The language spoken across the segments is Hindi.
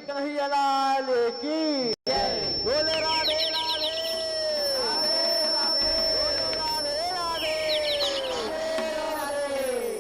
कन्हैया लाल की बोले राधे राधे राधे राधे राधे राधे राधे।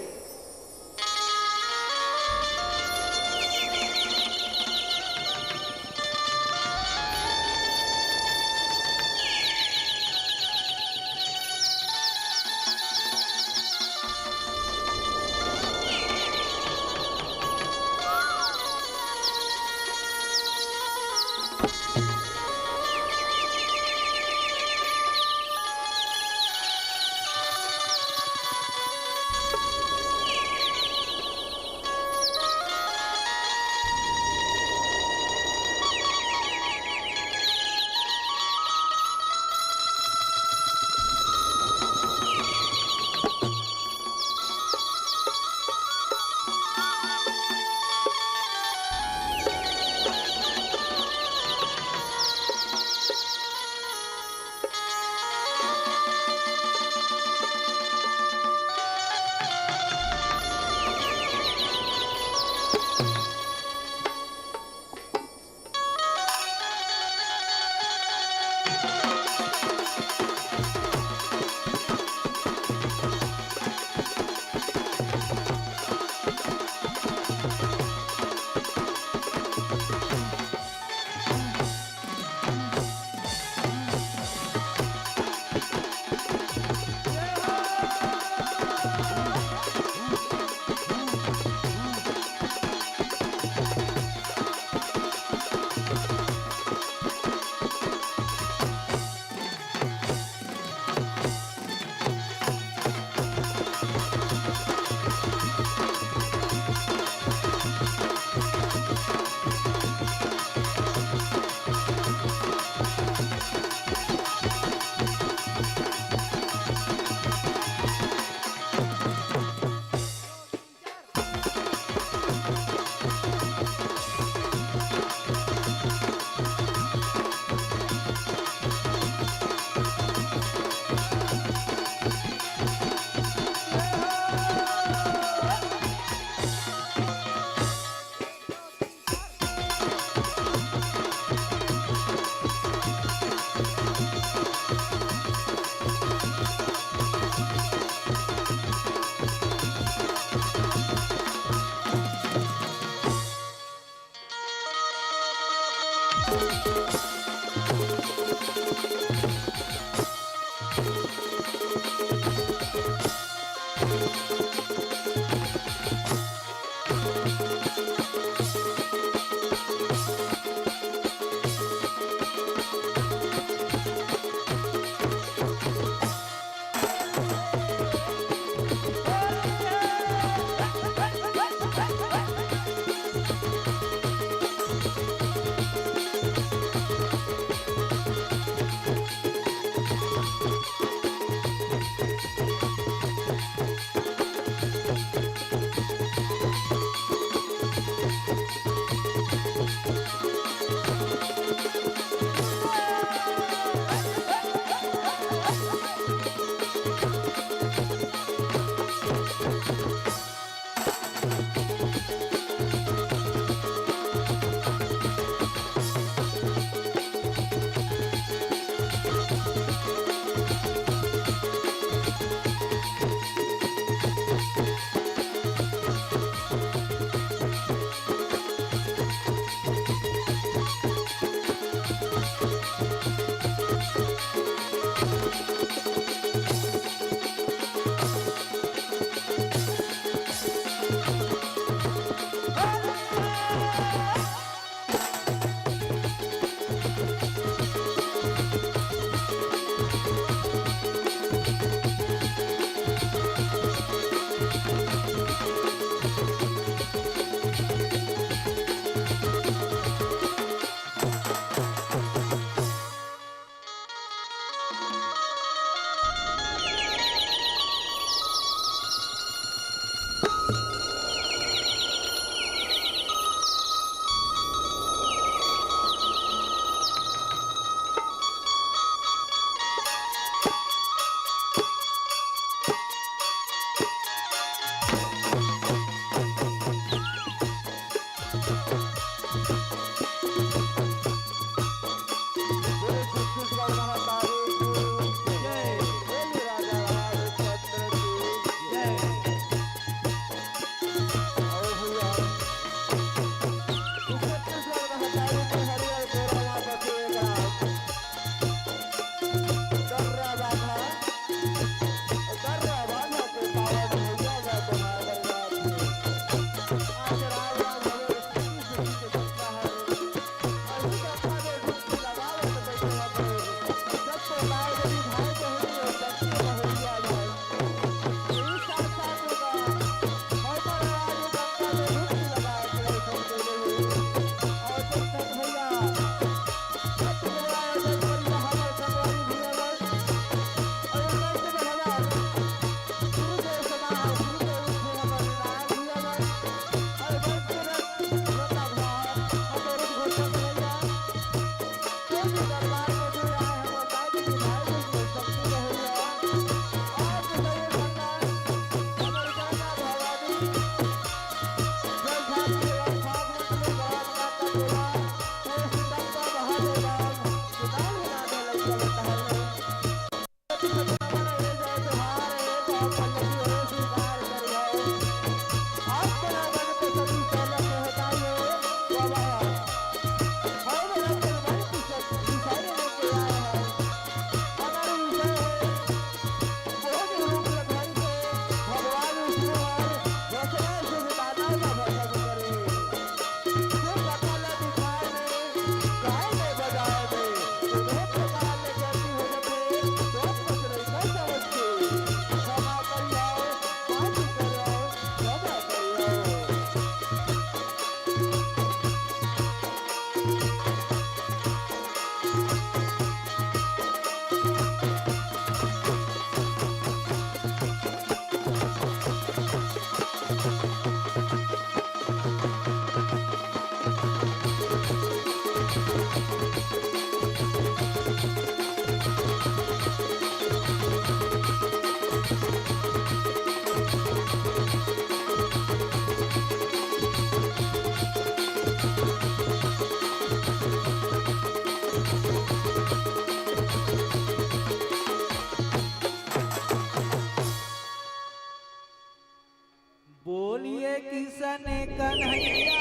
कन्हैया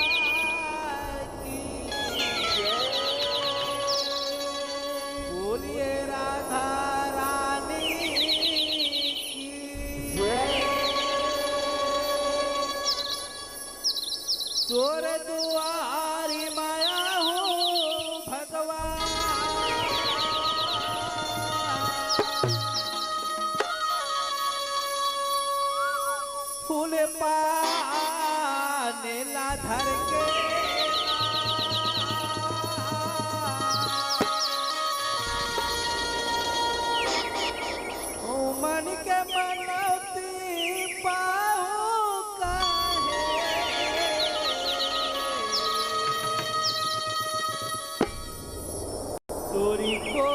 की बोलिए राधा रानी की तोर दुआरी माया हूँ भगवान फूल पाने ला धर के मन के मनौती पाऊ काहे तोरी को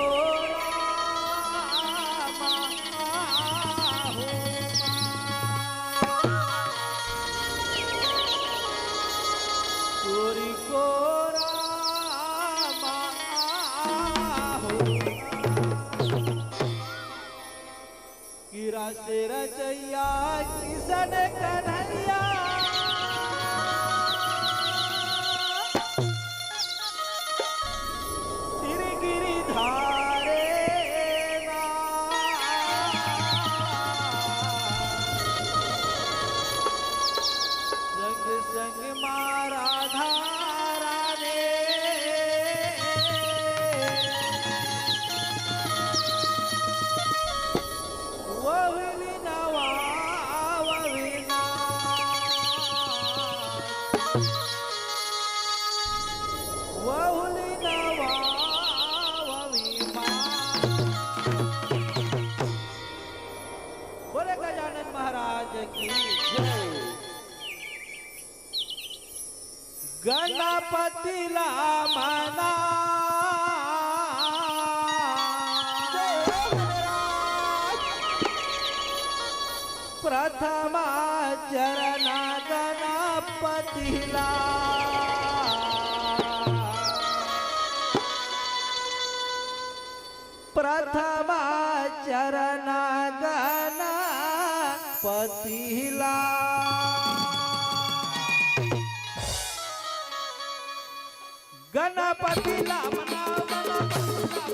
से रचैया किसन कन्हैया सिर गिरी धारे संग संग मारा धारा रे बोले गजानन महाराज की जय। गणपति ला मना प्रथमा चरण गणपति ला प्रथमा चरण गणपति ला गणपति ला मनाओ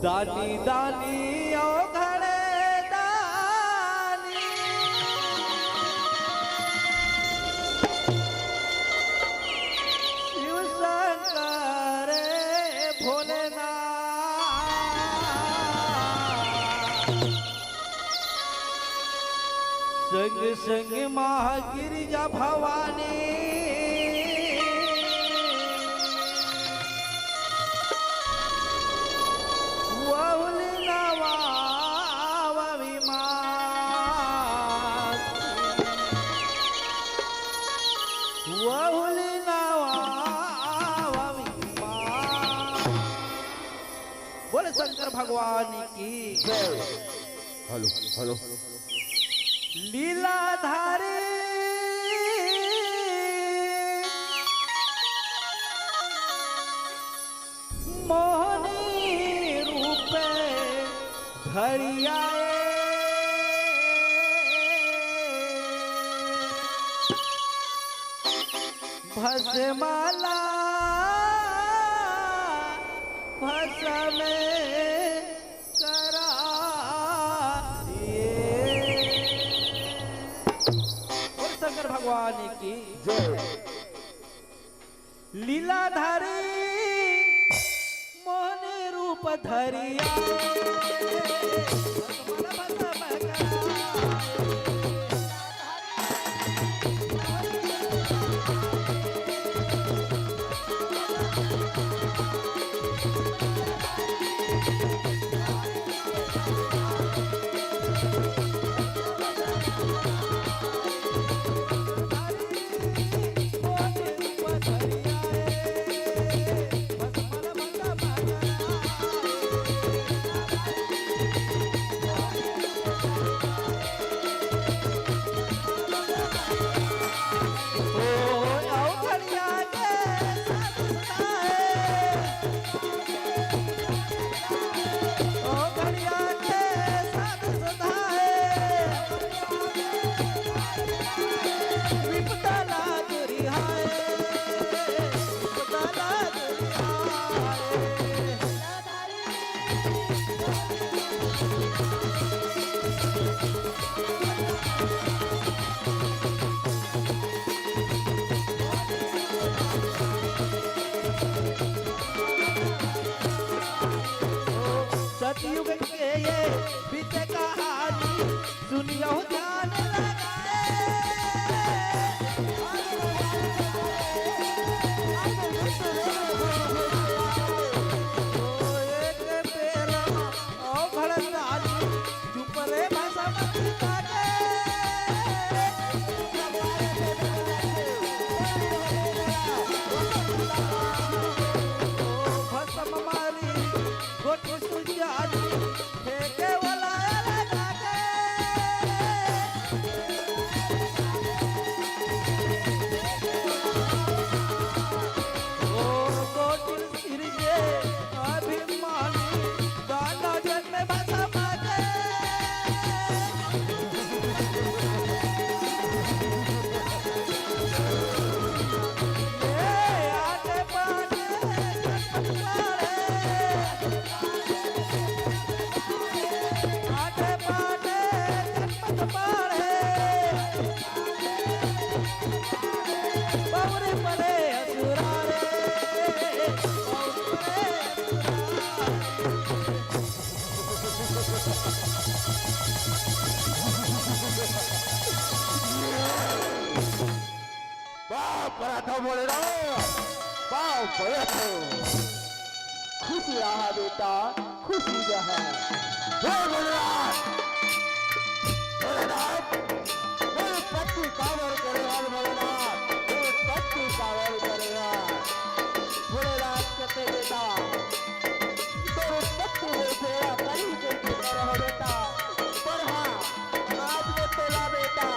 दानी दानी अवघड़े दानी शिव शंकर भोलेनाथ संग संग माँ गिरिजा भवानी बोले शंकर भगवान की हेलो हेलो लीलाधारी मोहनी रूपे धरियाए भस्माला भस्मे करा और शंकर भगवान की लीलाधारी मोहन रूप धरिया सतयुग के ये बीते कहानी सुनियो ध्यान पराठा बोले रहो बाप खुशी रहा बेटा खुशी रहा मेरे पत्ती कावर करेगा भोलेनाथ मेरे पत्ती कावर करेगा भोलेनाथ कहते बेटा तेरे पत्ती में फेरा कहीं के रहो बेटा पर हाँ आज वो तोला बेटा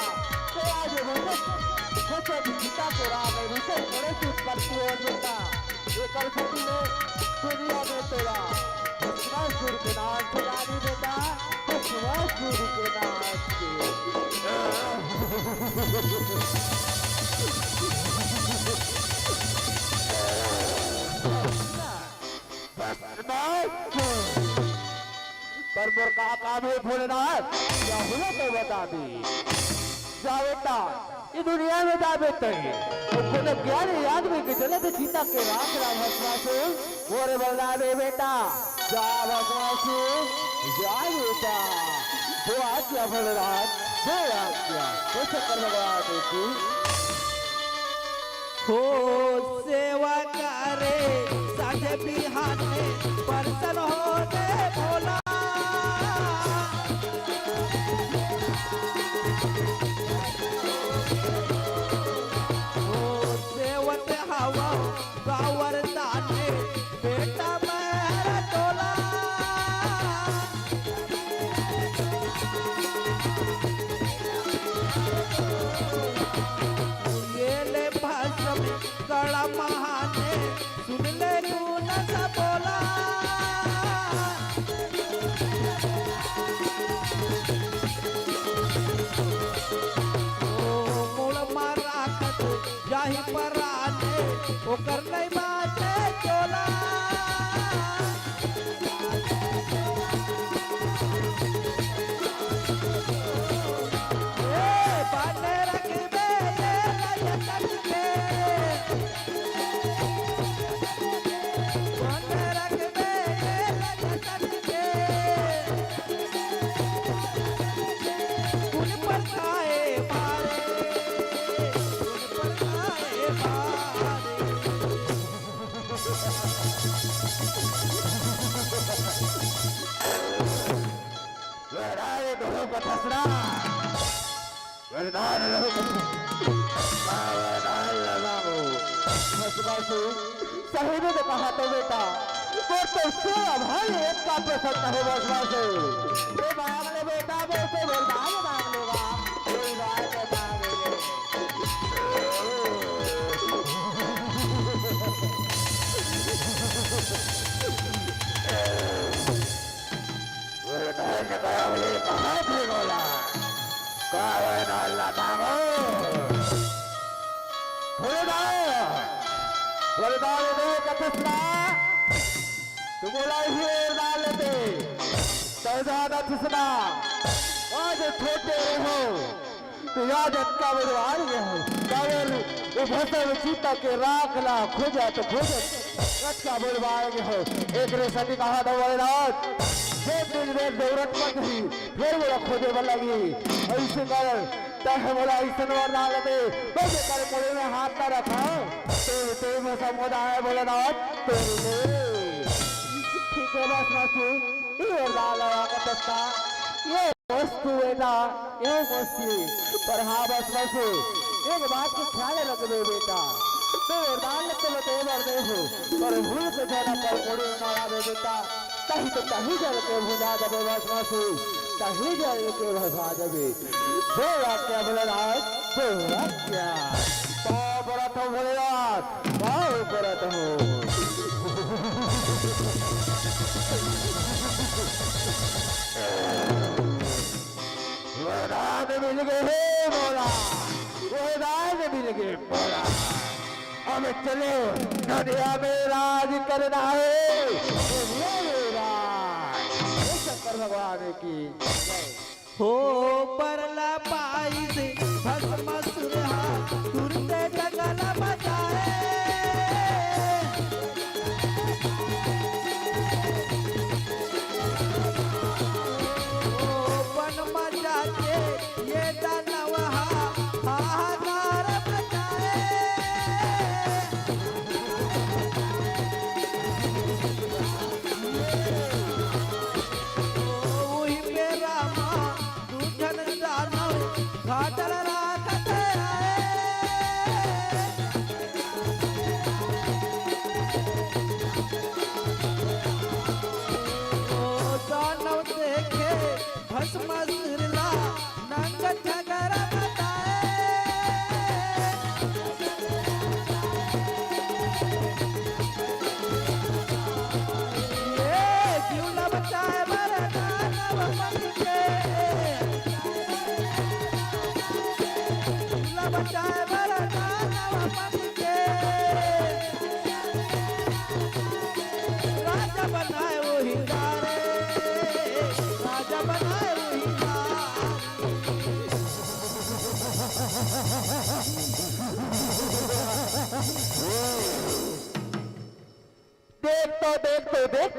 तो आज मुझे गीता को राह में मुझे बड़े की उत्पत्ति हो बेटा ये कल सती ने दुनिया में तोड़ा भस्मासुर के नाम से जानी बेटा भस्मासुर के नाम से भस्मासुर पर मोर का काम है भोलेनाथ क्या हुआ तो बता दी जा बेटा ये दुनिया में जा बेटे तो कोने ज्ञान याद में कि चले तो जीता के राख रा भस्मासु मोरे बलना दे बेटा जा भस्मासु जा बेटा जो आज्ञा भोलेनाथ जो आज्ञा कुछ कर भगवान देखी हो सेवा करे साझे बिहाने परसन होने भोला हो सेवत हवा गावर दाने बेटा मेरा टोला ये ले भाषा में कड़ा महाने सुन ले गुण सा बोला ओ मूल मारा कत जाहि पराने ओ कर नहीं बाते चोला ए बाने रखबे ये लजक के बाने रखबे ये लजक के कुल पर खाए मारे कुल पर खाए मारे वेराए दोनों का ठसरा वेरदान लोग वेरदान लगाओ भस्मासु सही ने कहा तो बेटा वो तो सेवा भाई एक का प्रसन्न है भस्मासु ये मांग ले बेटा वो से वरदान मांग लेगा कोई बात नहीं वरदान का बोले कहां थे बोला वरदान लगाओ वरदान दे कथसना तू बोला ही वरदान लेते सौदाना थसना आज छोटे रहो तो याद का वरदान रहो कावल वो भसम चीता के राख ला खोजा तो खोजा रच का वरदान हो एक रे सती कहा था वरदान दिन जरूरत मत ही फिर बोला खोजे वाला लगी ऐसे कर तह बोला ऐसे वरदान लेते कैसे कर मुड़े में हाथ ना रखा तो में समुदाय बोले ना ठीक है बस मासू ये वरदान लगा का तस्ता ये वस्तु है ना ये वस्तु पर हाँ बस मासू एक बात को ख्याल रख दो बेटा तो वरदान लेते लेते वरदे हो पर भूल से जाना पर मुड़े मारा दे बेटा कहीं तो कहीं जल के भुला दबे बस मासू कहीं जल के भसा दबे दो वाक्या भोलेनाथ दो वाक्या पाव परत हो भोलेनाथ पाव परत हो वरदान मिल गए बोला वरदान मिल गए बोला अब चले नदिया में राज करना है शंकर भगवान की हो परला पाई से भस्म सुरहा तुरते डगला बजाए ओ बन मजाते ये दानवहा हाहाकार बजाए घाटल राखते आए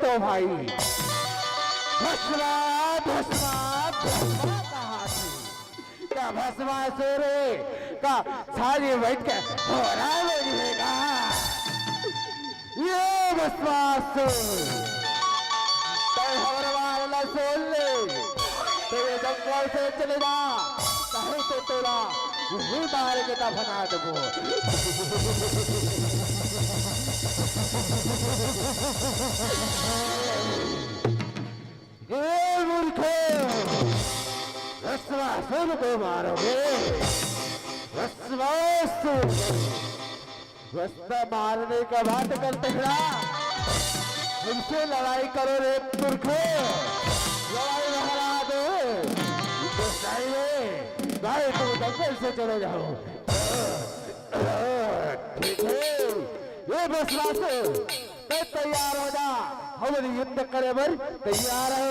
तो भाई भस्मा भस्मा भस्मा कहा थी क्या भस्मासुर का सारी बैठ के हो रहा है ये भस्मासुर तो हमारे वाला सुन ले तो ये जंगल से चले जा कहीं तो तोला यही मार के दफना दबो ये मूर्खे भस्मासुर को मारोगे भस्मासुर भस्म मारने का बात करते हैं हमसे लड़ाई करो रे मूर्खे लड़ाई हरा दो तो चाहिए भाई तुम जंगल से चले जाओ ठीक है ये भस्मासुर तो तैयार हो जा हम युद्ध करे बर तैयार है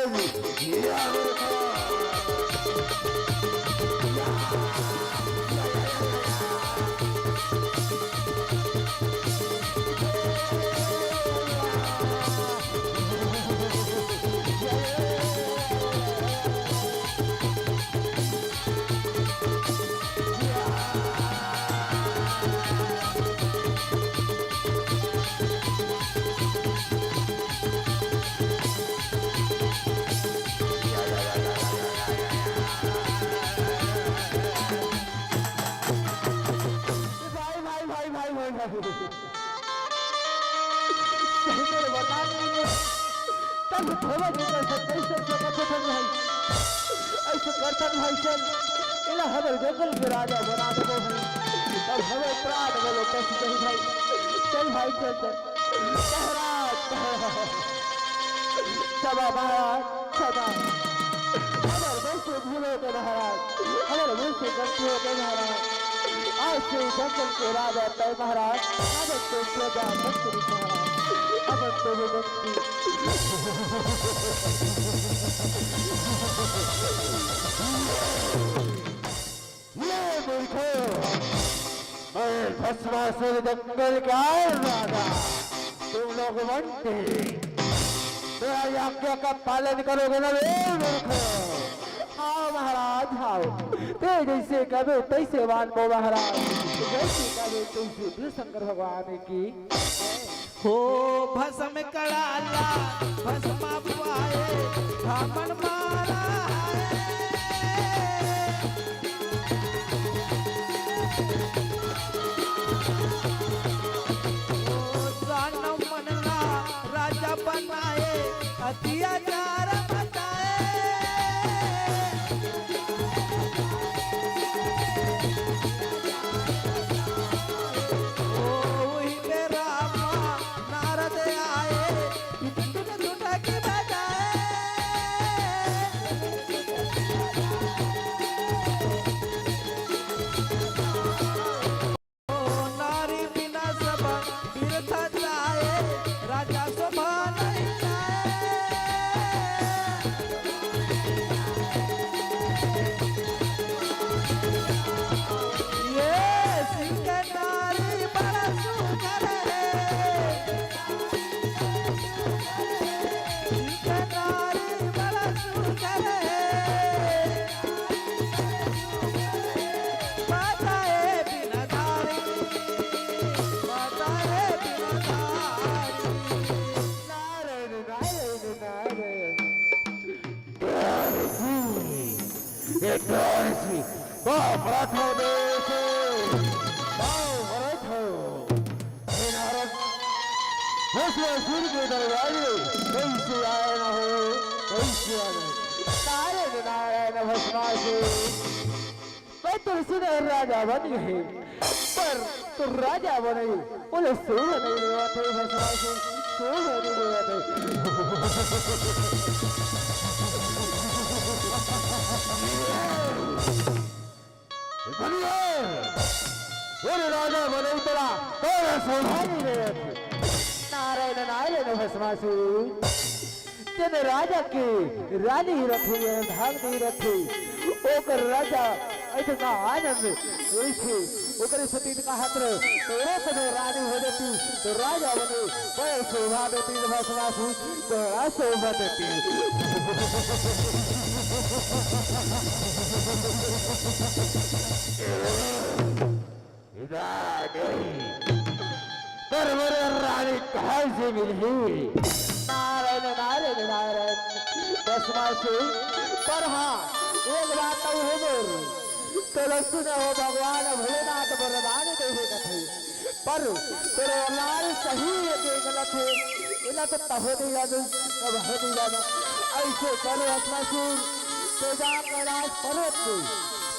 ऐसे करतन भाई चल इला हमारे जंगल के राजा बना दो भाई और हमें प्राण बोलो कैसे कहीं भाई चल भाई चल चल सभा महाराज सभा हमारे मन से भूलो के महाराज हमारे मन से गलती हो गई महाराज आज से जंगल के राजा तय महाराज आज तो सजा मंत्री महाराज अब तो विनती ये देखो मैं भस्मासुर जंगल का राजा तुम लोग बनते मेरा आज्ञा का पालन करोगे ना रे मूर्खो आओ महाराज आओ ते जैसे कभी तैसे मान को महाराज जैसे कभी तैसे शंकर भगवान की हो भस्म कड़ाला भस्म पाए धामन मारा जानम मनना राजा बनाए अत्याचार बताए राजा बन गए पर तो राजा बने बोले सूर नहीं लेवाते भस्मासुर सूर नहीं लेवाते बोले राजा बने उतरा तो शोभा नहीं लेवाते नारायण नारायण भस्मासुर जब राजा की रानी रखी भाग नहीं रखी ओकर राजा इतना आनंद वैसे ओकरे सती का हाथ तोरे को रानी हो जाती तो राजा बने बड़े शोभा देती भस्मासुर बड़ा शोभा देती रानी कहाँ से मिली नारायण नारायण नारायण भस्मासुर पर हाँ एक बात तो है मोर चलो सुनो भगवान भोलेनाथ वरदान देवे कथे पर तेरे लाल सही के गलत है इला तो तहो नहीं जादू अब हो नहीं जाना ऐसे करे भस्मासुर तेजा कैलाश पर्वत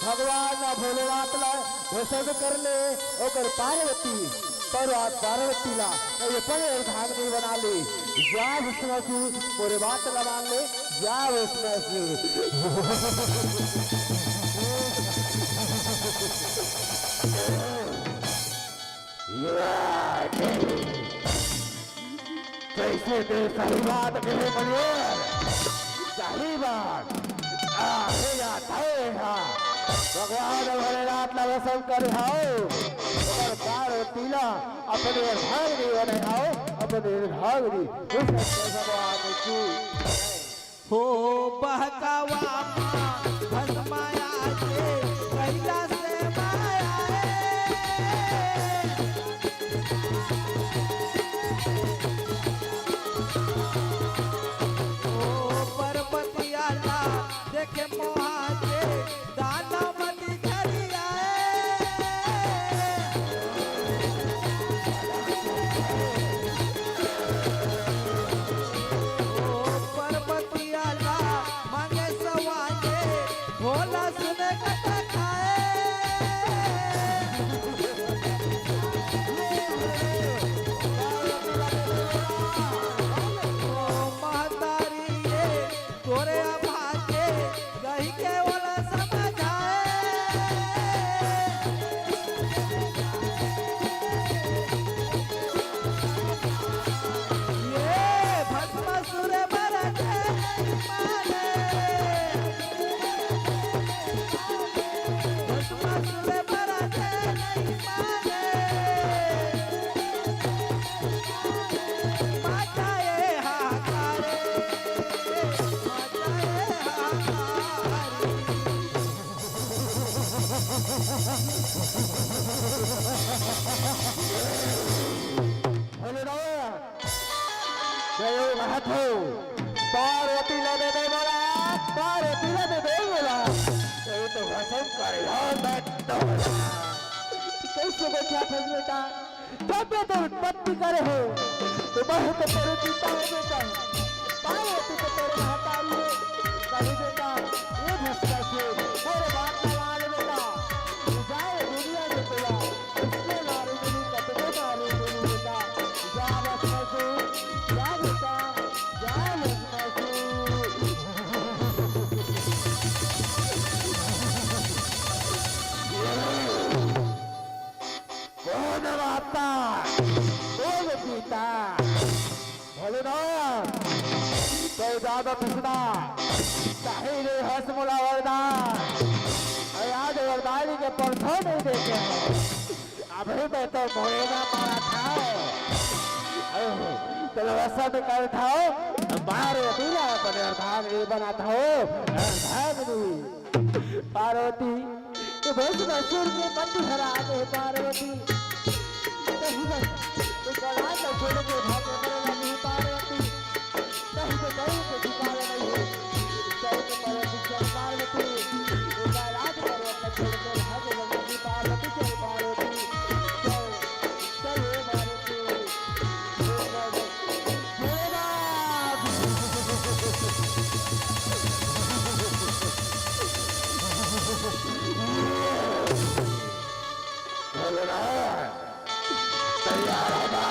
भगवान भोलेनाथ ला घोषण कर ले ओकर पार्वती पार्वती ला ये पर भाग नहीं बना ले जा भस्मासुर पूरे बात लगा ले जा भस्मासुर कैसे दे सही बात कहे मनियर सही बात आहे जाता है भगवान भोलेनाथ ला वसम कर हाओ और पार्वती ला अपने भाग नहीं बने हाओ अपने भाग नहीं भगवान की हो बहकावा भस्माया के कैला से माया ओ पर्वतिया ला देखे मोहा के दाना मती झरिया ओ पर्वतिया ला मांगे सवाजे भोला सुने कथा खाए ओ महतारी ये तोरे भागे गही के वाला समझाए ये भस्मासुर बरते माने भस्मासुर बरते नहीं माने माचाए हाकारे माचाए हाकारे जय महत हो पार्वती ला दे बोला पार्वती ला दे बोला ये तो वसम करे हो बैठो कैसे बैठा था बेटा जब तो उत्पत्ति करे हो तो बहुत परिचिता है बेटा पार्वती को तेरे महतारी है कभी बेटा ये भस्मासुर मेरे बात का मान बेटा जाए दुनिया में तेरा इसके नारे मेरी कतने नारे मेरी बेटा जा भस्मासुर जा बेटा जा भस्मासुर कौन माता कौन पिता भोलेनाथ तो ज्यादा पिछड़ा चाहे रे हंस मुला वरदान आज वरदानी के परसों नहीं देखे हैं अभी मैं तो भोलेना मारा था चलो ऐसा तो कर था पार्वती ला अपने अर्धांग बना था पार्वती ये भस्मासुर के बंदी हरा दे पार्वती तो गला तो छोड़ के भागे मरेगा नहीं पार्वती कहीं तो कहीं तो ठिकाना नहीं है चल के पार्वती वो राज पर्वत छोड़ के भागे नहीं पार्वती चल पार्वती चल चल हे पार्वती तैयार होगा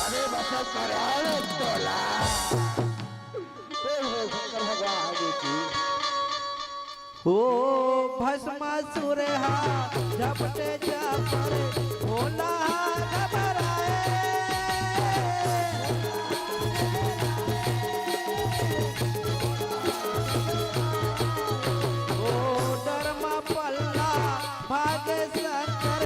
अरे बसत कर तोला शंकर भगवान की ओ भस्मासुर हा झपटे झपटे भोला घबराए ओ डरमा पल्ला भागे शंकर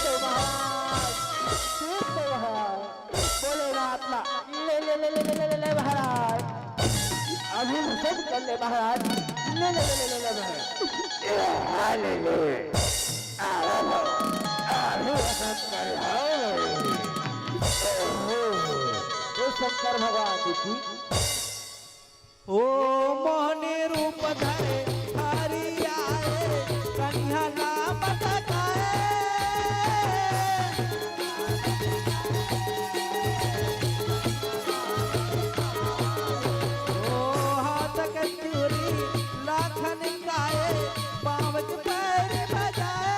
तो महाराज ठीक तो महाराज भोलेनाथ ला ले ले ले ले ले ले ले महाराज अभिषेक कर ले महाराज ले ले ले ले ले ले महाराज ले ले अभिषेक कर वो शंकर भगवान जी ओ मोहनी रूप धरे हरि आए कन्या नाम बताए ओ हाथ के चूड़ी लाखन गाए पाँव के पैर बजाए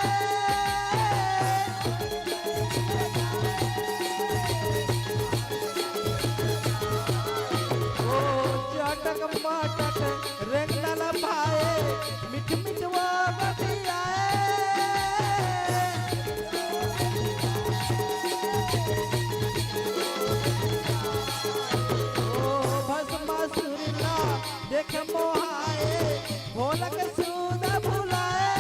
चटक मटक रेंगल भाए मिठ मिठ वो बतियाए ओ भस्मासुरना देख मोहाए भोलक सूद भुलाए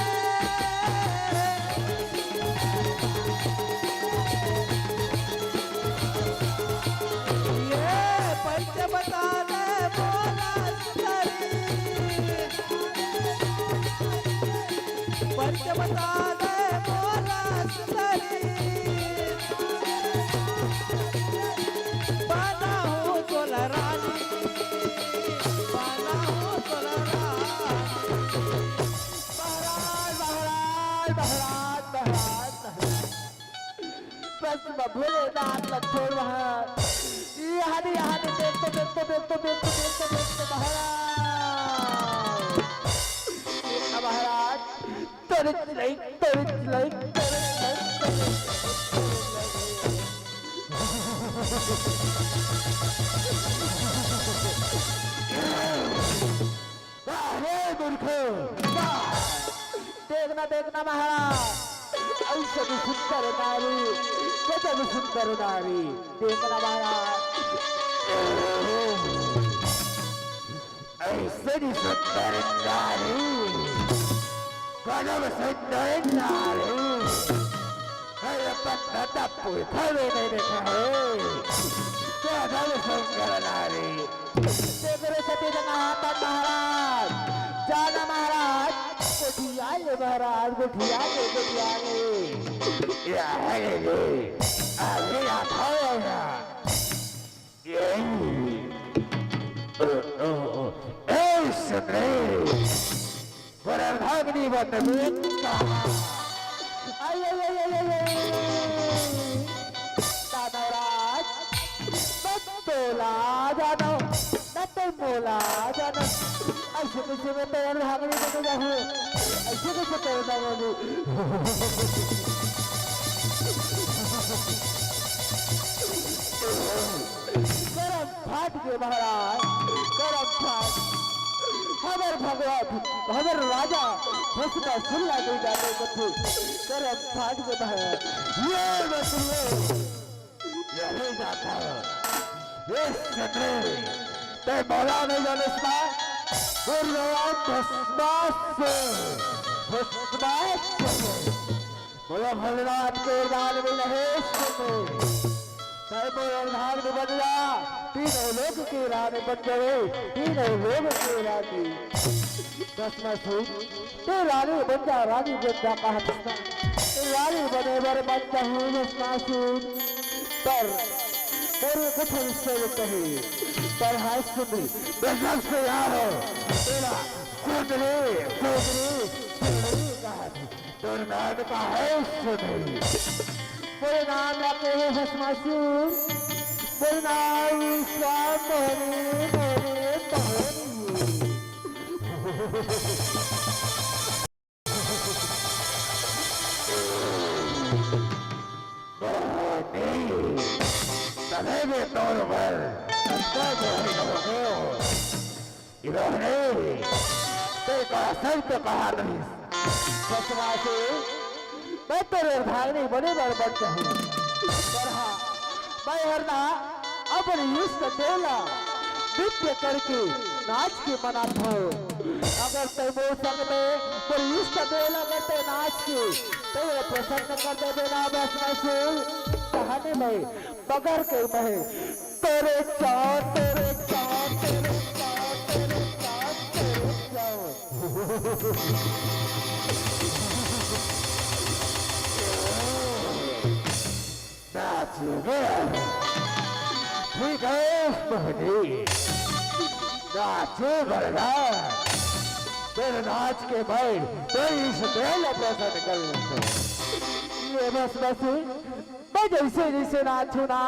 ये पंच बता दे बोला सुंदरी पंच बता दे बोला सुंदरी बाना हो तोला रानी बाना हो तोला रानी महाराज महाराज महाराज महाराज बस भोलेनाथ लट्ठोर महाराज यहाँ देखते महाराज महाराज त्वरित लाइक मूर्ख देखना महाराज ऐसे भी सुंदर नारी गजब सुंदर नारी देखना महाराज ऐसे भी सुंदर नारी गजब सुंदर नारी अरे पत्ता टप्पू खड़े नहीं देखा है गजब सुंदर नारी देखो सती जगन्नाथ महाराज जाना महाराज गोठिया ले महाराज गोठिया ले अरे आता भागनी बत दादाराज बतोला जानो नते मोला जानो ऐसे कैसे मैं तेरे भागनी बत जाऊँ ऐसे कैसे तेरे दागों करम फाट के महाराज करम फाट हमारे भगवान हमारे राजा हंसना सुनना नहीं जाते बच्चे करम फाट के महाराज ये बच्चे यही जाता ये सत्रे ते बोला नहीं जाने इसका भगवान भस्मास बोला भोलेनाथ के दान में नहीं धान में बन जा तीनों लोग की रानी बन गए तीनों लोग की रानी भस्मासुर तो रानी बन जा रानी बन जा कहा रानी बने बर बन जाऊँ भस्मासुर पर तेरे कुछ हिस्से में कही पर हाय सुंदरी बेसब से यार हो तेरा सुंदरी कहा दुर्नाद का है सुंदरी बोले नाम लाते हैं भस्मासुर बोले नाम स्वाम तदेव तौर पर इन्होंने सत्य कहा नहीं भस्मासुर मैं तेरे भागने बड़े बार बन जाऊँ पर हाँ मैं हरना अपने युष्ट देला नृत्य करके नाच के मनात हो अगर ते मोर संग में कोई इष्ट देला करते नाच के ते प्रसन्न कर दे बिना बस में कहने में बगर के में तेरे चाँद तेरे चाँद तेरे चाँद तेरे चाँद तेरे चाँद ठीक है मोहनी नाचे बरना तेरे नाच के भाई तेरी सतेल प्रसन्न कर ये बस मैं जैसे जैसे नाचू ना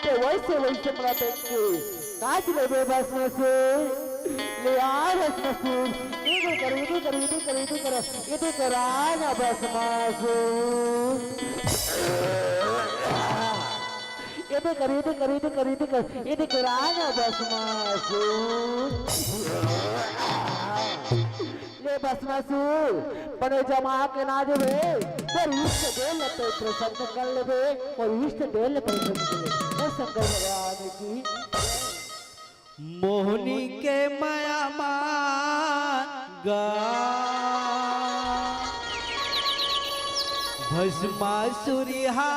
ते वैसे वैसे मेरा देखी नाच ले बे बस में से ले आ बस में से इधर करा ना बस में से ये कराना बस मासू ले बस मासू बने जमा के ना देवे पर इष्ट देल पे प्रसन्न कर लेवे और इष्ट देल पे प्रसन्न शंकर भगवान की मोहनी के माया मांगा भस्मासुरी हा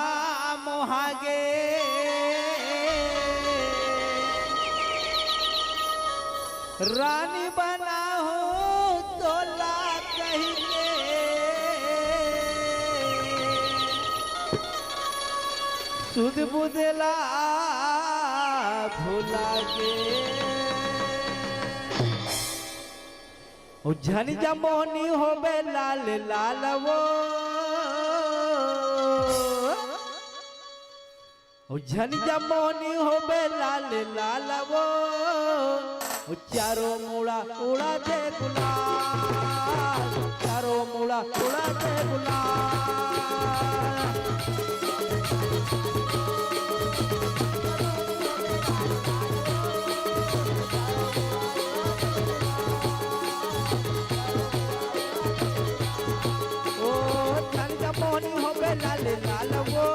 मोहागे रानी बना हो तो ला कहिए सुध बुदला भुला गे झन जमोनी होबे लाल लाल वो झन जमोनी होबे लाल लाल वो चारों मुड़ा उड़ा दे गुलाल चारों मुड़ा उड़ा दे गुलाल ओ झन जमोनी होबे लाल लाल वो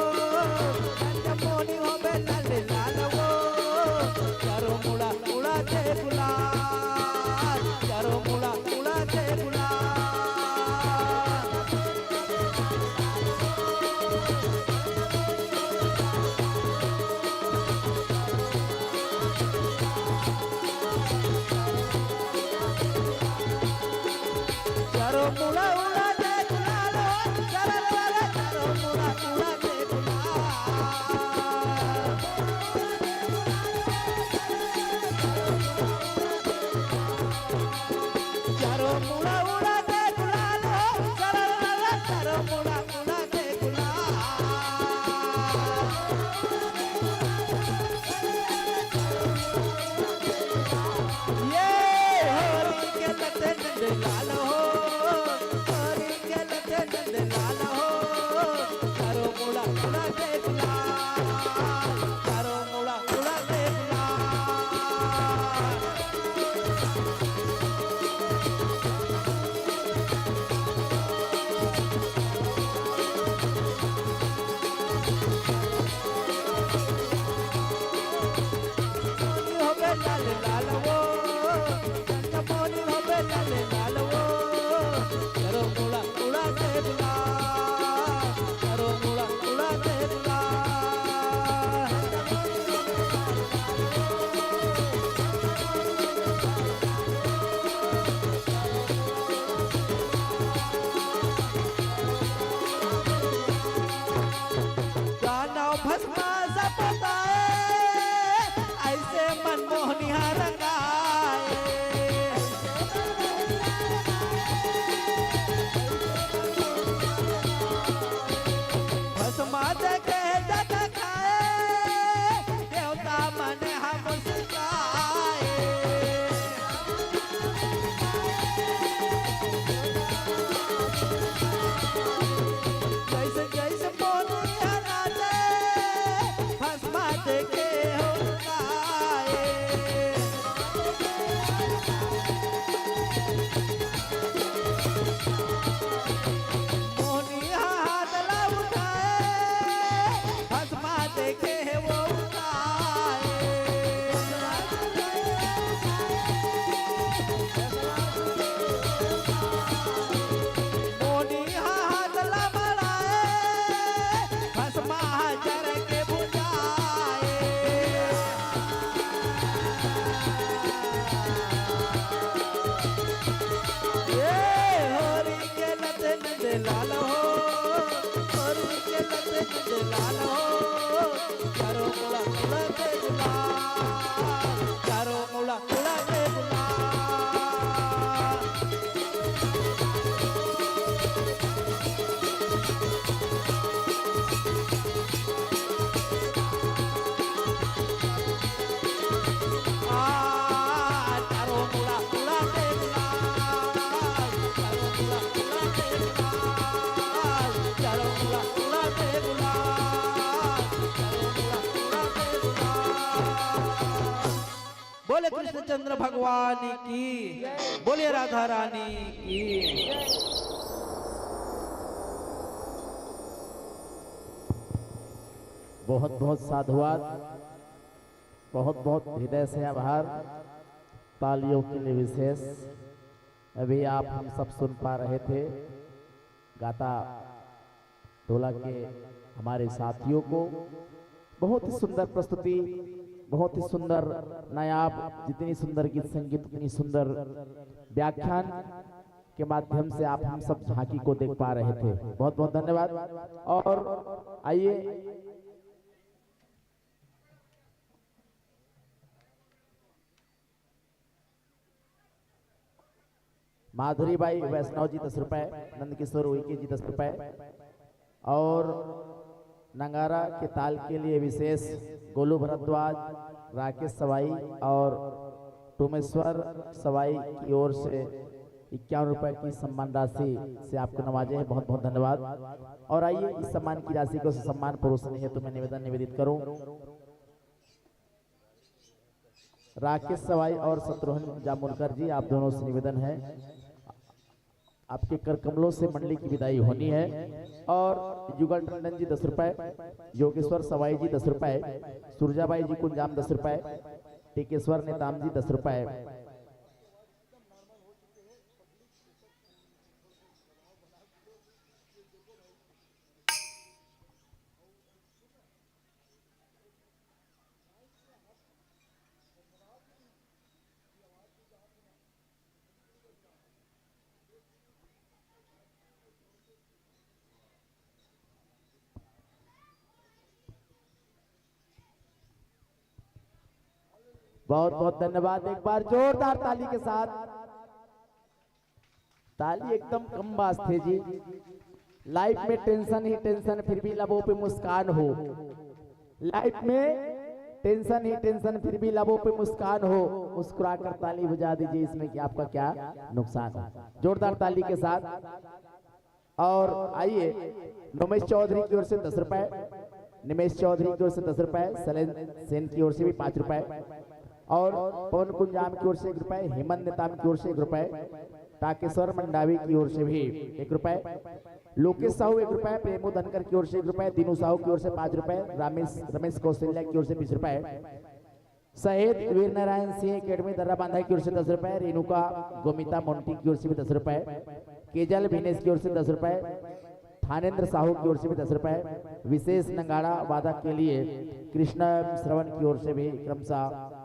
झन जमोनी होबे लाल लाल वो चारों मुड़ा उड़ा दे गुलाल चारों मुड़ा उड़ा दे गुलाल चारों मुड़ा उड़ा दे गुलाल चारों मुड़ा उड़ा दे गुलाल चारों मुड़ा उड़ा दे गुलाल चारों मुड़ा उड़ा दे गुलाल ये होरी के लते नंद लाल हो होरी के लते नंद लाल हो चारों मुड़ा उड़ा दे गुलाल चारों मुड़ा उड़ा दे गुलाल होबे लाल लाल वो जमोनी होबे लाल लाल वो चारों मुड़ा उड़ा दे गुलाल चारों मुड़ा उड़ा दे गुलाल गाना भस्मा सपताए ऐसे मनमोहनिया रंगाए कृष्णचंद्र भगवान की, बोलिए राधा रानी की। बहुत बहुत साधुवाद, बहुत बहुत हृदय से आभार, तालियों के लिए विशेष। अभी आप हम सब सुन पा रहे थे गाता ढोला के हमारे साथियों को। बहुत ही सुंदर प्रस्तुति, बहुत ही सुंदर नायाब, जितनी सुंदर गीत संगीत उतनी सुंदर व्याख्यान के माध्यम से आप हम सब झांकी को देख पा रहे थे। बहुत बहुत धन्यवाद। और आइए माधुरी बाई वैष्णव जी 10 रुपए, नंदकिशोर उइके जी 10 रुपए, और नंगारा के ताल के लिए विशेष गोलू भरद्वाज, राकेश सवाई और टोमेश्वर सवाई की ओर से 51 रुपए की सम्मान राशि से आपको नवाजे हैं। बहुत बहुत धन्यवाद। और आइए इस सम्मान की राशि को सम्मान परोसने हेतु मैं निवेदित करूं। राकेश सवाई और शत्रुघ्न जामुनकर जी, आप दोनों से निवेदन है, आपके कर कमलों से मंडली की विदाई होनी है। और युगल टंडन जी 10 रुपए, योगेश्वर सवाई जी 10 रुपए, सुरजाबाई जी कुंजाम 10 रुपए, टीकेश्वर नेताम जी 10 रुपए, बहुत बहुत धन्यवाद। एक बार जोरदार ताली के साथ, ताली एकदम कम बात थे जी। लाइफ में टेंशन ही टेंशन, फिर भी लबों पे मुस्कान हो। लाइफ में टेंशन ही टेंशन, फिर भी लबों पे मुस्कान हो। मुस्कुराकर ताली बजा दीजिए, इसमें कि आपका क्या नुकसान हो। जोरदार ताली के साथ। और आइए नोमेश चौधरी की ओर से 10 रुपए, निमेश चौधरी की ओर से 10 रुपए, सलेन सेन की ओर से भी 5 रुपए, और पवन कुंजाम की ओर से 1 रुपए, हेमंत नेताम की ओर से 1 रुपए, टाकेश्वर मंडावी की ओर से भी 1 रुपए, लोकेश साहू 1 रुपए, प्रेमू धनकर की ओर से 1 रुपए, दीनू साहू की ओर से 5 रुपए, रमेश कौशल्या की ओर से 20 रुपए, शहीद वीर नारायण सिंह अकेडमी दर्रा बांधा की ओर से 10 रुपए, रेणुका गोमिता मोन्टी की ओर से भी 10 रुपए, केजल भिनेश की ओर से 10 रुपए, थानेन्द्र साहू की ओर से भी 10 रुपए, विशेष नंगाड़ा वादक के लिए कृष्ण श्रवण की ओर से भी क्रमशः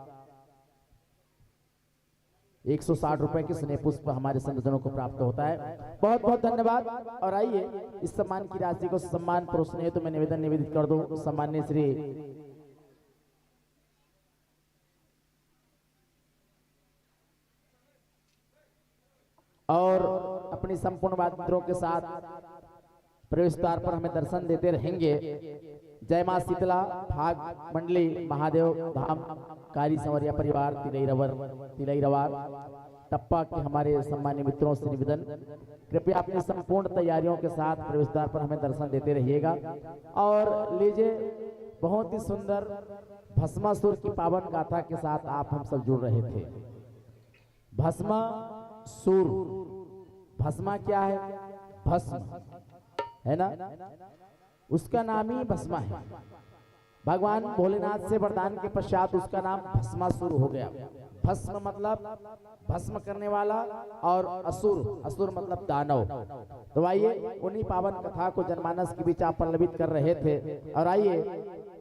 160 रुपए के स्नेह पुष्प हमारे संगठनों को प्राप्त होता है। बहुत बहुत धन्यवाद। और आइए इस सम्मान की राशि को सम्मान परोसने हेतु मैं निवेदित कर दूं सम्मान्य श्री और अपनी संपूर्ण मित्रों के साथ प्रवेश द्वार पर हमें दर्शन देते रहेंगे। जय मां शीतला भाग मंडली महादेव धाम कारी संवरिया परिवार तिलैरवार टप्पा के हमारे सम्मान्य मित्रों से निवेदन, कृपया अपनी संपूर्ण तैयारियों के साथ प्रवेश द्वार पर हमें दर्शन देते रहिएगा। और लीजिए, बहुत ही सुंदर भस्मासुर की पावन गाथा के साथ आप हम सब जुड़ रहे थे। भस्मासुर, भस्मा क्या है? भस्म है ना, उसका नाम ही भस्मा है। भगवान भोलेनाथ से वरदान के पश्चात उसका नाम भस्मासुर हो गया। भस्म मतलब भस्म करने वाला, और असुर, असुर मतलब दानव। तो आइए उन्हीं पावन कथा को जनमानस के बीच आप पल्लवित कर रहे थे। और आइए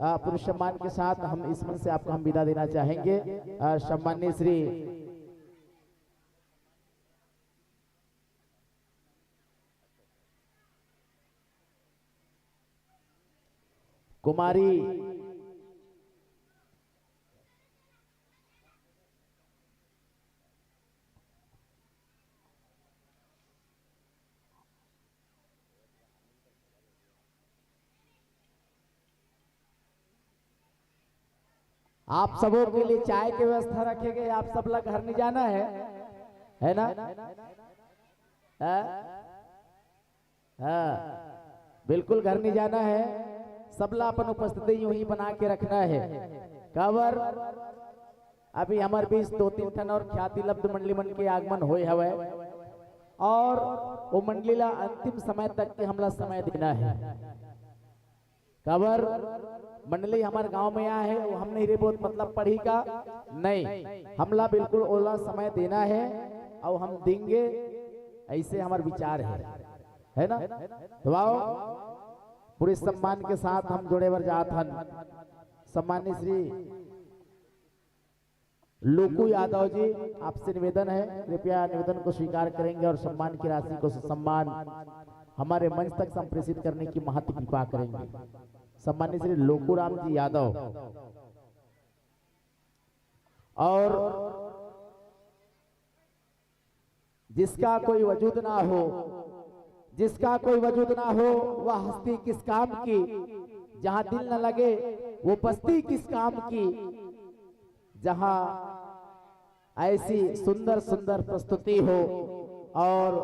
पुरुष सम्मान के साथ हम इस मन से आपको हम विदा देना चाहेंगे। सम्मान्य श्री कुमारी आप सबों के लिए चाय की व्यवस्था रखे गए। आप सब लोग घर नहीं जाना है ना? बिल्कुल घर नहीं जाना है। सबला अपन उपस्थिति यूं ही बना के रखना है। कवर अभी हमारे बीच 2-3 ठन और ख्याति लब्ध मंडली मन के आगमन होए हवे और वो मंडली ला अंतिम समय तक के हमला समय देना है। कबर मंडली हमारे गांव में आया है, वो हमने रे बहुत मतलब पढ़ी का नहीं, हमला बिल्कुल ओला समय देना है और हम देंगे, ऐसे हमारे विचार है ना। तो आओ पूरे सम्मान के साथ हम जोड़े बर जात हन। सम्मानित श्री लोकू यादव जी, आपसे निवेदन है कृपया निवेदन को स्वीकार करेंगे और सम्मान की राशि को सम्मान हमारे मंच तक संप्रेषित करने की महत्व कृपा करेंगे। सम्मानित श्री लोकू राम जी यादव। और जिसका कोई वजूद ना हो, जिसका कोई वजूद ना हो वह हस्ती किस काम की, जहां दिल न लगे वो बस्ती किस काम की, जहां ऐसी सुंदर सुंदर प्रस्तुति हो और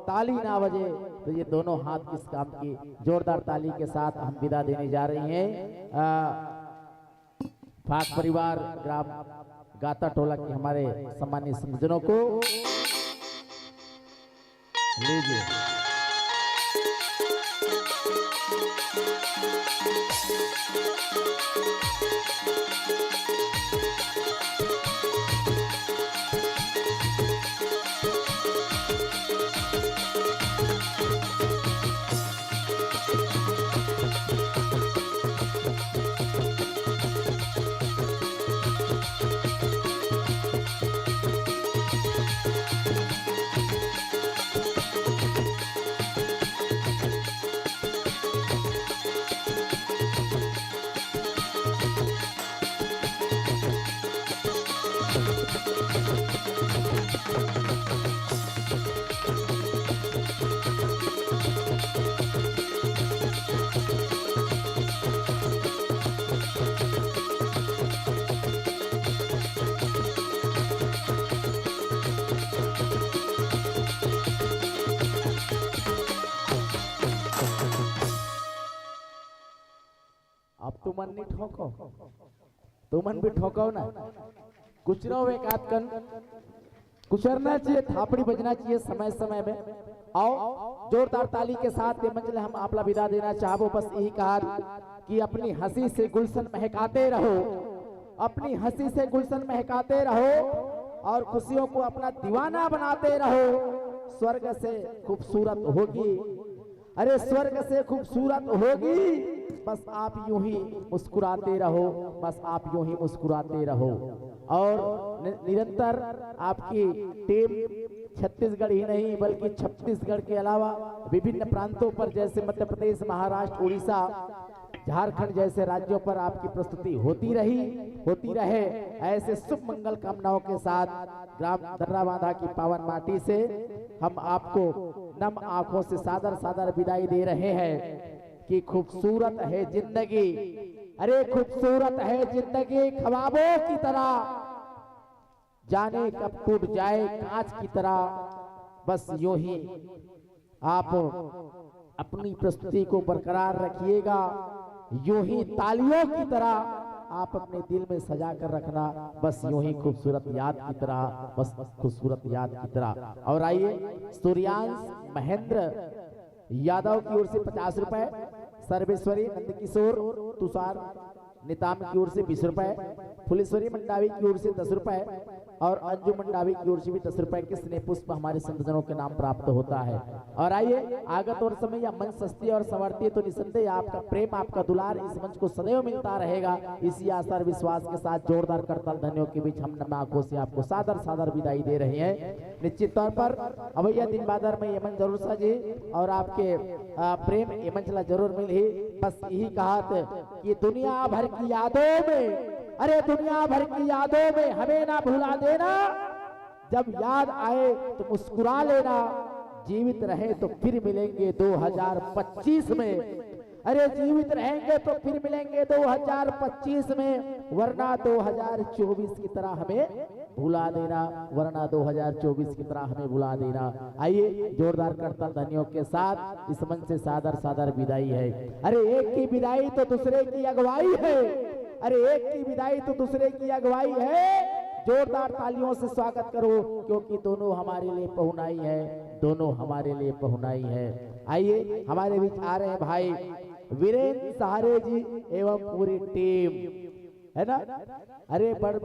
ताली ना बजे तो ये दोनों हाथ किस काम की। जोरदार ताली के साथ हम विदा देने जा रही हैं फाक परिवार ग्राम गाता टोला के हमारे सम्मानित संजनों को। लीजिए तुमन नहीं ठोको, तुमन भी ठोको ना, कुछ रहो एक आध कन कुचरना चाहिए, थापड़ी बजना चाहिए समय समय में। आओ जोरदार ताली के साथ ये मंजिल हम आपला विदा देना चाहो। बस यही कहा कि अपनी हंसी से गुलशन महकाते रहो, अपनी हंसी से गुलशन महकाते रहो और खुशियों को अपना दीवाना बनाते रहो। स्वर्ग से खूबसूरत होगी, अरे स्वर्ग से खूबसूरत होगी, बस आप यूं ही मुस्कुराते रहो, बस आप यूं ही मुस्कुराते रहो। और निरंतर आपकी टीम छत्तीसगढ़ ही नहीं बल्कि छत्तीसगढ़ के अलावा विभिन्न प्रांतों पर जैसे मध्य प्रदेश, महाराष्ट्र, उड़ीसा, झारखंड जैसे राज्यों पर आपकी प्रस्तुति होती रहे। ऐसे शुभ मंगल कामनाओं के साथ ग्राम दर्राबांधा की पावन माटी से हम आपको नम आंखों से सादर सादर विदाई दे रहे हैं कि खूबसूरत है जिंदगी, अरे खूबसूरत है जिंदगी ख्वाबों की तरह, जाने कब टूट जाए कांच की तरह। बस यूं ही आप अपनी प्रस्तुति को बरकरार रखिएगा, यूं ही तालियों की तरह आप अपने दिल में सजा कर रखना, बस यूं ही खूबसूरत याद की तरह, बस खूबसूरत याद की तरह। और आइए सूर्यांश महेंद्र यादव की ओर से 50 रुपए, सर्वेश्वरी नंदकिशोर तुषार निताम की ओर से 20 रुपए, फुलेश्वरी मंडावी की ओर से 10 रुपए और अंजू मंडावी की ओर से भी 10 रुपए के स्नेह पुष्प हमारे संतजनों के नाम प्राप्त होता है। और आइए आगत और समय या मंच सस्ती और संवरती तो निसंदेह आपका प्रेम, आपका दुलार इस मंच को सदैव मिलता रहेगा। इसी आशा और विश्वास के साथ जोरदार करताल ध्वनियों के बीच हम नम आंखों से आपको सादर सादर विदाई दे रहे हैं। निश्चित तौर पर अवैया दिन बादर में यमन जरूर सजे और आपके प्रेम यमन चला जरूर मिल ही। बस यही कहा कि दुनिया भर की यादों में, अरे दुनिया भर की यादों में हमें ना भुला देना, जब याद आए तो मुस्कुरा लेना, जीवित रहे तो फिर मिलेंगे 2025 में, अरे जीवित रहेंगे तो फिर मिलेंगे 2025 में, वरना 2024 की तरह हमें भुला देना, वरना 2024 की तरह हमें भुला देना। आइए जोरदार करताल ध्वनियों के साथ इस मंच से सादर सादर विदाई है। अरे एक की विदाई तो दूसरे की अगुवाई है, अरे एक की विदाई तो दूसरे की अगुवाई है। जोरदार तालियों से स्वागत करो, क्योंकि दोनों हमारे लिए पहुनाई है, दोनों हमारे लिए पहुनाई है। आइए हमारे बीच आ रहे हैं भाई वीरेंद्र सहारे जी एवं पूरी टीम, है ना। अरे बड़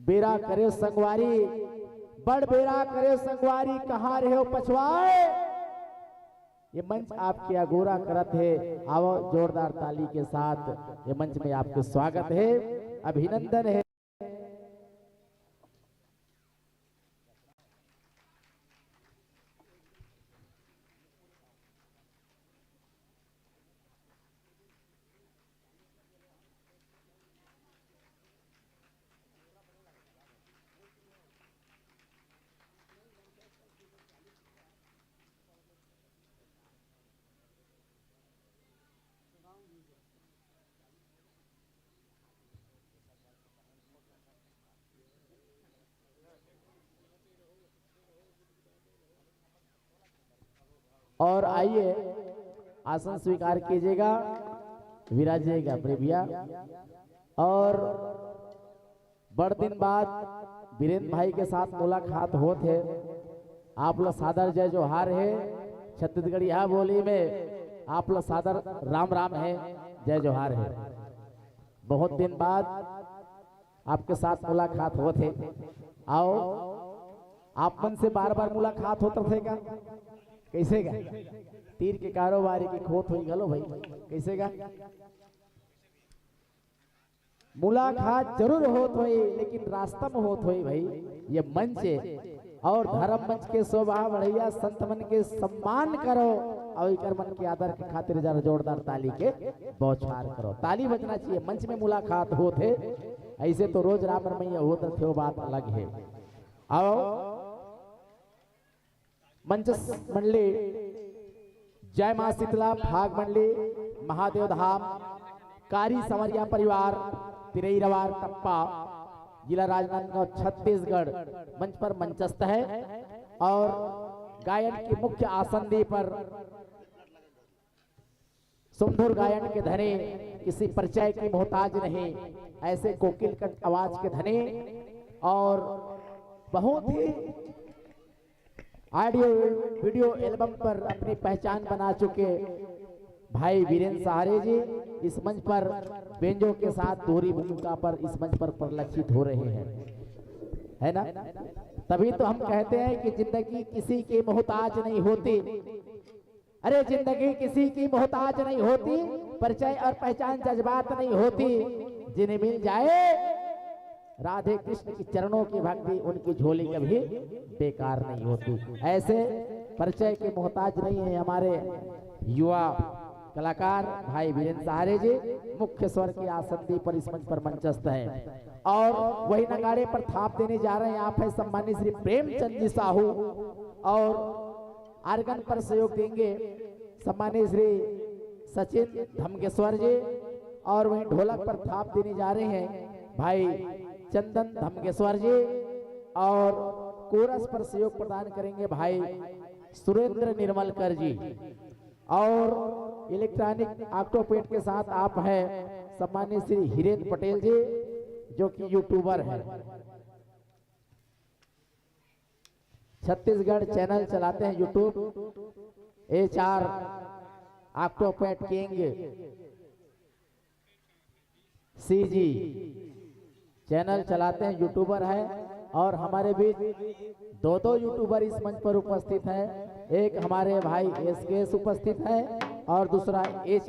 बेरा करे संगवारी, बड़ बेरा करे संगवारी, कहाँ रहे हो पछवाए। ये मंच आपके अगोरा करत है, आओ जोरदार ताली के साथ ये मंच में आपके स्वागत है, अभिनंदन है। और आइए आसन स्वीकार कीजिएगा, विराजिएगा अपने भैया। और बड़ दिन बाद वीरेंद्र भाई के साथ मुलाकात होते, आप लोग सादर जय जोहार है, छत्तीसगढ़िया बोली में आप लोग सादर राम राम है, जय जोहार है। बहुत दिन बाद आपके साथ मुलाकात होते, आओ आप मन से बार बार मुलाकात होता थे का, कैसे गा तीर के कारोबारी की खोत हुई गलो भाई, कैसे गा मुलाकात जरूर होत हुई, लेकिन रास्ता में होत हुई भाई। ये मंच और धर्म मंच के शोभा बढ़ैया, संत मन के सम्मान करो और इकर मन के आदर के खातिर जरा जोरदार ताली के बौछार करो, ताली बजना चाहिए। मंच में मुलाकात होते, ऐसे तो रोज राम रमैया होते थे, वो बात अलग है। आओ मंच मंडली जय मां शीतला भाग मंडली महादेव धाम कारी संवरिया परिवार तिरैरवार टप्पा जिला राजनांदगांव छत्तीसगढ़ मंच पर मंचस्थ है। और गायन के मुख्य आसंदी पर सुमधुर गायन के धने, किसी परिचय की मोहताज नहीं, ऐसे कोकिल कंठ आवाज के धने और बहुत ही ऑडियो वीडियो एल्बम पर अपनी पहचान बना चुके भाई वीरेंद्र सहारे जी इस मंच पर बेंजो के साथ दोहरी भूमिका पर इस मंच पर परिलक्षित हो रहे हैं, है ना। तभी तो हम कहते हैं कि जिंदगी किसी की मोहताज नहीं होती। अरे जिंदगी किसी की मोहताज नहीं होती, परिचय और पहचान जज्बात नहीं होती, जिन्हें मिल जाए राधे कृष्ण के चरणों की भक्ति, उनकी झोली कभी बेकार नहीं होती। ऐसे परिचय के मोहताज नहीं है हमारे युवा कलाकार भाई वीरेंद्र सहारे जी, मुख्य स्वर की आसंदी पर इस मंच पर मंचस्थ है। और वही नगाड़े पर थाप देने जा रहे हैं आप है सम्मानित श्री प्रेमचंद जी साहू, और आर्गन पर सहयोग देंगे सम्मानित श्री सचिन धमकेश्वर जी, और वहीं ढोलक पर थाप देने जा रहे हैं भाई चंदन धमकेश्वर जी, और कोरस पर सहयोग प्रदान करेंगे भाई सुरेंद्र निर्मलकर जी, और इलेक्ट्रॉनिक ऑक्टोपेट के साथ आप हैं सम्मानित श्री हिरेंद्र पटेल जी, जो कि यूट्यूबर है, छत्तीसगढ़ चैनल चलाते हैं यूट्यूब, HR ऑक्टोपेट किंग CG चैनल चलाते हैं, यूट्यूबर है। और हमारे बीच दो यूट्यूबर इस मंच पर उपस्थित है, एक हमारे भाई SKS उपस्थित है और दूसरा एच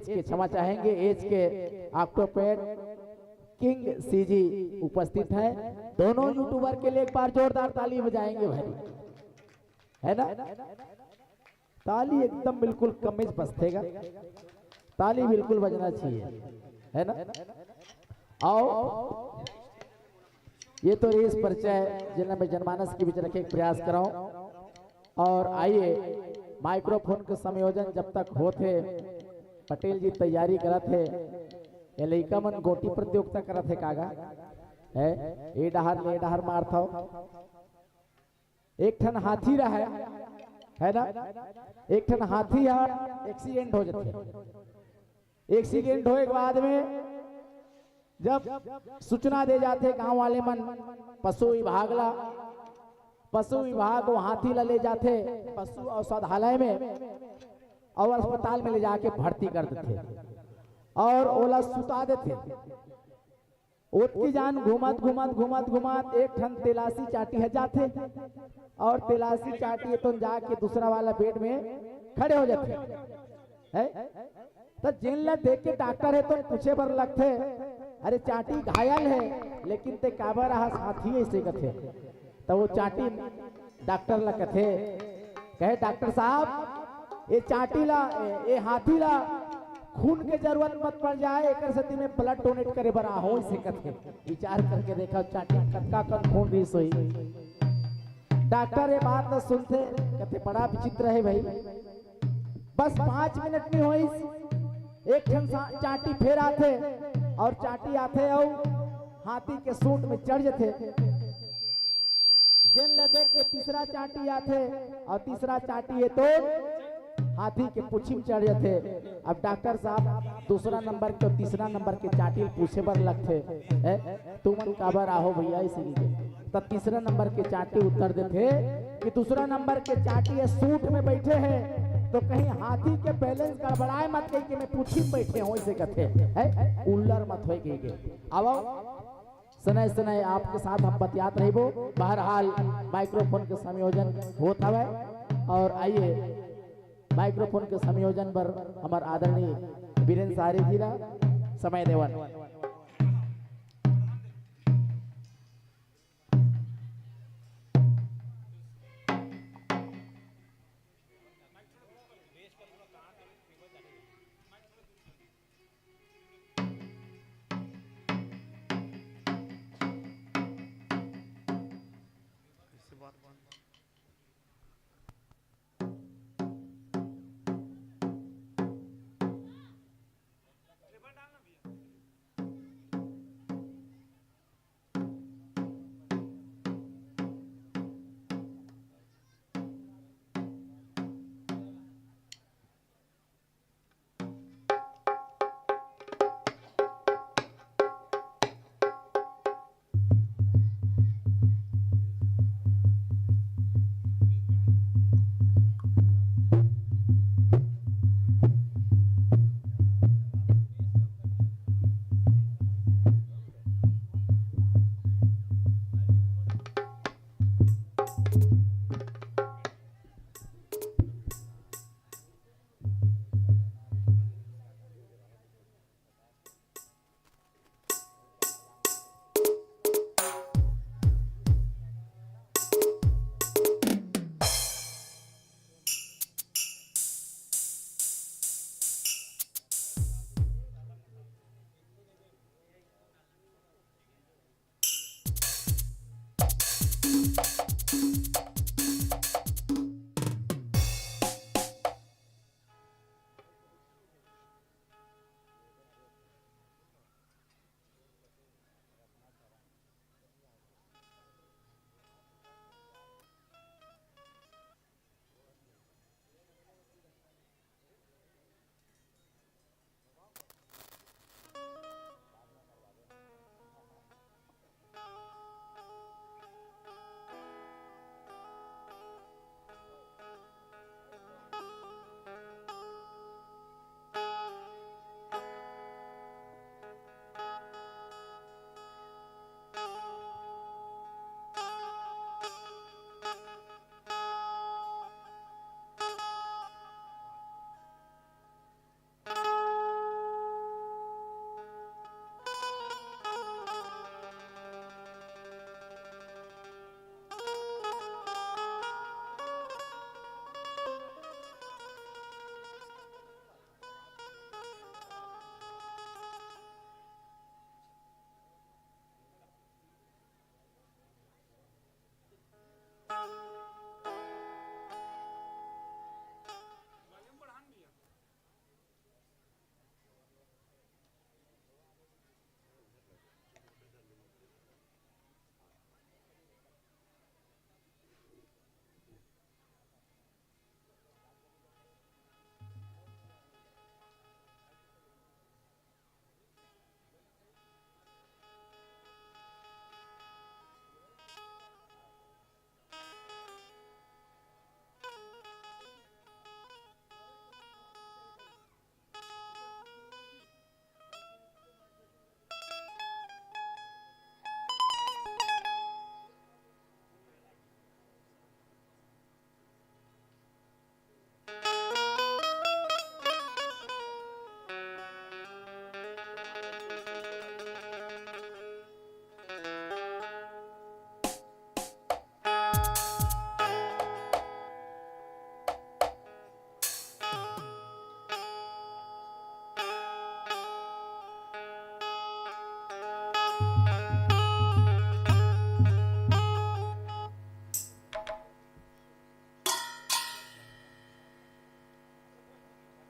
के क्षमा चाहेंगे एच के ऑक्टोपेड किंग CG उपस्थित है। दोनों यूट्यूबर के लिए एक बार जोरदार ताली बजाएंगे भाई, है ना। ताली एकदम बिल्कुल कमिज बसतेगा, ताली बिल्कुल बजना चाहिए, है ना। आओ ये तो रेस परिचय जिन्हें मैं जनमानस के बीच रखे प्रयास कराऊं। और आइए माइक्रोफोन के संयोजन जब तक होते पटेल जी तैयारी करत है, ये लइका मन गोटी प्रतियोगिता करत है कागा है, ए डहर मारता एक ठन हाथी रहा है ना, एक ठन हाथी एक्सीडेंट हो जाते, एक्सीडेंट होए के बाद में जब सूचना दे जाते गांव वाले मन पशु विभाग ला, पशु विभाग वो हाथी ला ले जाते पशु औषधालय में और अस्पताल में ले जाके भर्ती कर देते और ओला सुता देते। ओतकी जान घुमत घुमत घुमत घुमत एक ठन तेलासी चाटी है जाते और तेलासी चाटी तो जाके दूसरा वाला बेड में खड़े हो जाते है। तो जिन ला देख के डॉक्टर है तो पूछे बर लगते, अरे चाटी घायल है लेकिन ते काबर रहा साथी ऐसे कथे। तो वो चाटी डॉक्टर ला कथे, कहे डॉक्टर साहब ये चाटी ला ये हाथी ला खून के जरूरत मत पड़ जाए, एक सती में ब्लड डोनेट करे बरा हो इसे कथे। विचार करके देखा चाटी कटका कर खून रिस हुई। डॉक्टर ये बात न सुनते, कहते बड़ा विचित्र है भाई, बस 5 मिनट में हुई एक ठन चाटी फेर आते और चाटी आते और हाथी के सूंड में चढ़ जाते। जिन ले देख के तीसरा चाटी आते और तीसरा चाटी है तो हाथी के पूछी में चढ़ जाते। अब डॉक्टर साहब दूसरा नंबर के तीसरा नंबर के चाटी पूछे बर लगते, तुमन काबर आहो भैया इसीलिए। तब तीसरा नंबर के चाटी उत्तर देते कि दूसरा नंबर के चाटी सूट में बैठे हैं तो कहीं हाथी के बैलेंस गड़बड़ाए मत कही कि मैं पूछी में बैठे हो इसे कहते है, उल्लर मत हो गई। अब सुनाए सुनाए आपके साथ हम बतियात रहिबो। बहरहाल माइक्रोफोन के संयोजन होत हवे और आइए माइक्रोफोन के संयोजन पर हमार आदरणीय वीरेंद्र सारे जी ला समय देवन।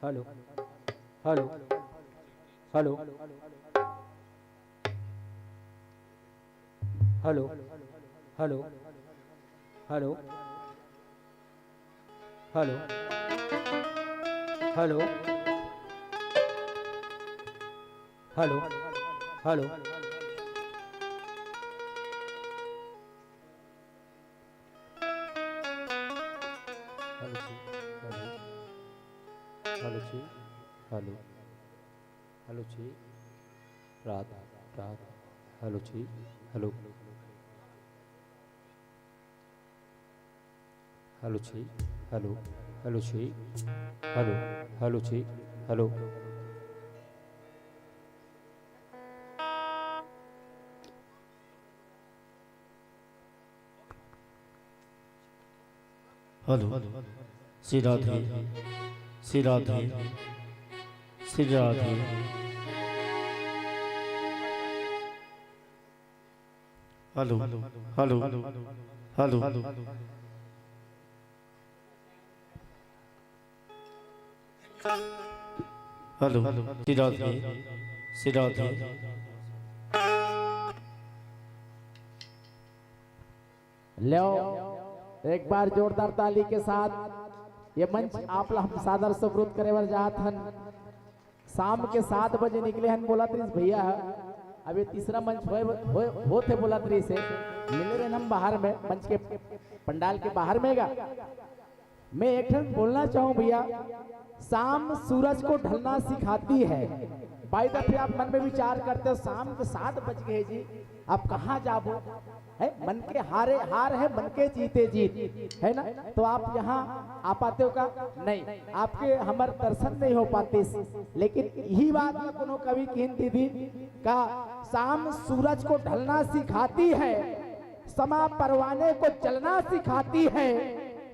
Hello hello hello hello hello hello hello hello hello hello hello जी हेलो हेलो जी रात रात हेलो जी हेलो हेलो जी हेलो हेलो जी हेलो हेलो जी hello hello Shri Radhe Shri Radhe Shri Radhe hello hello hello hello Shri Radhe Shri Radhe लो एक बार जोरदार ताली के साथ ये मंच आप हम सादर सुब्रुत करे वर जात हन। शाम के 7 बजे निकले हन बोला त्रिस भैया अभी तीसरा मंच हो थे बोला त्रिस से मिले रहे हम बाहर में मंच के पंडाल के बाहर में गा। मैं एक ठन बोलना चाहूँ भैया, शाम सूरज को ढलना सिखाती है। भाई दफे आप मन में विचार करते हो शाम के 7 बज गए जी, आप कहाँ जाबो है? मन के हारे हार है, मन के जीते जीत है ना। तो आप यहाँ आ पाते हो का? नहीं, आपके हमारे दर्शन नहीं हो पाते। लेकिन यही बात में कोनो कवि कहन दीदी का शाम सूरज को ढलना सिखाती है, समा परवाने को चलना सिखाती है।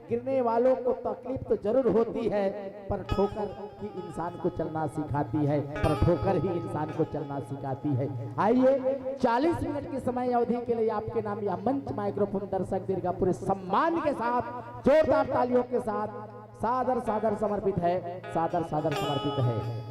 गिरने वालों को तकलीफ तो जरूर होती है, पर ठोकर ही इंसान को चलना सिखाती है, पर ठोकर ही इंसान को चलना सिखाती है। आइए 40 मिनट की समय अवधि के लिए आपके नाम यह मंच माइक्रोफोन दर्शक दीर्घा पूरे सम्मान के साथ जोरदार तालियों के साथ सादर सादर समर्पित है, सादर सादर समर्पित है।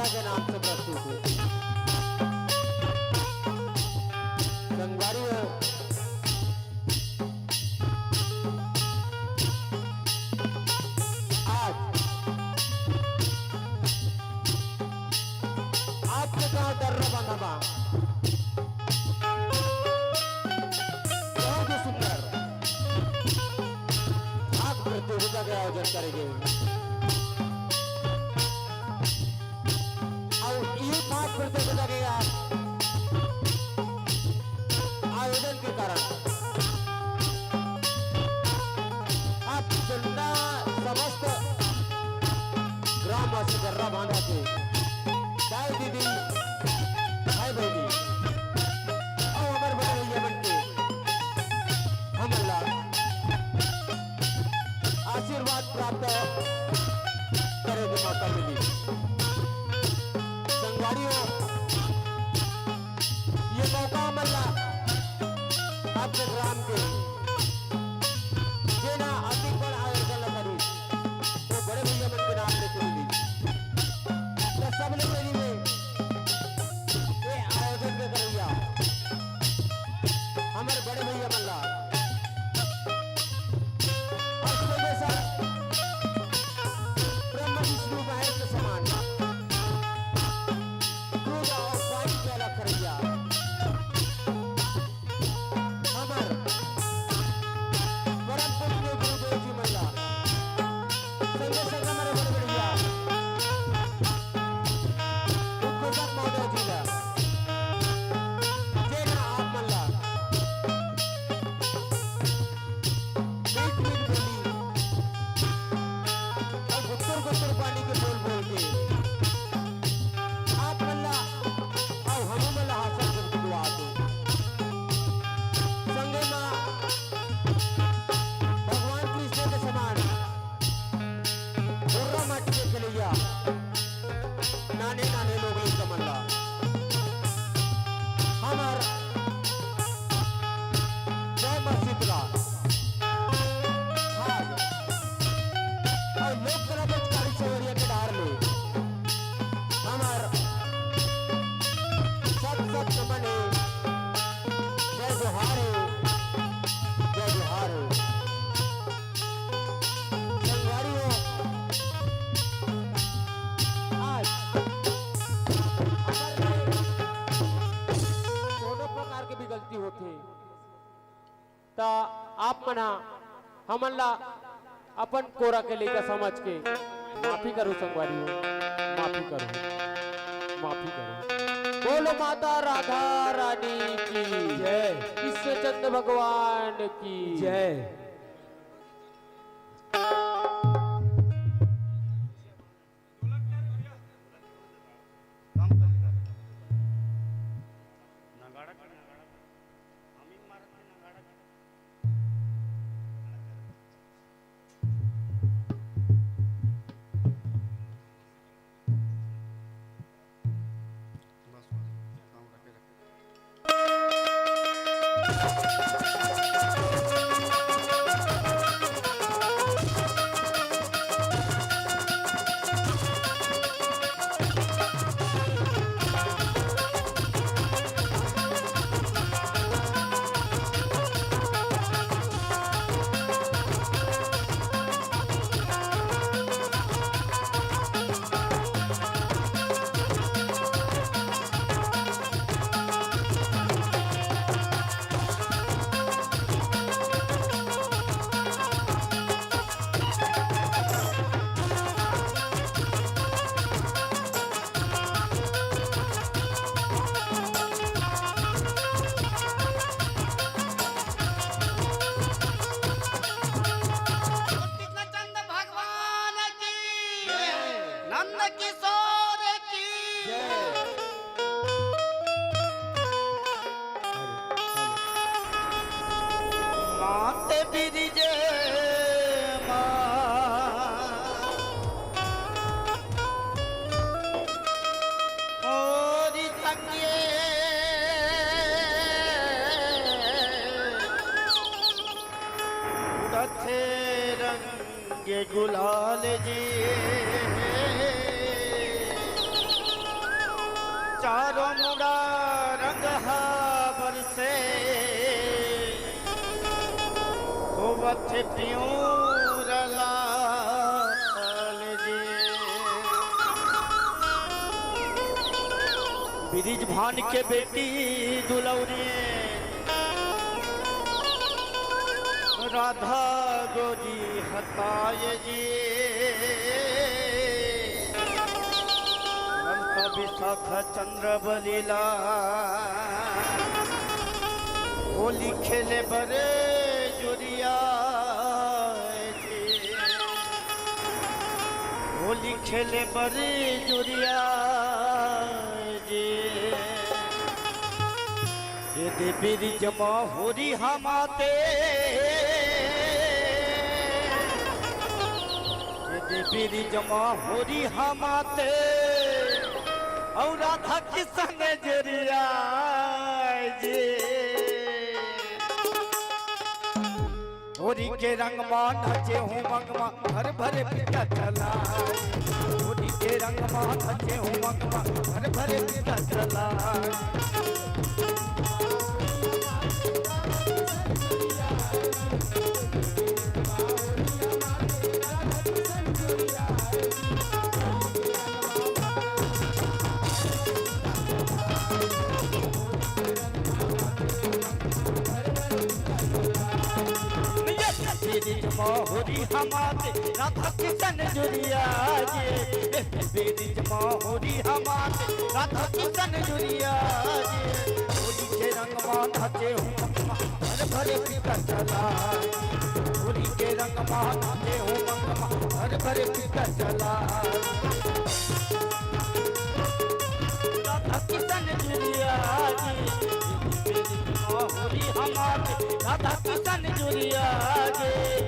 राधा के नाम से प्रस्तुत है। संगवारी आज आपके गाँव दर्रा बांधा बा बहुत ही सुंदर आप प्रतियोगिता के आयोजन करेंगे और ये बात प्रतियोगिता के आयोजन के कारण आप जनता समस्त ग्रामवासी दर्रा बांधा के दाई दीदी भाई बहनी और हमारे बड़े भैया बनके हम अल्लाह आशीर्वाद प्राप्त करे के मौका मिली। संगवारियों ये मौका हम अल्लाह आपके ग्राम के जेना अति बड़ आयोजन करी तो बड़े भैया मन के नाम लेके मिली तो सबने मेरी में ये आयोजन के करैया हमारे बड़े भैया मल्ला और सबे सब ब्रह्म विष्णु महेश के समान दूध और पानी प्याला करैया हमार परम पूज्य गुरुदेव जी मल्ला संगे संग हमारे बड़े भैया उनको सब महोदय जी ला जेना आप मल्ला मीठ मीठ बोली और गुत्तर पानी के बोल बोल के आप मल्ला और हम मल्ला हासिल करके दुआ दो संगे माँ भगवान कृष्ण के समान बुर्रा माटी के खिलैया नाने नाने लोग इनका मल्ला हमार जय मस्जिद का भाग और लोक कला बचकारी चौरिया के डार में हमार सब नमन है जय जोहार है जय जोहार है। संगवारियों आज हमारे दोनों प्रकार के भी गलती होते ता आप मना हमला अपन कोरा के लेकर समझ के माफी करो संगवारियों माफी करो माफी करो। बोलो माता राधा रानी की जय कृष्णचंद्र भगवान की जय। गुलाल जी तारो मुड़ा रंग बरसे होवत प्यूर लाल जी ब्रिज भान के बेटी दुलौरी राधा गोरी हताय जी विशाखा चंद्र बलीला होली खेले बरे जुरिया जी होली खेले बरे जुरिया जी ये देवी जमा होरी हमाते ये देवी जमा होरी हमाते और राधा की संग जरिया जी होरी के रंग मान नचे हूँ मंगमा हर भरे पिता चला होरी के रंग मान नचे हूँ मंगमा हर भरे पिता चला होरी हमारे राधा किशन जुरिया जी बेरी जमा होरी हमारे राधा किशन जुरिया जी होली के रंग मान नचे हूँ हर भरे पिता चला होली के रंग मान नचे हूँ हर भरे पिता चला राधा किशन जुरिया जी बेरी जमा होरी हमारे राधा किशन जुरिया जी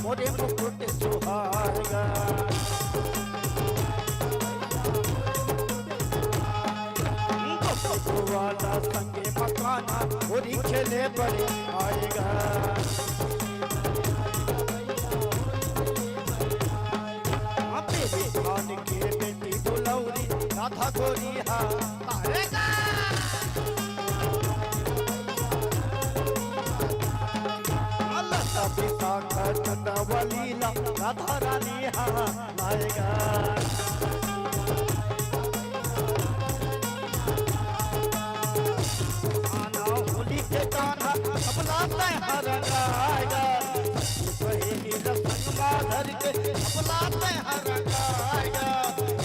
मोरे मुकुट सुहागा वाला संगे मकाना होरी खेले बड़े आएगा तेरे खान के बेटी दुलौरी राधा गोरी आएगा विशाखा चंद्र बलीला राधा रानी आएगा आना होली के गाना अपना त्योहार गाएगा कहेगी रंग माधर के अपना त्योहार गाएगा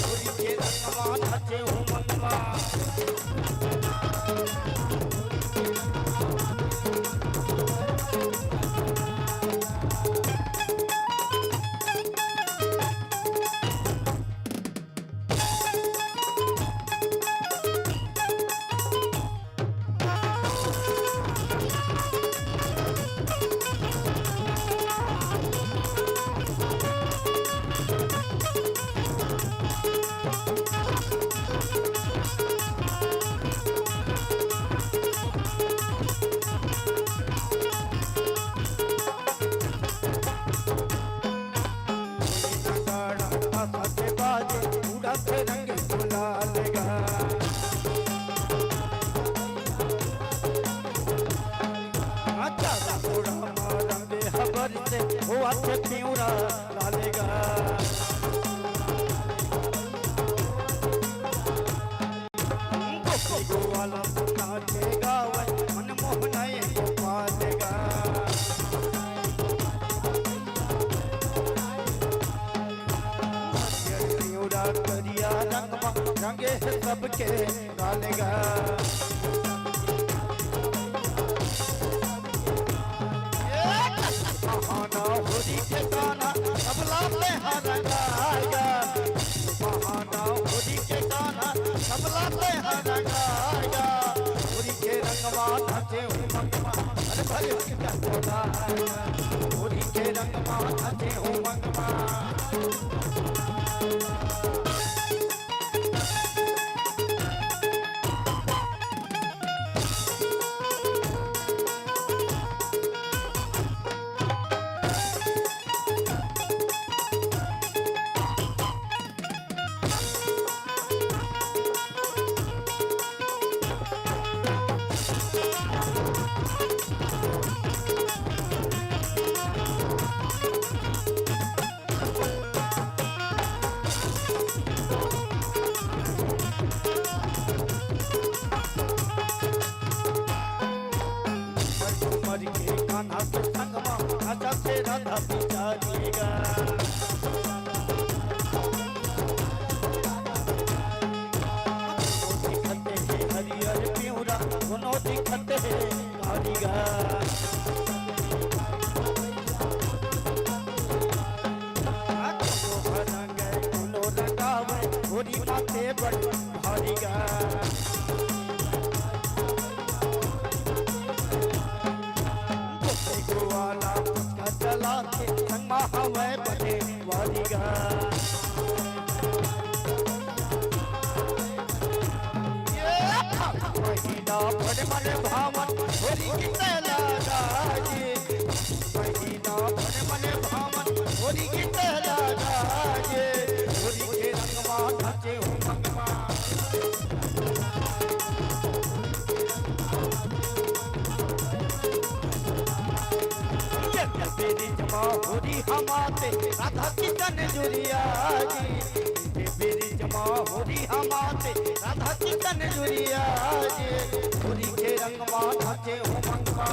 होली के रंग मान नचे हूँ मनवा करिया रंगवा रंगे है सबके गालेगा बहाना होली के गाना तबला पे हरंगाएगा बहाना होली के गाना तबला पे हरंगाएगा होली के रंगवा नाचे हूँ मंगवा अरे भले क्या होता है होली के रंगवा नाचे हूँ मंगवा कान्हा के संगमा राजा से राधा बिचारेगा दिखते हैं हरियर प्यूरा दोनों दिखते हैं कारीगर दोनों लगावे गोरी माथे बड़ी भारीगा वाला का चला के संगमा हवे बने वालीगा महीना बड़े बड़े भावन होली की लगा जी महीना बड़े बड़े भावन होली की लगा जी होली के रंगवा नाचे हूँ मंगवा मेरी जमा होरी हमारे राधा किशन जुरिया जी मेरी जमा होरी हमारे राधा किशन जुरिया जी होरी के रंगवा नाचे हो मंगवा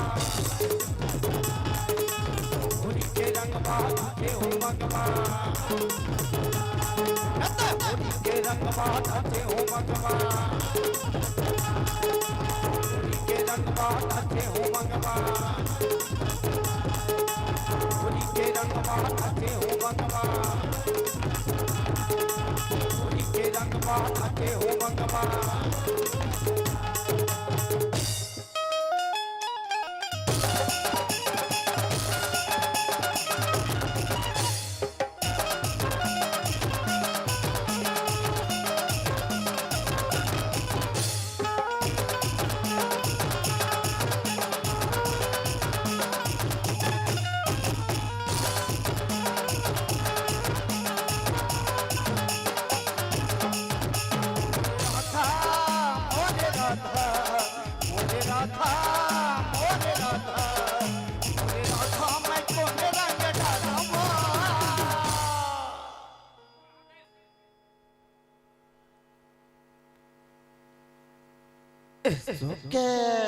होरी के रंगवा नाचे हो मंगवा होरी के रंगवा नाचे हो मंगवा होरी के रंगवा नाचे हो मंगवा होली के रंगवा नाचे हो मंगवा होली के रंगवा नाचे हो मंगवा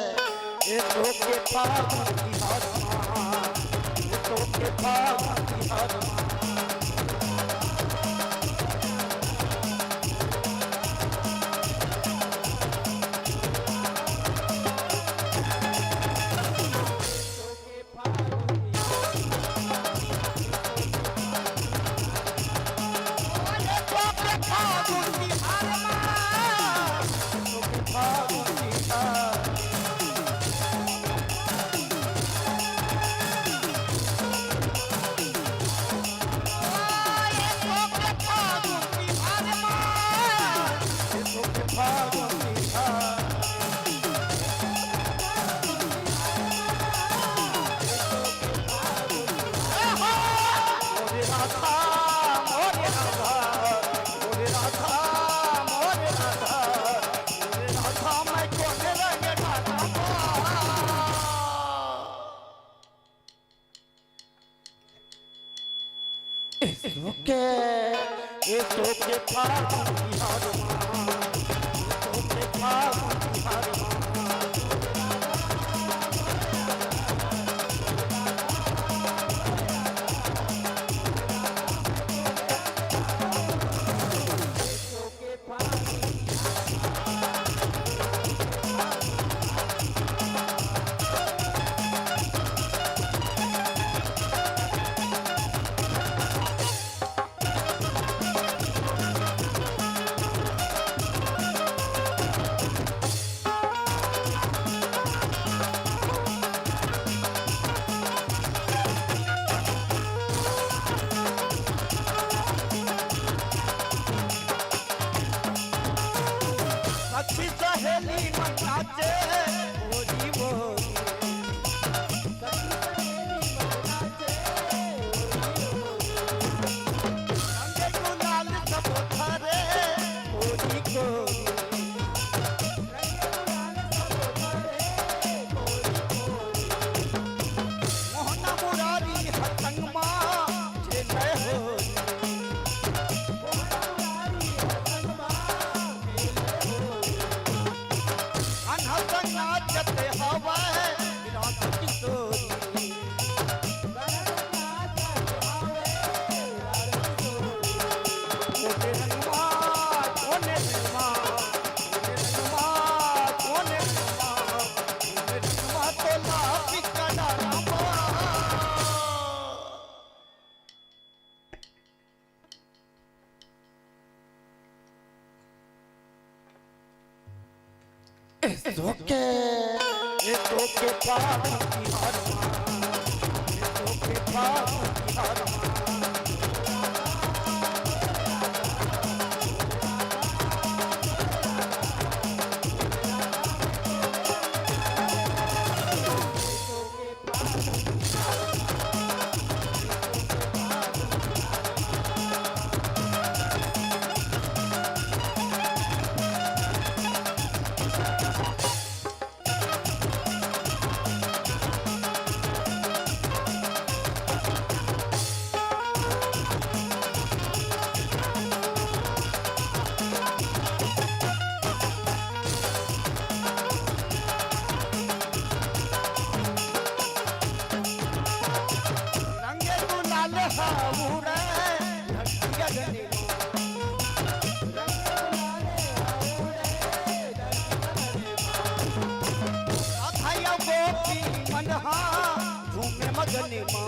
के पावन की हरमा के पावन की हरमा के पावन की हरमा के पावन की हरमा धोखे ये धोखे पाप की हर ये धोखे पाप की हर मगने मां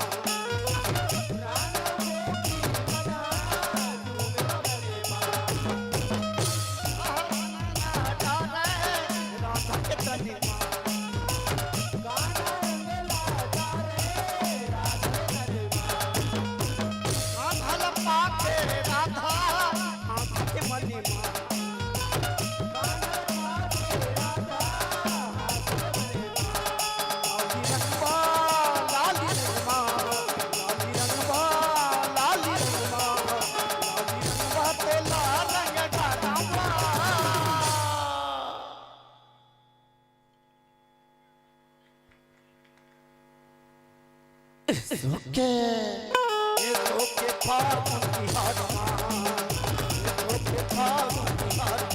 राधा के तने राधा पाके राधा आंख के मने मां धोखे ये धोखे फागुन की हार ये धोखे फागुन की हार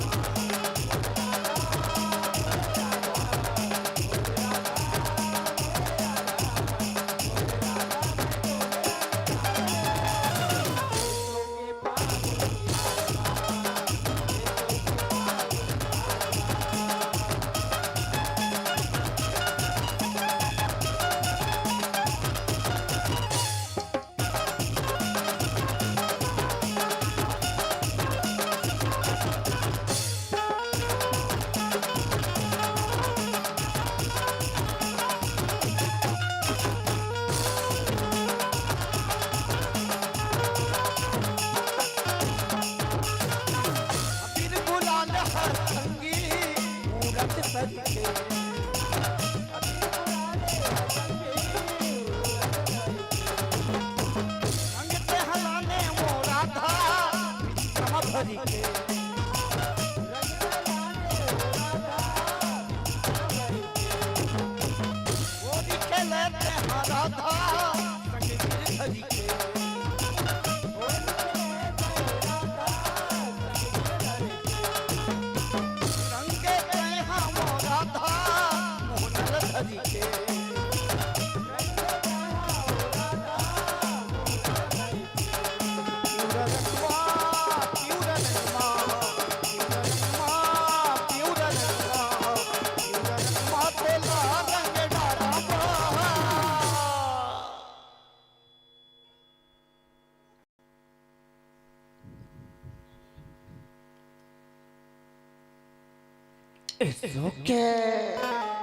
धोखे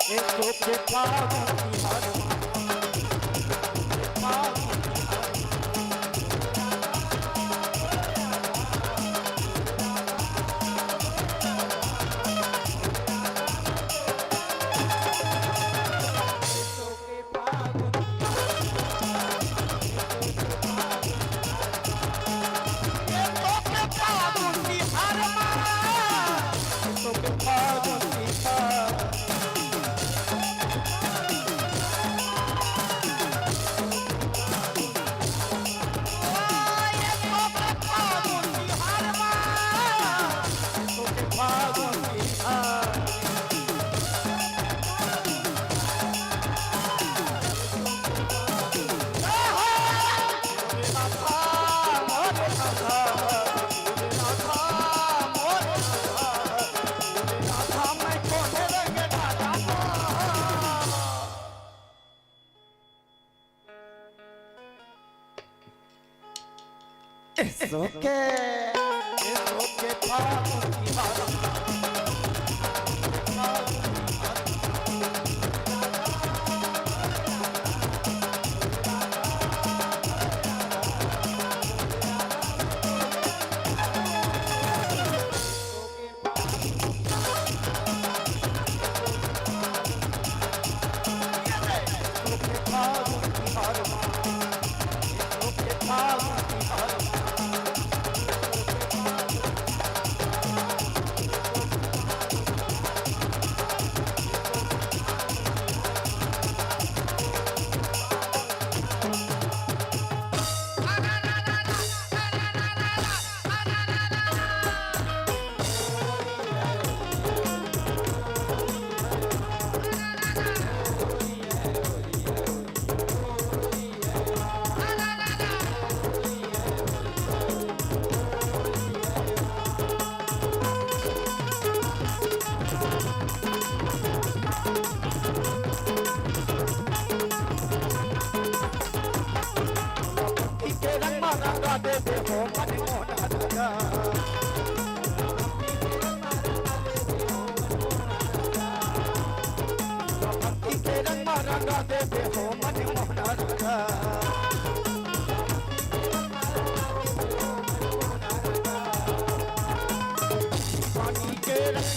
ये धोखे फागुन की हार धोखे ये धोखे फागुन की हार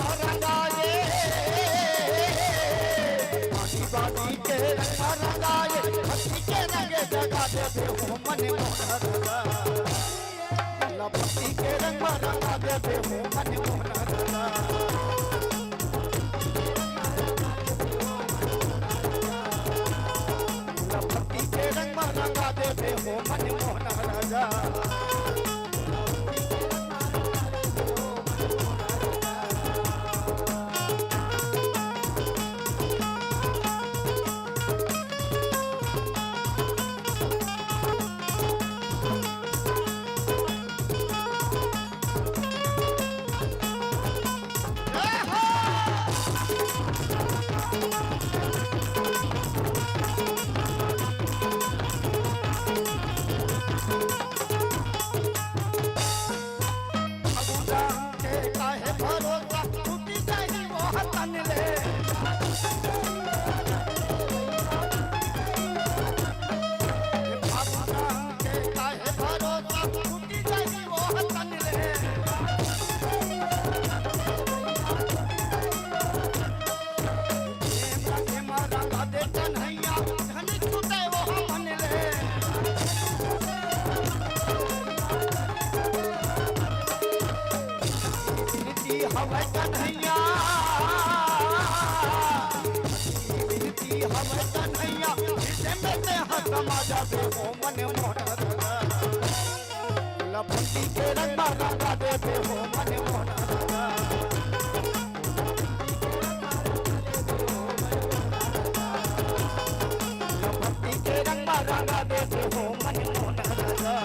रंग रंगाए बाजी बाजी के रंग रंगाए भक्ति के रंग जगा देते हो मन मोहन रंगा भक्ति के रंग रंगा देते हो मन मोहन रंगा भक्ति के रंग रंगा देते हो मन मोहन राजा हवे कन्हैया इसे में ते हक समाजा दे हो मन मोहन रंगा भक्ति के रंग रंगा देते हो मन मोहन रंगा भक्ति के रंग रंगा देते हो मन मोहन रंगा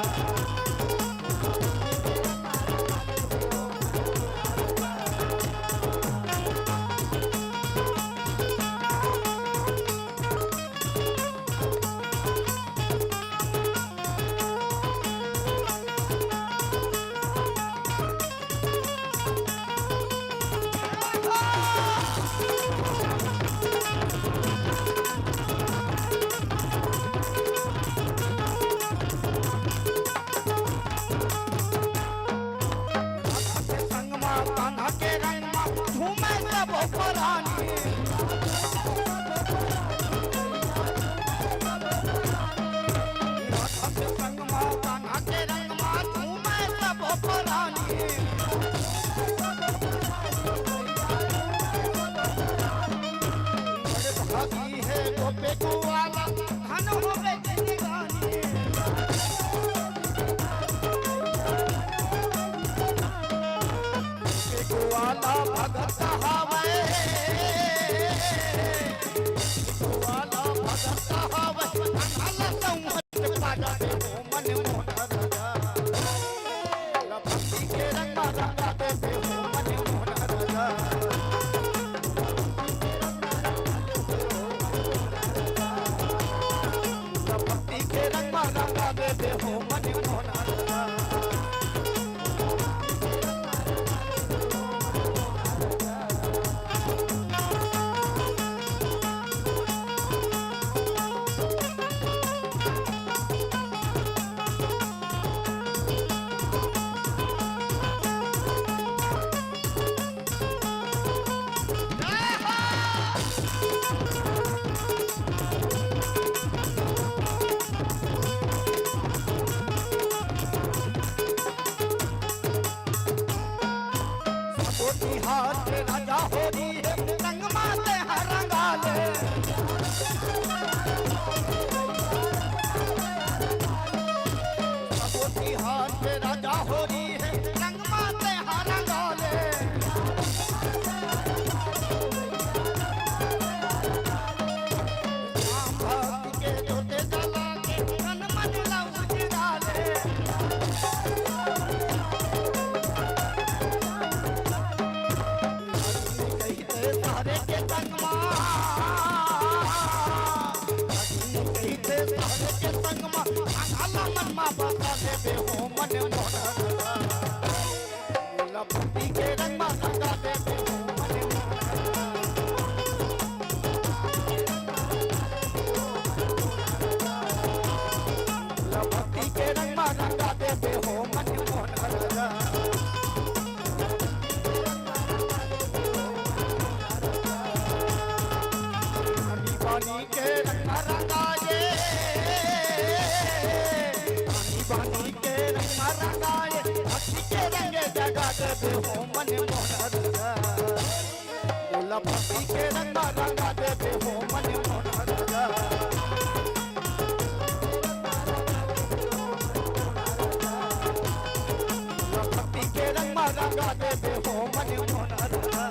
गंगा देवे हो मन मोहन राधा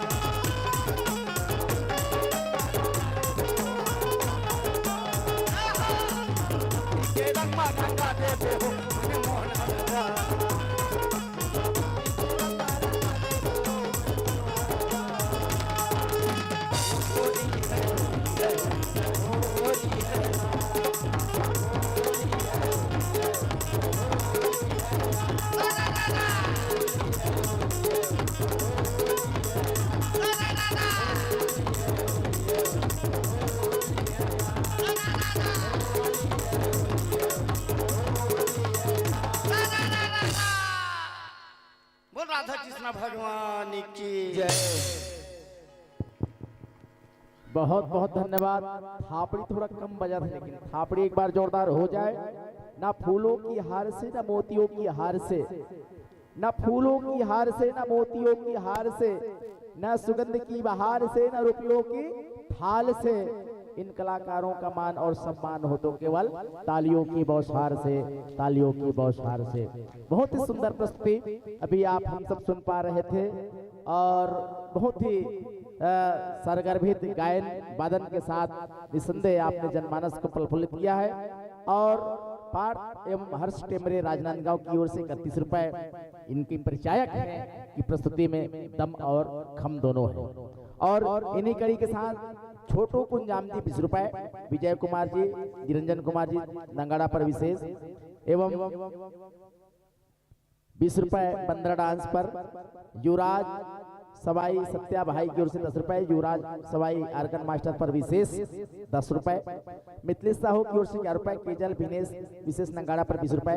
के रंग मा गंगा देवे हो मन मोहन राधा बोल राधा कृष्ण भगवान की जय। बहुत बहुत धन्यवाद। थापड़ी थोड़ा कम बजा था, लेकिन थापड़ी एक बार जोरदार हो जाए। ना फूलों की हार से ना मोतियों की हार से, ना फूलों की हार से ना मोतियों की हार से, ना सुगंध की बहार से ना रुपयों की थाल से, इन कलाकारों का मान और सम्मान हो तो केवल तालियों की बौछार से, तालियों की बौछार से। बहुत ही सुंदर प्रस्तुति अभी आप हम सब सुन पा रहे थे और बहुत ही सरगर्भित गायन वादन के साथ निसंदेह आपने जनमानस को प्रफुल्लित किया है। और पाठ एवं हर्ष टेमरे राजनांदगांव की ओर से 31 रुपए इनकी परिचायक है कि प्रस्तुति में दम और खम दोनों है। और इन्हीं कड़ी के साथ छोटू कुंजाम जी 20 रुपए, विजय कुमार जी, निरंजन कुमार जी नंगाड़ा पर विशेष एवं 20 रुपए बंदरा डांस पर, युवराज सवाई सत्या भाई की ओर से 10 रुपए, युवराज सवाई आर्गन मास्टर पर विशेष 10 रुपए, मिथिलेश साहू की ओर से 11 रुपए, केजल विनेश विशेष नंगाड़ा पर 20 रुपए,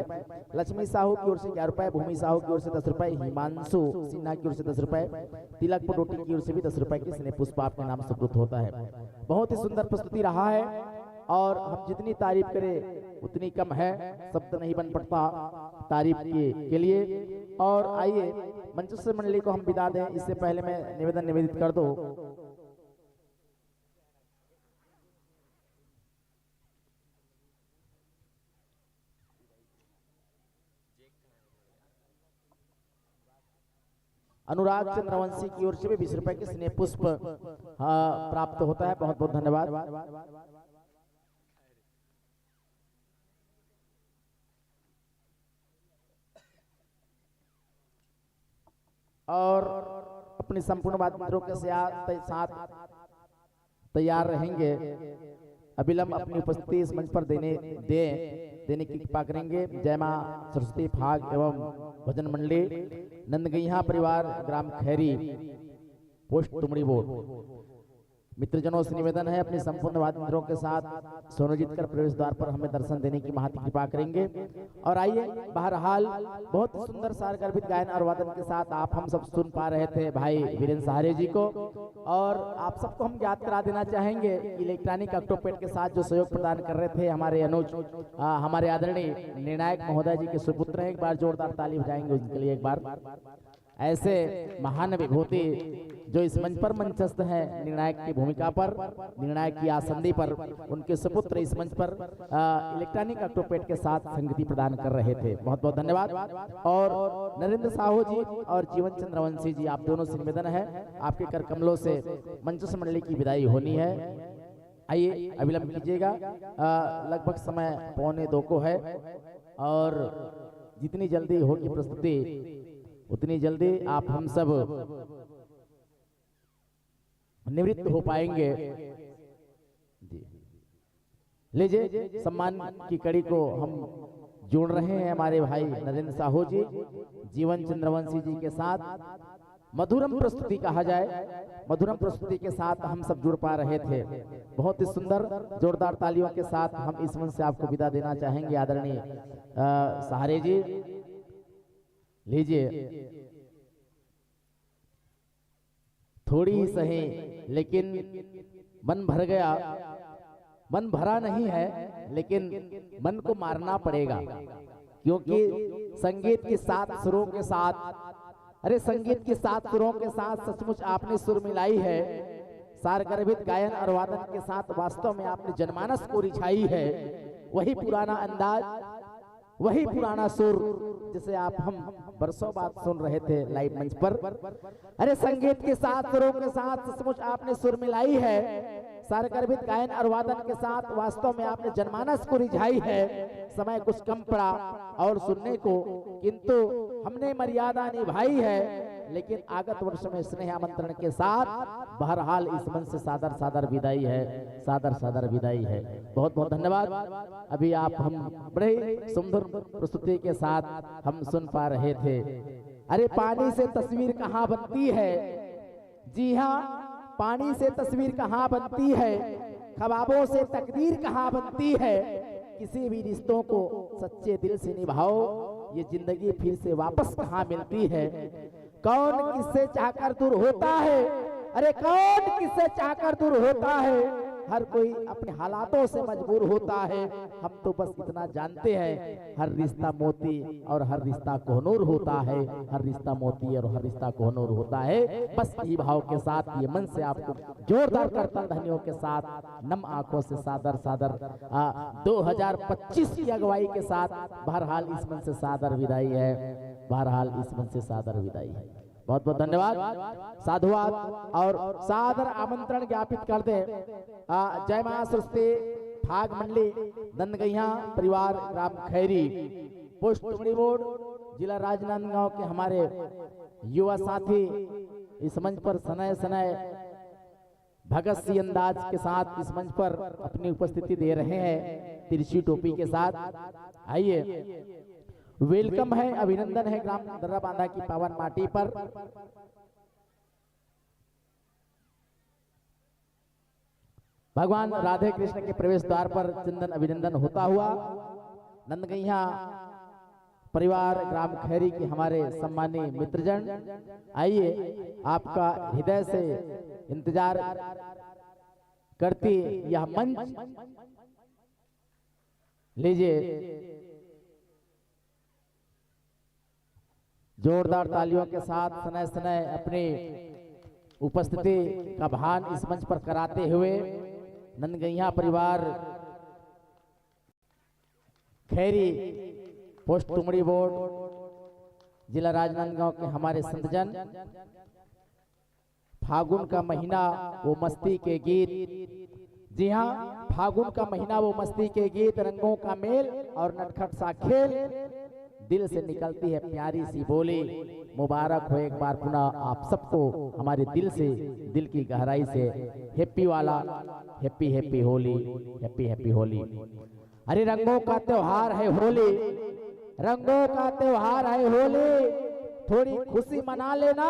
लक्ष्मी साहू की ओर से 11 रुपए, भूमि साहू की ओर से 10 रुपए, हिमांशु सिन्हा की ओर से 10 रुपए, तिलक पटोटी की ओर से भी 10 रुपए की स्नेह पुष्प आपके नाम सुपुर्द होता है। बहुत ही सुंदर प्रस्तुति रहा है और हम जितनी तारीफ करें उतनी कम है, शब्द नहीं बन पड़ता तारीफ के लिए। और आइए मंच से मंडली को हम विदा दें, इससे पहले मैं निवेदित कर दो। अनुराग चंद्रवंशी की ओर से भी 20 रुपए के स्नेह पुष्प प्राप्त होता है। बहुत बहुत धन्यवाद। और अपनी संपूर्ण बात मित्रों के साथ तैयार रहेंगे। अविलंब अपनी उपस्थिति इस मंच पर देने की कृपा करेंगे। जय मां सरस्वती फाग एवं भजन मंडली नंदगैया परिवार ग्राम खैरी पोस्ट तुमड़ी बोर्ड। मित्रजनों से निवेदन है अपनी संपूर्ण वाद मित्रों के साथ सोनोजीत कर प्रवेश द्वार पर हमें दर्शन देने की महती कृपा करेंगे। और आइए बहरहाल बहुत सुंदर सारगर्भित गायन और वादन के साथ आप हम सब सुन पा रहे थे भाई वीरेंद्र सहारे जी को। और आप सबको हम याद करा देना चाहेंगे कि इलेक्ट्रॉनिक ऑक्टोपेड के साथ जो सहयोग प्रदान कर रहे थे हमारे अनुज हमारे आदरणीय निर्णायक महोदय जी के सुपुत्र हैं। एक बार जोरदार ताली बजाएंगे उनके लिए। एक बार ऐसे महान विभूति जो इस मंच पर मंचस्थ है निर्णायक की भूमिका पर, निर्णायक की आसंदी पर, उनके सुपुत्र इस मंच पर इलेक्ट्रॉनिक ऑक्टोपेड के साथ संगति प्रदान कर रहे थे। बहुत बहुत धन्यवाद। और नरेंद्र साहू जी और जीवन चंद्रवंशी जी आप दोनों से निवेदन है आपके कर कमलों से मंच मंडली की विदाई होनी है। आइए अविलंब कीजिएगा, लगभग समय 1:45 को है और जितनी जल्दी होगी प्रस्तुति उतनी जल्दी आप हम सब निवृत्त हो पाएंगे। जी लीजिए सम्मान की कड़ी को हम जोड़ रहे हैं हमारे भाई नरेंद्र साहू जी जीवन चंद्रवंशी जी के साथ। मधुरम प्रस्तुति कहा जाए, मधुरम प्रस्तुति के साथ हम सब जुड़ पा रहे थे। बहुत ही सुंदर जोरदार तालियों के साथ हम इस मंच से आपको विदा देना चाहेंगे। आदरणीय सहारे जी लीजिए, थोड़ी ही सही लेकिन मन भर गया। मन भरा नहीं है लेकिन मन को मारना पड़ेगा, क्योंकि संगीत के 7 सुरों के साथ, अरे संगीत के 7 सुरों के साथ सचमुच आपने सुर मिलाई है। सारगर्भित गायन और वादन के साथ वास्तव में आपने जनमानस को रिझाई है। वही पुराना अंदाज, वही पुराना सुर जिसे आप हम बरसों बाद सुन रहे थे लाइव मंच पर। अरे संगीत के साथ, सुरों के साथ सचमुच आपने सुर मिलाई है। सारगर्भित गायन और वादन के साथ वास्तव में आपने जनमानस को रिझाई है। समय कुछ कम पड़ा और सुनने को, किंतु हमने मर्यादा निभाई है। लेकिन आगत वर्ष में स्नेह आमंत्रण के साथ बहरहाल इस मंच से सादर सादर विदाई है, सादर सादर विदाई है। बहुत बहुत धन्यवाद। अभी आप हम बड़े ही सुंदर प्रस्तुति के साथ हम सुन पा रहे थे। अरे पानी से तस्वीर कहाँ बनती है, जी हाँ, पानी से तस्वीर कहाँ बनती है, ख्वाबों से तकदीर कहाँ बनती है। किसी भी रिश्तों को सच्चे दिल से निभाओ, ये जिंदगी फिर से वापस कहाँ मिलती है। कौन किससे चाहकर दूर होता है, अरे कौन किससे चाहकर दूर होता है। हर कोई अपने हालातों से मजबूर होता है। हम तो बस इतना जानते हैं, हर रिश्ता मोती और हर रिश्ता कोहनूर होता है। हर रिश्ता मोती और हर रिश्ता कोहनूर होता है। बस इसी भाव के साथ ये मन से आपको जोरदार करतल ध्वनियों के साथ नम आंखों से सादर सादर 2025 की अगुवाई के साथ बहरहाल इस मन से सादर विदाई है, बहरहाल इस मन से सादर विदाई है। बहुत बहुत धन्यवाद, साधुवाद और सादर आमंत्रण ज्ञापित कर दे। जय मां सरस्वती फाग मंडली नंदगैया परिवार ग्राम खैरी, पोस्ट टुमड़ी बोर्ड, जिला राजनांदगांव के हमारे युवा साथी इस मंच पर सनय सनय भगत सी अंदाज के साथ इस मंच पर अपनी उपस्थिति दे रहे हैं तिरछी टोपी के साथ। आइए, वेलकम है, अभिनंदन है ग्राम दर्रा बांधा की पावन माटी पर। भगवान राधे कृष्ण के प्रवेश द्वार पर चंदन अभिनंदन होता हुआ नंदगैया परिवार ग्राम खैरी के हमारे सम्मानीय मित्रजन, आइए आपका हृदय से इंतजार करती यह मंच लीजिए। जोरदार तालियों के साथ सनय सनय अपनी उपस्थिति का भान इस मंच पर कराते हुए नंदगैया परिवार खैरी, पोस्ट टुमड़ी बोर्ड, जिला राजनांदगांव के हमारे संतजन। फागुन का महीना वो मस्ती के गीत, जी हाँ, फागुन का महीना वो मस्ती के गीत, रंगों का मेल और नटखट सा खेल, दिल से निकलती है प्यारी सी बोली। मुबारक हो एक बार पुनः आप सबको हमारे दिल से, दिल की गहराई से हैप्पी वाला happy happy Holi, happy happy Holi. अरे रंगों का त्योहार है होली, रंगों का त्योहार है होली, थोड़ी खुशी मना लेना।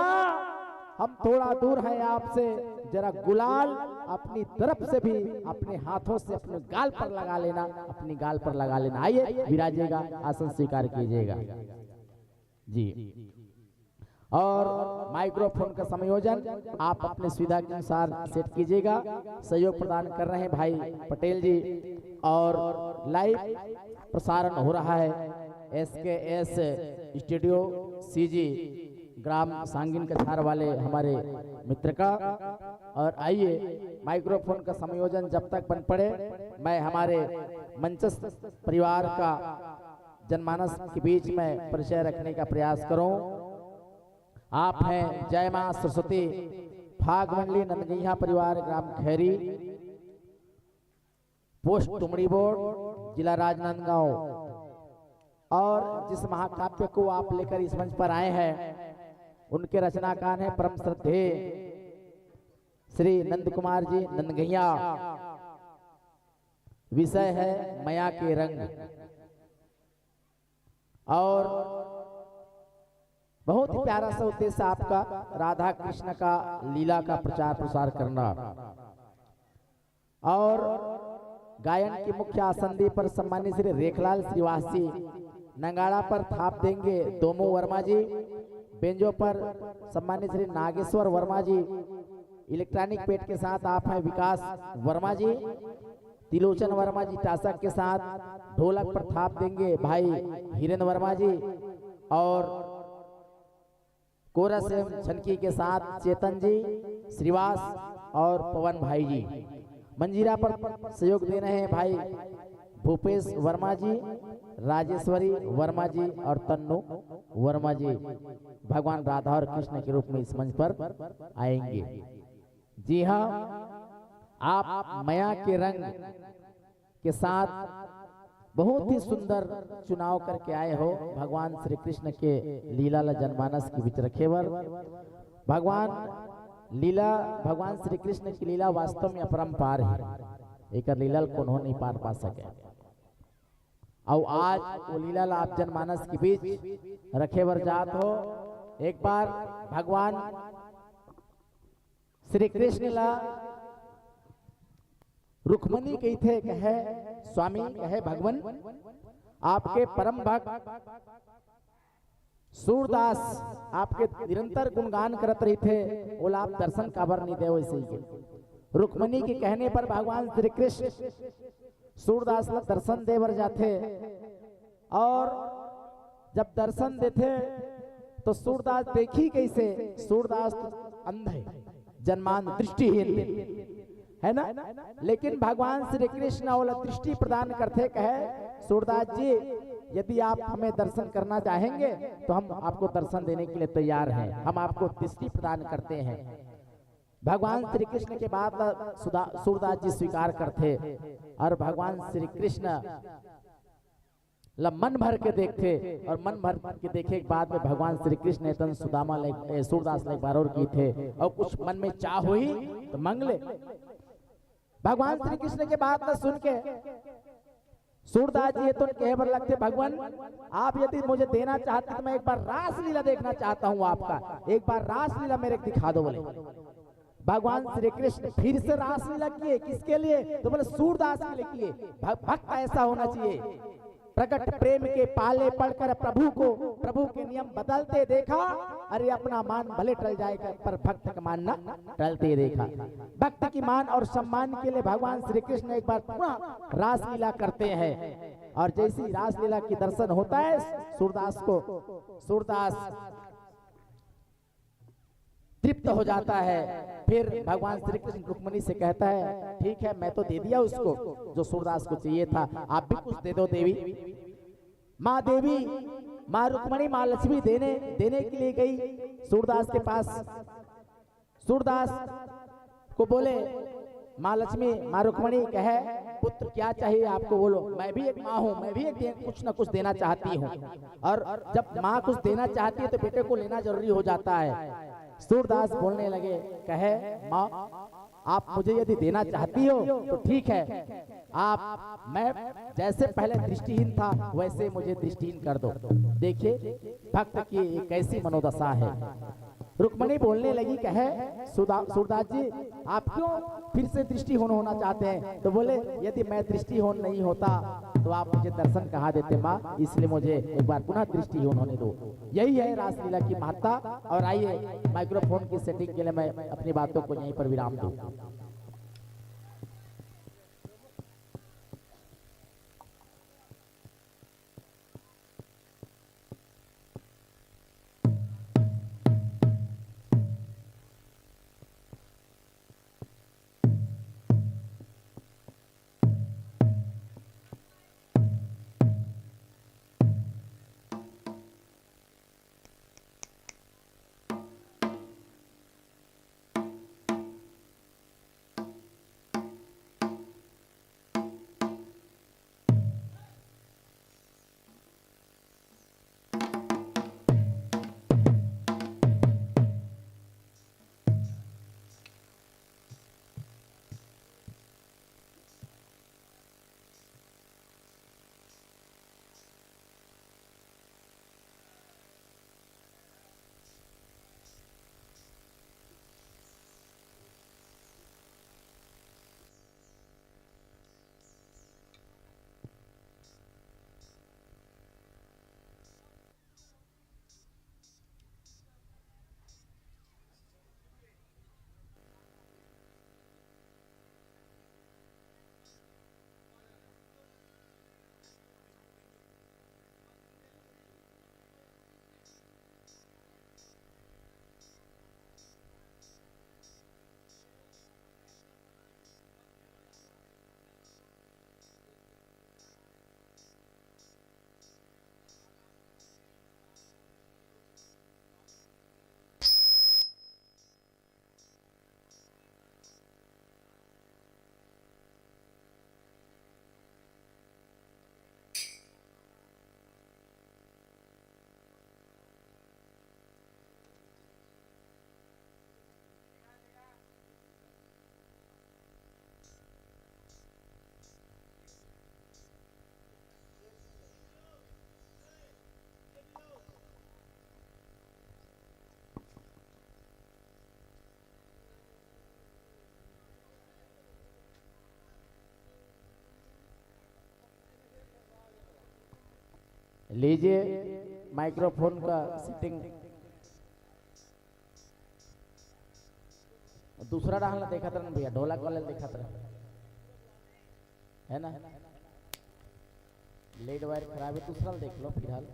हम थोड़ा दूर हैं आपसे, जरा गुलाल अपनी तरफ से भी अपने हाथों से अपने गाल पर लगा लेना, अपनी गाल पर लगा लेना। आइए विराजिएगा, आसन स्वीकार कीजिएगा जी। और माइक्रोफोन का संयोजन आप अपने सुविधा के अनुसार सेट कीजिएगा। सहयोग प्रदान कर रहे हैं भाई पटेल जी, और लाइव प्रसारण हो रहा है SKS स्टूडियो CG ग्राम सांगिन कछार वाले हमारे मित्र का। और आइए माइक्रोफोन का संयोजन जब तक बन पड़े, मैं हमारे मंचस्थ परिवार का जनमानस के बीच में परिचय रखने का प्रयास करूं। आप हैं जय मां सरस्वती फाग मंडली नंदगैया परिवार ग्राम खैरी, पोस्ट टुमड़ी बोर्ड, जिला राजनांदगांव। और जिस महाकाव्य को आप लेकर इस मंच पर आए हैं, उनके रचनाकार हैं परम श्रद्धेय श्री नंद कुमार जी नंदगैया। विषय है माया के रंग, और बहुत ही प्यारा सा उद्देश्य आपका राधा कृष्ण का लीला का प्रचार प्रसार करना। और गायन की मुख्य आसंदी पर सम्मानित श्री रेखलाल श्रीवास जी, नगाड़ा पर थाप देंगे दोमो वर्मा जी, बेंजो पर सम्मानित श्री नागेश्वर वर्मा जी, इलेक्ट्रॉनिक पेट के साथ आप हैं विकास वर्मा जी, तिलोचन वर्मा जी टासक के साथ ढोलक पर थाप देंगे भाई हिरेन वर्मा जी, और कोरस एवं छनकी के साथ चेतन जी श्रीवास और पवन भाई जी। मंजीरा पर सहयोग दे रहे हैं भाई भूपेश वर्मा जी, राजेश्वरी वर्मा जी और तन्नू वर्मा जी भगवान राधा और कृष्ण के रूप में इस मंच पर आएंगे। जी हाँ, आप माया के रंग के साथ बहुत ही सुंदर चुनाव करके आए हो। भगवान श्री कृष्ण के लीला जनमानस के बीच रखेवर भगवान श्री कृष्ण की लीला वास्तव में अपरंपार है। एक लीला को नहीं पार पा सके और आज वो लीला आप जनमानस के बीच रखे वर जात हो। एक बार भगवान श्री कृष्ण ला रुक्मणी कही थे, कहे स्वामी, कहे भगवान आपके परम भक्त सूरदास आपके निरंतर गुणगान करत रही थे, बोला आप दर्शन काबर नहीं दे। वैसे ही रुक्मणी के कहने पर भगवान श्री कृष्ण सूरदास ला दर्शन देवर जाते और जब दर्शन देते तो सूरदास देखी कैसे, सूरदास अंधे जन्मान दृष्टिहीन है ना, लेकिन भगवान श्री कृष्ण वाला दृष्टि प्रदान करते, कहे सूरदास जी यदि आप हमें दर्शन करना चाहेंगे तो हम आपको दर्शन देने के लिए तैयार हैं, हम आपको दृष्टि प्रदान करते हैं। भगवान श्री कृष्ण के बाद सूरदास जी स्वीकार करते और भगवान श्री कृष्ण मन भर के देखते और मन भर के देखे के बाद में भगवान श्री कृष्ण ने तन सुदामा सूरदास ले बार और की थे और कुछ मन में चाह हुई तो मांग ले। भगवान श्री कृष्ण के बात में सुन के सूरदास जी तो कहे पर लगते, भगवान आप यदि मुझे देना चाहते तो मैं एक बार रास लीला देखना चाहता हूँ, आपका एक बार रास लीला मेरे दिखा दो। बोले भगवान श्री कृष्ण फिर से रास लीला किए, किसके लिए? तो बोले सूरदास के लिए किए। भक्त ऐसा होना चाहिए, प्रकट प्रेम के पाले पड़कर प्रभु के नियम बदलते देखा, अरे अपना मान भले टल जाएगा पर भक्त का मान ना टलते देखा। भक्त की मान और सम्मान के लिए भगवान श्री कृष्ण एक बार पुनः रास लीला करते हैं और जैसी रास लीला की दर्शन होता है सूरदास तृप्त हो जाता है। फिर भगवान श्री कृष्ण रुक्मणी से कहता है, ठीक है मैं तो दे दिया उसको जो सूरदास को चाहिए था, आप भी कुछ दे दो देवी। माँ देवी, माँ रुक्मणी, माँ लक्ष्मी देने के लिए गई सूरदास के पास। सूरदास को बोले, माँ लक्ष्मी, माँ रुक्मणी कहे पुत्र क्या चाहिए आपको, बोलो। मैं भी एक माँ हूँ, मैं भी एक कुछ न कुछ देना चाहती हूँ, और जब माँ कुछ देना चाहती है तो बेटे को लेना जरूरी हो जाता है। सूरदास बोलने लगे, कहे माँ आप मुझे यदि देना चाहती हो तो ठीक है, मैं जैसे पहले दृष्टिहीन था वैसे मुझे दृष्टिहीन कर दो। देखिए भक्त की एक कैसी मनोदशा है। रुक्मणी बोलने लगी, कहे सूरदास जी आप क्यों फिर से दृष्टिहीन होना चाहते हैं? तो बोले यदि मैं दृष्टिहीन नहीं होता तो आप मुझे दर्शन कहाँ देते माँ, इसलिए मुझे एक बार पुनः दृष्टिहीन होने दो। यही है रासलीला की महत्ता। और आइए माइक्रोफोन की सेटिंग के लिए मैं अपनी बातों को यहीं पर विराम दूं। लीजिए माइक्रोफोन का सेटिंग। दूसरा डालना देखा था ना भैया, ढोलक वाले देखा था, है ना? लीड वायर खराब है, दूसरा देख लो फिलहाल।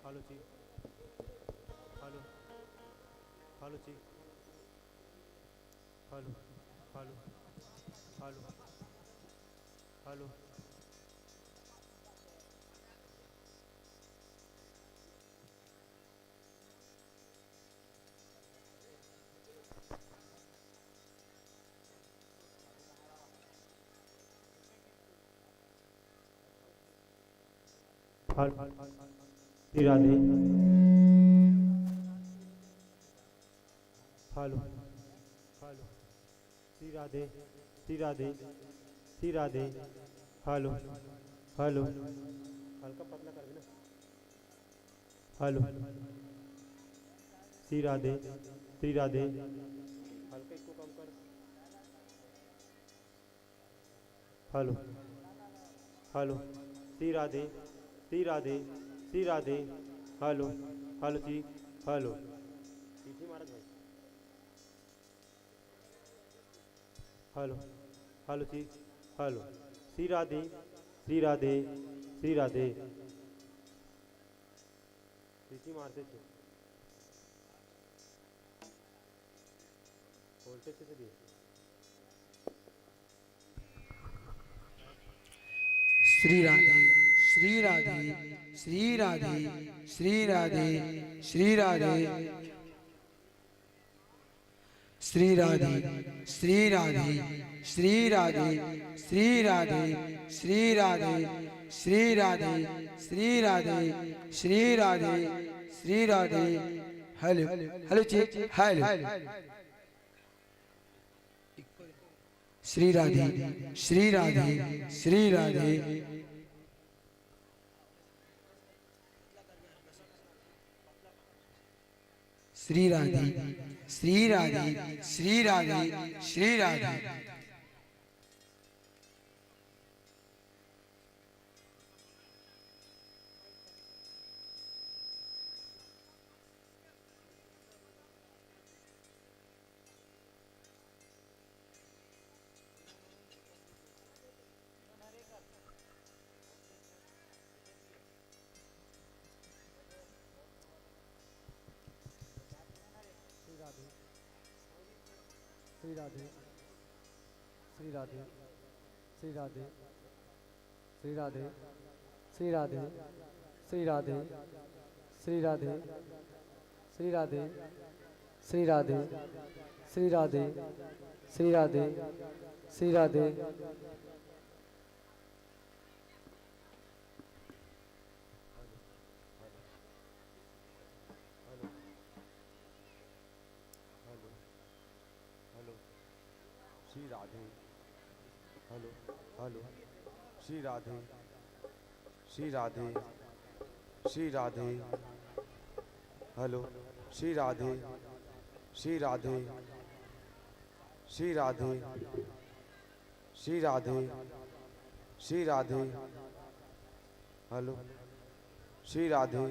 हेलो जी, हेलो हेलो जी, hello hello hello hello Shri Radhe. Hello hello Shri Radhe, Shri Radhe, Shri Radhe. Hello hello हल्का पतला कर देना। हेलो श्री राधे, श्री राधे, हल्का इसको कम कर। Hello hello Shri Radhe, Shri Radhe, Shri Radhe. Hello hello जी, हेलो पीछे महाराज भाई। हेलो हेलो जी, हेलो श्री राधे, श्री राधे, श्री राधे। पीछे मारते थे, बोलते थे दिए। Shri Radhe, Shri Radhe, Shri Radhe, Shri Radhe, Shri Radhe, Shri Radhe, Shri Radhe, Shri Radhe, Shri Radhe, Shri Radhe, Shri Radhe, Shri Radhe, Shri Radhe, Shri Radhe. Hello hello check, hello Shri Radhe, Shri Radhe, Shri Radhe, Shri Radhe, Shri Radhe, Shri Radhe, Shri Radhe. Shri Radhe, Shri Radhe, Shri Radhe, Shri Radhe, Shri Radhe, Shri Radhe, Shri Radhe, Shri Radhe, Shri Radhe, Shri Radhe, Shri Radhe, Shri Radhe. Shri Radhe hello hello Shri Radhe Shri Radhe Shri Radhe hello Shri Radhe Shri Radhe Shri Radhe Shri Radhe Shri Radhe hello Shri Radhe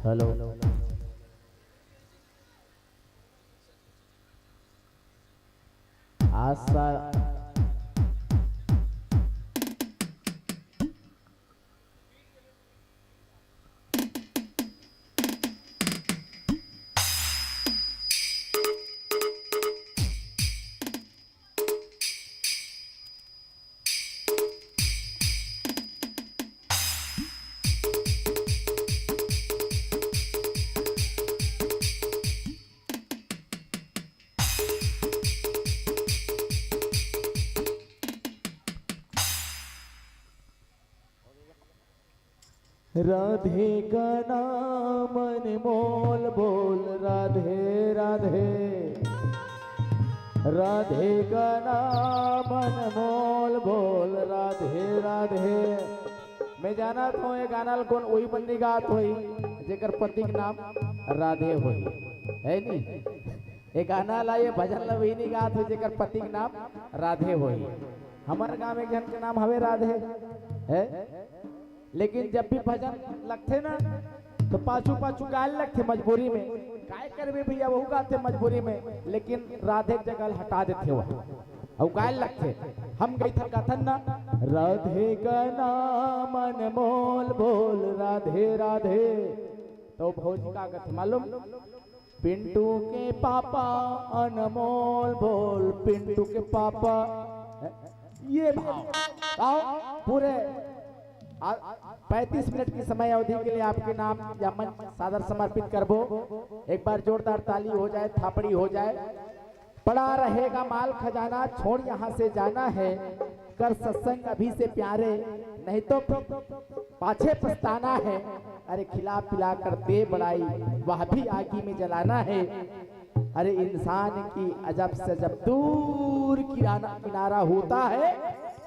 hello आशा राधे का नाम अनमोल बोल राधे राधे राधे का नाम अनमोल बोल राधे राधे। मैं जाना तो ये गाना कौन वही बंदी गात होई जेकर पति के नाम राधे होई है नी। ये गाना ला ये भजन ला वही नहीं गात हो जेकर पति के नाम राधे होई। हमारे गांव में जन के नाम हवे राधे है, लेकिन जब भी भजन लगते ना तो पाछू पाछू गाल लगते मजबूरी में, काय करबे भैया वही गाते मजबूरी में, लेकिन राधे की जगह हटा देते वहाँ और गाल लगते। हम गई था कथन ना राधे का नाम अनमोल बोल राधे राधे, तो भौजी का कहते मालूम पिंटू के पापा अनमोल बोल पिंटू के पापा। ये भाव आओ पूरे 35 मिनट की समय अवधि के लिए आपके नाम या मन सादर समर्पित करबो। एक बार जोरदार ताली हो जाए, थापड़ी हो जाए। पड़ा रहेगा माल खजाना छोड़ यहाँ से जाना है, कर सत्संग अभी से प्यारे नहीं तो पाछे पछताना है। अरे खिला पिला कर दे बड़ाई वह भी आगी में जलाना है। अरे इंसान की अजब से जब दूर किनारा होता है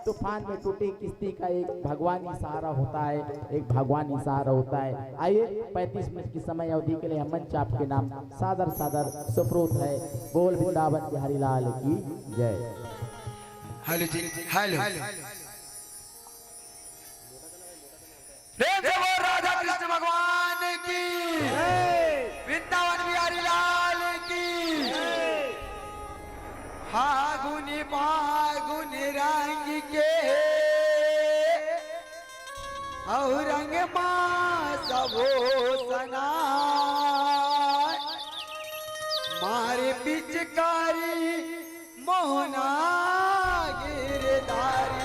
तूफान में टूटी किश्ती का एक भगवानी सहारा होता है, एक भगवानी सहारा होता है। आइए 35 मिनट की समय अवधि के लिए हम मंच आपके नाम सादर सादर सुप्रोत है। बोल वृंदावन बिहारी लाल की जय। हेलो जी, हेलो प्रेम से बोल राधा कृष्ण भगवान की, वृंदावन बिहारी लाल की। फागुनी फागुनी रंग के और रंग माँ सबो सना मारे पिचकारी मोहना गिरधारी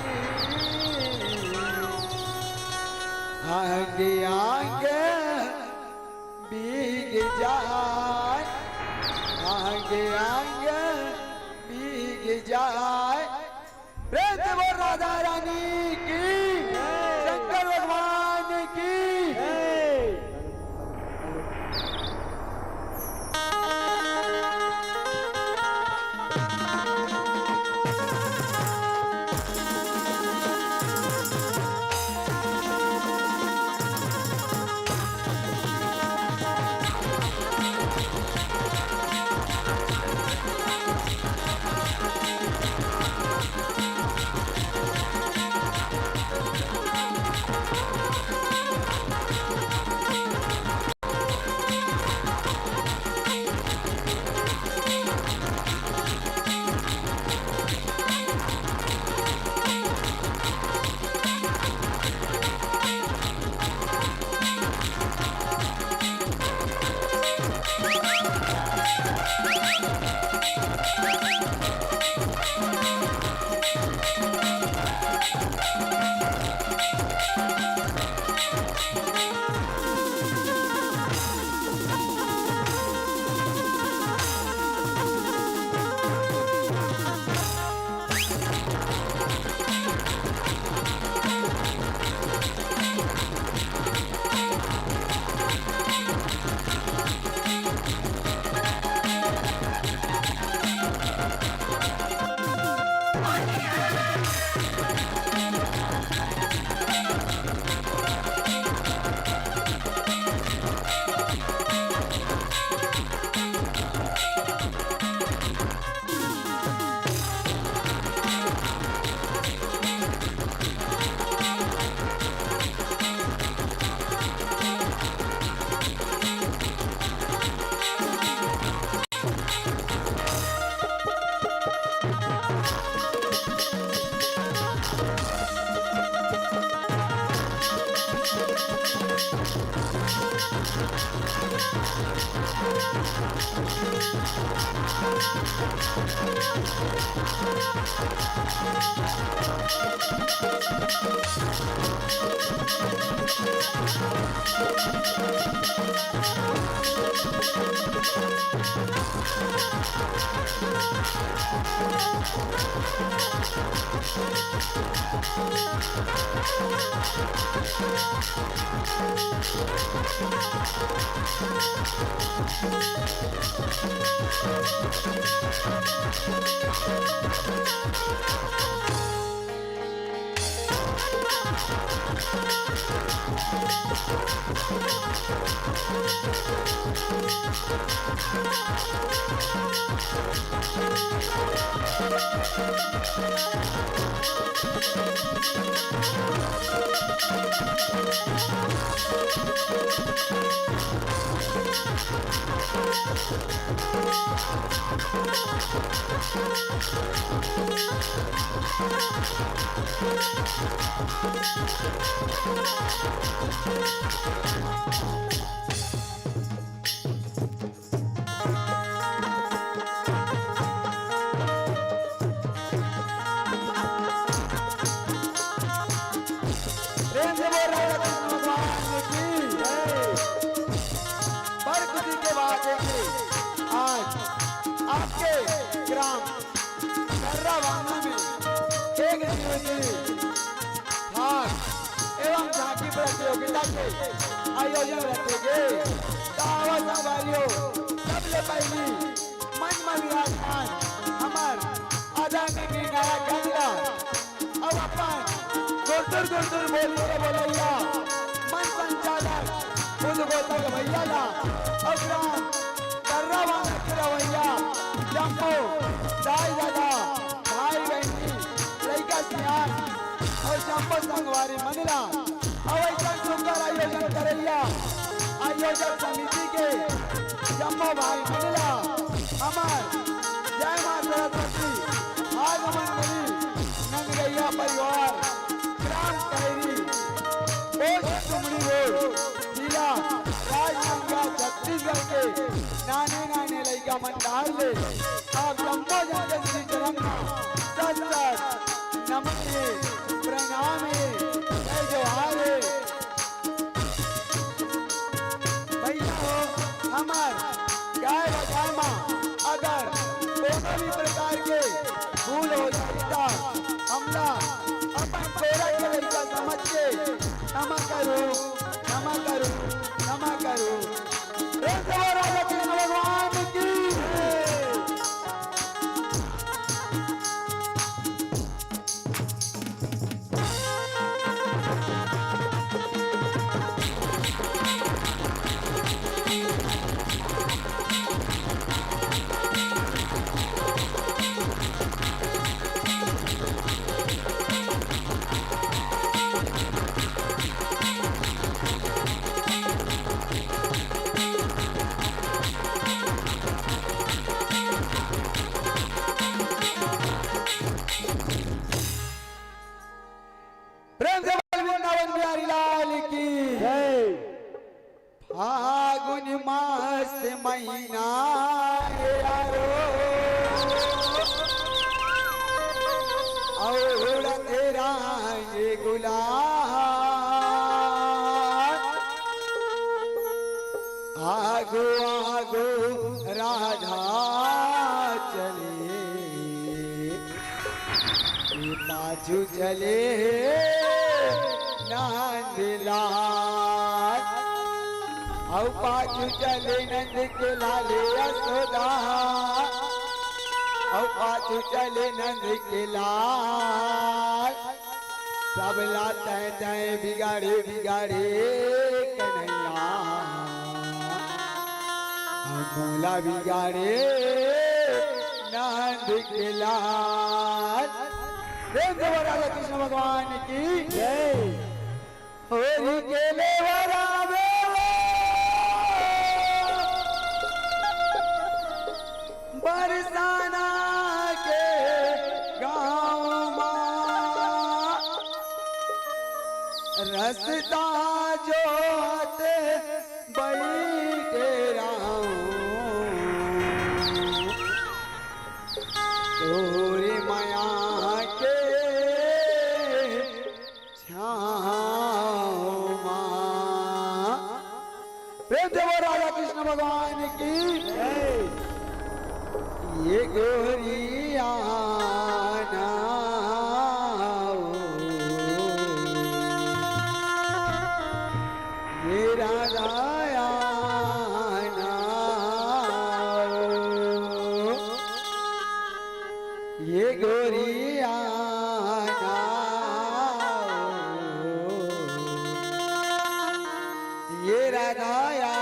आगे आगे भीग जाए, आगे आगे भीग जाए। प्रेम से बोल राधा रानी की, शंकर भगवान की। प्रतियोगिता के आयोजन रखेंगे। दावत वालियों सबसे पहली मन में विराजमान हमार आदरणीय नायक गंगा अब सुर बोली के बोलैया मन संचालक खुद गोतक भैया ला अग्राम कर्रावान रवैया जम्मू दाई दादा भाई बहनी लड़का सियान और जम्मू संगवारी मंडला अवैतन सुंदर आयोजन करैया आयोजक समिति के जम्मू भाई मंडला अमर जय मां सरस्वती आगमन करी नंदगैया परिवार ग्राम कहरी पोस्ट तुमड़ी रोड जिला राजनांदगांव छत्तीसगढ़ के नाने नाने लड़का मंडार ले आप जम्मू जन श्री चरण सच सच नमस्ते प्रणाम जय जोहार भैया हो हमार गाय बजामा अगर कोनो भी प्रकार के भूल हो सकता हमला अपन छोरा के लड़का समझ के क्षमा करो क्षमा करो क्षमा करो राजा कृष्ण भगवान की प्रेम से बोल वृंदावन बिहारी लाल की फागुन मास महीना यारो और तेरा ये गुलाल आगो आगो राधा चले पाछू चले नंदलाल और पाछू चले नंद के लाले यशोदा और पाछू चले नंद के लाल सब लाते तय बिगाड़े बिगाड़े कन्हैया मूला बिगाड़े नंद के लाल राधा कृष्ण भगवान की जय होरी के लेवरावे बरसाना के गाँव माँ रसता जो आते बैठे राम तोरे माया के प्रेम से बोल राधा कृष्ण भगवान की ये गोरिया ये राधाया ये गोरिया ये राधाया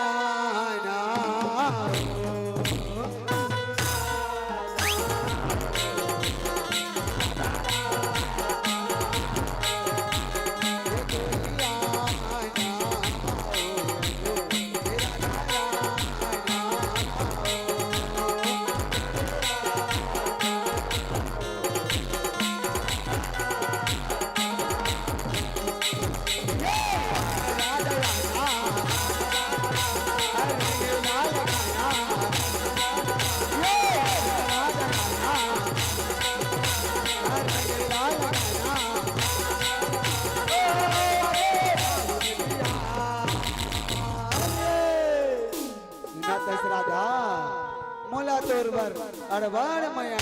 मोला तोरबर अड़बड़ मया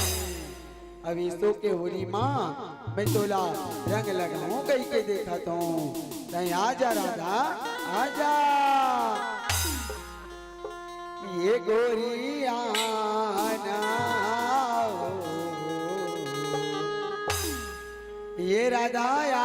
अभी सो के होली माँ मैं तोला रंग लगाऊं कहीं के देखा तो नहीं आजा राधा आजा ये गोरिया ये राधाया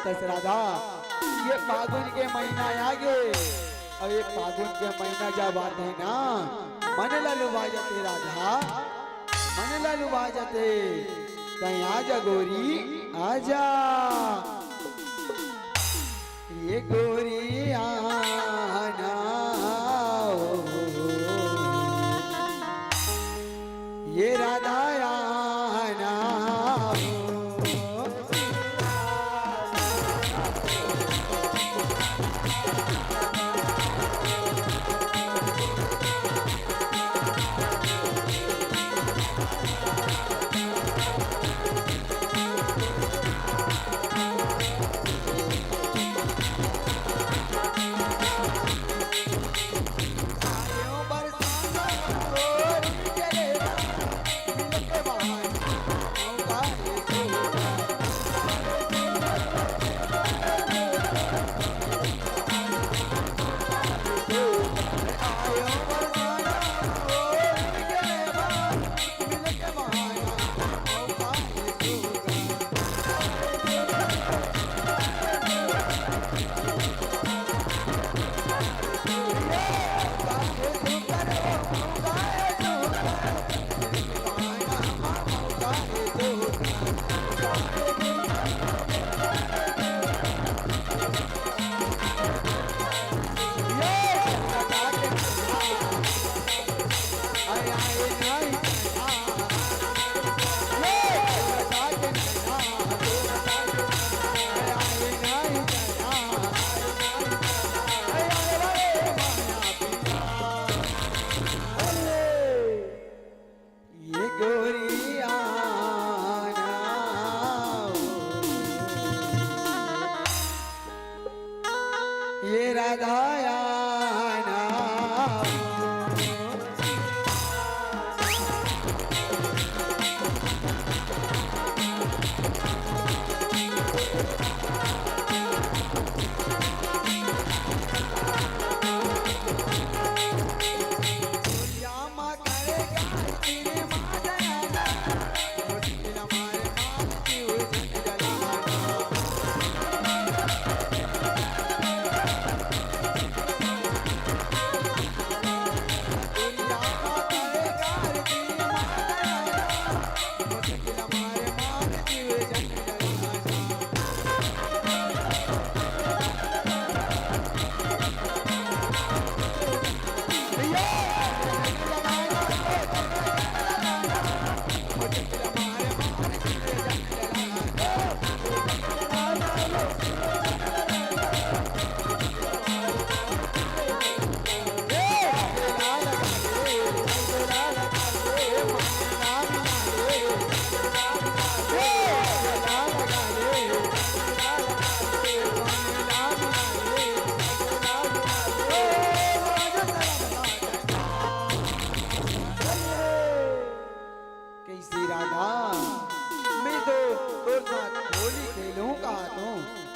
कहते से राधा ये फागुन के महीना आगे और ये फागुन के महीना जब आते ना मन ललुभा जाते राधा मन ललुभा जाते कहीं आजा गोरी आजा ये गोरी आना ये राधा आना ये राधाया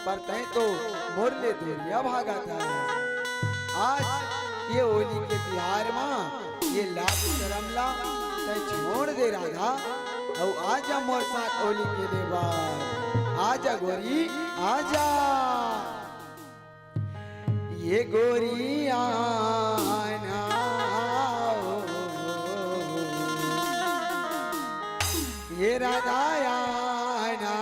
पर तय तो मुरले दूरिया भागा था। आज ये होली के त्योहार में ये लाभ शरमला तय छोड़ दे राधा और आजा मोर साथ होली के देवार आजा गोरी आजा ये गोरी आना ये राधा आना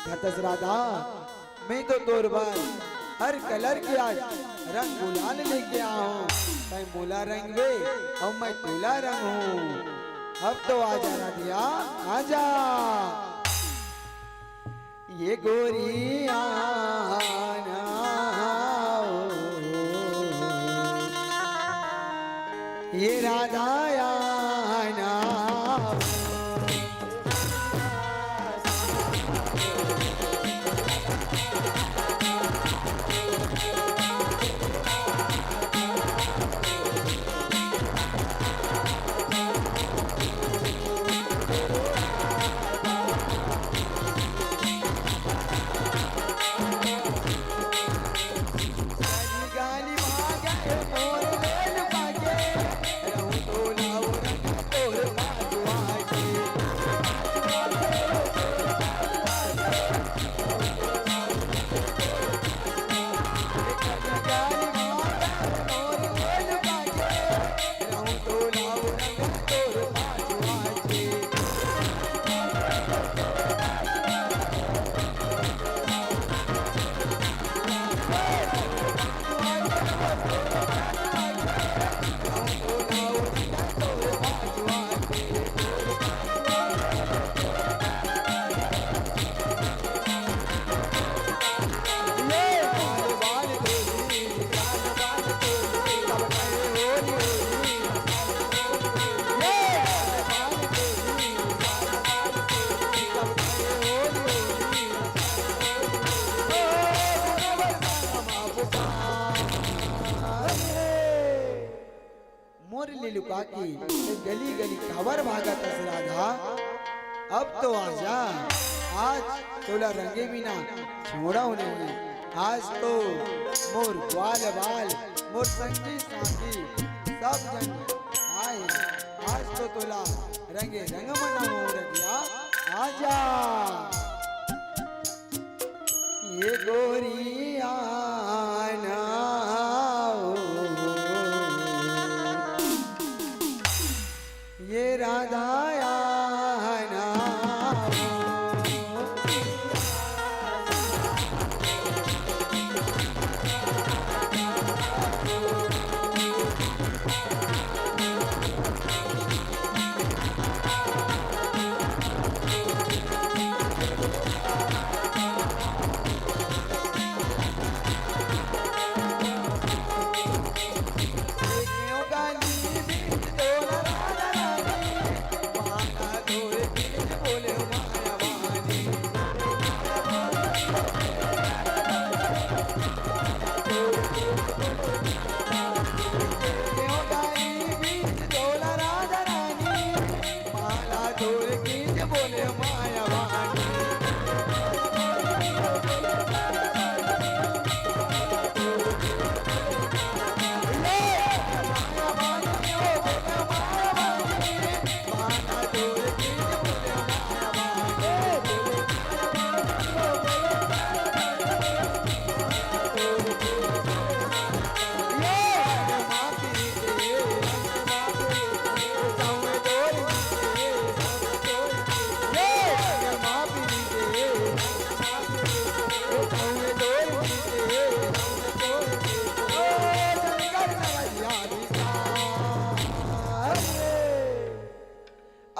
खतस राधा मैं तो तोर बार हर कलर के आज रंग गुलाल लेके आऊं तय मोला रंग वे और मैं तुला रंग हूँ अब तो आजा राधिया आजा ये गोरी आना ये राधा आना गाली भागे मोर लेन भागे रहूं तो लाओ रंग तोर बाजुआ के गाली भागे मोर लेन भागे रहूं तो लाओ रंग तोर बाजुआ के मोरली लुका की गली गली कावर भागा तस राधा अब तो आजा आज तोला रंगे बिना छोड़ा नहीं आज तो मोर ग्वाल बाल मोर संगी साथी सब जन आए आज तो तोला रंगे रंग मना हो रखिया आजा ये गोरी आना ये राधा आना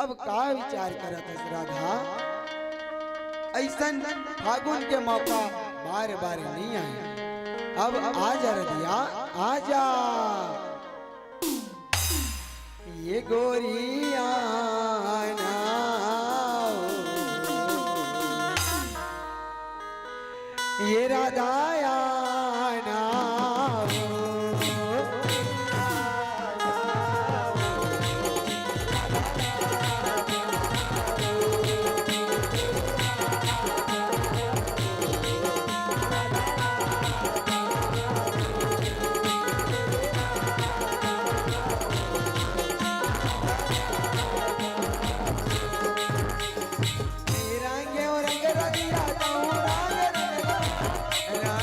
अब का विचार करत है राधा ऐसन फागुन के मौका बार बार नहीं आए अब आजा रधिया आजा ये गोरी आना ये राधा आना रंग रंग रंग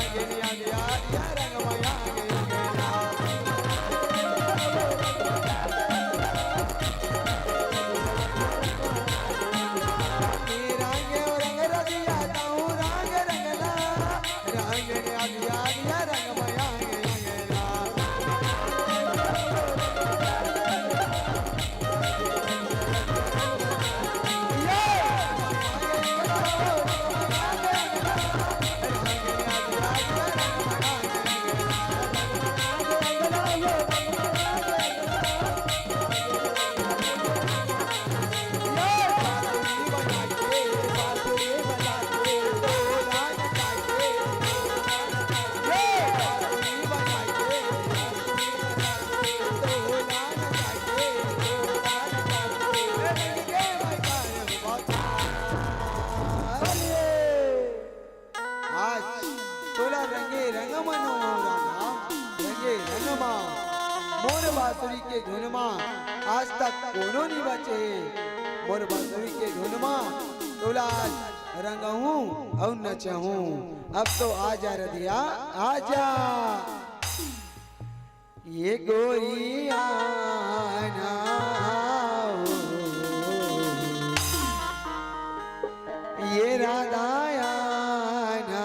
धुन मां आज तक कोनो नहीं बचे मोर बंधुई के धुन मां तोला रंगहूं और नचहूं अब तो आजा रधिया आजा ये गोरिया ना ये राधाया ना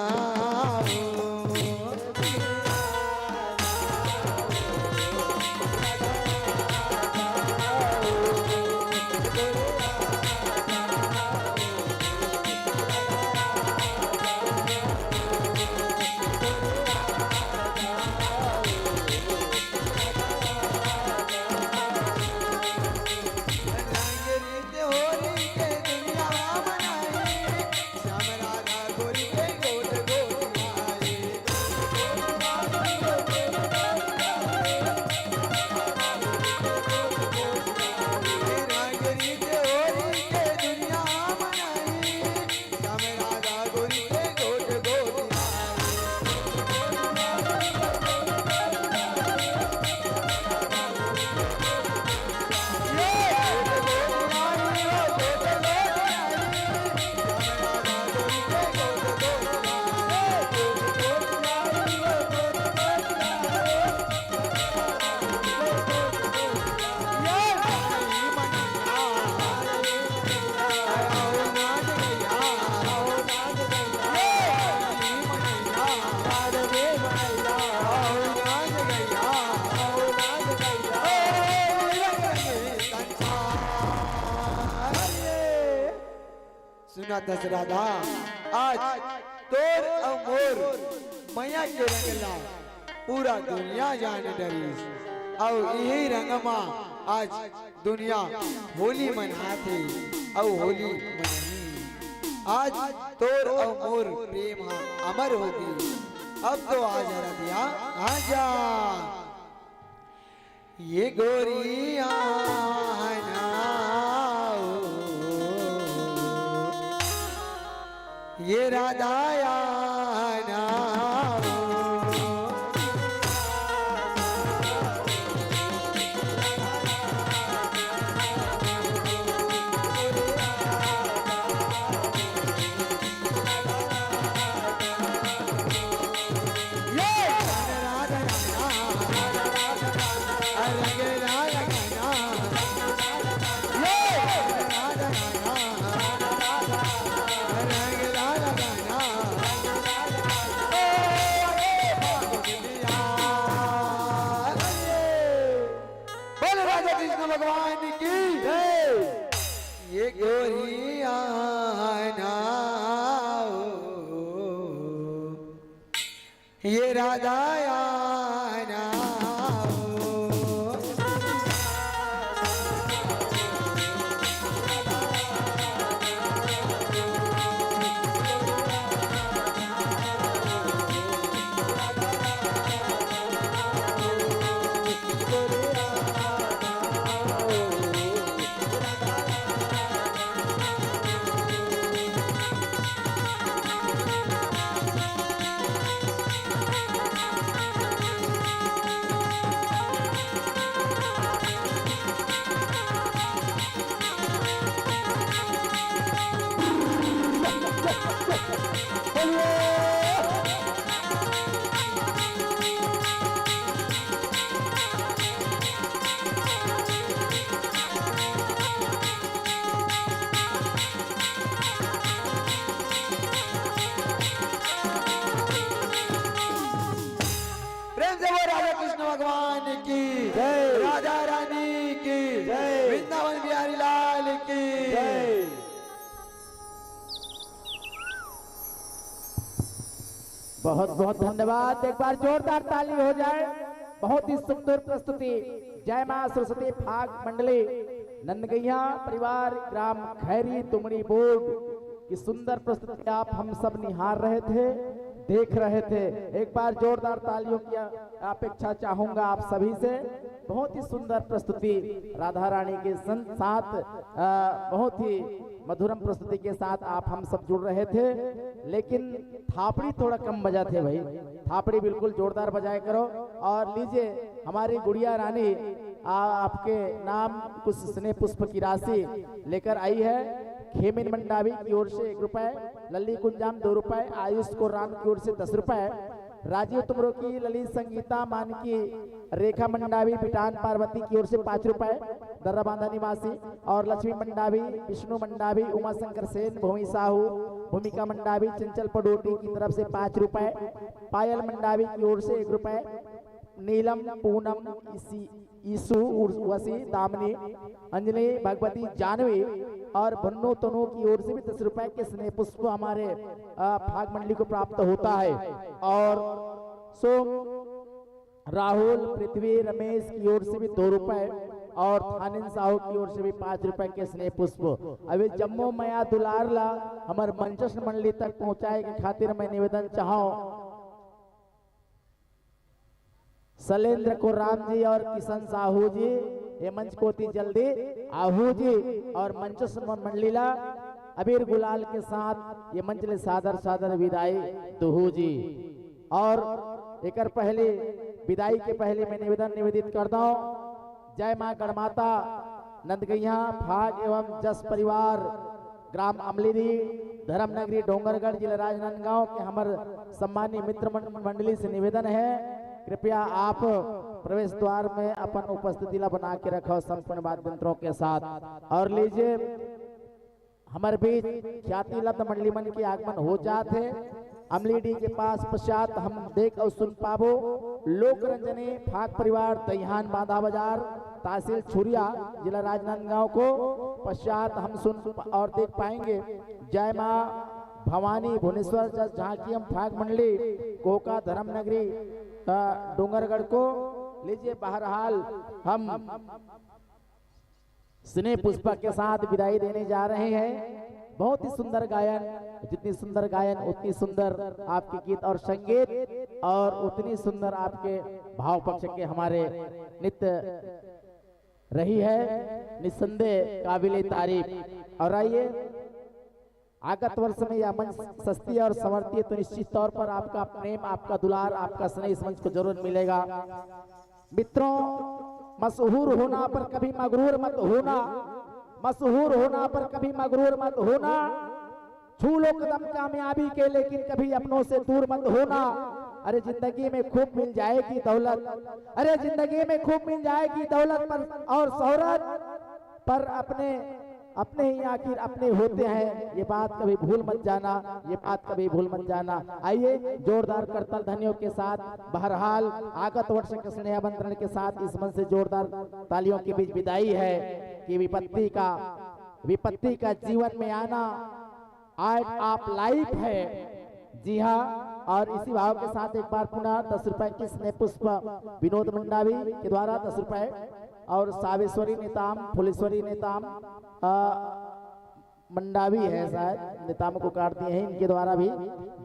सुना दशराधा आज तोर और मोर मैया के रंगला पूरा दुनिया जाने डरी और यही रंगमा आज दुनिया होली मनाते और होली मनाई आज तोर और मोर प्रेम अमर होगी अब तो आजा रधिया आजा ये गोरिया ये राधाया ना भगवान की ये गोरिया ना ये राधाया ना भगवान की जय, राधा रानी की जय, वृंदावन बिहारी लाल की जय। बहुत बहुत धन्यवाद। एक बार जोरदार ताली हो जाए। बहुत ही सुंदर प्रस्तुति। जय मां सरस्वती फाग मंडली नंदगैया परिवार ग्राम खैरी तुमड़ी बोर्ड की सुंदर प्रस्तुति आप हम सब निहार रहे थे, देख रहे थे। एक बार जोरदार तालियों की अपेक्षा चाहूंगा आप सभी से। बहुत ही सुंदर प्रस्तुति राधा रानी के साथ बहुत ही मधुरम प्रस्तुति के साथ आप हम सब जुड़ रहे थे, लेकिन थापड़ी थोड़ा कम बजा थे भाई। थापड़ी बिल्कुल जोरदार बजाया करो। और लीजिए हमारी गुड़िया रानी आपके नाम कुछ स्नेह पुष्प की राशि लेकर आई है। खेमिन मंडावी की ओर से 1 रुपए, लल्ली कुंजाम 2 रुपए, आयुष कोरान की ओर से 10 रुपए, राजीव तुमरो की, ललित संगीता मान की, रेखा मंडावी बिटान पार्वती की ओर से 5 रुपए, दर्रा बांधा निवासी, और लक्ष्मी मंडावी, विष्णु मंडावी, उमा शंकर सेन, भूमि साहू, भूमिका मंडावी, चंचल पडोटी की तरफ से 5 रुपए, पायल मंडावी की ओर से 1 रुपए, नीलम, पूनम, ईसु, उर्वशी, दामिनी, अंजलि, भगवती, जानवी और भन्नो तनु की ओर से भी 10 रुपए के स्नेह पुष्प हमारे भाग मंडली को प्राप्त होता है। और सोम, राहुल, पृथ्वी, रमेश की ओर से भी 2 रुपए और थानिन साहू की ओर से भी 5 रुपए के स्नेह पुष्प। अभी जम्मू मया दुलारला हमारे मंचस मंडली तक पहुंचाए के खातिर मैं निवेदन चाहूं शैलेंद्र को राम जी और किशन साहू जी ये मंच को अति जल्दी आहू जी और मंचस मंडलीला अबीर गुलाल के साथ ये मंच ले सादर सादर विदाई दुहू जी। और एक पहले विदाई के पहले मैं निवेदित करता हूँ जय मां गणमाता नंदगैया भाग एवं जस परिवार ग्राम अमलीदी धर्मनगरी डोंगरगढ़ जिला राजनांदगांव के हमारे सम्मानीय मित्र मंडली से निवेदन है कृपया आप प्रवेश द्वार में अपन उपस्थिति ला बना के रखो संपूर्ण वाद्य यंत्रों के साथ। और लीजिए हमारे बीच ख्याति लत मंडली मन के आगमन हो जाते अमलीडी के पास पश्चात हम देख और सुन पाबो लोक रंजनी फाक परिवार दहियान बांधा बाजार तहसील छुरिया जिला राजनांदगांव को पश्चात हम सुन और देख पाएंगे जय मां भवानी भुवनेश्वर जहाँ की हम फाग मंडली कोका धर्मनगरी डोंगरगढ़ को। लीजिए बहरहाल हम स्नेह पुष्प के साथ विदाई देने जा रहे हैं। बहुत ही सुंदर गायन, जितनी सुंदर गायन उतनी सुंदर आपके गीत और संगीत और उतनी सुंदर आपके भाव पक्ष के हमारे नित्य रही है, निस्संदेह काबिले तारीफ। और आइए आगत वर्ष में यह मंच सस्ती और समर्थी तो निश्चित तौर पर आपका प्रेम, आपका दुलार, आपका स्नेह इस मंच को जरूर मिलेगा। मित्रों, मशहूर होना पर कभी मगरूर मत होना, मशहूर होना पर कभी मगरूर मत होना, छू लो कदम कामयाबी के लेकिन कभी अपनों से दूर मत होना। अरे जिंदगी में खूब मिल जाएगी दौलत, अरे जिंदगी में खूब मिल जाएगी दौलत पर और शोहरत पर अपने ही आखिर अपने होते हैं, ये बात कभी भूल मत जाना, ये बात कभी भूल मत जाना। आइए जोरदार करतल ध्वनियों के साथ बहरहाल आगत वर्ष के स्नेह आमंत्रण के साथ इस मंच से जोरदार तालियों के बीच विदाई है कि विपत्ति का जीवन में आना आज आप लाइफ है। जी हाँ, और इसी भाव के साथ एक बार पुनः 10 रुपए की स्नेह पुष्प विनोद मंडावी के द्वारा 10 रुपए और सावेश्वरी नेताम, फुलेश्वरी नेताम मंडावी है शायद, नेताम को काट दिए हैं, इनके द्वारा भी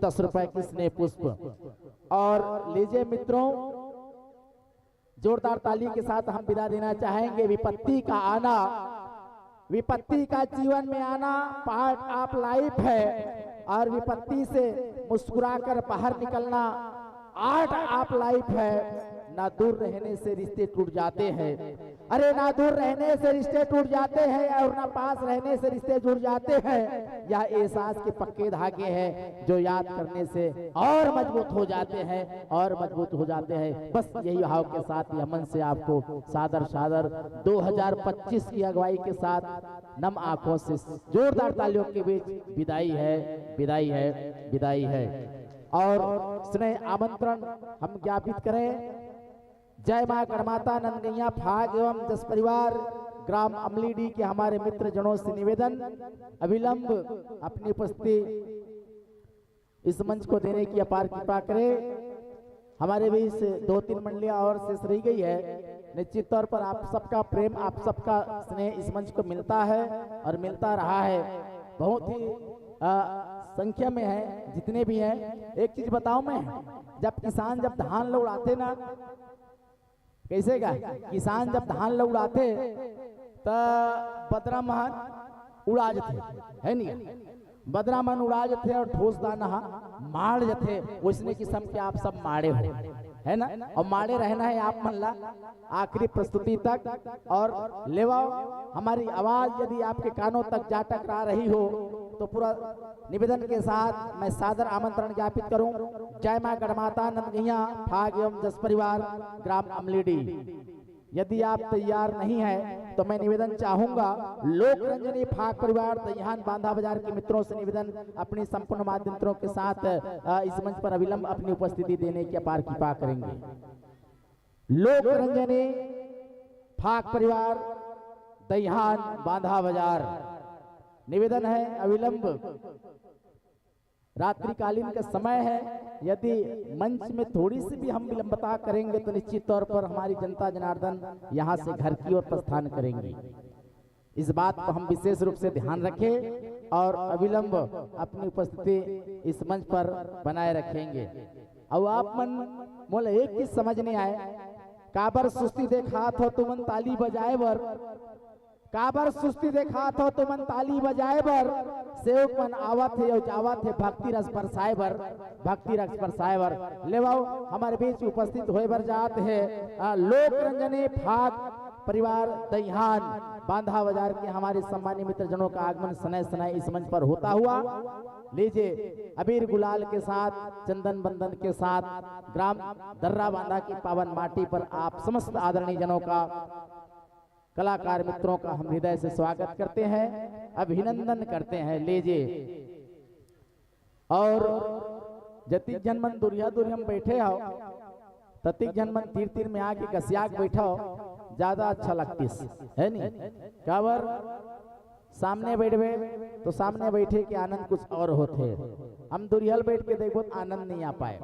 10 रुपए की स्नेह पुष्प। और लीजिए मित्रों, जोरदार ताली के साथ हम विदा देना चाहेंगे। विपत्ति का आना, विपत्ति का जीवन में आना पार्ट ऑफ लाइफ है और विपत्ति से मुस्कुराकर बाहर निकलना आर्ट ऑफ लाइफ है। ना दूर रहने से रिश्ते टूट जाते हैं, अरे ना दूर रहने से रिश्ते टूट जाते हैं और ना पास रहने से रिश्ते जुड़ जाते हैं। यह एहसास के पक्के धागे हैं जो याद करने से और मजबूत हो जाते हैं और मजबूत हो जाते हैं। बस यही भाव के साथ यमन से आपको सादर 2025 की अगुवाई के साथ नम आंखों से जोरदार तालियों के बीच विदाई है, विदाई है, विदाई है। और स्नेह आमंत्रण हम ज्ञापित करें। जय मां गणमाता नंदगैया फाग एवं जस परिवार ग्राम अमलीडी के हमारे मित्र जनों से निवेदन, अविलंब अपनी उपस्थिति इस मंच को देने की अपार कृपा करें। हमारे बीच 2-3 मंडलियां और शेष रही गई है। निश्चित तौर पर आप सबका प्रेम, आप सबका स्नेह इस मंच को मिलता है और मिलता रहा है। बहुत ही संख्या में है जितने भी हैं। एक चीज बताऊं मैं, जब किसान जब धान लोग उड़ाते ना, कैसे का किसान जब धान लोग उड़ाते तो बदरा महन उड़ा जाते है नहीं, बदरा मन उड़ा जाते और ठोस दाना मार जाते। वैसने किस्म के आप सब मारे हो। है ना, और माड़े रहना है आप मन ला आखिरी प्रस्तुति तक। और लेवाओ हमारी आवाज यदि आपके कानों तक जा टकरा रही हो तो पूरा निवेदन के साथ मैं सादर आमंत्रण ज्ञापित करूं। जय मां गढ़माता नंदगैया फाग एवं जस परिवार ग्राम अमलीडी। यदि आप तैयार नहीं है तो मैं निवेदन चाहूंगा लोक रंजनी फाग परिवार दहियान बांधा बाजार के मित्रों से निवेदन अपनी संपूर्ण माध्यमों के साथ इस मंच पर अविलंब अपनी उपस्थिति देने की अपार कृपा करेंगे। लोक रंजनी फाग परिवार दहियान बांधा बाजार निवेदन है अविलंब, रात्रिकालीन का समय है, यदि मंच में थोड़ी सी भी हम विलंबता करेंगे तो निश्चित तौर पर हमारी जनता जनार्दन यहां से घर की ओर प्रस्थान करेंगे। इस बात को हम विशेष रूप से ध्यान रखें और अविलंब अपनी उपस्थिति इस मंच पर बनाए रखेंगे। अब आप मन मोले एक चीज समझ नहीं आए, काबर सुस्ती देखा हो तुमन ताली बजाए बर, काबर सुस्ती देखा हो तुमन ताली बजाए बर, सेवक मन आवत है और जावत है भक्ति रस बरसाए बर, भक्ति रस बरसाए बर। लेवाओ हमारे बीच उपस्थित होए बर जात है लोक रंजनी फाग परिवार दहियान बांधा बाजार के हमारे सम्मानित मित्र जनों का आगमन सनय सनय इस मंच पर होता हुआ। लीजिए अबीर गुलाल के साथ चंदन बंदन के साथ ग्राम दर्रा बांधा की पावन माटी पर आप समस्त आदरणीय जनों का कलाकार मित्रों का हम हृदय से स्वागत करते हैं, अभिनंदन करते हैं। लीजिए और जतिक जनमन दुरिया दुरियम बैठे हो ततिक जनमन तीर तीर में आके कसियाक बैठा हो ज्यादा अच्छा लगती है नहीं, काबर सामने बैठे तो सामने बैठे के आनंद कुछ और होते, हम दुरियल बैठ के देखो तो आनंद नहीं आ पाए।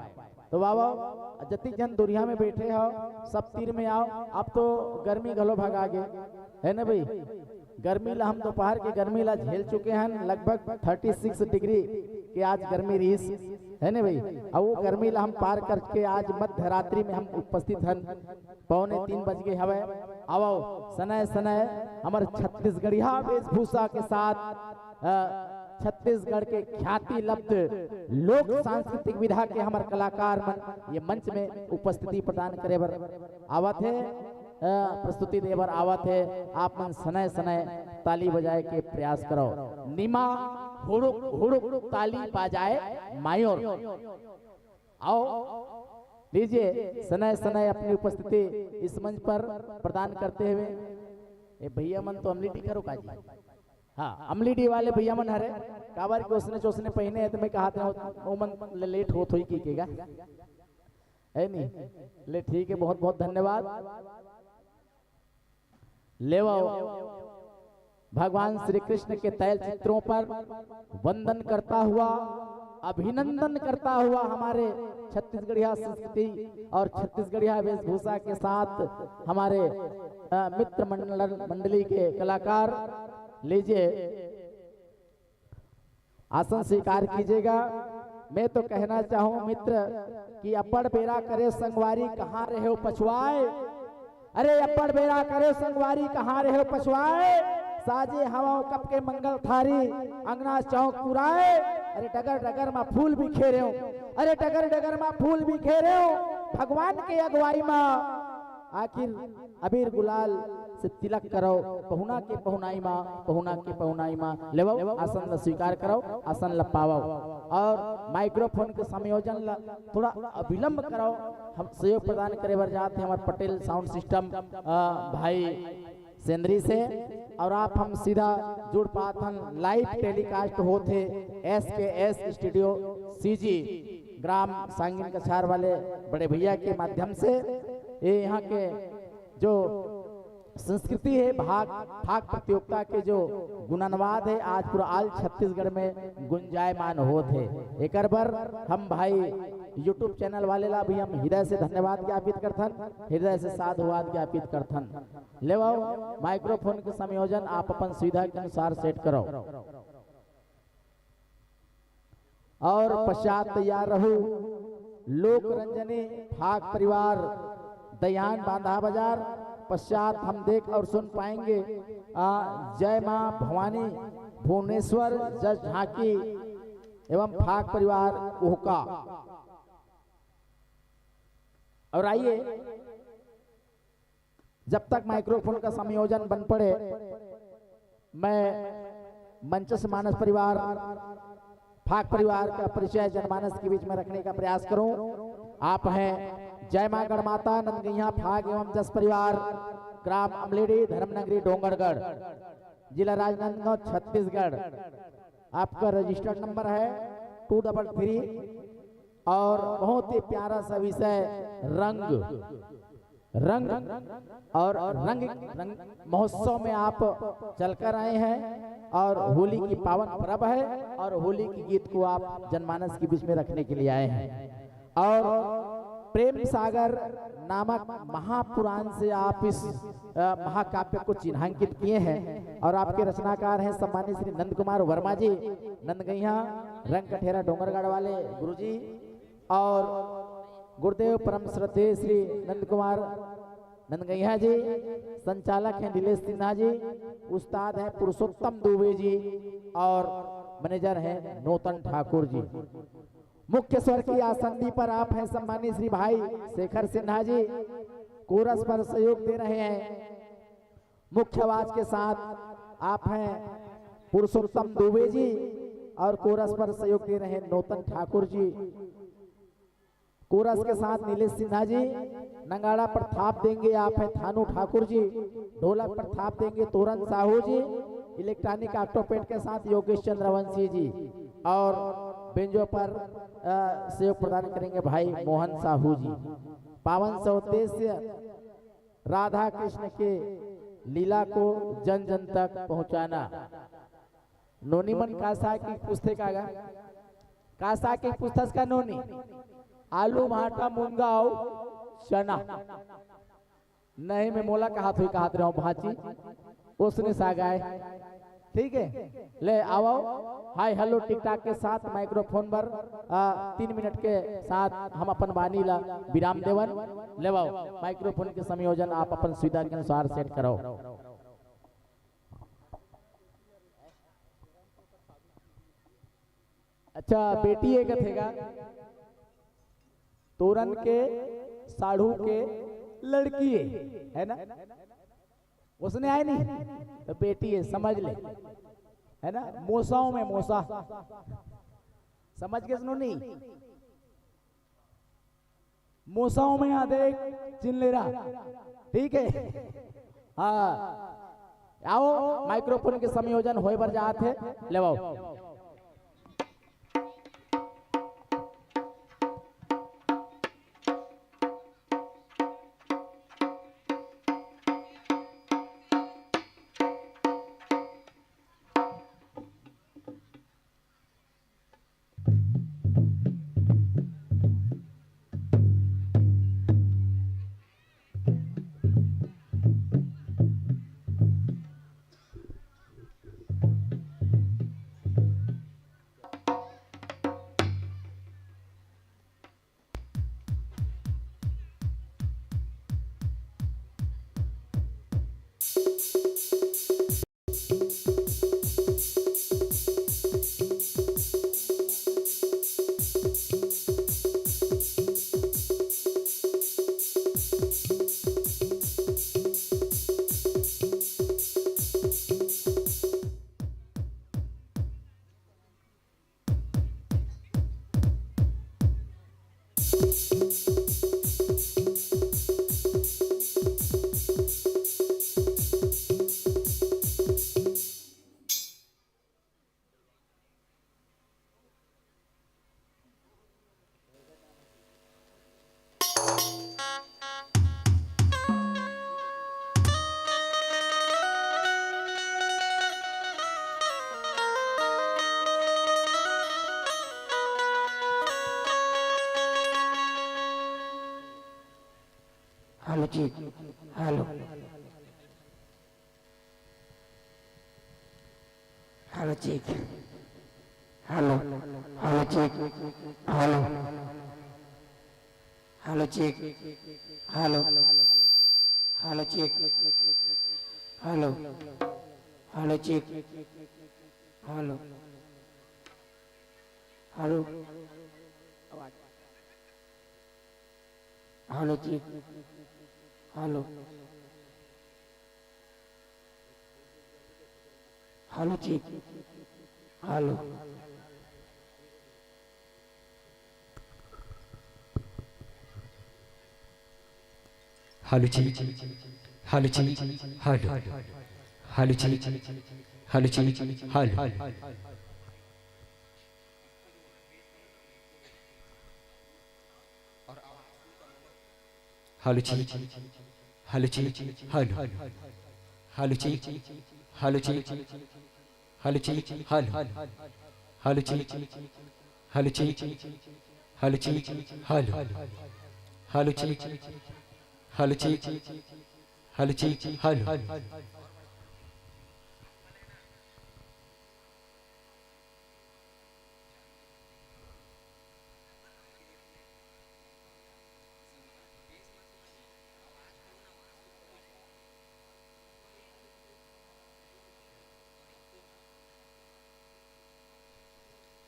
तो बाबा जतिक जन दुरिया में बैठे हो सब तीर में आओ। अब तो गर्मी घलो भगा गए है ना भाई, गर्मी ला हम दोपहर के गर्मी ला झेल चुके हैं, लगभग 36 डिग्री के आज गर्मी रही है ना भाई। अब वो गर्मी ला हम पार करके आज मध्य रात्रि में हम उपस्थित हैं, 2:45 बज गए हवे। आओ सनय सनय हमारे छत्तीसगढ़िया वेशभूषा के साथ छत्तीसगढ़ के ख्याति लब्ध लोक सांस्कृतिक विधा के हमारे कलाकार मन ये मंच में उपस्थिति प्रदान करे बर आवत है, प्रस्तुति दे बर आवत है। आप मन सनय सनय ताली बजाए के प्रयास करो। निमा हुड़ुक हुड़ुक ताली बजाए मायोर। आओ लीजिए सनय सनय अपनी उपस्थिति इस मंच पर प्रदान करते हुए। ए भैया मन तो अमलीडी करो काजी, हाँ अमलीडी वाले भैया मन हरे काबर के उसने चोसने पहने है तो मैं कहा था मन लेट होत हुई कीकेगा है नहीं ले, ठीक है बहुत बहुत धन्यवाद। लेवाओ भगवान श्री कृष्ण के तैल चित्रों पर वंदन करता हुआ अभिनंदन करता हुआ हमारे छत्तीसगढ़िया संस्कृति और छत्तीसगढ़िया वेशभूषा के साथ हमारे मित्र मंडली के कलाकार लीजिए आसन स्वीकार कीजिएगा। मैं तो कहना चाहूं मित्र कि अपर बेरा करे संगवारी कहाँ रहे हो पछुआए, अरे अपर बेरा करे संगवारी कहाँ रहे हो पछुआए, साजे हवाओं कप के मंगल थारी अंगना चौक पुराए, अरे डगर डगर में फूल भी खेरे हो, अरे डगर डगर में फूल भी खेरे हो, भगवान के अगुवाई में आखिर अबीर गुलाल से तिलक करो, पहुना के पहुनाई माँ, पहुना के पहुनाई माँ लेवो, आसन स्वीकार करो, आसन लपावो और माइक्रोफोन के संयोजन ला थोड़ा अविलंब करो। हम सहयोग प्रदान करे बर जाते हैं हमारे पटेल साउंड सिस्टम भाई सेंद्री से, और आप हम सीधा जुड़ पाथन लाइव टेलीकास्ट होते SKS स्टूडियो CG ग्राम सांगिन कछार वाले बड़े भैया के माध्यम से। ये यहाँ के जो संस्कृति है फाग प्रतियोगिता के जो गुणानुवाद है आज पूरा आल छत्तीसगढ़ में गुंजायमान होत है। एक बार हम भाई YouTube चैनल वाले ला भी हम हृदय से धन्यवाद ज्ञापित करथन, हृदय से साधुवाद ज्ञापित करथन। ले माइक्रोफोन के संयोजन आप अपन सुविधा के अनुसार सेट करो और पश्चात तैयार रहो। लोक रंजनी फाग परिवार दयान बांधा बाजार पश्चात हम देख और सुन पाएंगे जय मां भवानी भुवनेश्वर जज झांकी एवं फाग परिवार ओहका। और आइए, जब तक माइक्रोफोन का संयोजन बन पड़े, मैं मंचस्थ मानस परिवार, फाक परिवार का परिचय जनमानस के बीच में रखने का प्रयास करूं। आप हैं जय मां गणमाता नंदगैया फाग एवं जस परिवार, ग्राम अमलेडी, धर्मनगरी, डोंगरगढ़, जिला राजनांदगांव, छत्तीसगढ़। आपका रजिस्टर्ड नंबर है 233 और बहुत ही प्यारा सा विषय रंग और रंग महोत्सव में आप चलकर आए हैं और होली की पावन पर्व है और होली की गीत को आप जनमानस के बीच में रखने के लिए आए हैं। और प्रेम सागर नामक महापुराण से आप इस महाकाव्य को चिन्हांकित किए हैं और आपके रचनाकार हैं सम्मानित श्री नंद कुमार वर्मा जी, नंदगैया रंग कठेरा डोंगरगढ़ वाले गुरुजी, और गुरुदेव परम श्रद्धेय श्री नंद कुमार नंदगैया जी, संचालक हैं नीलेश सिन्हा जी, उस्ताद हैं पुरुषोत्तम दुबे जी और मैनेजर हैं नूतन ठाकुर जी। मुख्य स्वर की आसंदी पर आप हैं सम्मानित श्री भाई शेखर सिन्हा जी, कोरस पर सहयोग दे रहे हैं। मुख्य आवाज के साथ आप हैं पुरुषोत्तम दुबे जी और कोरस पर सहयोग दे रहे हैं नूतन ठाकुर जी। कोरस के साथ नीलेश सिन्हा जी, नगाड़ा पर थाप देंगे आप हैं थानू ठाकुर जी, ढोलक पर थाप देंगे तोरन साहू जी, इलेक्ट्रॉनिक ऑक्टोपेड के साथ योगेश चंद्रवंशी जी और बेंजो पर सहयोग प्रदान करेंगे भाई मोहन साहू जी। पावन से उद्देश्य राधा कृष्ण के लीला को जन जन तक पहुंचाना। नोनीमन कासा की पुस्तक आगा, कासा की पुस्तक का नोनी आलू भाटा मूंगा और चना नहीं मैं मोला का हाथ हुई का हाथ रहा हूँ भाची उसने सागाए। ठीक है, ले आओ हाय हेलो टिक टाक के साथ माइक्रोफोन पर 3 मिनट के साथ हम अपन वाणी ला विराम देवन ले आओ। माइक्रोफोन के संयोजन आप अपन सुविधा के अनुसार सेट करो। अच्छा बेटी एक थेगा तोरन के साढ़ू के लड़की है ना, उसने आए नहीं तो बेटी है समझ ले, है ना। मोसाओं में मोसा समझ के सुनो नहीं, मोसाओं में आधे चिन ले रहा। ठीक है, हाँ आओ माइक्रोफोन के संयोजन होए बर जात है ले आओ। हेलो जी, हेलो हेलो जी, हेलो हेलो जी, हेलो हेलो जी, हेलो हेलो जी, हेलो हेलो जी, hello hello hello check hello hello check hello hello check hello check hello hello check hello check hello hello check hello check hello hello check hello check hello check hello hello check hello check hello check hello hello check hello check hello check hello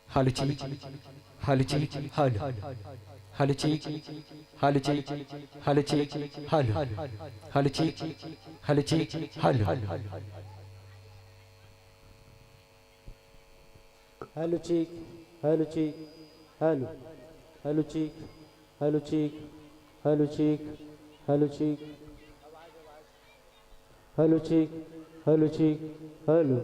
hello check hello check hello hello check hello check hello check hello hello check hello check hello hello check hello check hello hello check hello check hello check hello check hello check hello check hello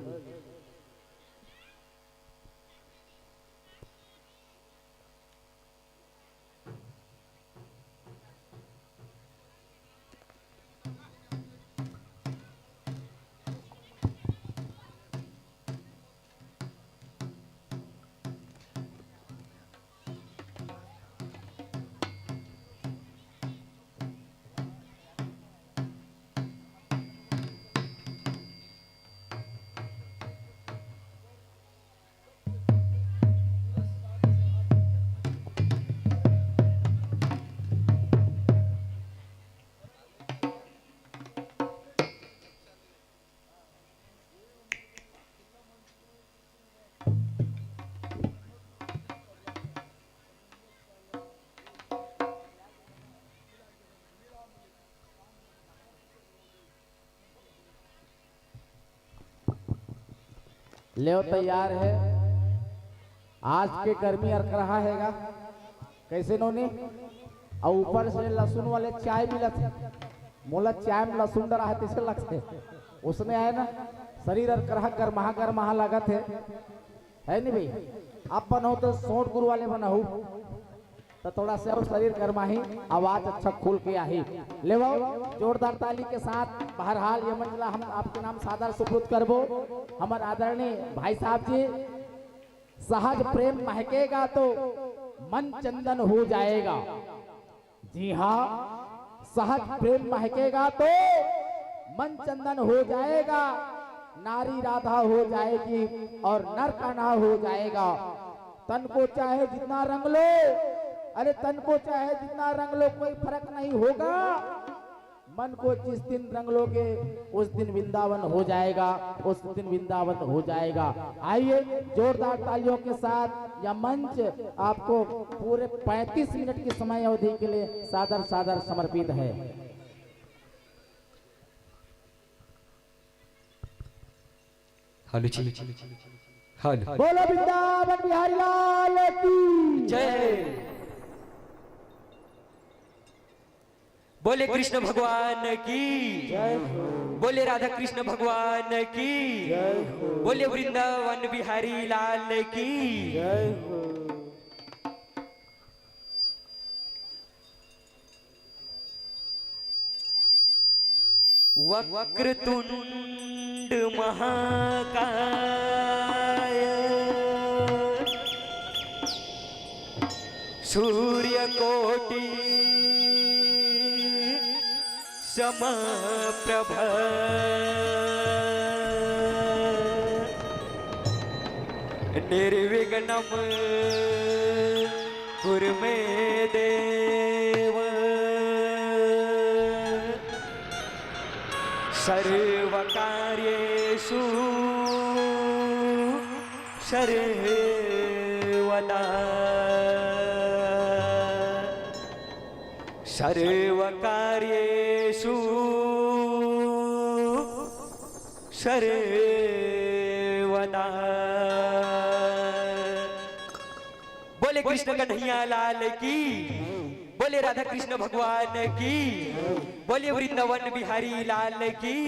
ले तैयार है। आज के गर्मी अरक रहा हैगा कैसे नोनी और ऊपर से लहसुन वाले चाय मिलत है। मोला चाय में लहसुन डरा है तीसरे लगते उसने आए ना शरीर अरक रहा गर्महा लागत है नहीं भाई। आप बनो तो सोट गुरु वाले बना हो तो थोड़ा सा और शरीर गर्माही आवाज अच्छा खुल के आही ले जोरदार ताली के साथ। बहरहाल ये मंजला हम आपके नाम सादर सुपुर्द करबो। हमारे आदरणीय भाई साहब जी सहज प्रेम महकेगा तो मन चंदन हो जाएगा। जी हाँ सहज प्रेम महकेगा तो मन चंदन हो जाएगा। नारी राधा हो जाएगी और नर कान्हा हो जाएगा। तन को चाहे जितना रंग लो अरे तन को चाहे जितना रंग लो कोई फर्क नहीं होगा। मन को जिस दिन रंग लोगे उस दिन वृंदावन हो जाएगा उस दिन वृंदावन हो जाएगा। आइए जोरदार तालियों के साथ यह मंच आपको पूरे 35 मिनट की समय अवधि के लिए सादर सादर समर्पित है। हेलो जी हेलो बोलो वृंदावन बिहारी लाल की जय। बोले कृष्ण भगवान की जय बोले राधा कृष्ण भगवान की बोले वृंदावन बिहारी लाल की जय हो। वक्रतुंड महाकाय सूर्यकोटि समप्रभ निर्विघ्नं कुरु मे देव सर्वकार्येषु सर्वदा सर्वकार्येषु सर्वदा। बोले कृष्ण कन्हैया लाल की, बोले राधा कृष्ण भगवान की, बोले वृंदावन बिहारी लाल की।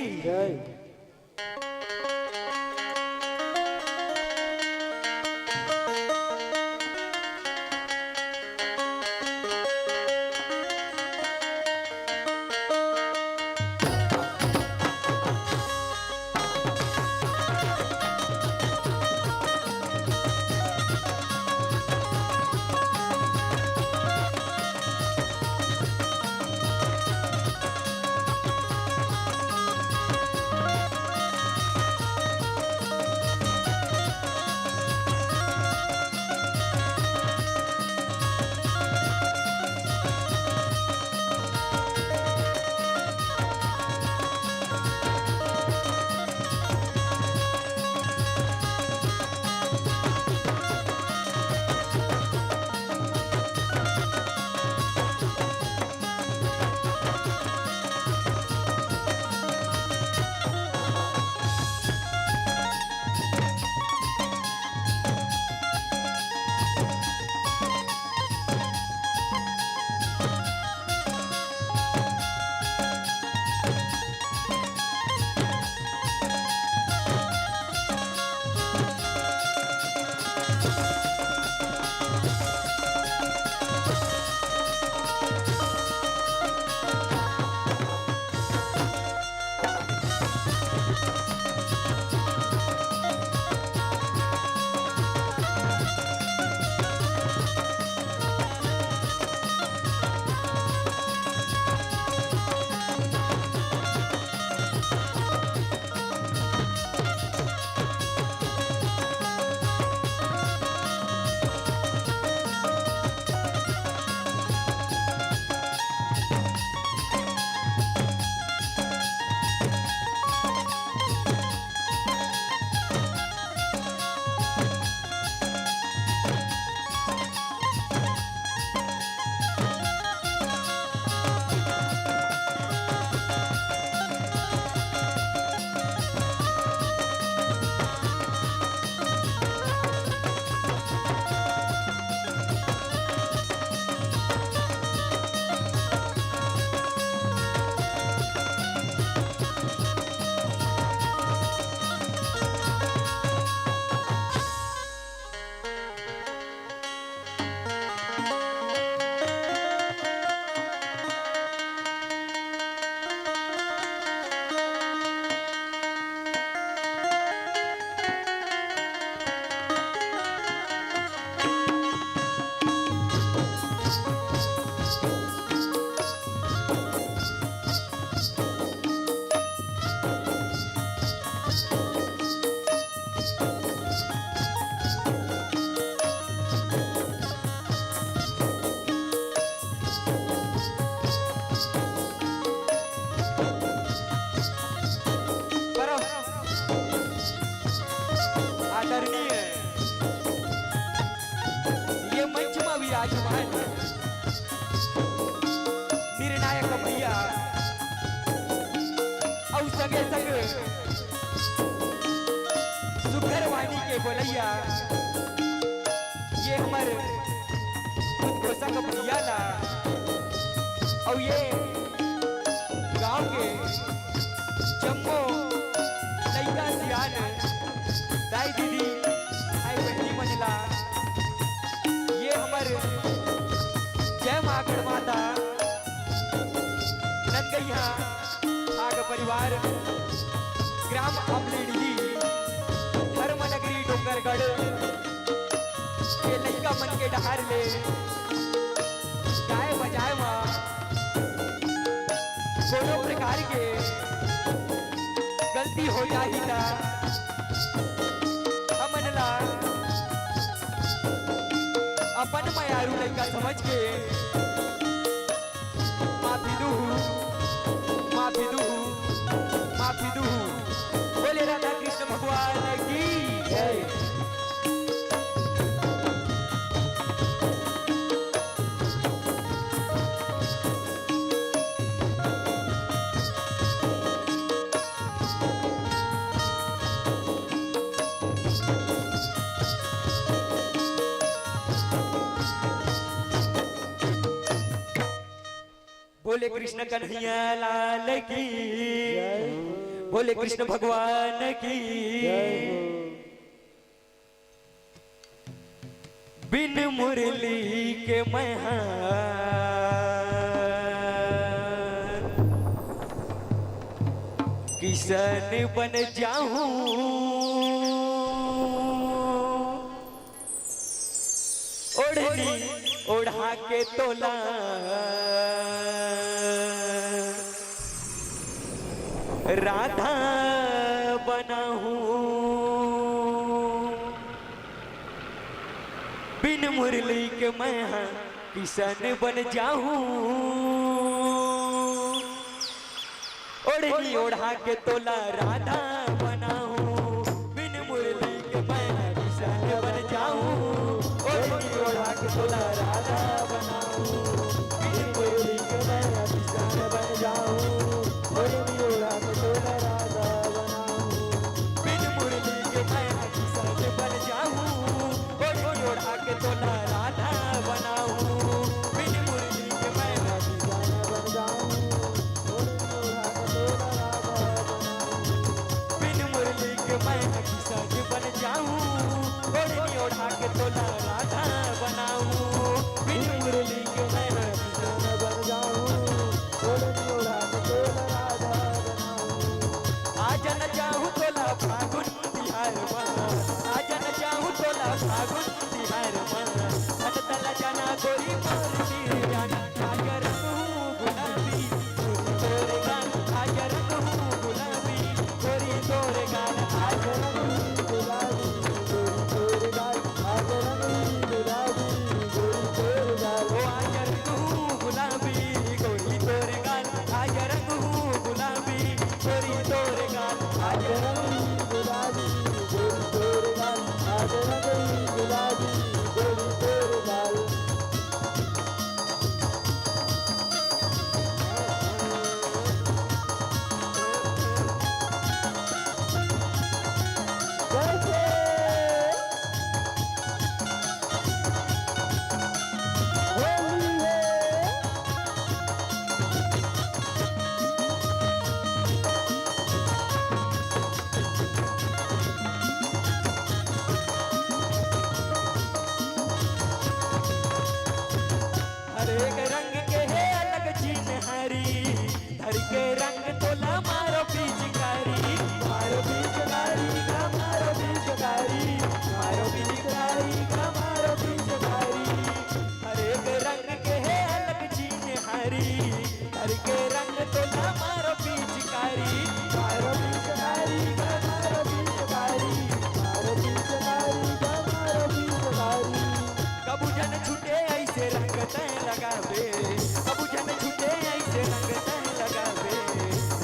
विराजमान निर्णायक भैया और सगे संग सुघर वाणी के बोलैया ये हमर खुद को संग भैया ला और ये गांव के जम्मो लैका सियान दाई दीदी आई बहनी मंजला ये हमर जय मागड़ माता नंदगैया आग परिवार ग्राम अमलेड़ी धर्मनगरी डोंगरगढ़ ये लैका मन के डहार ले गाय बजाए माँ कोनो प्रकार के गलती हो जाही ना हमनला अपन मयारू लैका समझ के माफी दूँ माफी दूँ माफी दूँ बोले राधा कृष्ण भगवान की जय। बोले कृष्ण कन्हैया लाल की, बोले कृष्ण भगवान की। बिन मुरली के मैं किसान बन जाऊं, ओढ़नी ओढ़ा के तोला राधा बनाऊं, बिन मुरली के मैं किसान बन जाऊं, ओढ़नी ओढ़ा के तोला राधा बनाऊं, बिन मुरली के मैं किसान बन जाऊं, ओढ़नी ओढ़ा के तोला राधा बनाऊं, बिन मुरली के मैं किसान बन जाऊं, ओढ़नी ओढ़ा के तोला राधा बनाऊं, बिन मुरली के मैं किसान बन जाऊं, ओढ़नी ओढ़ा के तोला राधा बनाऊं, बिन मुरली के मैं किसान बन जाऊं, बिन मुरली के मैं किसान बन जाऊं, ओढ़नी ओढ़ा के तोला राधा बनाऊं, बिन मुरली के मैं किसान बन जाऊं, ओढ़नी ओढ़ा के तोला राधा बनाऊं। आज न जाऊं तोला फागुन बिहार में, आज न जाऊं तोला फागुन बिहार में, अन तला जाना गोरी मोरनी जाना, आज रंग हूँ गुलाबी तोरे गाल, आज रंग हूँ गुलाबी गोरी तोरे गाल, आज रंग हूँ गुलाबी गोरी तोरे गाल, आज रंग हूँ गुलाबी गोरी तोरे गाल, ओ आज रंग हूँ गुलाबी गोरी तोरे गाल, आज रंग हूँ गुलाबी गोरी तोरे गाल, आज रंग हूँ गुलाबी गोरी तोरे गाल, आज रंग हूँ गुलाबी गोरी तोरे गाल। हर एक रंग के है अलग चिन्हारी, धर के रंग तोला मारो पिचकारी, मारो पिचकारी का मारो पिचकारी, मारो पिचकारी का मारो पिचकारी। हर एक रंग के है अलग चिन्हारी, धर के रंग तोला मारो पिचकारी, मारो पिचकारी का मारो पिचकारी, मारो पिचकारी का मारो पिचकारी। कबू जन छूटे ऐसे रंग तय लगावे, कबू जन छूटे ऐसे रंग तय लगावे,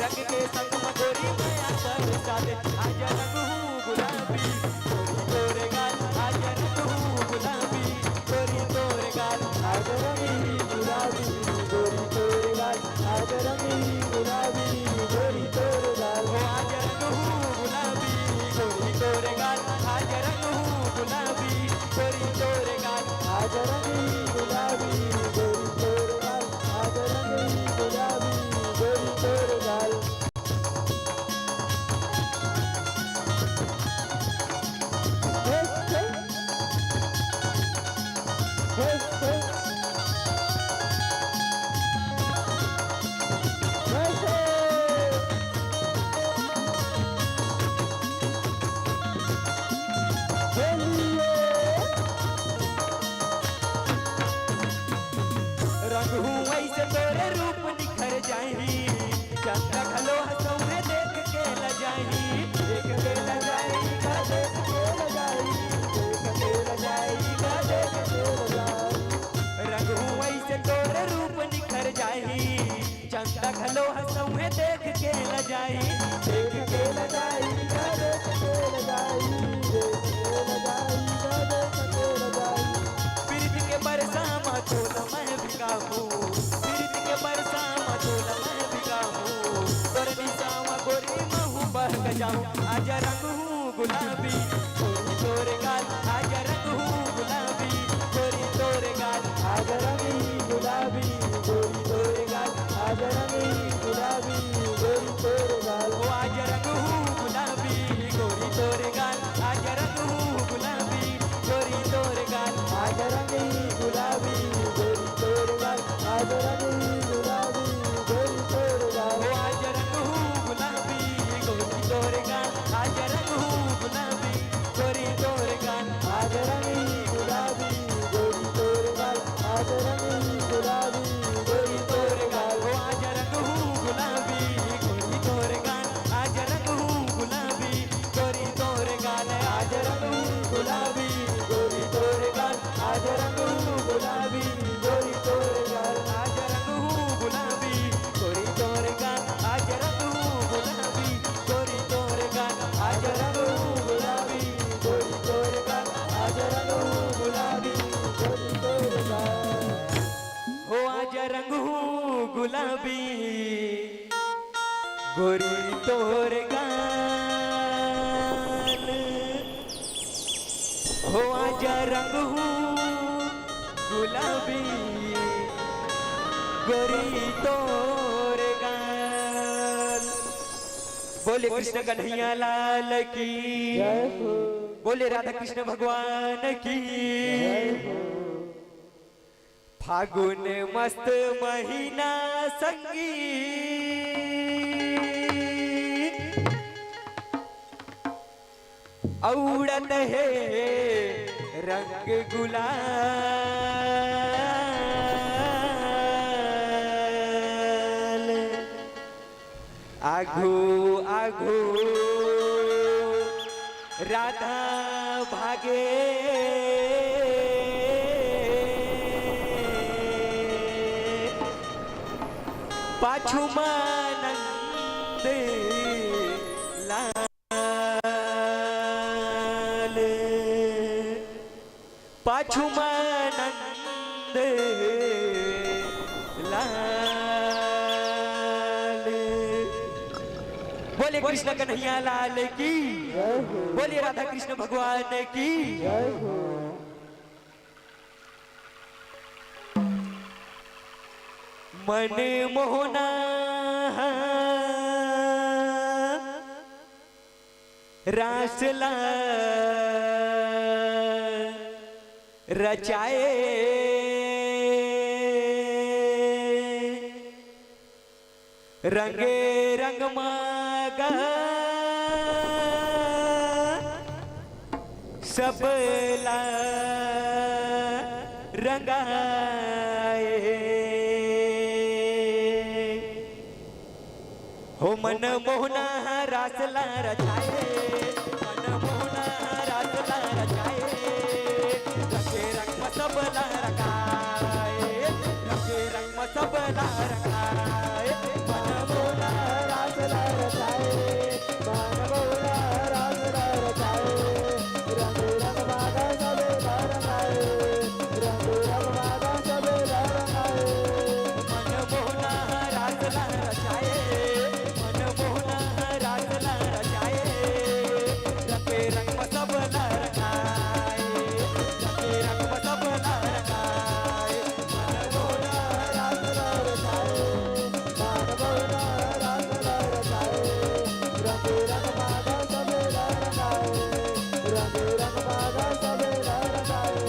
रंग के संग मगोरी माया बरसा दे, आज रंग हूँ गुलाबी गोरी तोरे गाल, आज रंग हूँ गुलाबी गोरी तोरे गाल, आज रंग ही गुलाबी गोरी तोरे गाल, आज रंग ही गुलाबी गोरी तोरे गाल, ओ आज रंग हूँ गुलाबी गोरी तोरे गाल, आज रंग हूँ गुलाबी गोरी तोरे गाल, आज रंग ही गुलाबी गोरी तोरे गाल, आज रंग ही गुलाबी गोरी तोरे गाल। रंग हूँ ऐसे तोरे रूप निखर जाही, चंदा खलो हंसों में देख के ल जाही, देख के ल जाही का देख के ल जाही, देख के ल जाही का देख के ल जाही। रंग हूँ ऐसे तोरे रूप निखर जाही, चंदा खलो हंसों में देख के ल जाही, देख के ल जाही का देख के ल जाही, देख के ल जाही का देख के ल जाही। प्रीत के बरसा मचोल मैं बिकाहूँ, प्रीत के बरसा मचोल मैं बिकाहूँ, तोरे निशावा गोरी महू बह जाऊँ, आज रंग हूँ गुलाबी गोरी तोरे गाल, आज रंग हूँ गुलाबी गोरी तोरे गाल, आज रंग ही गुलाबी गोरी तोरे गाल, आज हो आजा रंग हूँ गुलाबी गोरी तोर गाल। बोले कृष्ण कन्हैया लाल की, बोले राधा कृष्ण भगवान की। फागुन मस्त महीना संगीत औड़त है रंग गुलाल। आघू आघू राधा भागे पाछू मानंद लाल। पाछू मानंद लाल। बोले कृष्ण कन्हैया लाल की, बोले राधा कृष्ण भगवान की। मन मोहना रासला रचाए रंगे रंग मागा सबला रंगाए। हो मन मोहना रासला रचाए, मन मोहना रासला रचाए। रंगे रंग सबला रंगाए, रंगे रंग सबला रंगाए। मन मोहना रासला रचाए, मन मोहना रासला रचाए। रंग रंग मागा सबला रंगाए, रंग रंग मागा सबला रंगाए। मन मोहना रासला रचाए, रंग सबला रंगाए, रंग सबला रंगाए। मन मोहना रासला रचाए, मन मोहना रासला रचाए। रंग रंग मागा सबला रंगाए, रंग रंग मागा सबला रंगाए।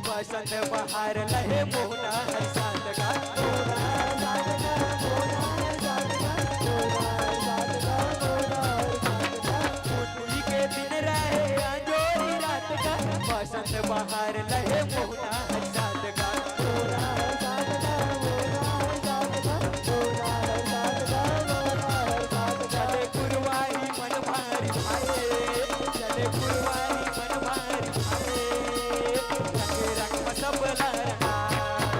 बसंत बहार लहे मोहना है साथ का। मुन्नी के दिन रहे अंजोरी रात का, बसंत बहार लहे मोहना है साथ का। चले गुरुवारी मन भारी भाई, चले गुरुवारी मन भारी भाई। रंग रंग सबला रंगाए,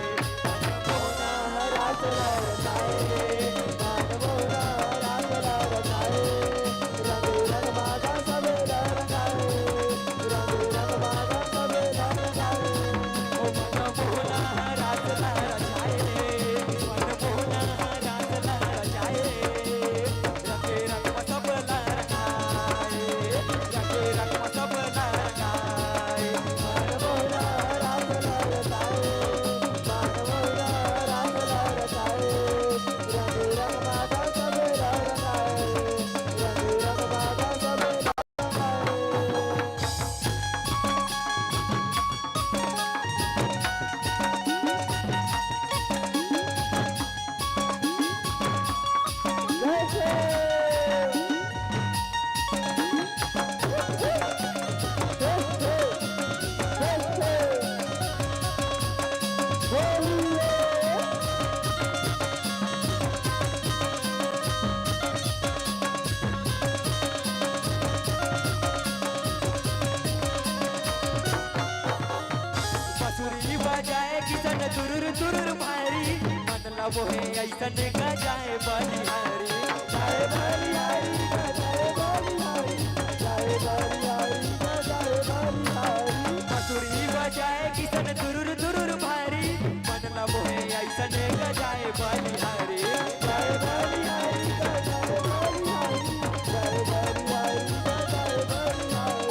तुरुर तुरुर भारी मतलब है ऐसन गजाए बलिहारी जाए बलिहारी गजाए बलिहारी जाए बलिहारी गजाए बलिहारी मसूरी बजाए किसन तुरुर तुरुर भारी मतलब है ऐसन गजाए बलिहारी जाए बलिहारी गजाए बलिहारी जाए बलिहारी गजाए बलिहारी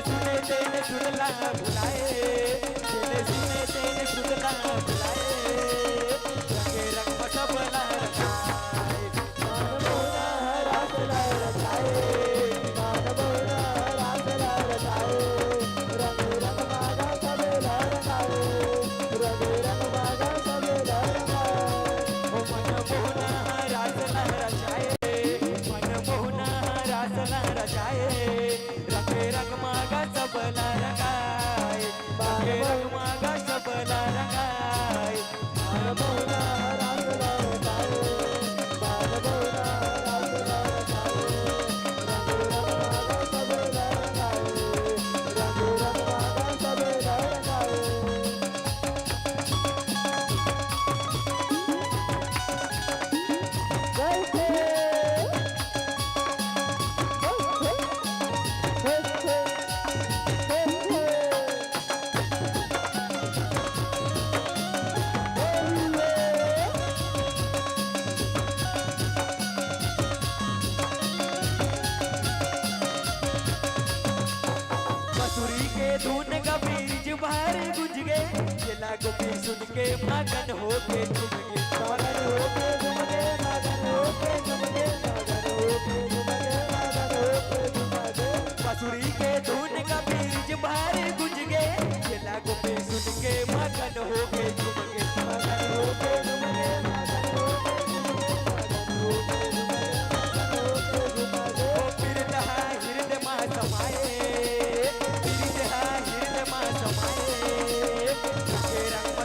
सुने तेने सुनला भुलाए तेने सुने तेने सुनला भुलाए रंगे रंग सबला रखाए मानवोना रासला रखाए मानवोना रासला रखाए रंग रंग मागा सबला रखाए रंग रंग मागा सबला रखाए ओ मनमोहना रासला रखाए मनमोहना रासला रखाए रंग रंग मागा सबला रखाए रंग रंग मागा सबला रखाए मानवोना रासला रखाए मानवोना रासला रखाए रंग रंग मागा सबला रखाए रंग रंग मागा सबला रखाए मसूरी के धुन का बीज बाहर गुज गए जिला को भी सुन के मगन हो के झूम गए मगन हो के झूम गए मगन हो के झूम गए मगन हो के झूम गए मगन हो के झूम गए मसूरी के धुन का बीज बाहर गुज गए जिला को भी सुन के मगन हो के झूम गए मगन हो के झूम गए मगन हो के झूम गए मगन हो के झूम गए मगन हो के झूम गए ओ फिर दहा हृदय मा समाए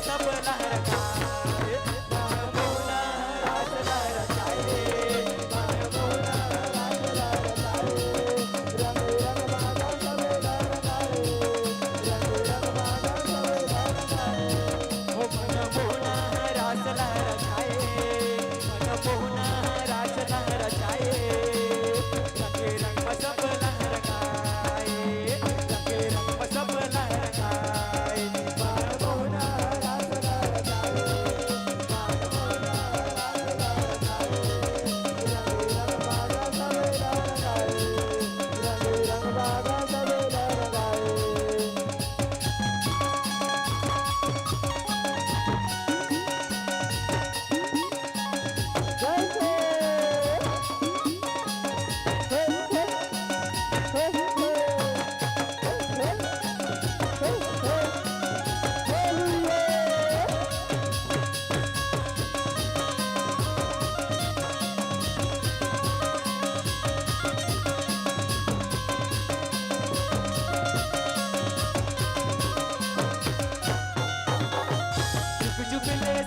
सब लहर खाए मानवोना रासला रचाए मानवोना रासला रचाए रंग रंग मागा सब लहर खाए रंग रंग मागा सब लहर खाए ओ मनमोहना रासला रचाए मनमोहना रासला रचाए रंग रंग सब लहर खाए रंग रंग सब लहर खाए मानवोना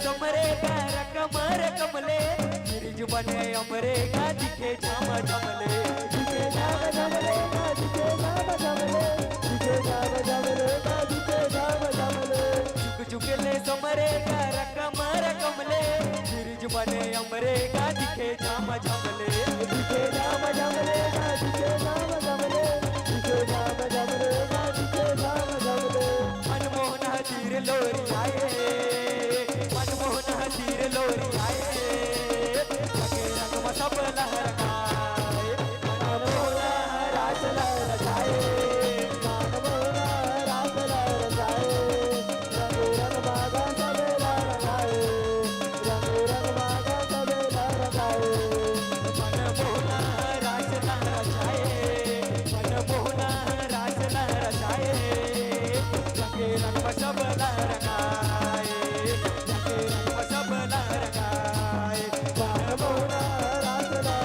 समरे का कमर कमले गिरिज बने अमरे का दिखे झम झमले दिखे झम झमले का दिखे झम झमले दिखे झम झमले का दिखे झम झमले झुक झुकले समरे का कमर कमले गिरिज बने अमरे का दिखे झम झमले दिखे झम झमले का दिखे झम झमले दिखे झम झमले का दिखे झम झमले मनमोहन तीर लोरी आए मनमोहन तीर लोरी आए लगे रंग में सब लहर खाए मनमोहन रासला रचाए मनमोहन रासला रचाए रंग रंग मागा सब लहर खाए रंग रंग मागा सब लहर खाए मनमोहन रासला रचाए मनमोहन रासला रचाए रंग रंग में सब लहर खाए सब लहर खाए मनमोहन रासला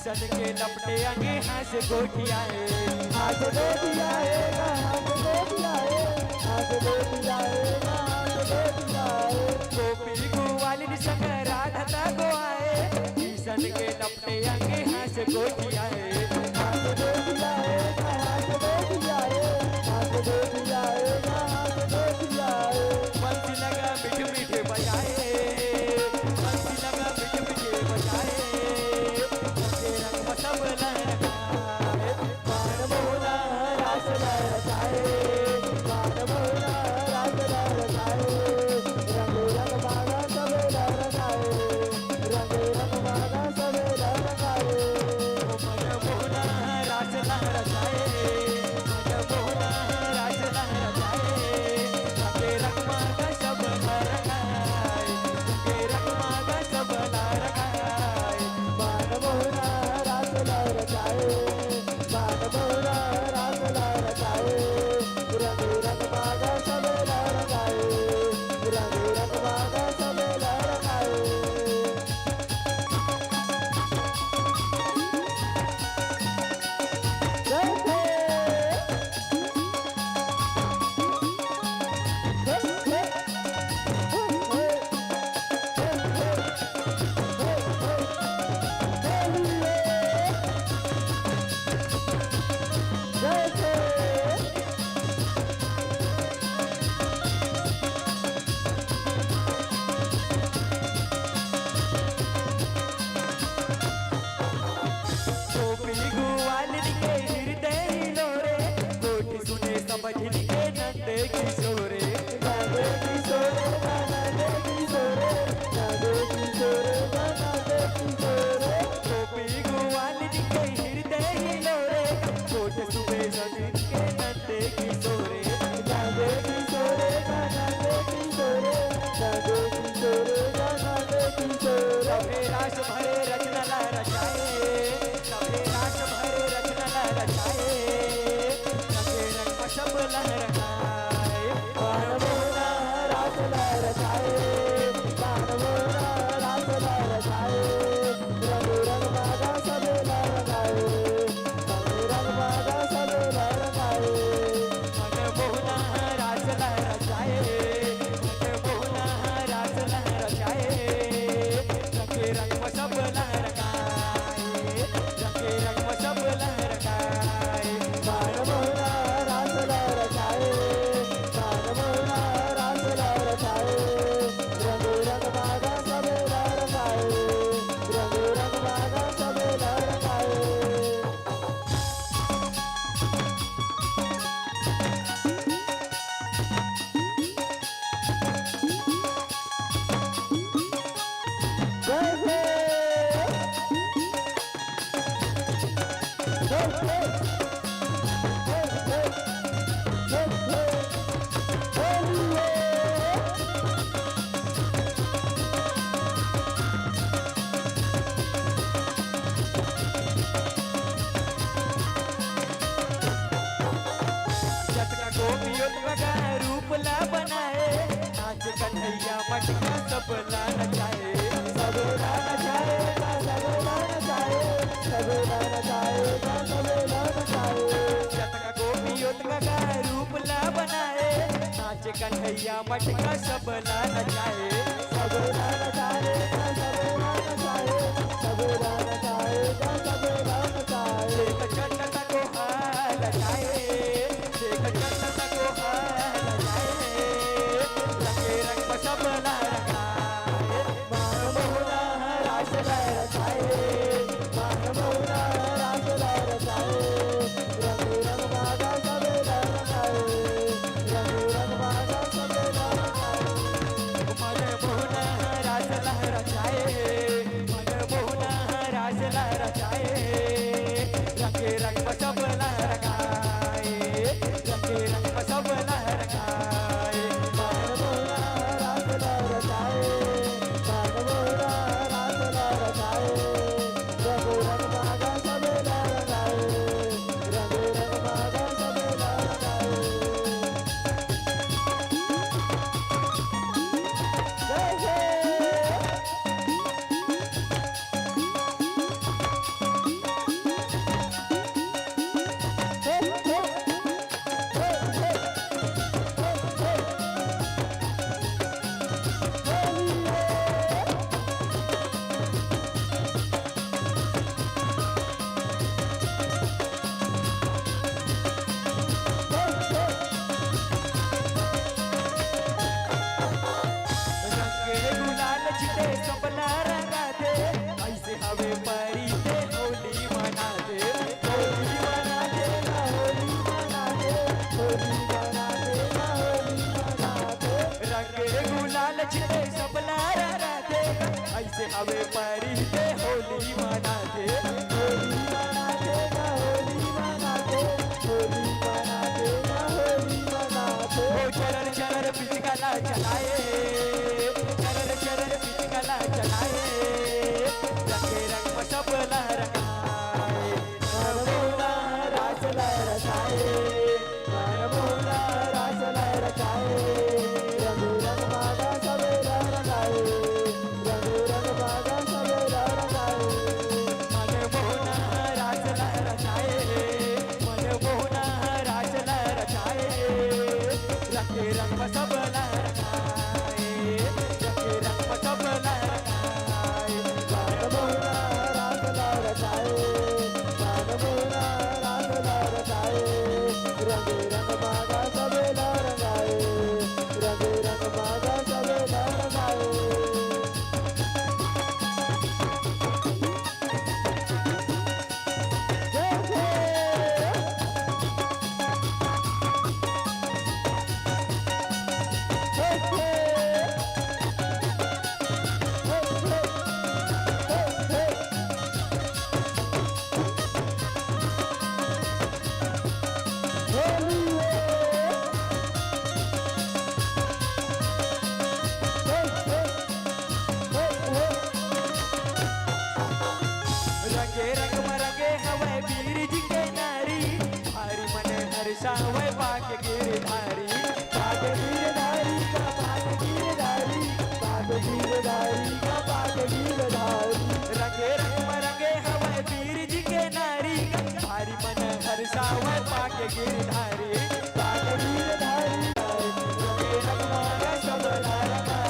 सन के लपटे अंगे हंस गोटियाए हाथ दे दिया है हाथ दे दिया है हाथ दे दिया है हाथ दे दिया है गोपी गोवालिन संग राधा गो आए सन के लपटे अंगे हंस गोटियाए हाथ दे दिया है हाथ दे दिया है हाथ दे दिया है हाथ दे दिया है बंसी लगा मीठे मीठे बजाए बंसी लगा मीठे मीठे बजाए रंगे रंग में सब लहराए मान मोहना रास लहराए मान मोहना रास लहराए रंग रंग मागा सब लहराए रंग रंग मागा सब लहराए मन मोहना रास लहराए मन मोहना रास लहराए रंगे रंग मागा सब लहराए रंगे रंग मागा सब लहराए मान मोहना रास लहराए मान मोहना रास लहराए रंग रंग मागा सब लहराए रंग रंग मागा सब लहराए गोपी गोवालिन के हृदय लोरे गोटी सुने समझन के नंदे किशोरे गाने किशोरे गाने किशोरे गाने किशोरे गाने किशोरे गोपी गोवालिन के हृदय लोरे गोटी सुने समझन के नंदे किशोरे गाने किशोरे गाने किशोरे गाने किशोरे गाने किशोरे सभे रास भरे रचना ला रचाए सभे रास भरे रचना ला रचाए रंगे रंग में सब लहराए मान मोहना रास लहराए मान मोहना रास लहराए रंग रंग मागा सब लहराए रंग रंग मागा सब लहराए मन मोहना रास लहराए मन मोहना रास लहराए रंगे रंग में सब लहराए रंगे रंग में सब लहराए मान मोहना रास लहराए मान मोहना रास लहराए रंग रंग मागा सब लहराए रंग रंग मागा सब लहराए जटका गोपियों का रूप ला बनाए नाच कन्हैया मटका सब ला नचाए सबेला नचाए सबेला नचाए सबेला नचाए सबेला नचाए जटका गोपियों का रूप ला बनाए नाच कन्हैया मटका सब ला नचाए सबेला नचाए सबेला नचाए सबेला नचाए सबेला नचाए देख चंदता को हाल नचाए देख चंदता को हाल नचाए रंगे रंग में सब लहराए मान मोहना रास लहराए मान मोहना रास लहराए रंग रंग मागा सब लहराए रंग रंग मागा सब लहराए मन मोहना छिटे सबला रंगा दे ऐसे हवे परी दे होली मना दे होली मना दे ना होली मना दे होली मना दे ना होली मना दे रंगे गुलाल छिटे सबला रंगा दे ऐसे हवे परी दे होली मना दे होली मना दे ना होली मना दे होली मना दे ना होली मना दे ओ चरण चरण पिचकाला चलाए चरण चरण पिचकाला चलाए रंगे रंग में सब लहराए मनमोहना रास लहराए मनमोहना रास लहराए रंग रंग मागा सब लहराए रंग रंग मागा सब लहराए मनमोहना रास लहराए मनमोहना रास लहराए रंगे रंग में सब लहराए रंगे रंग में सब लहराए मनमोहना रास लहराए मनमोहना रास लहराए रंगे रंग मागा सब लहराए रंगे रंग मागा सब लहराए रंगे रंग मरंगे हवे वीर जी के नारी हरि मन हर्षा हवे भाग्य गिरधारी भाग्य गिरधारी का भाग्य गिरधारी भाग्य गिरधारी का भाग्य गिरधारी रंगे रंग मरंगे हवे वीर जी के नारी हरि मन हर्षा हवे भाग्य गिरधारी भाग्य गिरधारी रंगे रंग मागा सब लहराए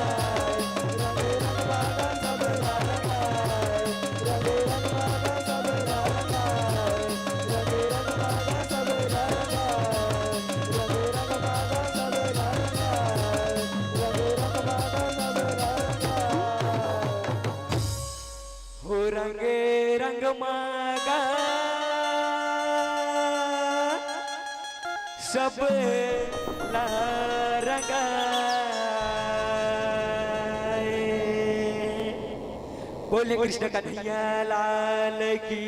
रंगे रंग मागा सब लहराए रंगे रंग मागा सब लहराए रंगे रंग मागा सब लहराए रंगे रंग मागा सब लहराए रंगे रंग मागा सब लहराए हो रंगे रंग मागा सब लहराए बोले कृष्ण कन्हैया लाल की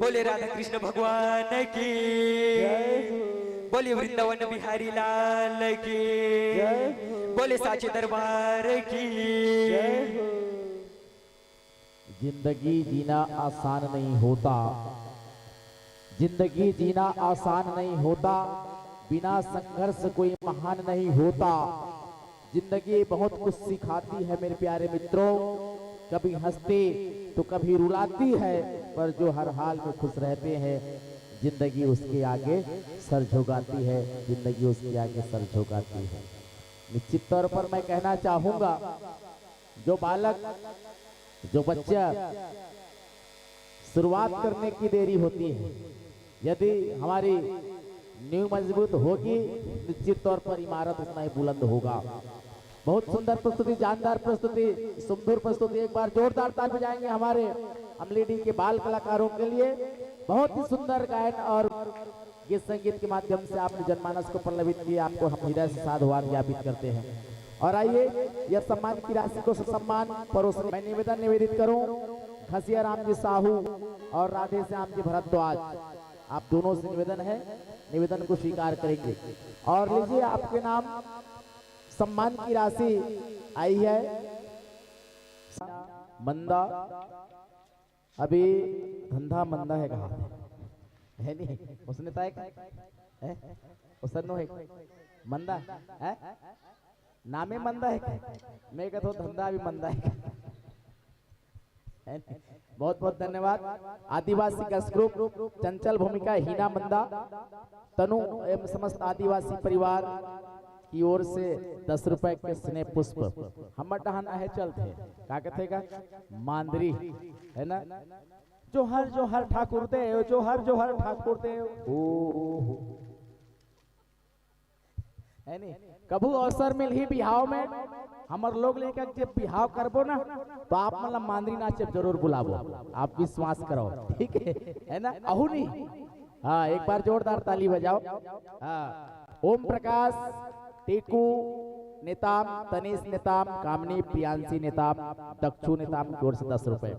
बोले राधा कृष्ण भगवान की बोले वृंदावन बिहारी लाल की बोले साचे दरबार की जिंदगी जीना आसान नहीं होता, जिंदगी जीना आसान नहीं होता, बिना संघर्ष कोई महान नहीं होता। जिंदगी बहुत कुछ सिखाती है मेरे प्यारे मित्रों, कभी हंसती तो कभी रुलाती है, पर जो हर हाल में खुश रहते हैं जिंदगी उसके आगे सर झुकाती है, जिंदगी उसके आगे सर झुकाती है। निश्चित तौर पर मैं कहना चाहूंगा, जो बालक जो बच्चा शुरुआत करने की देरी होती है, यदि हमारी नींव मजबूत होगी निश्चित तौर पर इमारत उतना ही बुलंद होगा। बहुत सुंदर प्रस्तुति, जानदार प्रस्तुति, सुंदर प्रस्तुति। एक बार जोरदार ताली बजाएंगे हमारे अमलेडी के बाल कलाकारों के लिए। बहुत ही सुंदर गायन और गीत संगीत के माध्यम से आपने जनमानस को पल्लवित किया, आपको हम हृदय से साधुवाद ज्ञापित करते हैं। और आइए यह सम्मान की राशि को सम्मान परोसने मैं निवेदित करूं खसिया राम जी साहू और राधे श्याम जी भरद्वाज, आप दोनों से निवेदन है, निवेदन को स्वीकार करेंगे। और लीजिए आपके नाम सम्मान की राशि आई है। मंदा अभी धंधा मंदा है, कहा है नहीं, उसने तय है उसने है मंदा है, नामे मंदा है, मैं कहता हूँ धंधा भी मंदा है। बहुत बहुत धन्यवाद। आदिवासी का ग्रुप चंचल भूमिका हीना मंदा तनु एवं समस्त आदिवासी परिवार की ओर से 10 रुपए के स्नेह पुष्प हम टहना है चलते का कहते का मांदरी है ना, जो हर ठाकुर दे, जो हर ठाकुर दे। ओ है नहीं। कभू अवसर मिल ही बिहाव में हमर लोग लेकर जब बिहाव करबो ना तो आप मतलब मांदरी नाच जरूर बुलाबो, आप विश्वास करो, ठीक है ना। अहू नहीं, हाँ एक बार जोरदार ताली बजाओ। हाँ, ओम प्रकाश, टीकू नेताम, तनीश नेताम, कामनी प्रियांशी नेताम, दक्षु नेताम की ओर से 10 रुपए,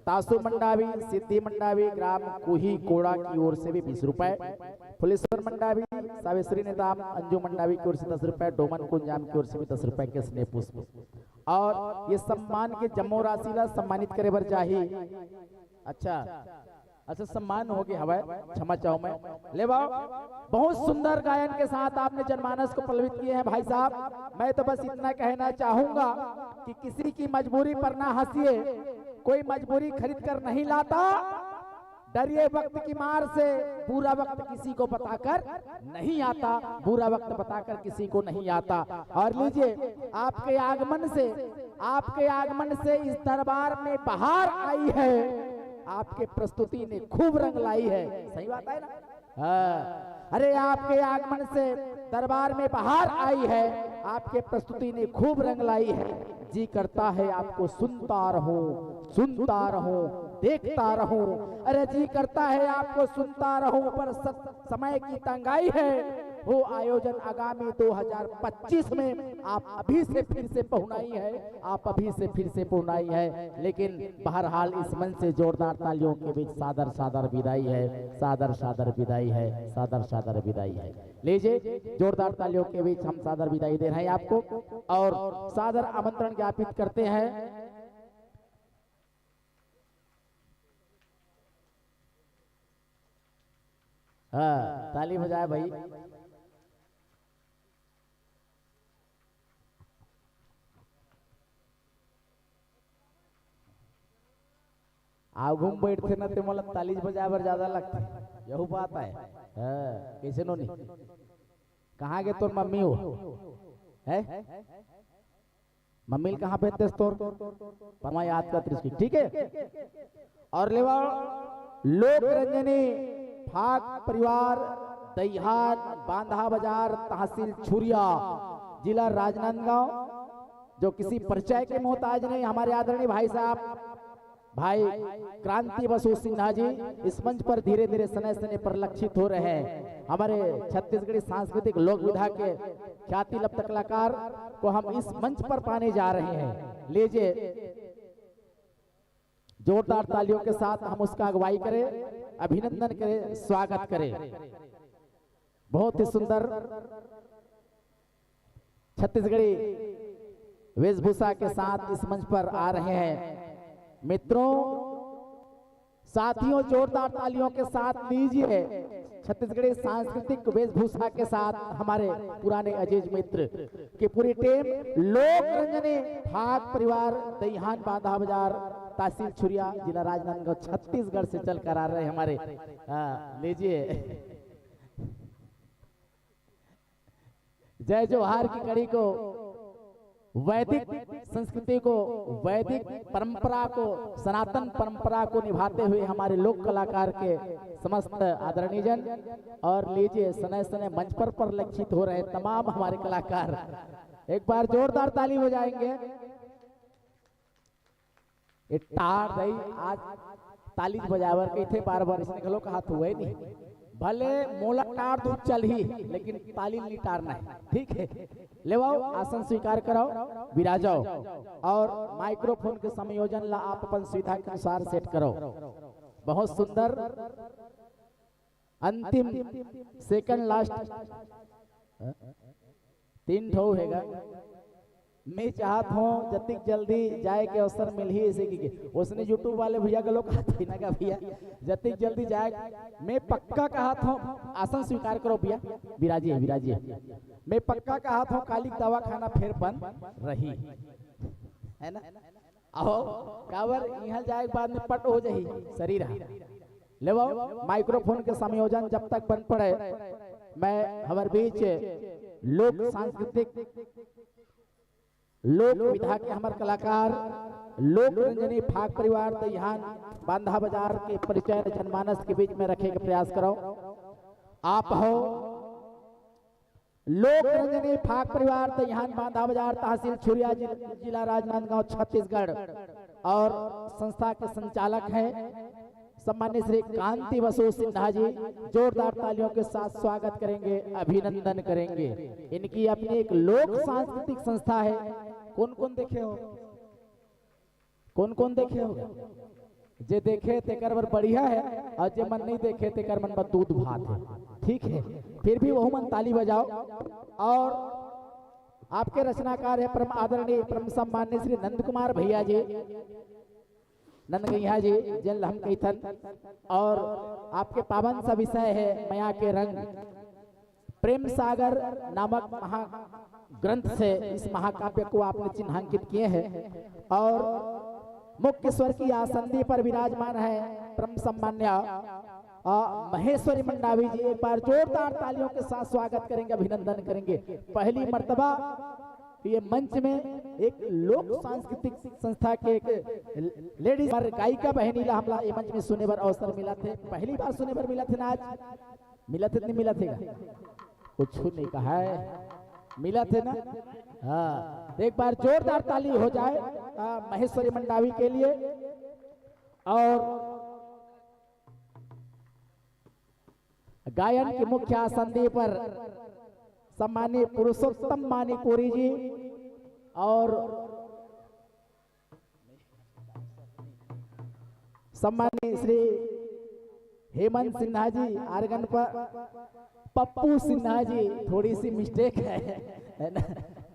तासु मंडावी, सिद्धि मंडावी, ग्राम कुही कोड़ा की ओर से भी 20 रुपए, फुलेश्वर मंडावी, सावित्री नेताम, अंजू मंडावी की ओर से 10 रुपए, डोमन कुंजाम की ओर से भी 10 रुपए के स्नेह पुष्प। और ये सम्मान के जम्मू राशि ला सम्मानित करे बर चाही। अच्छा सम्मान हो गया हवा, क्षमा चाहूँ मैं। ले बाओ, बहुत सुंदर गायन के साथ आपने जनमानस को पल्लवित किए हैं भाई साहब। मैं तो बस इतना कहना चाहूंगा कि किसी की मजबूरी पर ना हंसिए, कोई मजबूरी खरीद कर नहीं लाता, डरिए वक्त की मार से, बुरा वक्त किसी को बताकर नहीं आता, बुरा वक्त बताकर किसी को नहीं आता। और लीजिए, आपके आगमन से इस दरबार में बहार आई है, आपके प्रस्तुति ने खूब रंग लाई है, सही बात है ना। हाँ, अरे आपके आगमन से दरबार में बहार आई है, आपके प्रस्तुति ने खूब रंग लाई है। जी करता है आपको सुनता रहूं, देखता रहूं। अरे जी करता है आपको सुनता रहूं, पर समय की तंगाई है। वो आयोजन आगामी 2025 में आप अभी से फिर से पहुनाई है, लेकिन बहरहाल इस मन से जोरदार तालियों के बीच सादर विदाई है। लीजिए, जोरदार तालियों के बीच हम सादर विदाई दे रहे हैं आपको और सादर आमंत्रण ज्ञापित करते हैं। हाँ, ताली बजाए भाई। घूम बैठते ना ते मला ताली बजावर ज्यादा लगता है, यही बात है। कैसे नो नहीं, कहाँ गए तोर मम्मी हो है? मम्मी कहाँ पे तोर परमा याद कर, ठीक है। और लेवा लोक रंजनी फाग परिवार, दहिहान, बांधा बाजार, तहसील छुरिया, जिला राजनांदगांव, जो किसी परिचय के मोहताज नहीं, हमारे आदरणीय भाई साहब भाई क्रांति बसु सिन्हा जी इस मंच पर धीरे धीरे सने परिलक्षित हो रहे हैं। हमारे छत्तीसगढ़ी सांस्कृतिक लोक विधा के ख्याति लब्ध कलाकार को हम इस मंच पर पाने जा रहे हैं। लीजिए, जोरदार तालियों के साथ हम उसका अगुवाई करें, अभिनंदन करें, स्वागत करें। बहुत ही सुंदर छत्तीसगढ़ी वेशभूषा के साथ इस मंच पर आ रहे हैं मित्रों, साथियों, जोरदार तालियों के साथ लीजिए छत्तीसगढ़ी सांस्कृतिक वेशभूषा के साथ हमारे पुराने अजीज मित्र की पूरी टीम, लोक रंजनी फाग परिवार, दहिहान, बांधा बाजार, तहसील छुरिया, जिला राजनांदगांव, छत्तीसगढ़ से चल कर आ रहे हमारे। लीजिए, जय जोहार की कड़ी को, वैदिक संस्कृति को, वैदिक परंपरा को, सनातन परंपरा को निभाते हुए हमारे लोक कलाकार के समस्त आदरणीय जन, और लीजिए सने मंच पर परिलक्षित हो रहे तमाम हमारे कलाकार, एक बार जोरदार ताली बजाएंगे। टार रही आज ताली बजावर के थे, बार बार इसने गलो का हाथ हुआ ही नहीं, भले मोला टार दूध चल ही, लेकिन ताली नहीं टारना है, ठीक है। ले आओ, आसन स्वीकार कराओ, विराजाओ, और माइक्रोफोन के संयोजन ला आप अपन सुविधा के अनुसार सेट करो। बहुत सुंदर अंतिम सेकंड लास्ट 3 ठो हैगा। मैं चाहत हूँ जतिक जल्दी जाए के अवसर मिल ही इसे की उसने यूट्यूब वाले भैया के लोग कहते ना, भैया जतिक जल्दी जाए, मैं पक्का कहत हूँ, आसन स्वीकार करो भैया, विराजिए। मैं पक्का कहत हूँ कालिक दवा खाना फिर बंद रही है ना। आओ कावर यहाँ जाए के बाद में पट हो जाही शरीर। ले माइक्रोफोन के संयोजन जब तक बन पड़े, मैं हमारे बीच लोक सांस्कृतिक लोक विधा के हमारे कलाकार, लोक रंजनी फाग परिवार, दहिहान, बांधा बाजार के परिचय जनमानस के बीच में रखे के प्रयास करो। आप हो लोक रंजनी फाक परिवार तैहान बांधा बाजार तहसील छुरिया जिला राजनांदगांव छत्तीसगढ़ और संस्था के संचालक हैं सम्मानित श्री कांति बसु सिन्हा जी। जोरदार तालियों के साथ स्वागत करेंगे, अभिनंदन करेंगे। इनकी अपनी एक लोक सांस्कृतिक संस्था है। कौन कौन देखे हो, कौन कौन देखे हो? जे देखे तेकर बर बढ़िया है और जे मन नहीं देखे तेकर मन बर दूध भात है। ठीक है, फिर भी वह मन ताली बजाओ। और आपके रचनाकार है परम आदरणीय परम सम्मान्य श्री नंद कुमार भैया जी, नंद गैया जी जिन हम कैथन। और आपके पावन सा विषय है माया के रंग। प्रेम सागर नामक महाग्रंथ से इस महाकाव्य को आपने चिन्हांकित किए हैं। और मुख्य स्वर की आसंदी पर विराजमान है परम सम्मान्य महेश्वरी मंडावी जी। एक बार जोरदार तालियों के साथ स्वागत करेंगे, अभिनंदन करेंगे। पहली मर्तबा ये मंच में एक लोक सांस्कृतिक संस्था के एक लेडीज गायिका बहनी ला हमला ये मंच में सुने पर अवसर मिला थे। पहली बार सुने पर मिला थे ना, आज मिला थे नहीं मिला थे? कुछ नहीं कहा है, मिला थे ना। हाँ, एक बार जोरदार ताली हो जाए महेश्वरी मंडावी के लिए। और गायन के मुख्य आसंदी पर सम्मानित पुरुषोत्तम मानिकोरी जी और सम्मानित श्री हेमंत सिन्हा जी। आर्गन पर पप्पू सिन्हा जी, थोड़ी सी मिस्टेक है ना,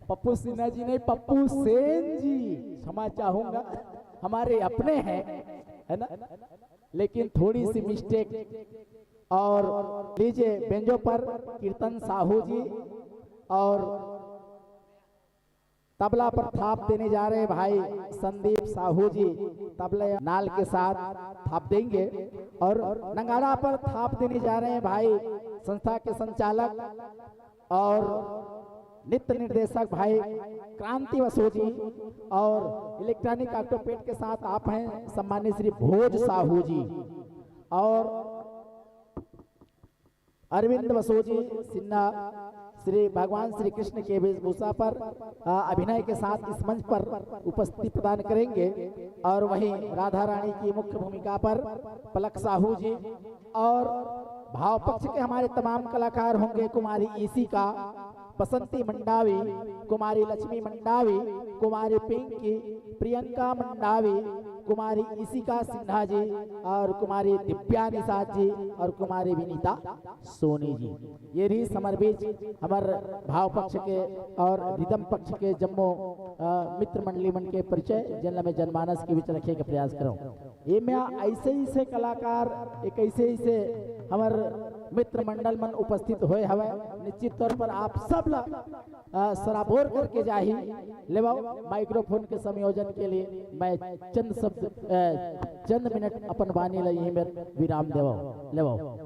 पप्पू सिन्हा जी नहीं पप्पू सेन जी, क्षमा चाहूंगा, हमारे अपने हैं है ना, लेकिन थोड़ी सी मिस्टेक। और लीजिए बेंजो पर कीर्तन साहू जी और तबला पर थाप देने जा रहे भाई संदीप साहू जी, तबले नाल के साथ थाप देंगे। और नगाड़ा पर थाप देने जा रहे हैं भाई संस्था के संचालक और नित्य निर्देशक भाई क्रांति बसु जी। और इलेक्ट्रॉनिक ऑक्टोपेड के साथ आप हैं सम्मानित श्री भोज साहू जी। और अरविंद बसु जी सिन्हा श्री भगवान श्री कृष्ण के वेशभूषा पर अभिनय के साथ इस मंच पर उपस्थिति प्रदान करेंगे। और वहीं राधा रानी की मुख्य भूमिका पर पलक साहू जी। और भाव पक्ष के हमारे तमाम कलाकार होंगे कुमारी ईसी का, बसंती मंडावी, कुमारी लक्ष्मी मंडावी, कुमारी पिंकी, प्रियंका मंडावी, कुमारी ईशिका सिन्हा जी और कुमारी दिव्या निषाद जी और कुमारी विनीता सोनी जी। ये रही समर बीच हमारे भाव पक्ष के और रिदम पक्ष के जम्मू मित्र मंडली मन के परिचय जिनला में जनमानस के बीच रखे के प्रयास करूं। ये मैं ऐसे ही से कलाकार एक ऐसे ही से हमार मित्र मंडल मन उपस्थित होए हवे। निश्चित तौर पर आप सब सराबोर करके जाही लेवाओ। माइक्रोफोन के संयोजन के लिए मैं चंद मिनट अपन वाणी लई विराम देवाओ लेवाओ।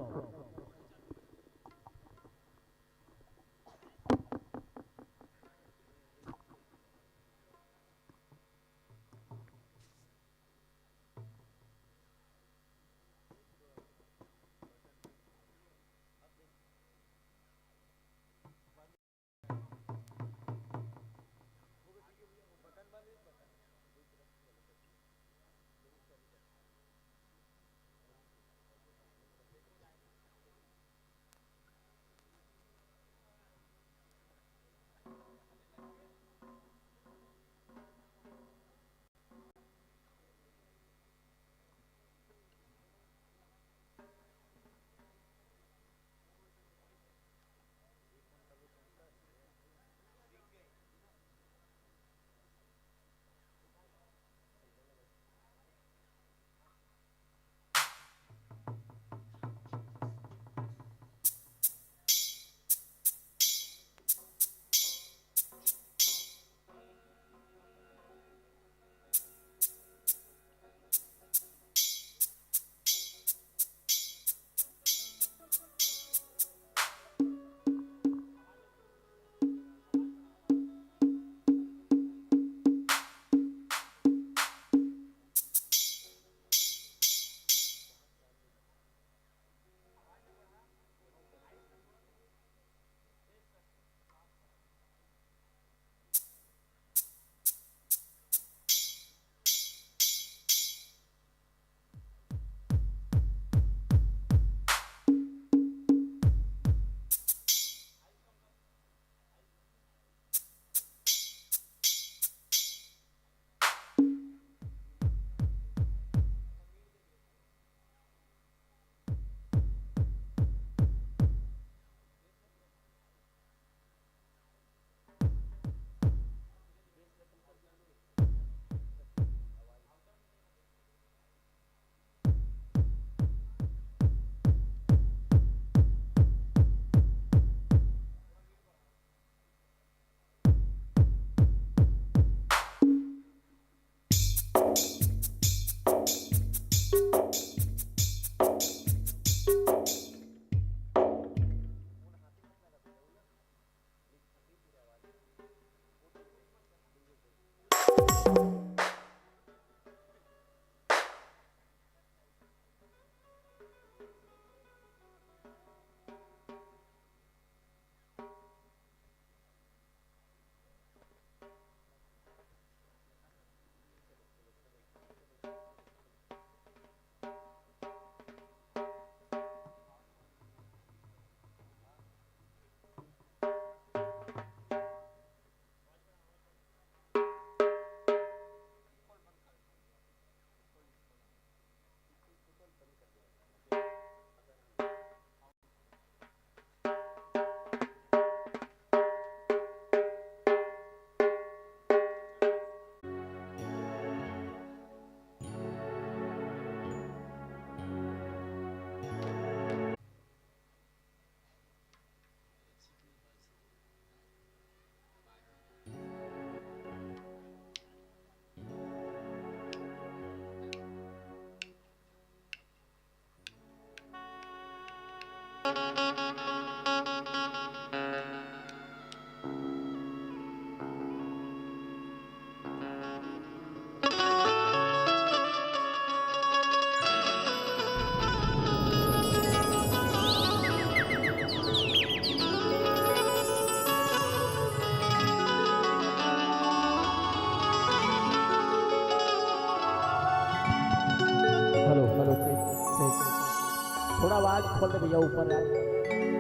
खोल दे भैया ऊपर यार,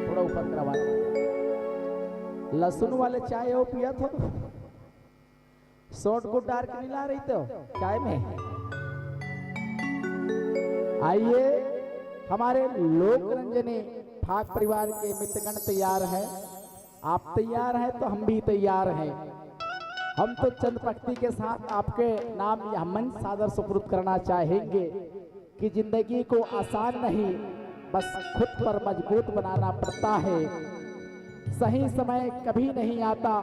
थोड़ा ऊपर करवा दे। लहसुन वाले चाय वो पिया तो शॉर्ट को डार्क नहीं ला रही तो चाय में। आइए हमारे लोक रंजनी फाक परिवार के मित्रगण तैयार हैं। आप तैयार हैं तो हम भी तैयार हैं। हम तो चंद पंक्ति के साथ आपके नाम यह मंच सादर सुपुर्द करना चाहेंगे कि जिंदगी को आसान नहीं, बस खुद पर मजबूत बनाना पड़ता है। सही समय कभी नहीं आता,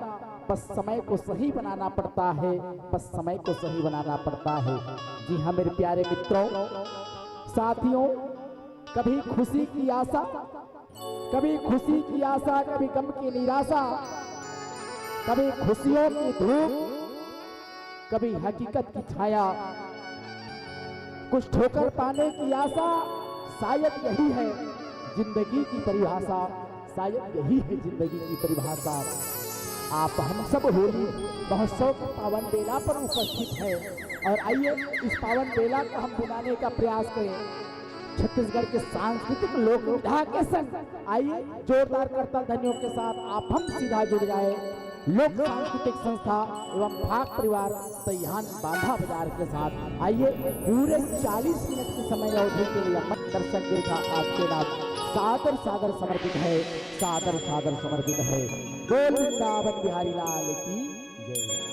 बस समय को सही बनाना पड़ता है, बस समय को सही बनाना पड़ता है। जी हाँ मेरे प्यारे मित्रों, साथियों, कभी खुशी की आशा, कभी खुशी की आशा, कभी गम की निराशा, कभी खुशियों की धूप, कभी हकीकत की छाया, कुछ ठोकर पाने की आशा, शायद यही है जिंदगी की परिभाषा, शायद यही है जिंदगी की परिभाषा। आप हम सब होली महोत्सव की पावन बेला पर उपस्थित है और आइए इस पावन बेला को हम बुलाने का प्रयास करें छत्तीसगढ़ के सांस्कृतिक लोक विधा के संग। आइए जोरदार करतल ध्वनियों के साथ आप हम सीधा जुड़ जाए लोक सांस्कृतिक संस्था एवं भाग परिवार तैयान बांधा बाजार के साथ। आइए पूरे 40 मिनट की समय अवधि के लिए दर्शक दीर्घा आपके नाम सादर सादर समर्पित है, सादर सादर समर्पित है। बोल वृंदावन बिहारी लाल की जय।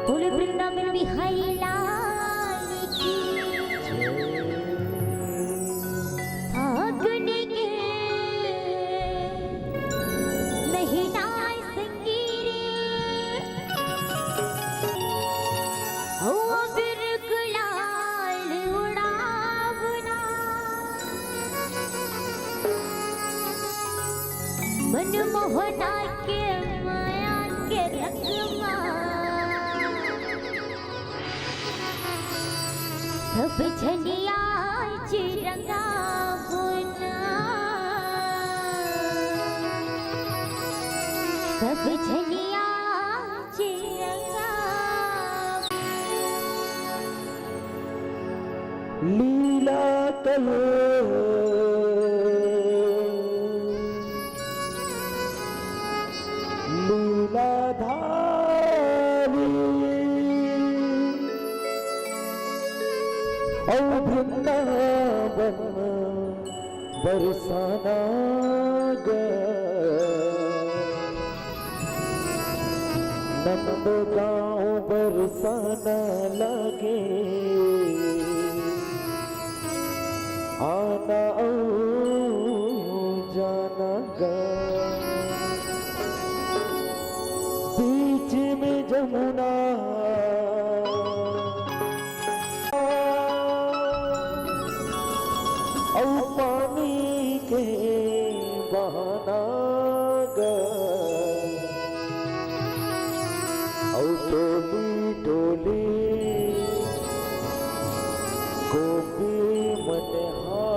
बोल वृंदावन बिहारी लाल की फागुन के महीना संगीरे ओ फिर गुलाल उड़ावना मनमोहना के माया के रंगमा सब झनिया चिरंगा बुना, सब झनिया चिरंगा लीला कलो लीला धारी औ वृंदावन बरसाना नंद गाँव बरसाना लगे आना औ जाना गा बीच में जमुना औ पानी के बहाना औ टोली टोली गोपी मनहा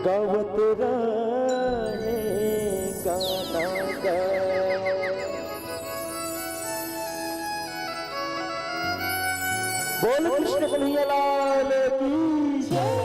गावत रहे गाना गा। बोल कृष्ण कन्हैया लाल की जय।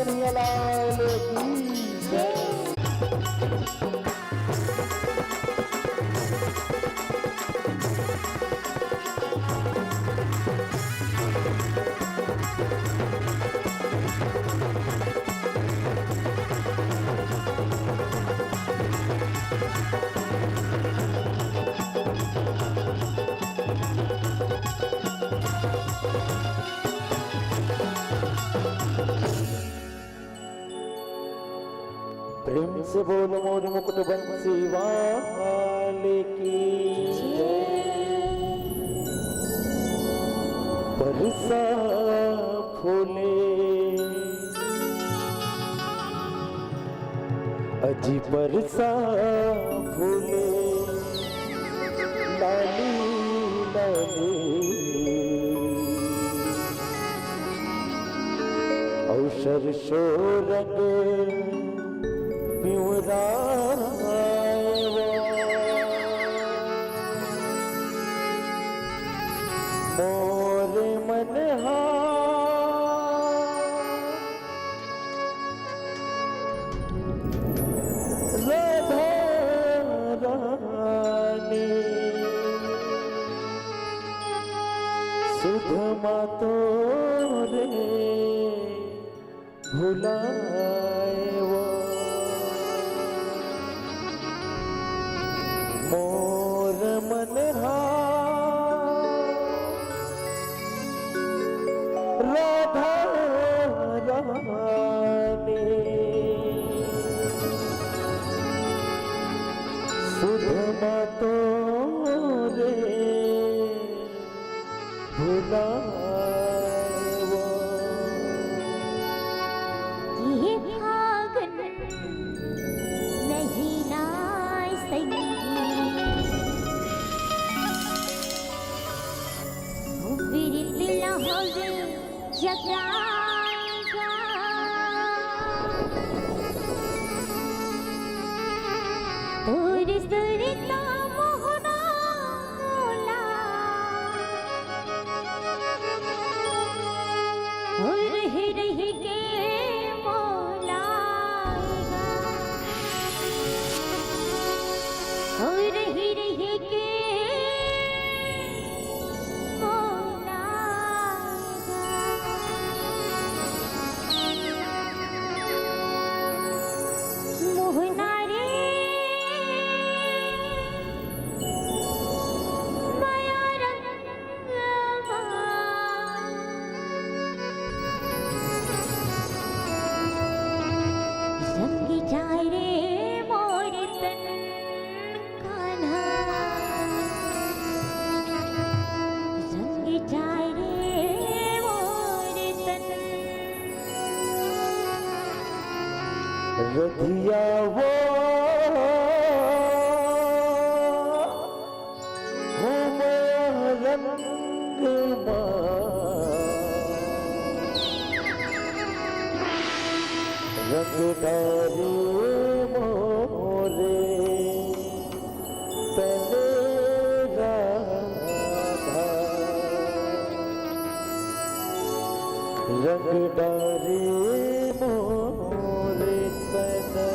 कन्हैया लाल की जय। प्रेम से बोलो मोर मुकुट बंसी वाले की बरसा फूले अजी बरसा फूले लाली लाली औषर शोरग मोर मन राधा रानी सुधमा तो रे भुलाए वो मोर मन राधा रानी सुधमा तो रे भुलाए वो ये फागुन महीना विरित लहर जगाएगा और सुरता मोहना मोला और रह के मोलाएगा और रह के रधिया वो रंग रंगदारी मोरे तने राधा रंगदारी मोरे तने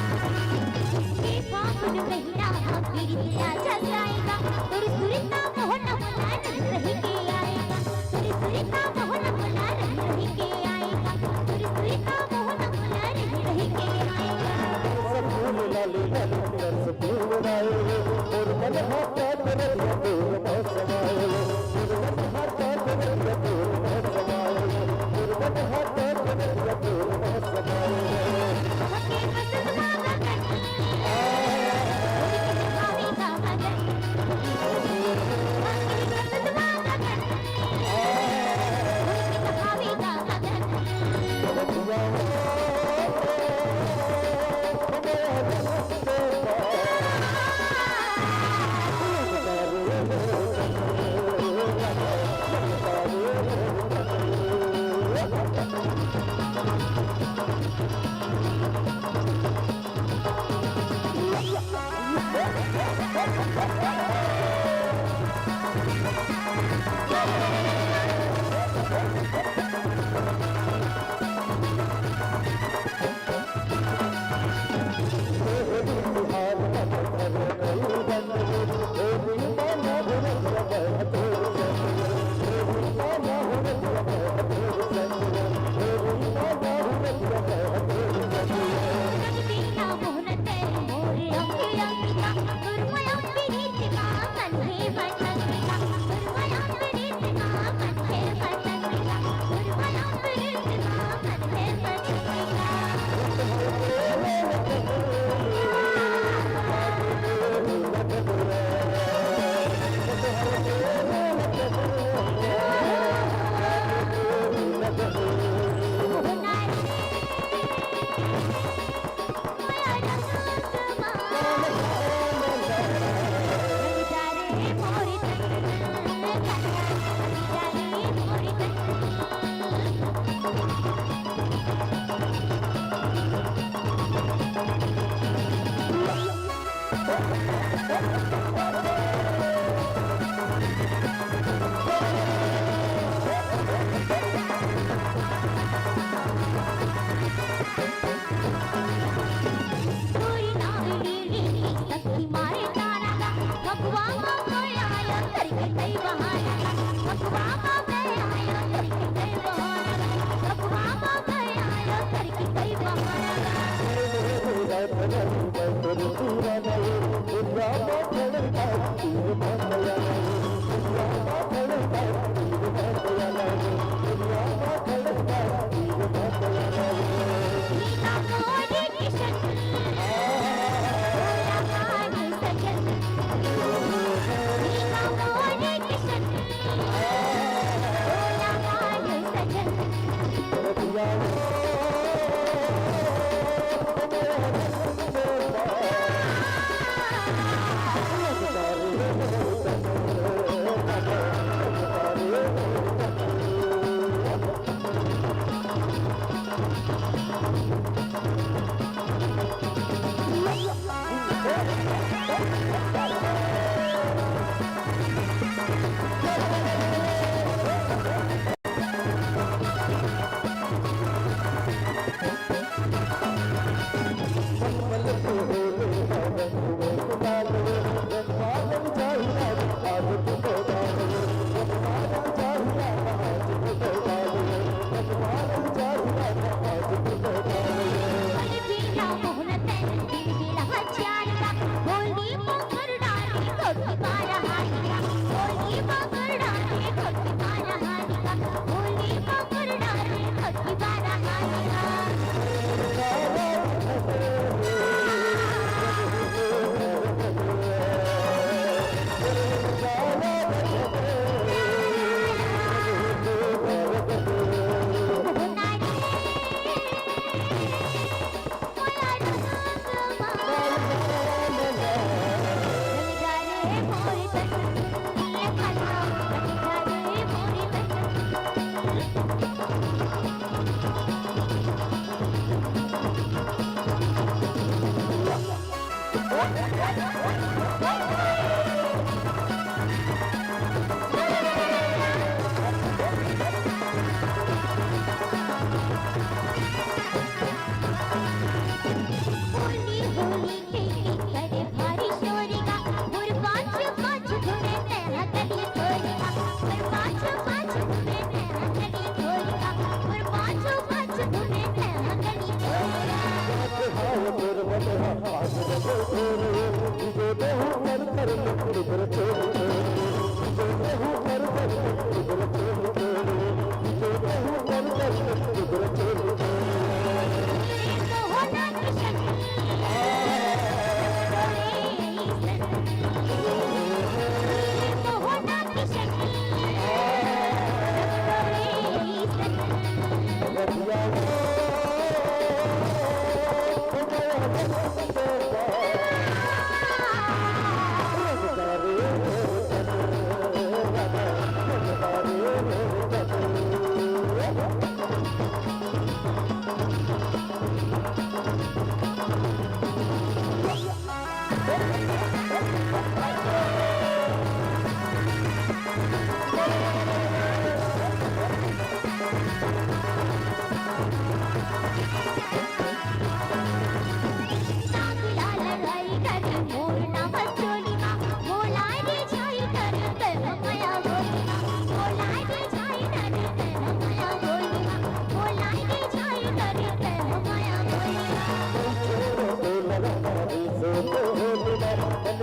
ये फागुन महीना बिरतिया जगाएगा तुर सुरता मोहन मुला रही के आएगा तुर सुरता मोहन मुला रही के आएगा तुर सुरता मोहन मुला रही के आएगा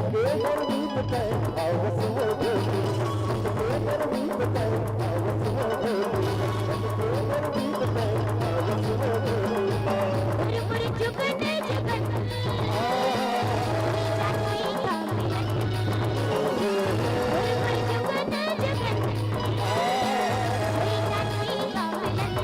मुर जुगन जुगन जाती का मिलन मुर जुगन जुगन जाती का मिलन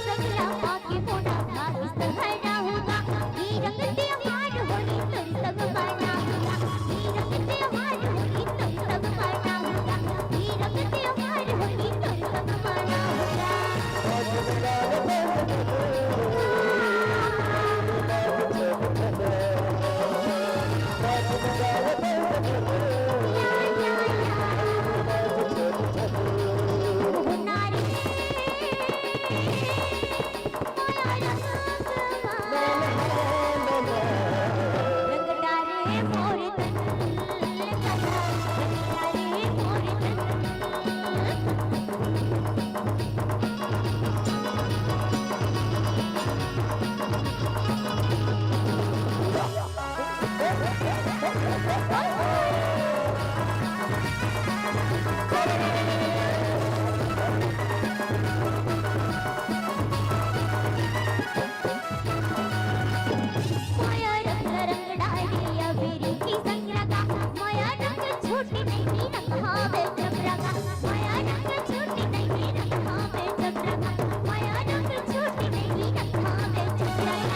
सगला पाके मोना भारुस हरा होगा ई रंग त्योहार होली तुम सब मनाऊंगा ई रंग त्योहार होली तुम सब मनाऊंगा ई रंग त्योहार होली तुम सब मनाऊंगा माया रंग रंग डालिया मेरी की संग रंगा माया रंग छूटी नहीं रखा वे जब रंगा माया रंग छूटी नहीं रखा वे जब रंगा माया रंग छूटी नहीं रखा वे जब रंगा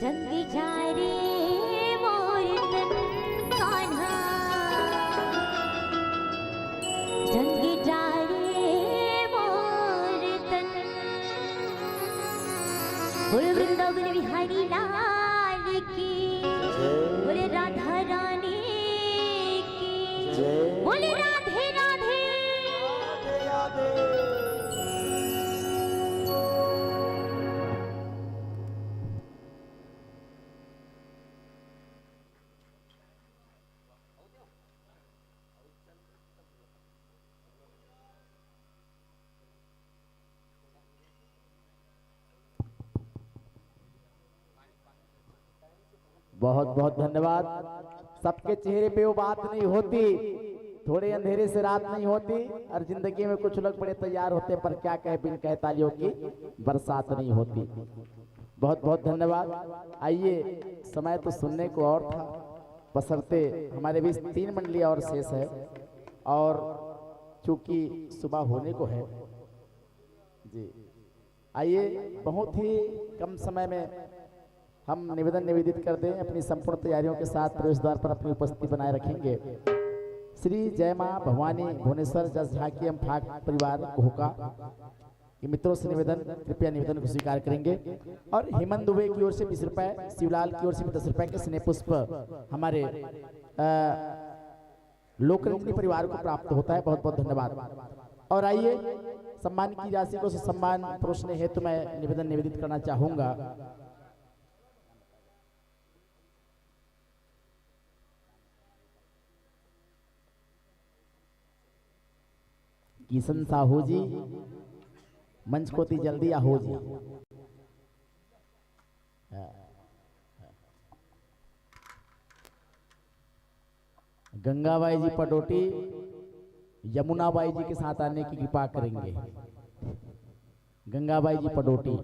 जंगी जा रे मोर तन कान्हा जंगी जा रे मोर तन बोल वृंदावन बिहारी लाल की बोले राधा रानी की बोले राधे राधे बहुत बहुत धन्यवाद। सबके चेहरे पे वो बात नहीं होती, थोड़े अंधेरे से रात नहीं होती, और जिंदगी में कुछ लोग बड़े तैयार होते पर क्या कहे, बिन कहे तालियों की बरसात नहीं होती। बहुत बहुत धन्यवाद। आइए, समय तो सुनने को और था, बशर्ते हमारे बीच 3 मंडली और शेष है, और चूंकि सुबह होने को है जी, आइए बहुत ही कम समय में हम निवेदन निवेदित कर दें। अपनी संपूर्ण तैयारियों के साथ प्रवेश द्वार पर अपनी उपस्थिति बनाए रखेंगे। श्री जय मां भवानी भुवनेश्वर जस झांकी एवं फाक परिवार कोहका के मित्रों से निवेदन, कृपया निवेदन को स्वीकार करेंगे। और हेमंत दुबे की ओर से 20 रुपए, शिवलाल की ओर से 10 रुपए के स्नेह पुष्प हमारे लोकरंजनी परिवार को प्राप्त होता है। बहुत बहुत धन्यवाद। और आइए सम्मान की राशि को सम्मान परोसने हेतु मैं निवेदन निवेदित करना चाहूंगा। किशन साहू जी मंच को ती जल्दी आहो जी। गंगाबाई जी पडोटी यमुनाबाई जी के साथ आने की कृपा करेंगे। गंगाबाई जी पडोटी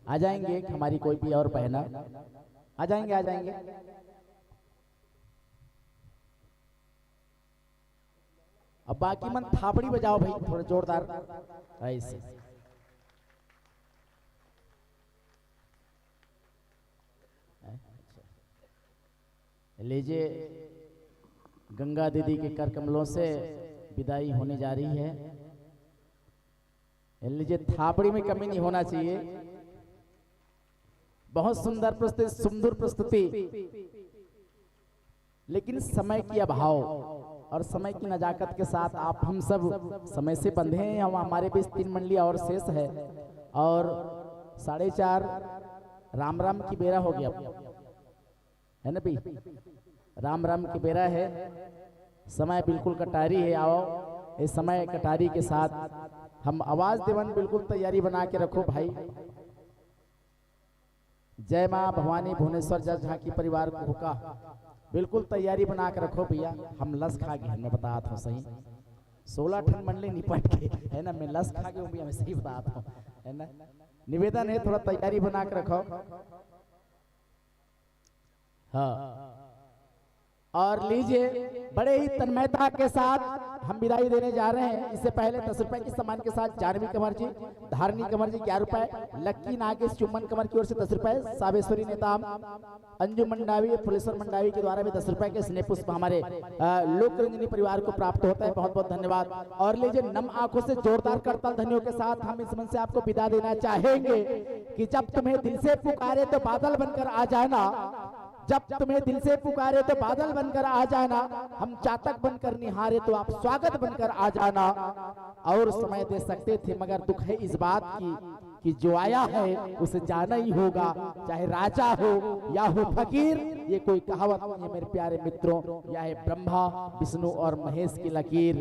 आ जाएंगे, हमारी कोई भी और बहना आ जाएंगे, आ जाएंगे। अब बाकी मन थापड़ी बजाओ भाई थोड़ा जोरदार ऐसे। लीजिए, गंगा दीदी के कर कमलों से विदाई होने जा रही है। लीजिए, थापड़ी में कमी नहीं होना चाहिए। बहुत सुंदर प्रस्तुति, सुंदर प्रस्तुति, लेकिन समय की अभाव और समय की नजाकत के साथ आप हम सब समय से बंधे हैं। हम हमारे बीच 3 मंडली और शेष है और 4:30 राम राम की बेरा हो गया है ना भाई, राम राम की बेरा है। समय बिल्कुल कटारी है। आओ इस समय कटारी के साथ हम आवाज देवन बिल्कुल तैयारी बना के रखो भाई। जय मां भवानी भुवनेश्वर जस झांकी परिवार को हुका बिल्कुल तैयारी बना के रखो भैया। हम लस खा गए, मैं बताता हूँ सही 16 ठन मंडली निपट के है ना, मैं लस खा गया हूँ भैया, मैं सही बताता हूँ है ना। निवेदन है थोड़ा तैयारी बना के रखो। हाँ, और लीजिए, बड़े ही तन्मयता के साथ हम विदाई देने जा रहे हैं। इससे पहले 10 रुपए के सम्मान के साथ जानवी कंवर जी, धारणी कंवर जी 11 रुपए, लक्की नागेश चुम्बन कंवर की ओर से 10 रुपए, साबेश्वरी नेताम अंजू मंडावी, फुलेश्वर मंडावी के द्वारा भी 10 रुपए के स्नेह पुष्प हमारे लोकरंजनी परिवार को प्राप्त होता है। बहुत बहुत धन्यवाद। और लीजिए, नम आंखों से जोरदार करताल ध्वनियों के साथ हम इस मंच से आपको विदा देना चाहेंगे कि जब तुम्हें दिल से पुकारे तो बादल बनकर आ जाना, जब तुम्हें दिल से पुकारे तो बादल बनकर आ जाना, हम चातक बनकर निहारे तो आप स्वागत बनकर आ जाना। और समय दे सकते थे मगर दुख है इस बात की कि जो आया है उसे जाना ही होगा, चाहे राजा हो या हो फकीर। ये कोई कहावत नहीं है मेरे प्यारे मित्रों, यह है ब्रह्मा विष्णु और महेश की लकीर,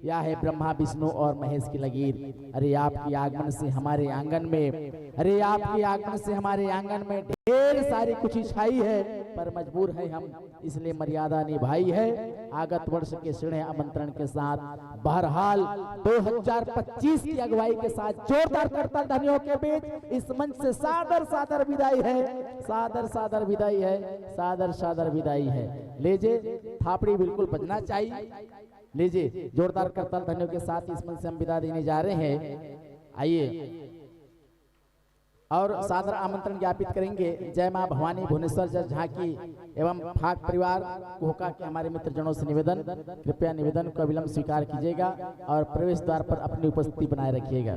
या है ब्रह्मा विष्णु और महेश की लकीर। अरे आपके आगमन से हमारे आंगन में, अरे आपके आगमन से हमारे आंगन में ढेर सारी कुछ छाई है, पर मजबूर है हम, इसलिए मर्यादा निभाई है। आगत वर्ष के स्नेह आमंत्रण के साथ बहरहाल 2025 की अगुवाई के साथ जोरदार करताल ध्वनियों के बीच इस मंच से सादर सादर विदाई है, सादर सादर विदाई है, सादर सादर विदाई है। लीजिए, थापड़ी बिल्कुल बजना चाहिए। लीजिए, जोरदार करताल ध्वनियों के साथ इस मंच से हम विदा देने जा रहे हैं। आइए और सादर आमंत्रण ज्ञापित करेंगे जय मां भवानी भुवनेश्वर जस झांकी एवं फाक परिवार कोहका के हमारे मित्रजनों से निवेदन, कृपया निवेदन को अविलंब स्वीकार कीजिएगा और प्रवेश द्वार पर अपनी उपस्थिति बनाए रखिएगा।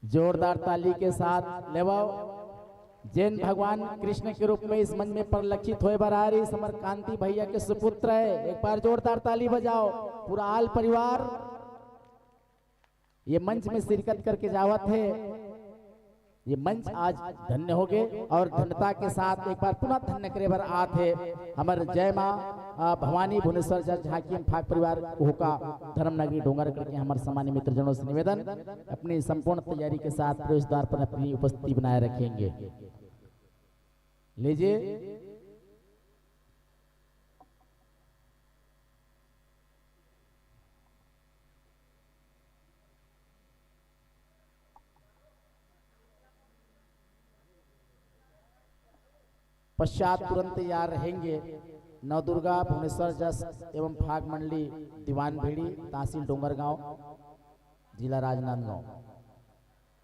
जोरदार ताली के साथ लेवाओ। जैन भगवान कृष्ण के रूप में इस मंच में परिलक्षित हुए बरारी समरकांति भैया के सुपुत्र है। एक बार जोरदार ताली बजाओ। पूरा आल परिवार ये मंच में शिरकत करके जावत है। ये मंच आज धन्य हो गए और धन्यता के साथ एक बार पुनः धन्य करे बर आत है हमारे जय मां भवानी भुवनेश्वर जस झांकी फाक परिवार होका धर्मनगरी डोंगर करके हमारे सामान्य मित्रजनों से निवेदन, अपनी संपूर्ण तैयारी के साथ प्रवेश द्वार पर अपनी उपस्थिति बनाए रखेंगे। लीजिए, पश्चात तुरंत तैयार रहेंगे नवदुर्गा भुवनेश्वर जस एवं फाग मंडली दीवान भेड़ी तहसील डोंगरगांव जिला राजनांदगांव।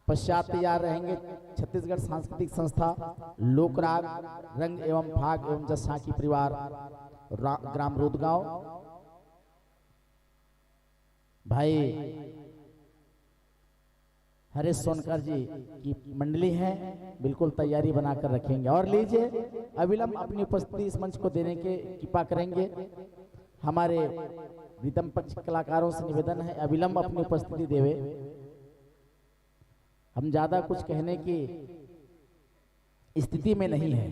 पश्चात तैयार रहेंगे छत्तीसगढ़ सांस्कृतिक संस्था लोकराग रंग एवं फाग एवं जस झांकी परिवार ग्राम रोदगांव। भाई हरीश सोनकर जी की मंडली है, बिल्कुल तैयारी बनाकर रखेंगे। और लीजिए अविलंब अपनी उपस्थिति इस मंच को देने के कृपा करेंगे। हमारे रिदम पक्ष कलाकारों से निवेदन है अविलंब अपनी उपस्थिति देवे। हम ज्यादा कुछ कहने की स्थिति में नहीं है,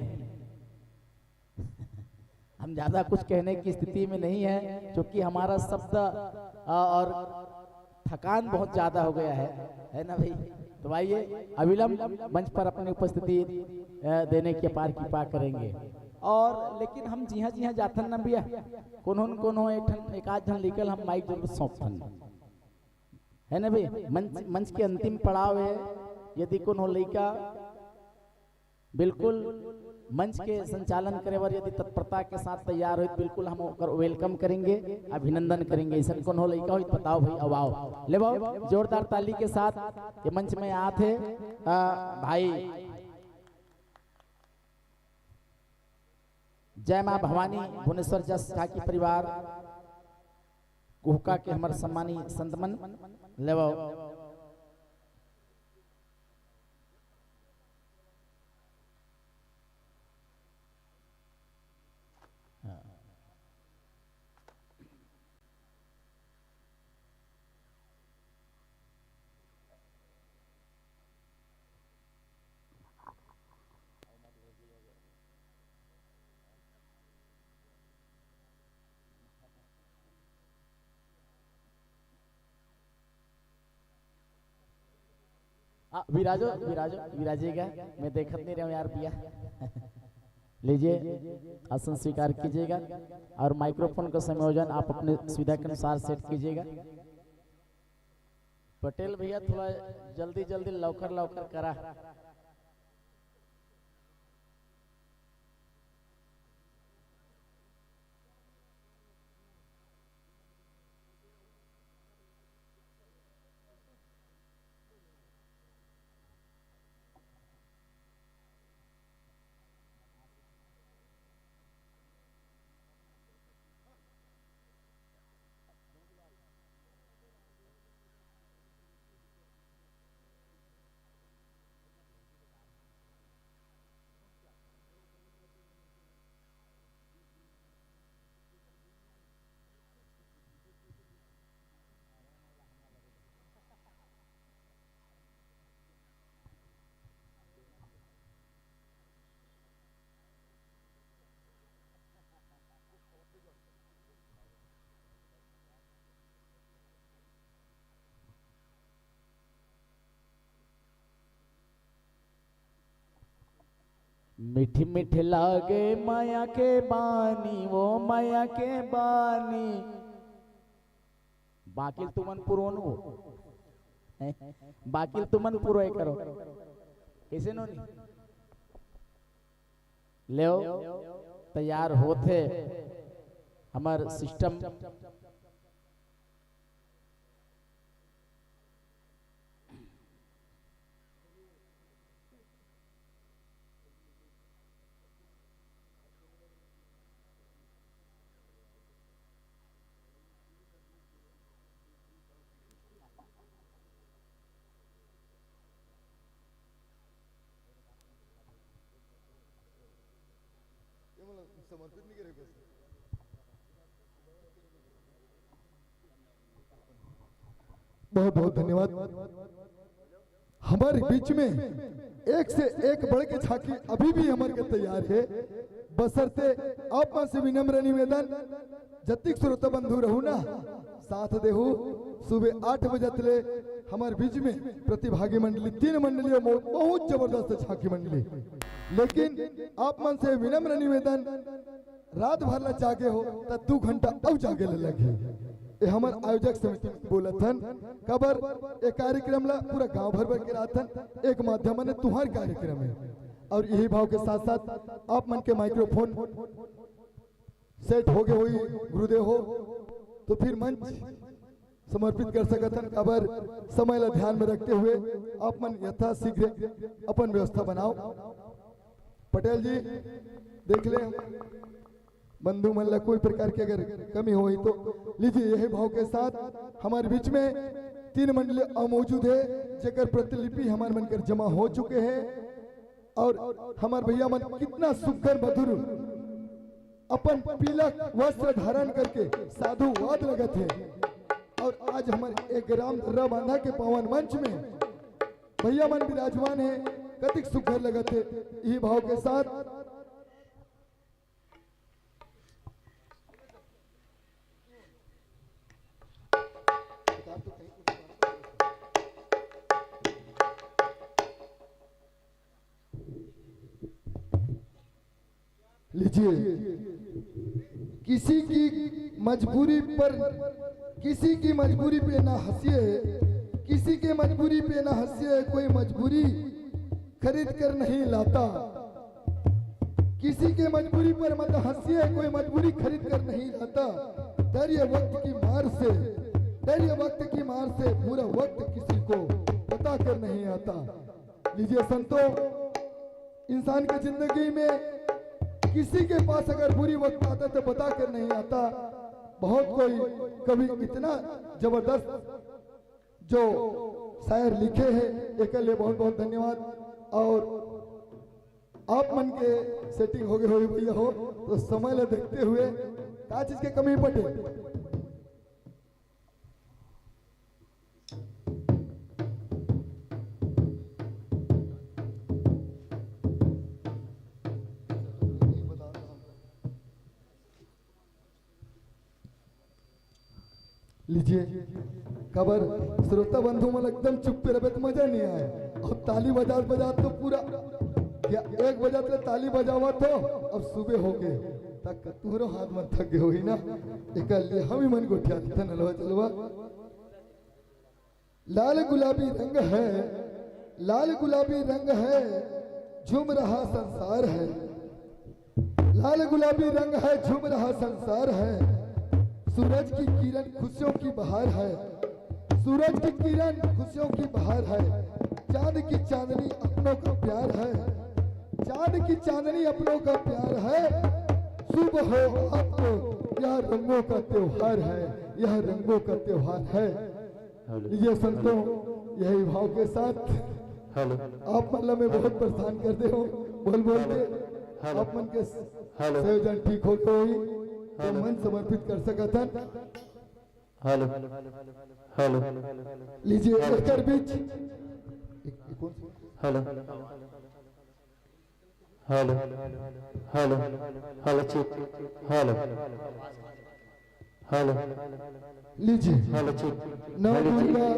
हम ज्यादा कुछ कहने की स्थिति में नहीं है क्योंकि हमारा शब्द और थकान बहुत ज्यादा हो गया है ना भाई। तो आइए अविलंब मंच पर अपनी उपस्थिति देने की अपार कृपा करेंगे। और लेकिन हम जी हाँ जाथन न भैया कोनो एक आध जन निकल हम माइक जरूर सौंपथन है ना भाई। मंच के अंतिम पड़ाव है, यदि कोनो लड़का बिल्कुल मंच के संचालन करे बर यदि तत्परता के साथ तैयार हो बिल्कुल हम ओकर वेलकम करेंगे, अभिनंदन करेंगे। ऐसा कौन हो लड़का हो बताओ भाई, अब आओ ले भाओ जोरदार ताली के साथ ये मंच में आते भाई जय मां भवानी भुवनेश्वर जस झांकी परिवार कुहका के हमारे सम्मानी संतमन ले भाओ। विराजो विराजो विराजेगा, मैं देखत नहीं रहा हूँ यार भैया। लीजिए आसन स्वीकार कीजिएगा और माइक्रोफोन का संयोजन आप अपने सुविधा के अनुसार सेट कीजिएगा। पटेल भैया थोड़ा जल्दी जल्दी लवकर करा। मीठी मीठी लागे माया के बानी, वो माया के बानी बाकिल तुमन पुरोनो बाकिल तुमन पुरो करो कैसे नो नहीं ले तैयार होते हमार सिस्टम। समर्पित नहीं करेगा। बहुत बहुत धन्यवाद। हमारे बीच में एक से एक बढ़ के झांकी अभी भी हमारे के तैयार है, बशर्ते आप से विनम्र निवेदन जतिक श्रोता बंधु रहू ना साथ देहू। सुबह 8 बजे तले हमारे बीच में प्रतिभागी मंडली 3 मंडलियों में बहुत जबरदस्त झांकी मंडली, लेकिन आप मन से विनम्र निवेदन रात भर ला जागे हो तो 2 घंटा अब जागे लगे। ये हमारे आयोजक समिति बोलथन कबर एक कार्यक्रम ला पूरा गांव भर के रातन एक माध्यम ने तुम्हार कार्यक्रम है और यही भाव के साथ साथ आप मन के माइक्रोफोन सेट हो गए हुई गुरुदेव हो तो फिर मंच समर्पित कर सकतन। अबर समय ला ध्यान में रखते हुए आप मन यथा शीघ्र अपन व्यवस्था बनाओ। पटेल जी देख ले बंधु मन ला कोई प्रकार की अगर कमी हुई तो लीजिए। यही भाव के साथ हमारे बीच में 3 मंडल मौजूद है जेकर प्रतिलिपि हमारे मन कर जमा हो चुके हैं और हमारे भैया मन कितना सुंदर मधुर अपन पीला वस्त्र धारण करके साधुवाद लगत है। और आज हमारे एक ग्राम दर्रा बांधा के पावन मंच में भैया मन विराजमान है, कतिक सुंदर लगत है। यही भाव के साथ लीजिए। किसी की मजबूरी पे ना हंसिए, किसी के मजबूरी पे ना हंसिए, कोई मजबूरी खरीद कर नहीं लाता। किसी के मजबूरी पर मत हंसिए, कोई मजबूरी खरीद कर नहीं लाता। धैर्य वक्त की मार से पूरा वक्त किसी को बता कर नहीं आता। लीजिए संतों, इंसान की जिंदगी में किसी के पास अगर बुरी वक्त आता तो बता कर नहीं आता। बहुत कोई कभी इतना जबरदस्त जो शायर लिखे हैं, एक लिए बहुत बहुत धन्यवाद। और आप मन के सेटिंग हो गए हो भैया हो तो समय ले देखते हुए क्या चीज के कमी पटे। लीजिए खबर श्रोता बंधु मन एकदम चुप पे रहे तो मजा नहीं आए। और ताली बजा तो पूरा 1 बजा तो ताली बजावा तो अब सुबह हो गए तक तुहरो हाथ में थक गए हो ही ना। एक हम ही मन को उठा था नलवा चलवा। लाल गुलाबी रंग है झूम रहा संसार है। लाल गुलाबी रंग है झूम रहा संसार है। सूरज की किरण खुशियों की बहार है। सूरज की किरण खुशियों की बहार है। चांद की चांदनी अपनों का प्यार है। चांद की चांदनी अपनों का प्यार है। सुबह हो आपको यह रंगों का त्योहार है। यह रंगों का त्योहार है। ये संतों यही भाव के साथ आप मतलब में बहुत परेशान करते हो बोल के आप मन के संयोजन ठीक हो गई तो मन समर्पित कर सकता। हेलो हेलो लीजिए एकर बीच hello hello hello hello check hello hello लीजिए हेलो चीक नव दुर्गा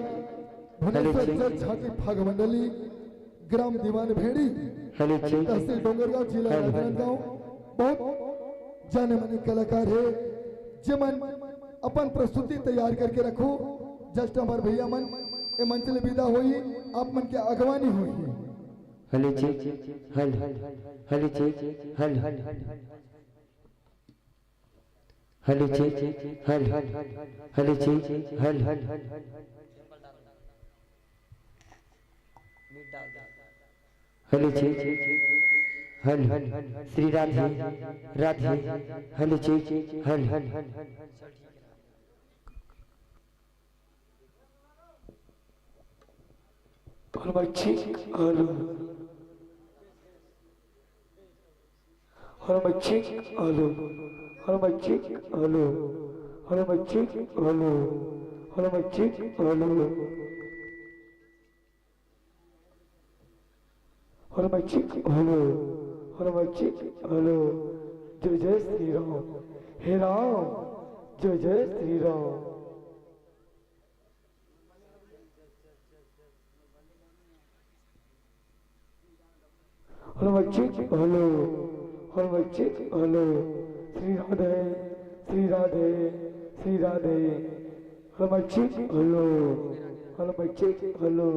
भुवनेश्वर झांकी फाग मंडली ग्राम दीवान भेड़ी हेलो चीक तहसील डोंगरगांव जिला राजनांदगांव बहुत जाने माने कलाकार है जमन अपन प्रस्तुति तैयार करके रखो। जस्ट हमारे भैया मन ए मंच ले विदा हुई आप मन के अगवानी हुई। Hello check hello hello check hello hello check hello hello check hello hello check hello Shri Radhe Radhe hello check hello my cheek, hello. Hello, my cheek, hello. Hello, my cheek, hello. Hello, my cheek, hello. Hello, my cheek, hello. Hello, my cheek, hello. Hello, my cheek, hello. Jai Jai Shri Ram. Hey Ram. Jai Jai Shri Ram. Hello, my chick, hello. Hello, my chick, hello. Sri Radhe, Sri Radhe, Sri Radhe. Hello, my chick, hello. Hello, my chick, hello.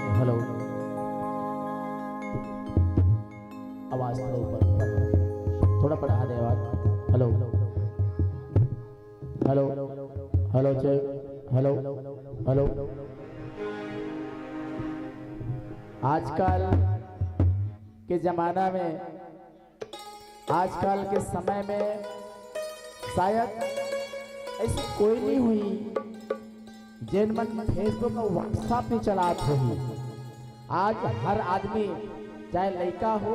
Hello आवाज थोड़ा ऊपर थोड़ा बढ़ा दे आवाज। Hello hello hello check hello hello. आजकल के जमाना में आजकल के समय में शायद ऐसी कोई नहीं हुई जिन मन फेसबुक और व्हाट्सएप नहीं चलाते हुई। आज हर आदमी चाहे लड़का हो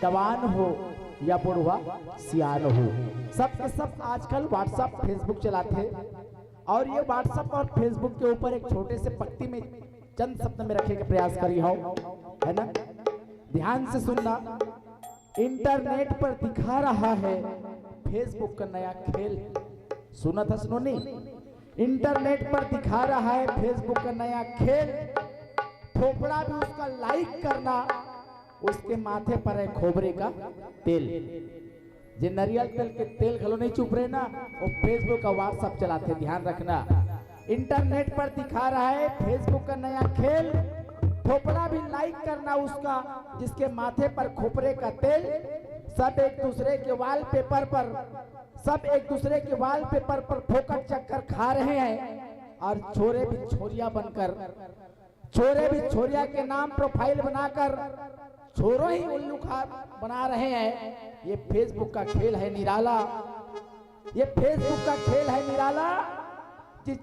जवान हो या बुढ़वा सियान हो सब के सब आजकल व्हाट्सएप फेसबुक चलाते हैं। और ये व्हाट्सएप और फेसबुक के ऊपर एक छोटे से पंक्ति में चंद शब्द में रखे का प्रयास करी हो, है ना। ध्यान से सुनना। इंटरनेट पर दिखा रहा है फेसबुक का नया खेल। सुना था सुनो नहीं। इंटरनेट पर दिखा रहा है फेसबुक का नया खेल। थोपड़ा भी उसका लाइक करना, उसके माथे पर है खोबरे का तेल। जे नारियल तेल के तेल घलो नहीं चुप रहे ना, वो फेसबुक का व्हाट्सएप चलाते। ध्यान रखना। इंटरनेट पर दिखा रहा है फेसबुक का नया खेल। थोपड़ा भी लाइक करना उसका जिसके माथे पर खोपरे का तेल। सब एक दूसरे के वॉलपेपर पर फोकट चक्कर खा रहे हैं। और छोरे भी छोरिया के नाम प्रोफाइल बनाकर छोरों ही उल्लू खार बना रहे हैं। ये फेसबुक का खेल है निराला। ये फेसबुक का खेल है निराला। जिस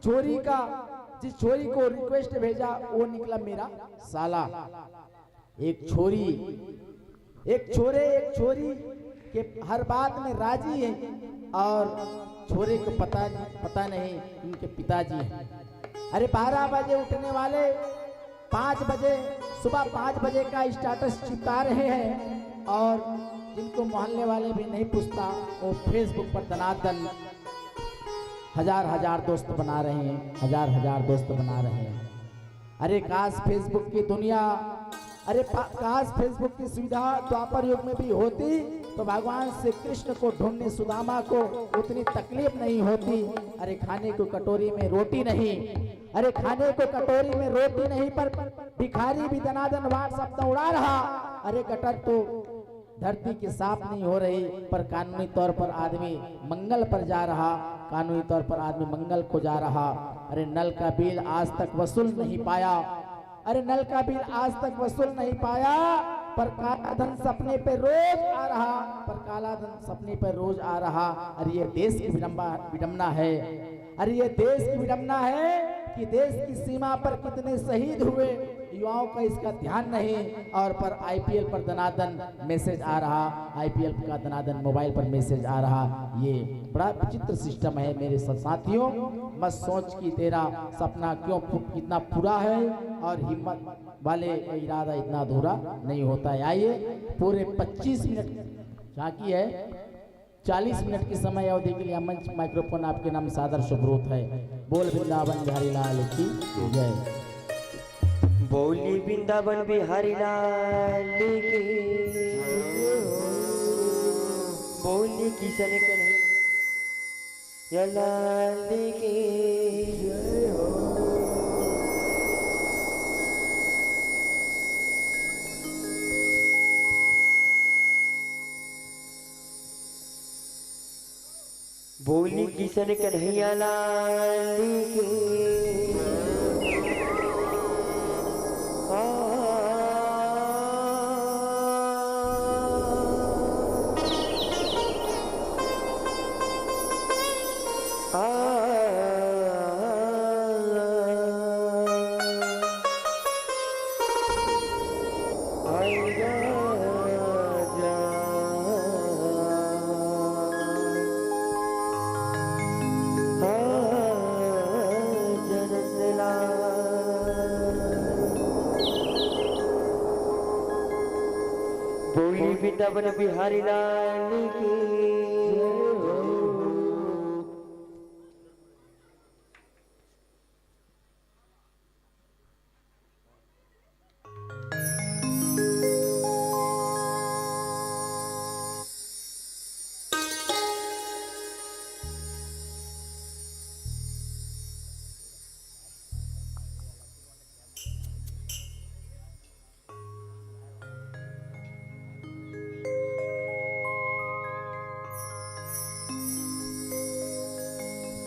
छोरी को रिक्वेस्ट भेजा वो निकला मेरा साला। एक छोरी के हर बात में राजी है और छोरे को पता नहीं उनके पिताजी हैं। अरे 12 बजे उठने वाले 5 बजे सुबह 5 बजे का स्टेटस चिपका रहे हैं और जिनको मोहल्ले वाले भी नहीं पूछता वो फेसबुक पर दनादन हजार दोस्त बना रहे हैं। हजार दोस्त बना रहे हैं। अरे काश फेसबुक की दुनिया, अरे काश फेसबुक की सुविधा द्वापर युग में भी होती तो भगवान श्री कृष्ण को ढूंढने सुदामा को उतनी तकलीफ नहीं होती। अरे खाने को कटोरी में रोटी नहीं, पर भिखारी भी दनादन व्हाट्सएप तो उड़ा रहा। अरे गटर तो धरती की साफ नहीं हो रही पर कानूनी तौर पर आदमी मंगल पर जा रहा। मंगल को जा रहा। अरे नल का बिल आज तक वसूल नहीं पाया। पर काला धन सपने पे रोज आ रहा। अरे ये देश की विडम्बना है। कि देश की सीमा पर कितने शहीद हुए, युवाओं का इसका ध्यान नहीं। और पर आईपीएल पर दनादन मैसेज आ रहा। आईपीएल का दनादन मोबाइल पर मैसेज आ रहा। ये बड़ा विचित्र सिस्टम है मेरे साथियों। मत सोच कि तेरा सपना क्यों कितना पूरा है और हिम्मत वाले का इरादा इतना अधूरा नहीं होता है। आइए पूरे 25 मिनट झांकी है। 40 मिनट की समय अवधि के लिए मंच माइक्रोफोन आपके नाम सादर सुब्रूत है। बोल वृंदावन बिहारी लाल की जय। बोली वृंदावन बिहारी लाल की, बोली किशन कन्हैया लाल की जय हो। बोली किशन कन्हैया लाल की। बोली वृंदावन बिहारी लाल की जय हो।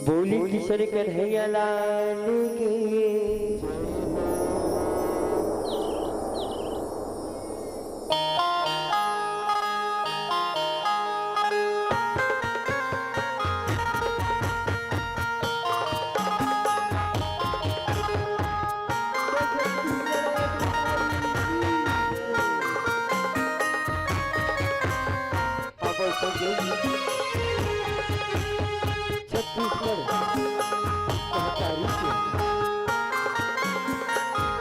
बोली किशन कन्हैया लाल की छत्तीसगढ़ सहकारी के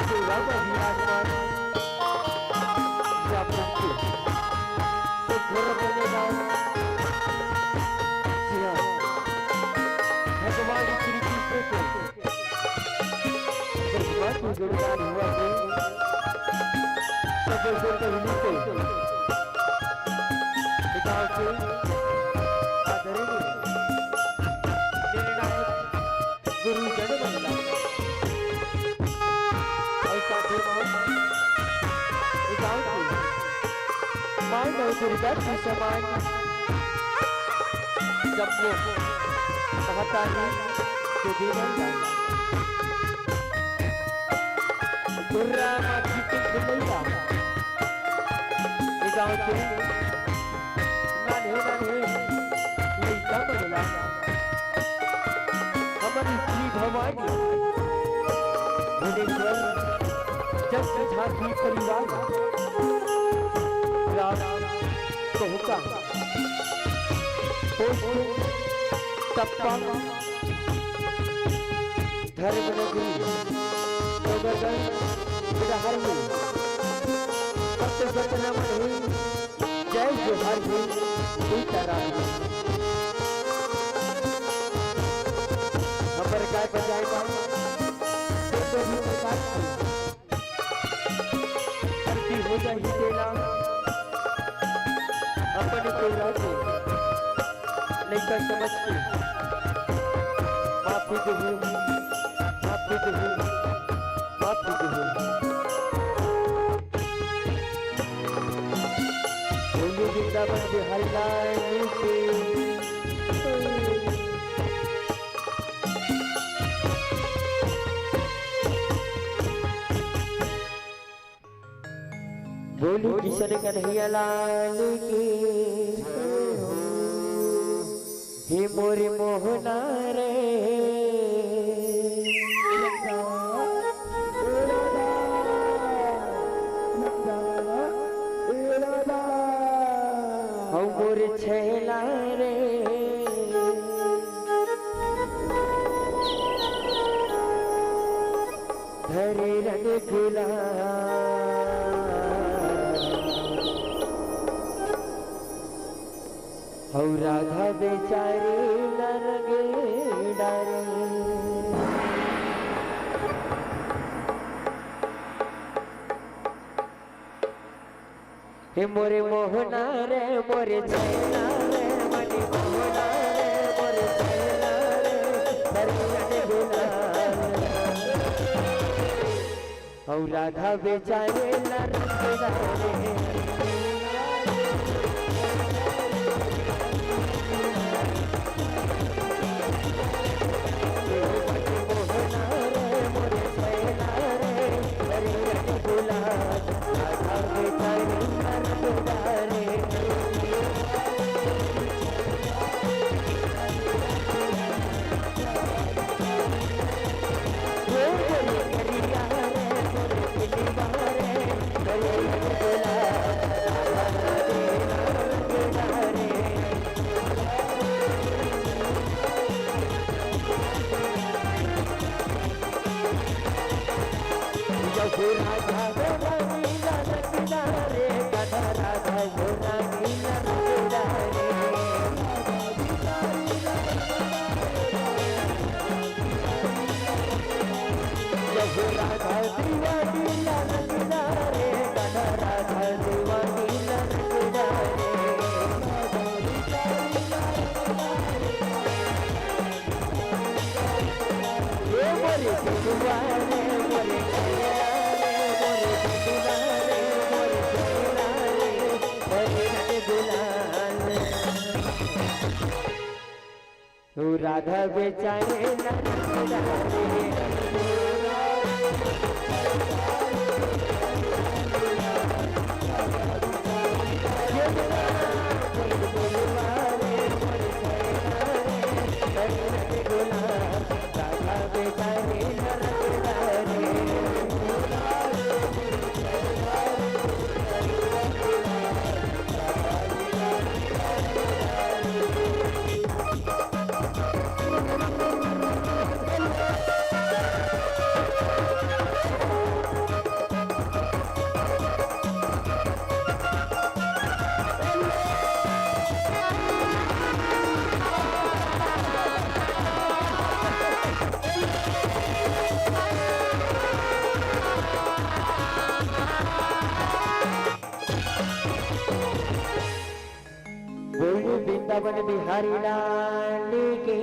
सेवा का विराजमान व्यापक के सुघर बल्लेबाज जी हाँ भगवान श्री कृष्ण को प्रतिभा की जोड़दार हुआ है सब जो कहने को गाँव के आदरणीय गुरु जन बंदा ऐसा गाँव की मां दुर्गा की समान जब वो कहता है तो दीवान दुर्रा माची के बुलैया गाँव के लड़का बदला हमारी श्री भवानी भुवनेश्वर जब झांकी परिवार राम कहूका तप्पा धर्म नगरी जय जोहार हमर गाय बजाए धरती हो जाए देना अपने तेरा को नहीं कर समझ के माफी दे माफी दे माफी दे वृंदावन बिहारी लाल के बोली किशन कन्हैया लाल की हे मोरे मोहना रे हम मोरे छैला रे धरे रंग गुलाल और राधा बेचारी लगे डारे हे मोरे मोहना रे मोरे छैला रे मनी मोहना रे मोरे छैला रे धरती गुलाल और राधा बेचारे लगे डारे राधा राधा बेचारे वृंदावन बिहारी लाल के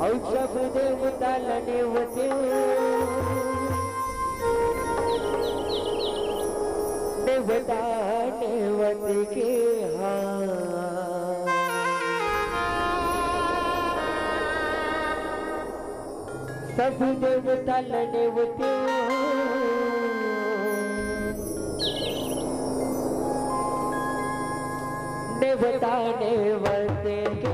और सब देवता लने होते देवता नेवत के सब देवता लने होते देवता नेवत के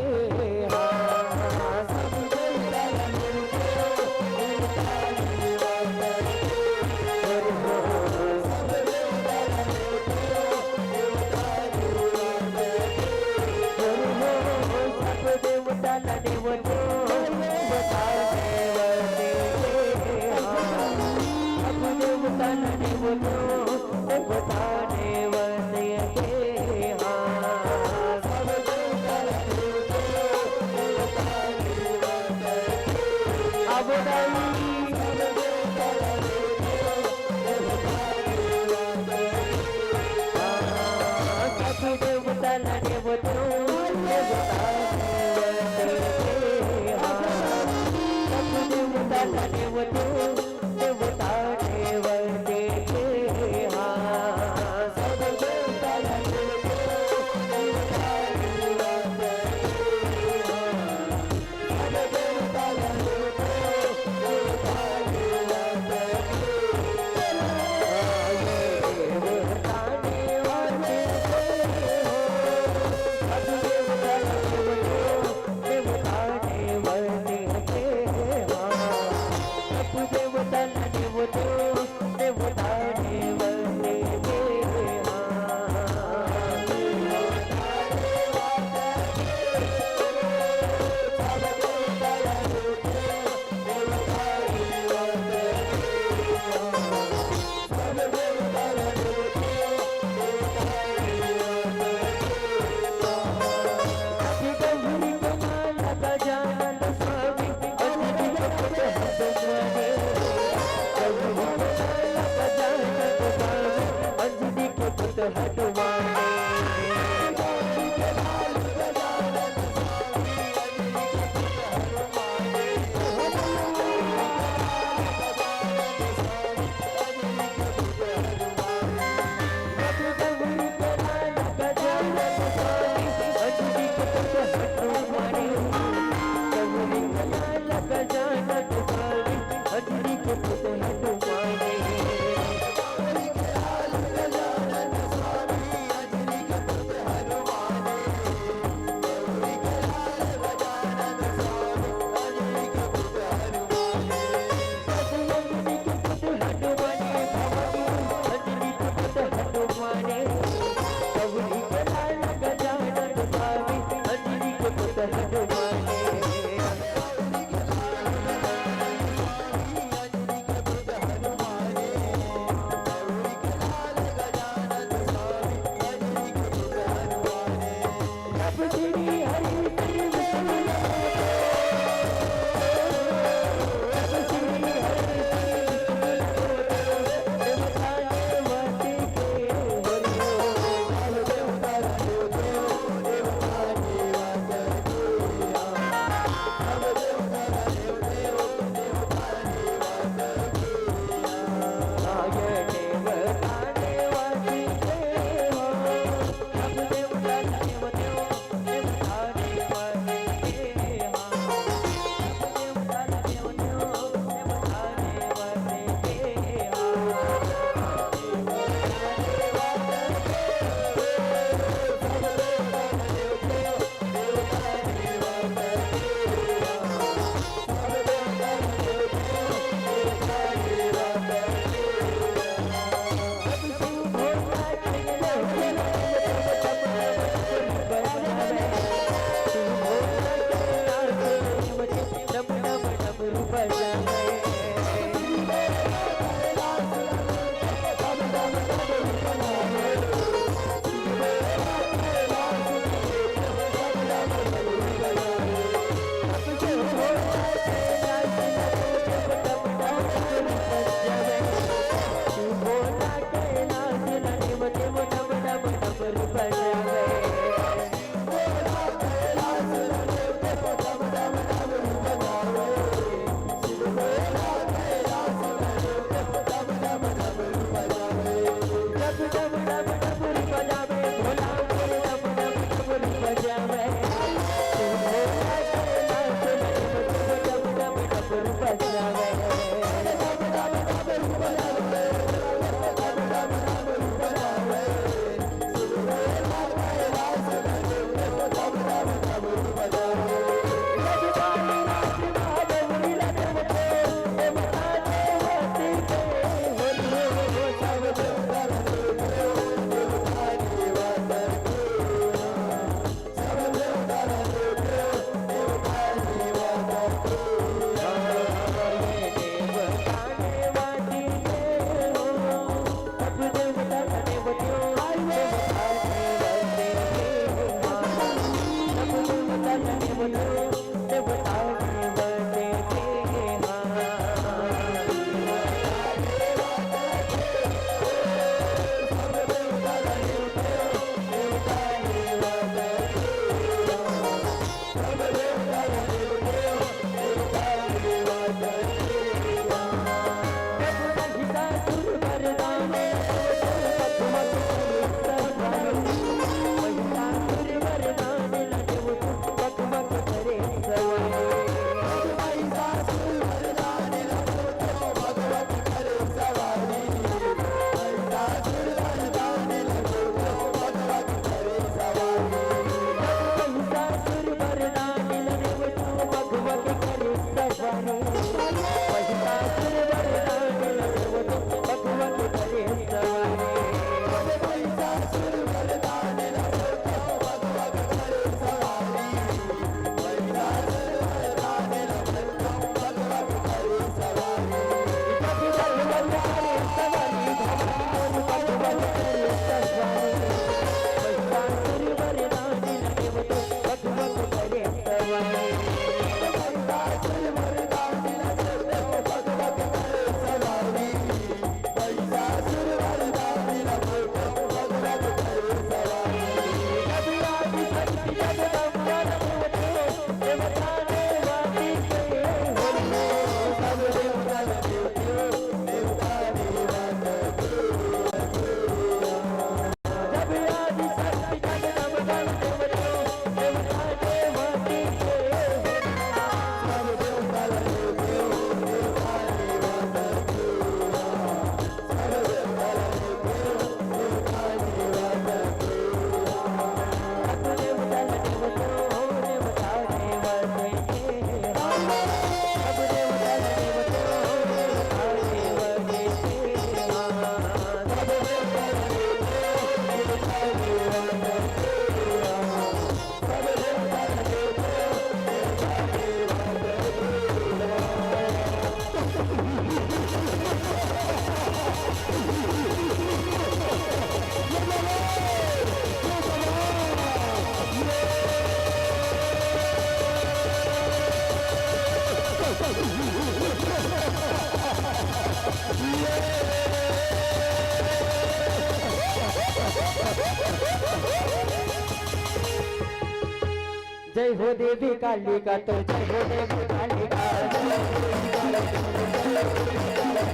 जय हो देवी काली का तो जय हो देवी काली का जय हो देवी काली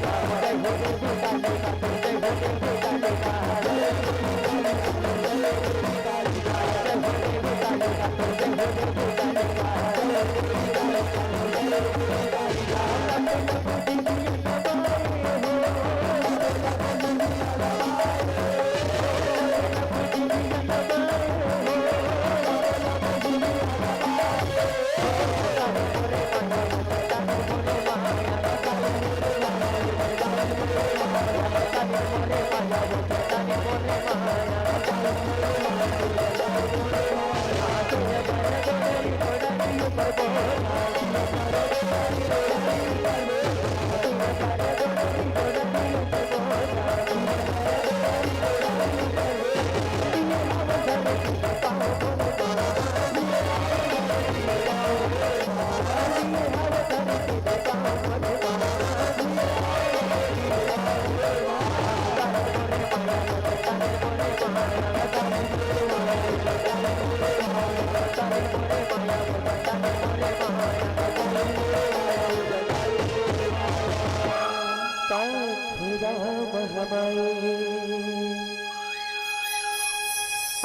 का तो जय हो देवी काली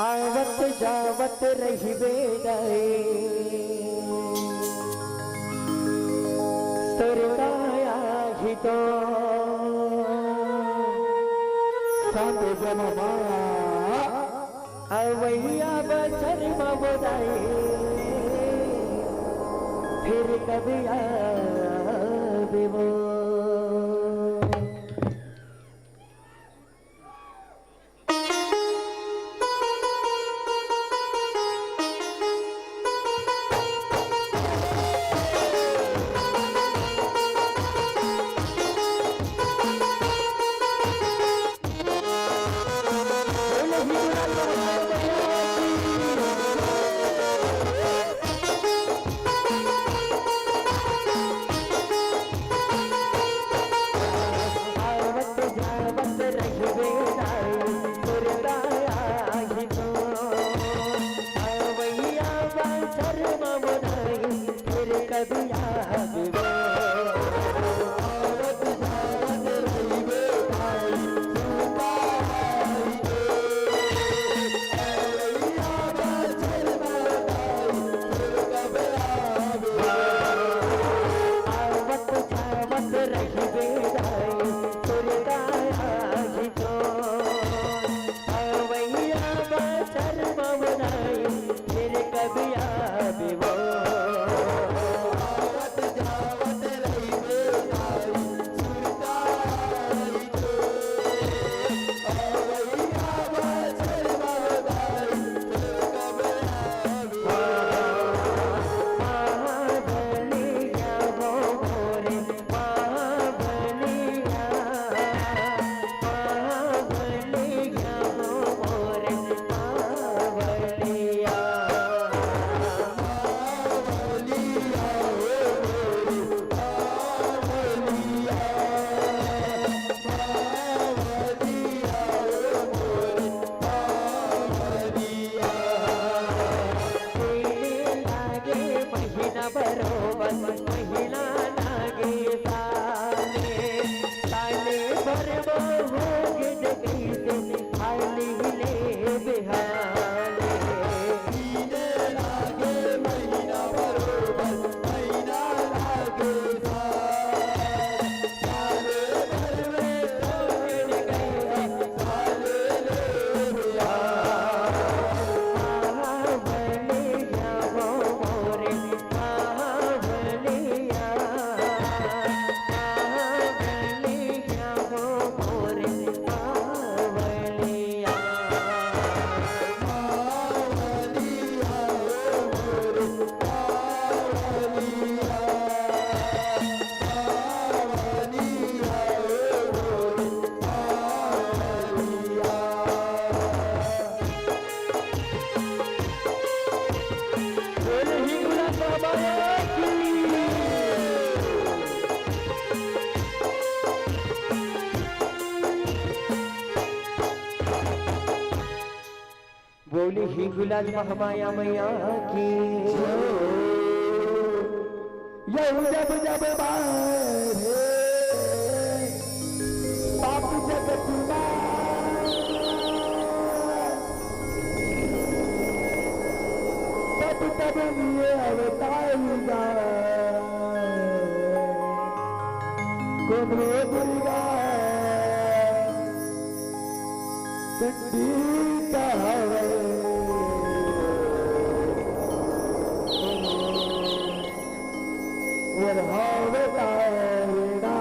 आवत जावत रही बेदाए सरकाया ही तो संत जनमा अवैया बचर बदाए फिर कभी आवे वो बोली ही गुलाज महामाया मैया की यऊ जब जब बारे पाप जगत तब तब लिए अवतारूंगा कुम्हे दुर्गा चंडी कहवे वरहावतारिणा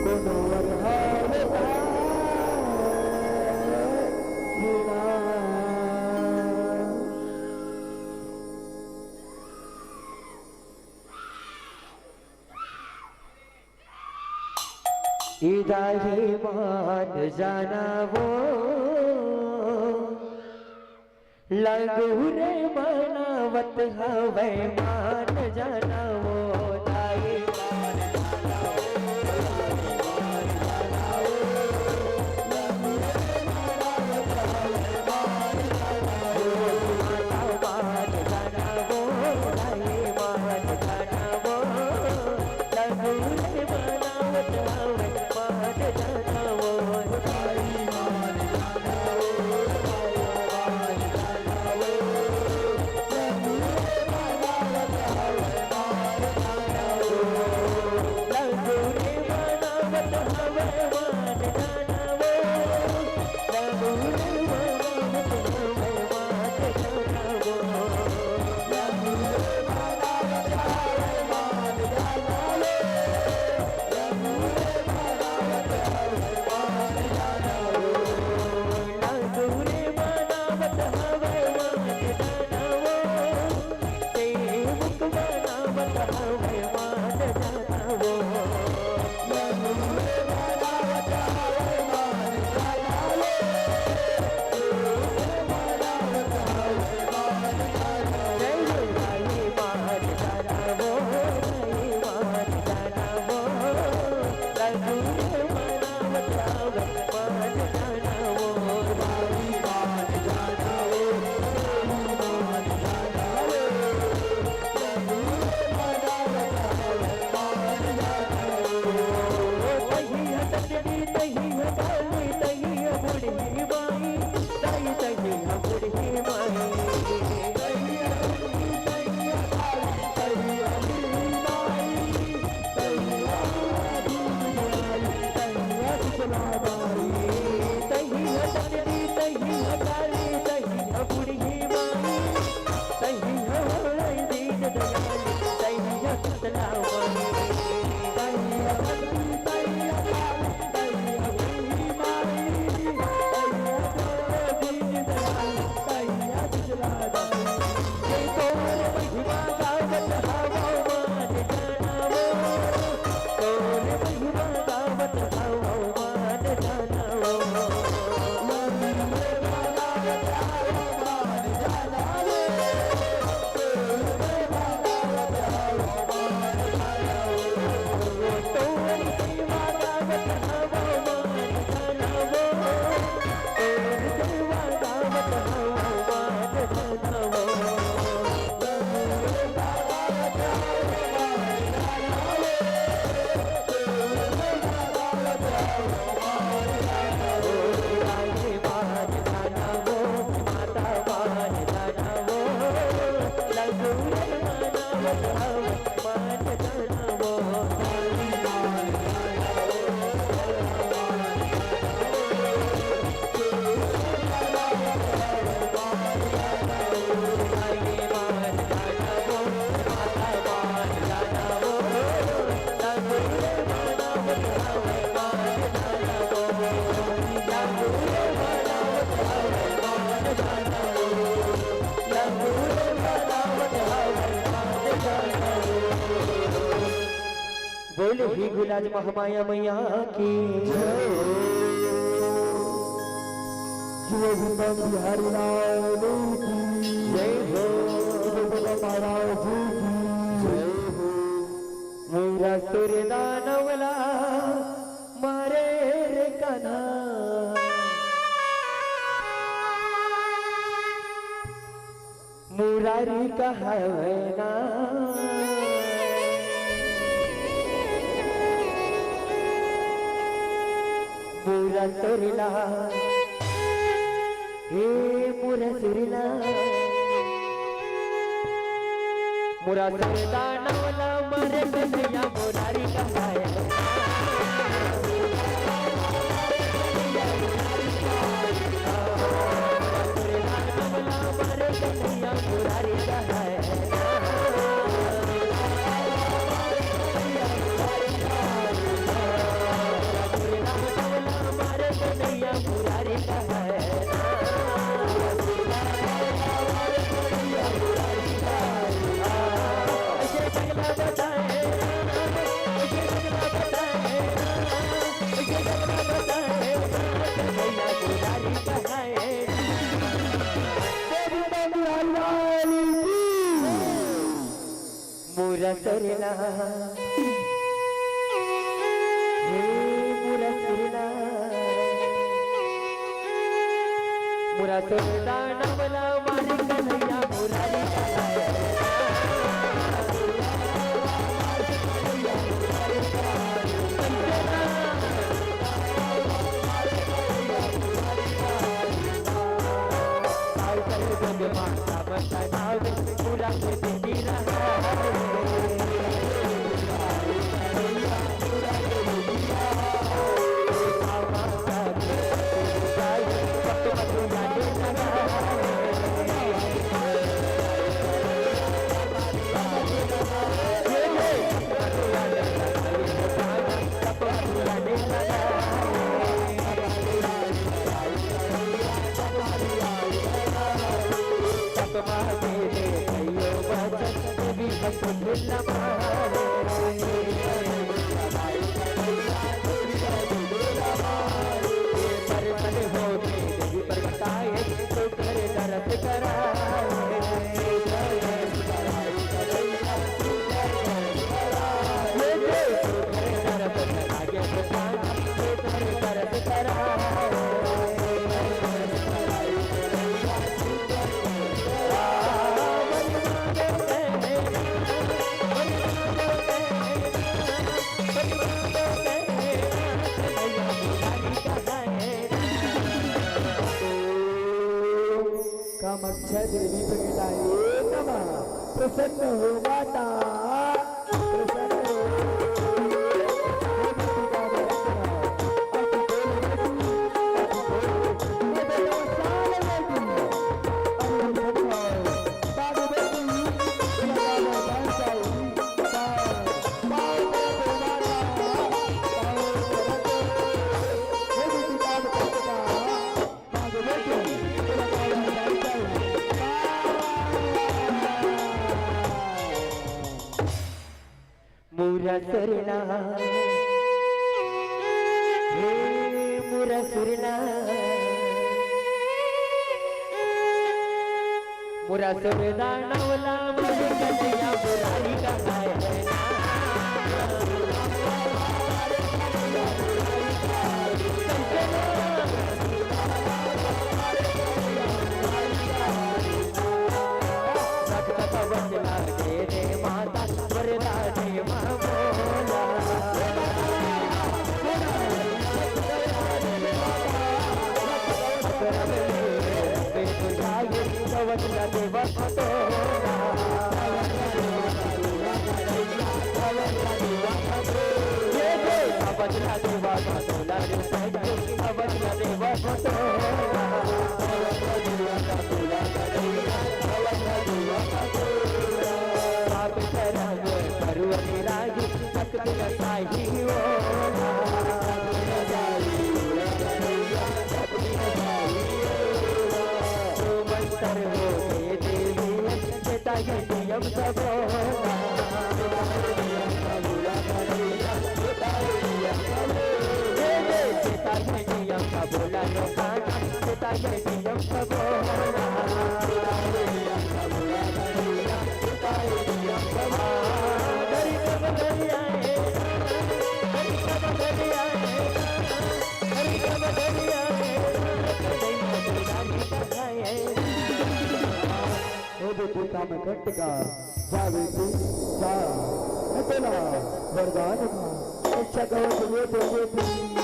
कोनो वरहावतारिणा इदाही मान जाना वो लगू रे मनावत हवे मान जाना वो दाई मान जाना बोले ही गुलाज महामाया मैया की बिहारी लाल की जय हो महाराज की जय हो मेरा सूर्यदानवला मारे रे कन्हा मुरारी का है ना मुरा तोरला हे मुरा सुरला मुरा सरदा नवला मरे कन्हैया मुरारी का है मुरारी का है मुरारी का है ऐसे जगला बताए ऐसे जगला बताए ऐसे जगला बताए कन्हैया मुरारी का है मुरा सरला हे मुरा सरला मुरा सरला नवला मारी कन्हैया मुरारी का है माता बताओ पूरा देवी रहा कामाख्या देवी प्रगटाए नमः प्रसन्न हो माता प्रसन्न हो मुरा सरला हे मुरा सुरला मुरा सरदा नवला मारी कन्हैया मुरारी का है माता वरदा दे मामोला वरदा दे बखतोला ये दे वरदा दे बखतोला वरदा दे बखतोला बोला नो खाना पिता ये नियम का पिता में कंट का जा बेटी जा मैं तेरा वरदान था अच्छा कहो तो ये बेटी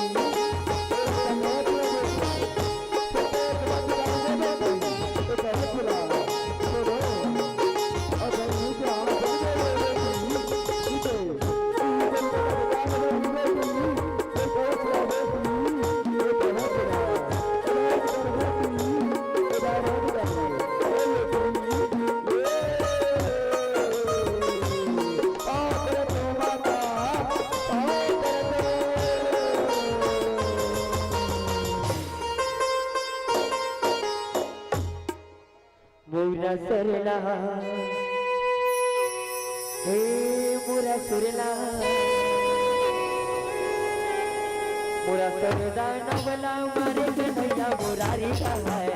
मोरा सरला हे मोरा सुरला मोरा सरदा नवला मारे कन्हैया मुरारी का है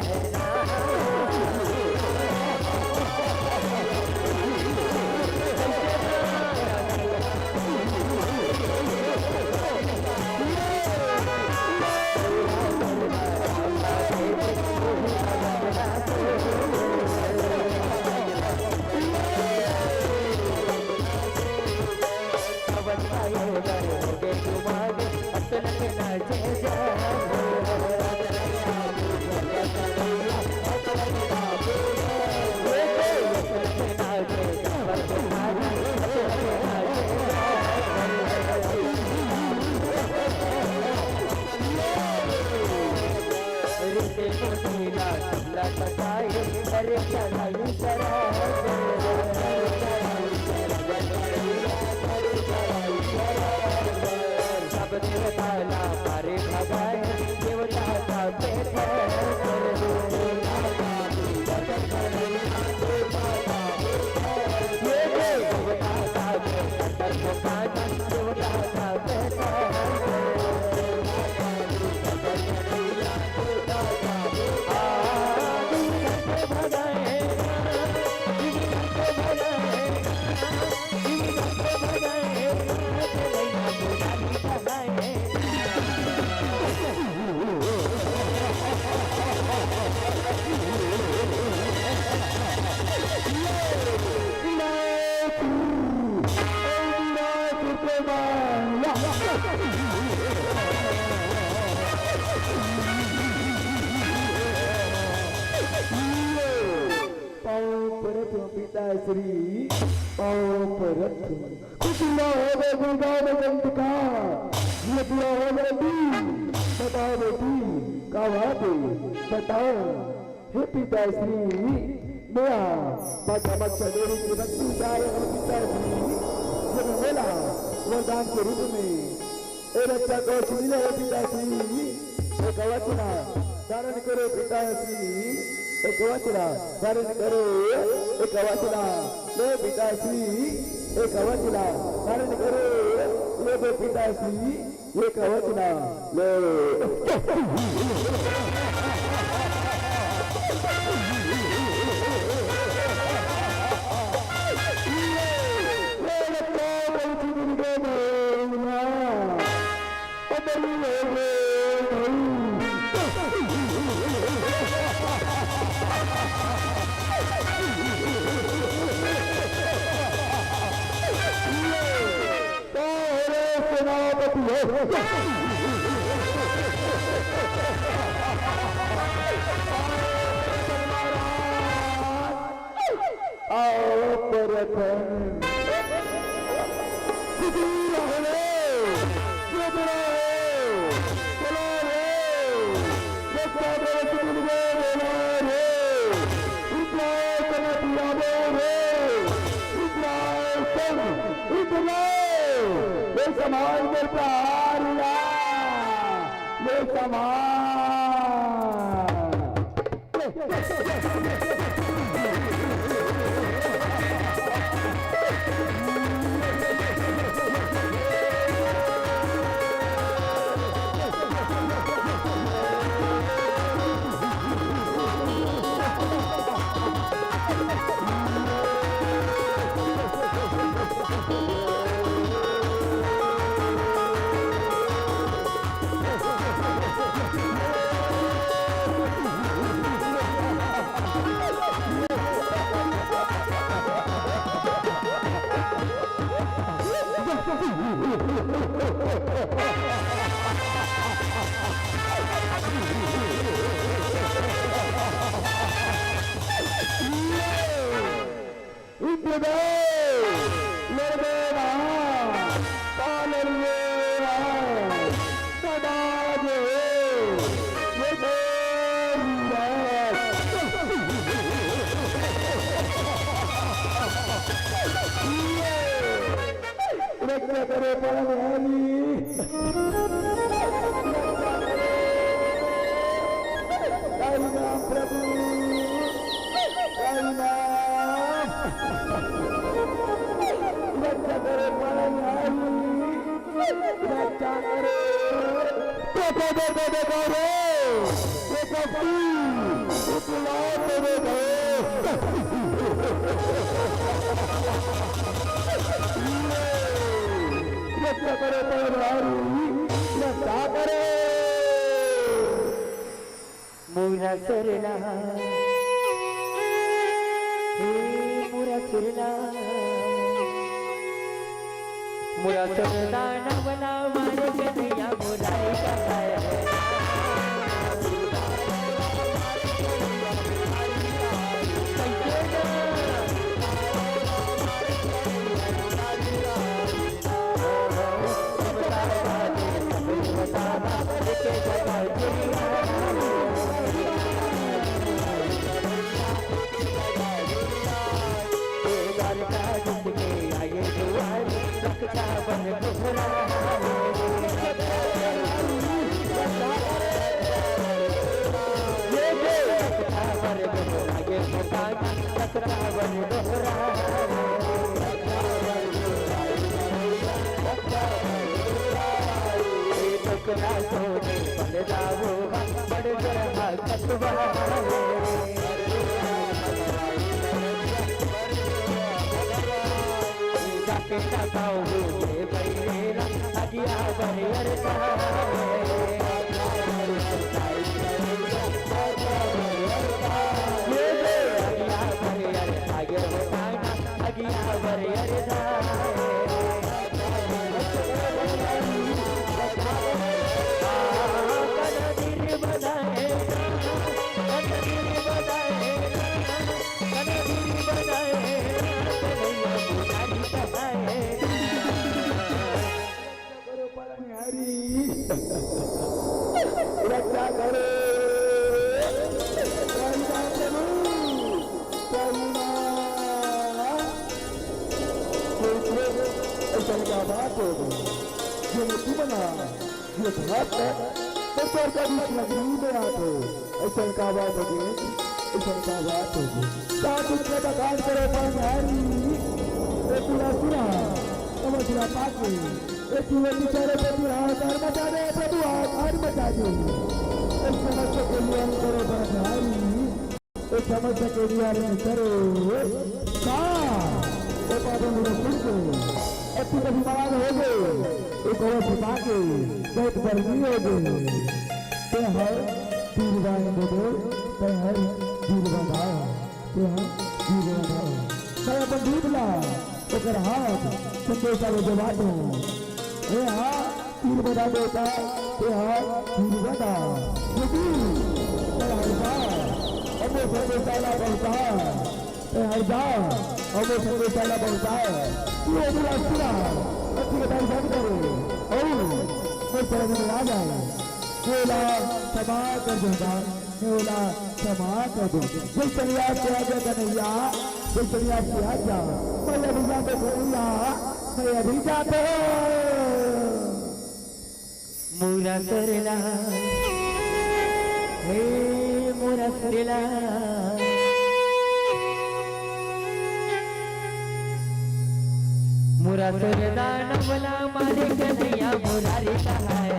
पिताश्री पाँव पर रख खुशियाँ हो गए गुरुगान गंत का ये दिया हो गए दी बताओ बेटी का बात बताओ हे पिताश्री मेरा पचमक चलेरी की भक्ति जाए हो पिताश्री जब मेला वरदान के रूप में ए रक्षा कवच मिले हो पिताश्री एक वचना धारण करो पिताश्री एक वचना धारण करो एक वचना ले पिताश्री एक वचना धारण करो ले पिताश्री एक वचना ले समाज में प्यारिया ये मुरा सरला मुरा सरला मुरा सरला नवला मारे कन्हैया मुराई कहाय समस्या के लिए करो अच्छी कभी बात हो गए एक और छिपा के बहुत गर्मी हो गई ते हर तीर बाएं दो ते हर तीर बंधा ते हर तीर बंधा ते अपन दूध ला ओकर हाथ संदेशा ले जवा दो ए हां तीर बंधा देता ते हर तीर बंधा यदि ते हर बार अब संदेशा ला बंधा ते हर बार अब संदेशा ला बंधा ये भी रास्ता अच्छी बताई सब करो कोई तरह में आ जाए केला क्षमा कर दूंगा केला क्षमा कर दूंगा जिस चलिया से आगे कन्हैया जिस चलिया से आजा मैं अभी जाते कन्हैया मैं अभी जाते मुरा सरला हे मुरा सरला मुरा सरदा नवला मारे कन्हैया मुरारी कहाय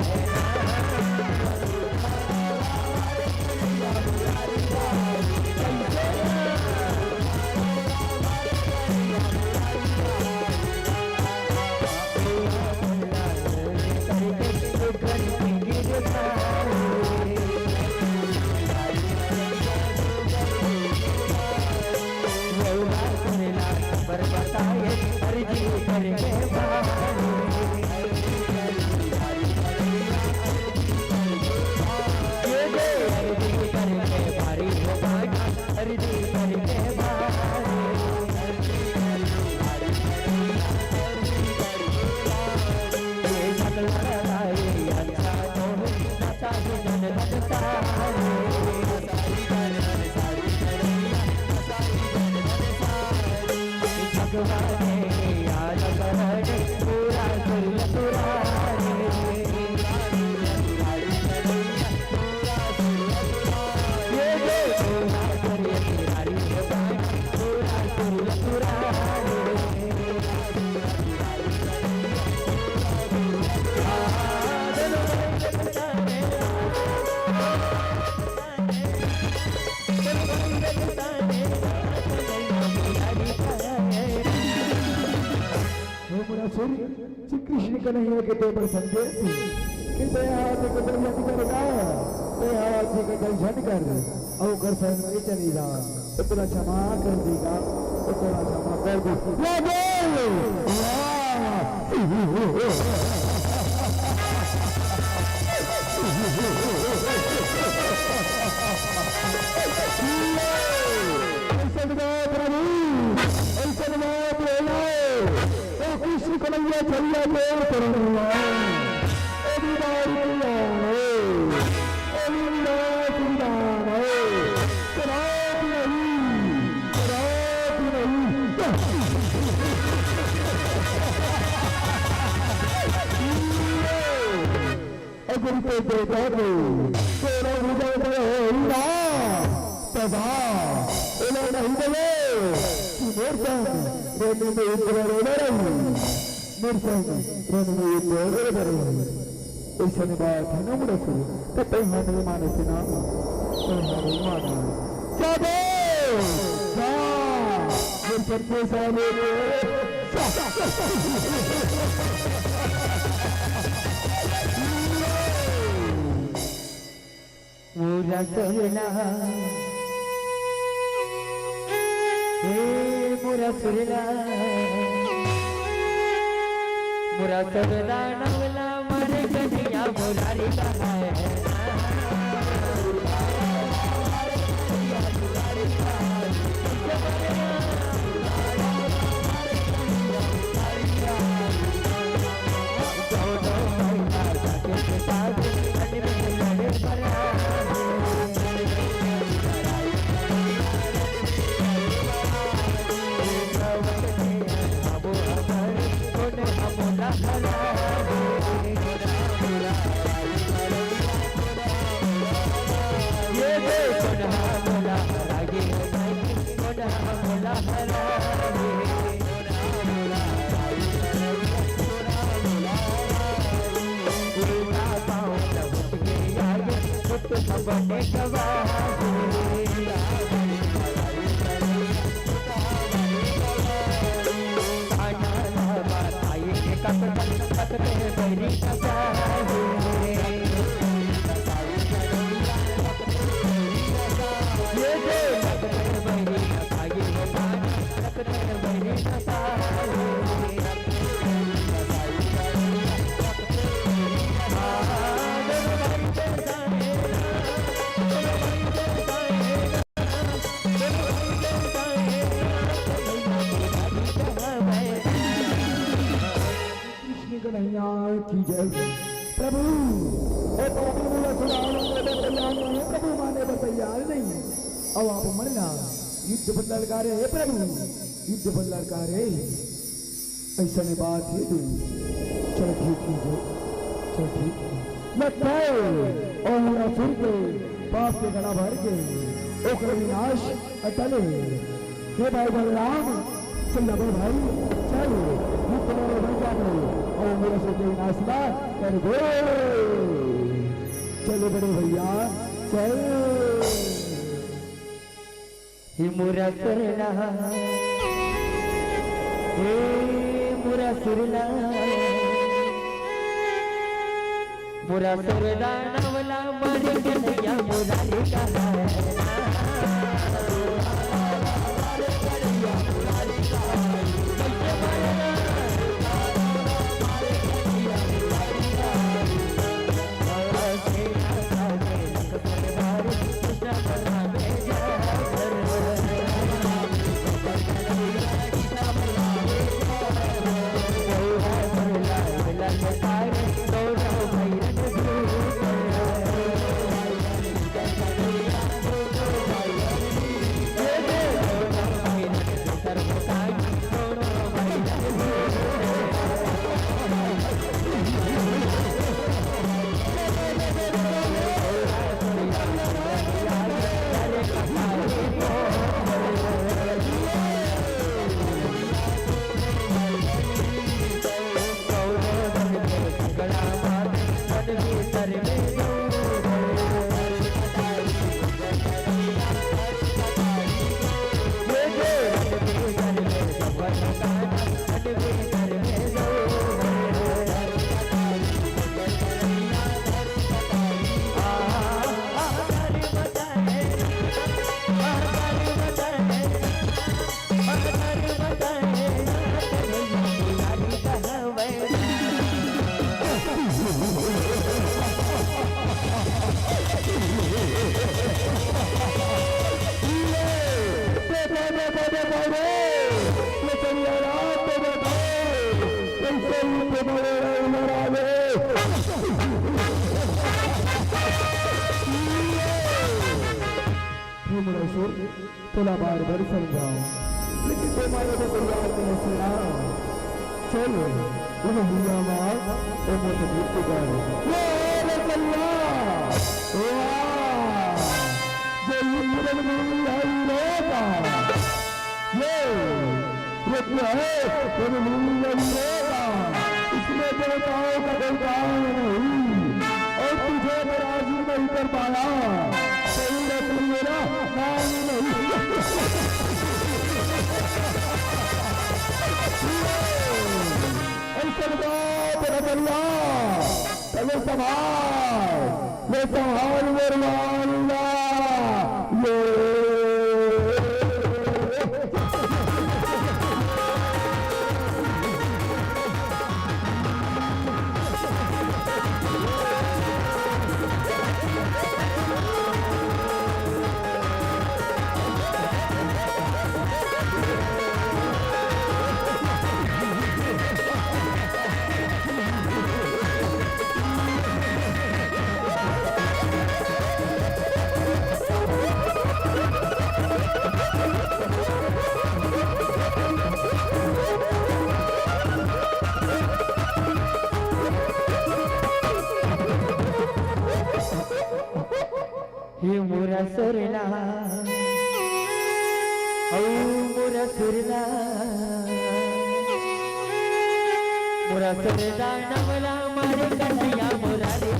बताए अर्जी करके श्री कृष्ण कन्हैया के तो पर संदेश कि दया हाथ के दर्शन करेगा दया हाथ के दर्शन कर और कर सन में चली जा तो तेरा क्षमा कर देगा तो तेरा क्षमा कर कृष्ण कन्हैया चलिया जोर करूंगा अगर कोई देखा तो तेरा विजय होगा तब नहीं बोले रोने में इतना रोना रही ऐसा बात है ना मुझे तो कहीं हमें माने से ना कहीं हमें माना सबके सामने पूरा करना मुरा सुरला मुरा सरदा नवला मरे कन्हैया मुरारी कहा है बने की जय प्रभु प्रभु माने पर तैयार नहीं अब आप मरना युद्ध पर ललकारे है प्रभु युद्ध पर ललकारे ऐसा ने बात है तू चल ठीक है चल ठीक लगता है और मेरा फिर के पाप के गला भर के ओकर विनाश अटले हे भाई बलराम चल लगे भाई चल युद्ध में बन जाओ और मेरे से कोई नाश्ता कर दो चलो बड़े भैया चल मुरा सरला हे मुरा सुरला मुरा सरदा नवला मरे कन्हैया मुरारी कहा थोड़ा बार बार समझाओ, लेकिन तुम्हारे को तैयार नहीं सुना। चलो वो हुआ माँ वो मुझे गीत गाओ। ये चलिया वाह जो मुरन मिल रहेगा ये क्या है वो मिल रहेगा इसमें देवताओं का कोई काम नहीं और तुझे राजी नहीं कर पाया सही रख मेरा नाम नहीं। चलो संभाल ये संभाल मेरा हे मोरा सरला औ मोरा सरला नवला मारे कन्हैया मोरा रे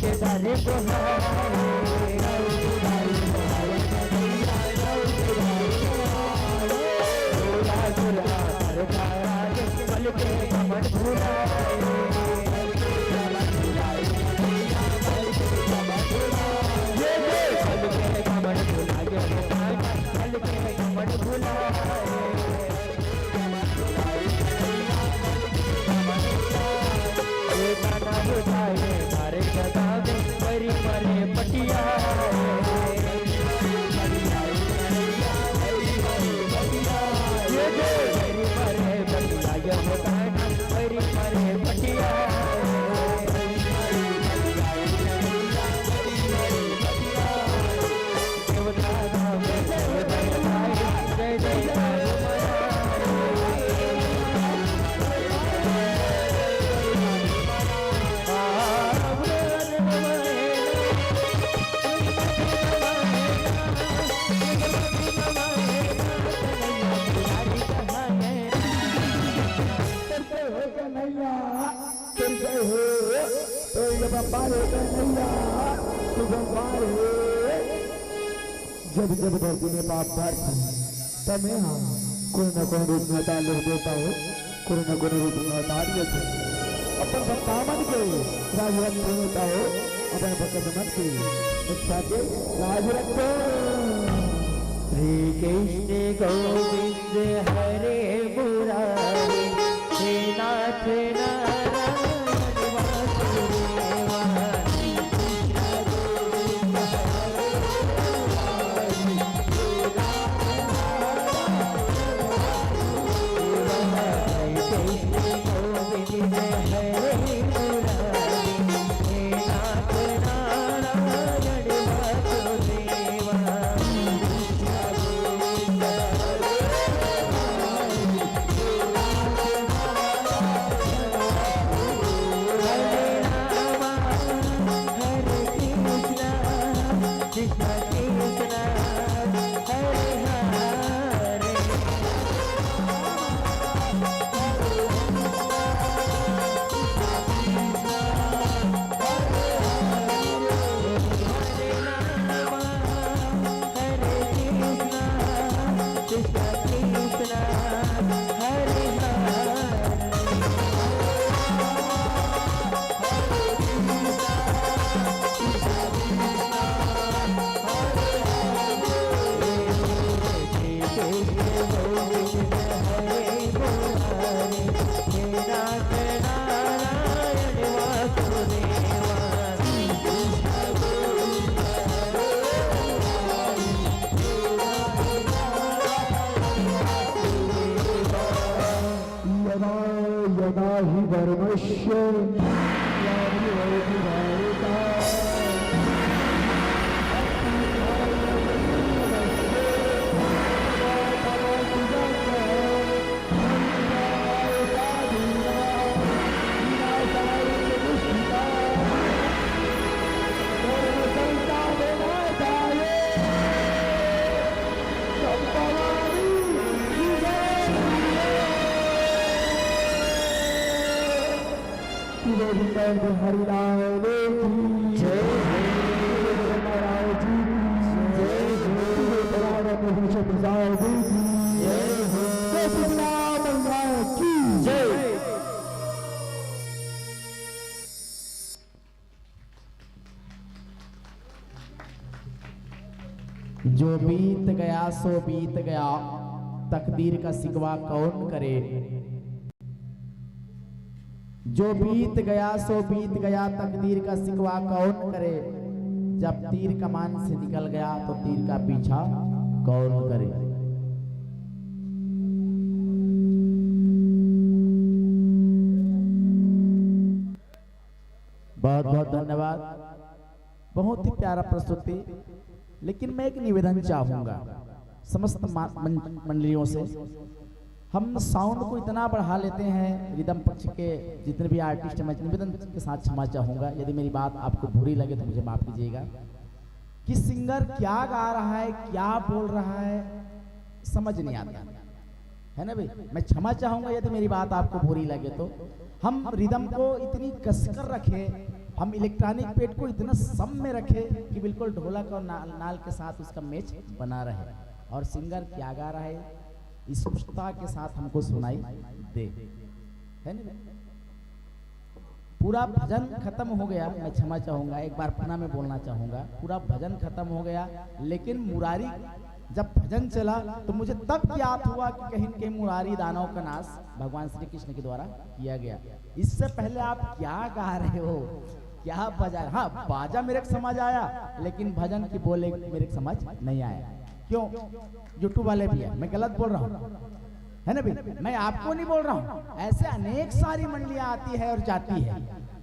के डाले को पल के कमर पटिया जब जब धरती में पाप भरती तब मैं हाँ कोई न कोई रूप में उतार लिख देता हूँ, कोई न कोई रूप में उतार लेते अपन भक्ता मन के राज रख होता हो अपन भक्त मन की इच्छा के राज रखो। श्री कृष्ण गोविंद हरे मुरारी हे नाथ मनुष्य हरिलाल की जय महाराज की जय प्रसाद की जय। जो बीत गया सो बीत गया, तकदीर का सिकवा कौन करे। जो बीत गया सो बीत गया, तकदीर का सिकवा कौन करे। जब तीर कमान से निकल गया तो तीर का पीछा कौन करे। बहुत बहुत धन्यवाद, बहुत ही प्यारा प्रस्तुति। लेकिन मैं एक निवेदन चाहूंगा समस्त मंडलियों से। हम साउंड को इतना बढ़ा लेते हैं, रिदम पक्ष के जितने भी आर्टिस्ट हैं, मैं निवेदन के साथ क्षमा चाहूंगा यदि मेरी बात आपको बुरी लगे तो मुझे माफ कीजिएगा, कि सिंगर क्या गा रहा है, क्या बोल रहा है, समझ नहीं आता है ना भाई। मैं क्षमा चाहूंगा यदि मेरी बात आपको बुरी लगे तो। हम रिदम को इतनी कसकर रखे, हम इलेक्ट्रॉनिक पेड को इतना सम में रखे कि बिल्कुल ढोलक और नाल के साथ उसका मैच बना रहे, और सिंगर क्या गा रहा है स्पष्टता के साथ हमको सुनाई दे, है ना। पूरा भजन खत्म हो गया, मैं क्षमा चाहूंगा, एक बार पुनः मैं बोलना चाहूंगा, पूरा भजन खत्म हो गया, लेकिन मुरारी जब भजन चला तो मुझे तब याद हुआ कि कहीं न कहीं मुरारी दानव का नाश भगवान श्री कृष्ण के द्वारा किया गया। इससे पहले आप क्या गा रहे हो, क्या बजा। हाँ, बाजा मेरे को समझ आया, लेकिन भजन की बोले मेरे को समझ नहीं आया। क्यों? यूट्यूब वाले भी है, मैं गलत बोल रहा हूँ, है ना भाई। मैं आपको नहीं बोल रहा हूँ, ऐसे अनेक सारी मंडलियां आती है और जाती है,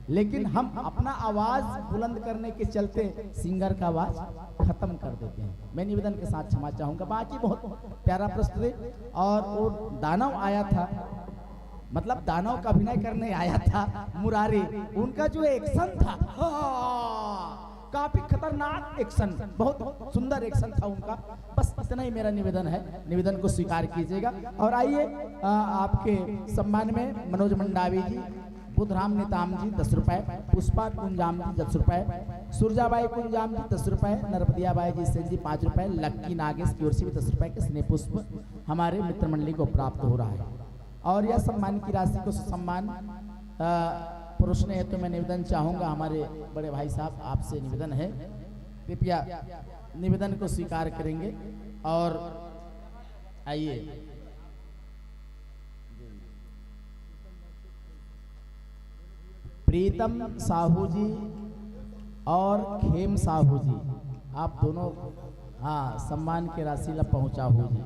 लेकिन हम अपना आवाज बुलंद करने के चलते सिंगर का आवाज खत्म कर देते हैं। मैं निवेदन के साथ क्षमा चाहूंगा। बाकी बहुत प्यारा प्रस्तुति, और वो दानव आया था, मतलब दानव का अभिनय करने आया था मुरारी, उनका जो एक्शन था काफी खतरनाक एक्शन, बहुत सुंदर एक्शन था उनका। बस इतना ही मेरा निवेदन है, निवेदन को स्वीकार कीजिएगा। और आइए आपके सम्मान में मनोज मंडावी जी, बुधराम नेताम जी 10 रुपए, पुष्पा कुंजाम जी 10 रुपए, सुरजाबाई कुंजाम जी 10 रुपए, नरपतियाबाई जी सेन जी 5 रुपए, लक्की नागेश की ओर से भी 10 रुपए के स्नेह पुष्प हमारे मित्र मंडली को प्राप्त हो रहा है। और यह सम्मान की राशि को सम्मान पुरुष ने, तो मैं निवेदन चाहूंगा, हमारे बड़े भाई साहब आपसे निवेदन है, कृपया निवेदन को स्वीकार करेंगे। और आइए प्रीतम साहू जी और खेम साहू जी, आप दोनों हाँ सम्मान के राशि ला पहुंचा हो जी।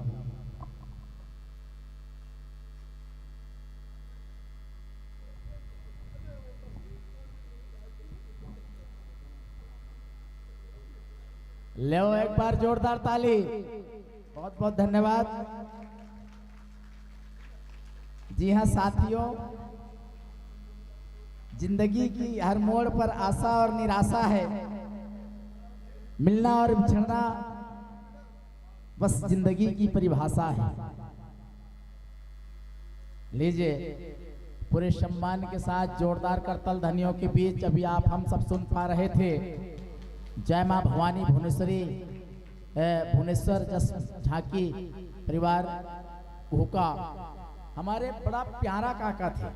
ले एक बार जोरदार ताली, बहुत बहुत धन्यवाद। जी हाँ साथियों, जिंदगी की हर मोड़ पर आशा और निराशा है, मिलना और बिछड़ना बस जिंदगी की परिभाषा है। लीजिए पूरे सम्मान के साथ जोरदार करतल ध्वनियों के बीच अभी आप हम सब सुन पा रहे थे जय मां भवानी भुवनेश्वरी भुवनेश्वर जस झांकी परिवार हुका। हमारे बड़ा प्यारा काका थे,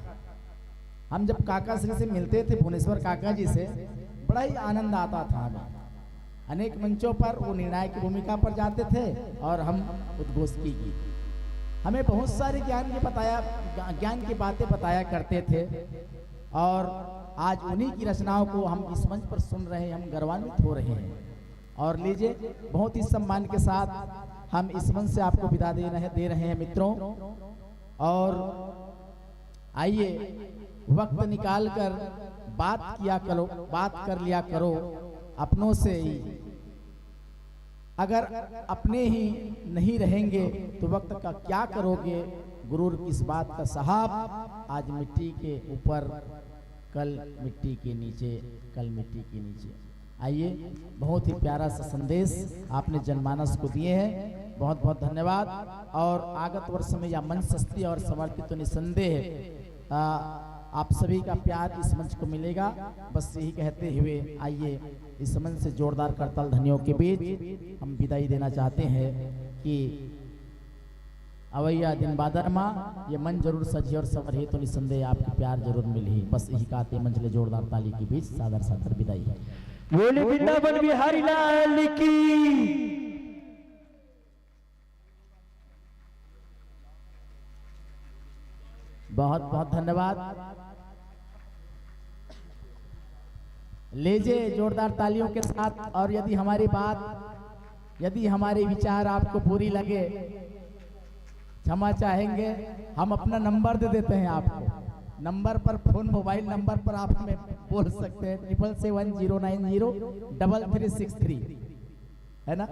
हम जब काका श्री से मिलते थे भुवनेश्वर काका जी से बड़ा ही आनंद आता था हमें। अनेक मंचों पर वो निर्णायक की भूमिका पर जाते थे और हम उद्घोषकी की, हमें बहुत सारे ज्ञान की बातें बताया करते थे। और आज उन्हीं की रचनाओं को हम इस मंच पर सुन रहे हैं, हम गौरवान्वित हो रहे हैं। और लीजिए बहुत ही सम्मान के साथ हम इस मंच से आपको विदा दे रहे हैं मित्रों। और आइए वक्त निकाल कर बात किया करो, बात कर लिया करो अपनों से ही। अगर अपने ही नहीं रहेंगे तो वक्त का क्या करोगे, गुरूर किस बात का साहब। आज मिट्टी के ऊपर, कल मिट्टी के नीचे, कल मिट्टी के नीचे। आइए, बहुत ही प्यारा सा संदेश आपने जनमानस को दिए हैं, बहुत बहुत धन्यवाद। और आगत वर्ष में यह मंच सस्ती और समर्पित तो निसंदेह आप सभी का प्यार इस मंच को मिलेगा। बस यही कहते हुए आइए इस मंच से जोरदार करताल ध्वनियों के बीच हम विदाई देना चाहते हैं कि अवैया दिन बादर माँ ये मन जरूर सजी और सवरे तो निसंदेह आपका प्यार जरूर मिली। बस यही कहते मंच ले जोरदार ताली के बीच सादर सादर विदाई है। बोले वृंदावन बिहारी लाल की। बहुत बहुत धन्यवाद। लीजिए जोरदार तालियों के साथ। और यदि हमारी बात, यदि हमारे विचार आपको बुरी लगे, क्षमा चाहेंगे। हम अपना नंबर दे देते हैं आपको। नंबर पर फोन, मोबाइल नंबर पर आप हमें बोल सकते हैं 7770903363, है ना।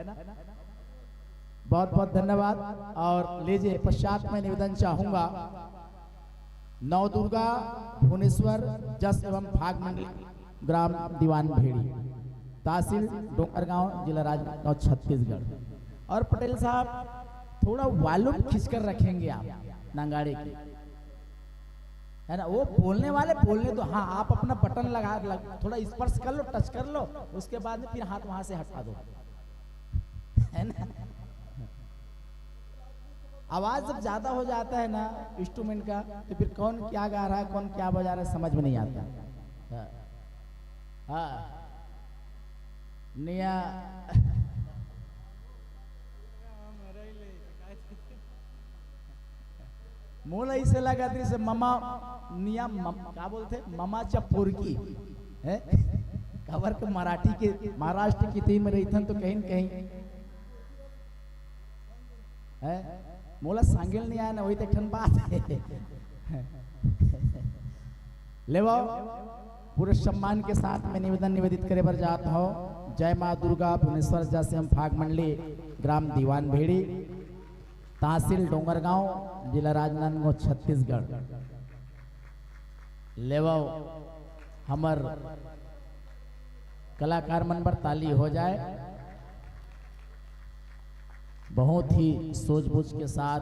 बहुत बहुत धन्यवाद। और लीजिए पश्चात में निवेदन चाहूंगा नवदुर्गा भुवनेश्वर जस एवं भाग मंडली ग्राम दीवान भेड़ी, तहसील डोंगरगांव, जिला राजनांदगांव, छत्तीसगढ़। और पटेल साहब थोड़ा वॉल्यूम खींचकर रखेंगे आप नंगाड़े की, है ना। वो बोलने वाले बोलने दो। हाँ, आप अपना बटन थोड़ा स्पर्श कर लो, टच कर लो, उसके बाद में फिर हाथ वहां से हटा दो, है ना। आवाज जब ज्यादा हो जाता है ना इंस्ट्रूमेंट का, तो फिर कौन क्या गा रहा है, कौन क्या बजा रहा है, समझ में नहीं आता। हाँ, निया मोला इसे लगा थी से ममा निया क्या बोलते ममा चपुरकी है। खबर के मराठी के महाराष्ट्र की थी में रही थन तो कहीं कहीं है। मोला सांगेल नहीं आया ना, वही तो ठन बात है। ले पूरे सम्मान के साथ में निवेदन निवेदित करे पर जाता हो। जय माँ दुर्गा भुवनेश्वर जैसे हम भाग मंडली ग्राम दीवान भेड़ी, तहसील डोंगरगांव, जिला राजनांदगांव, छत्तीसगढ़। लेवो हमर कलाकार मन पर ताली हो जाए। बहुत ही सूझबूझ के साथ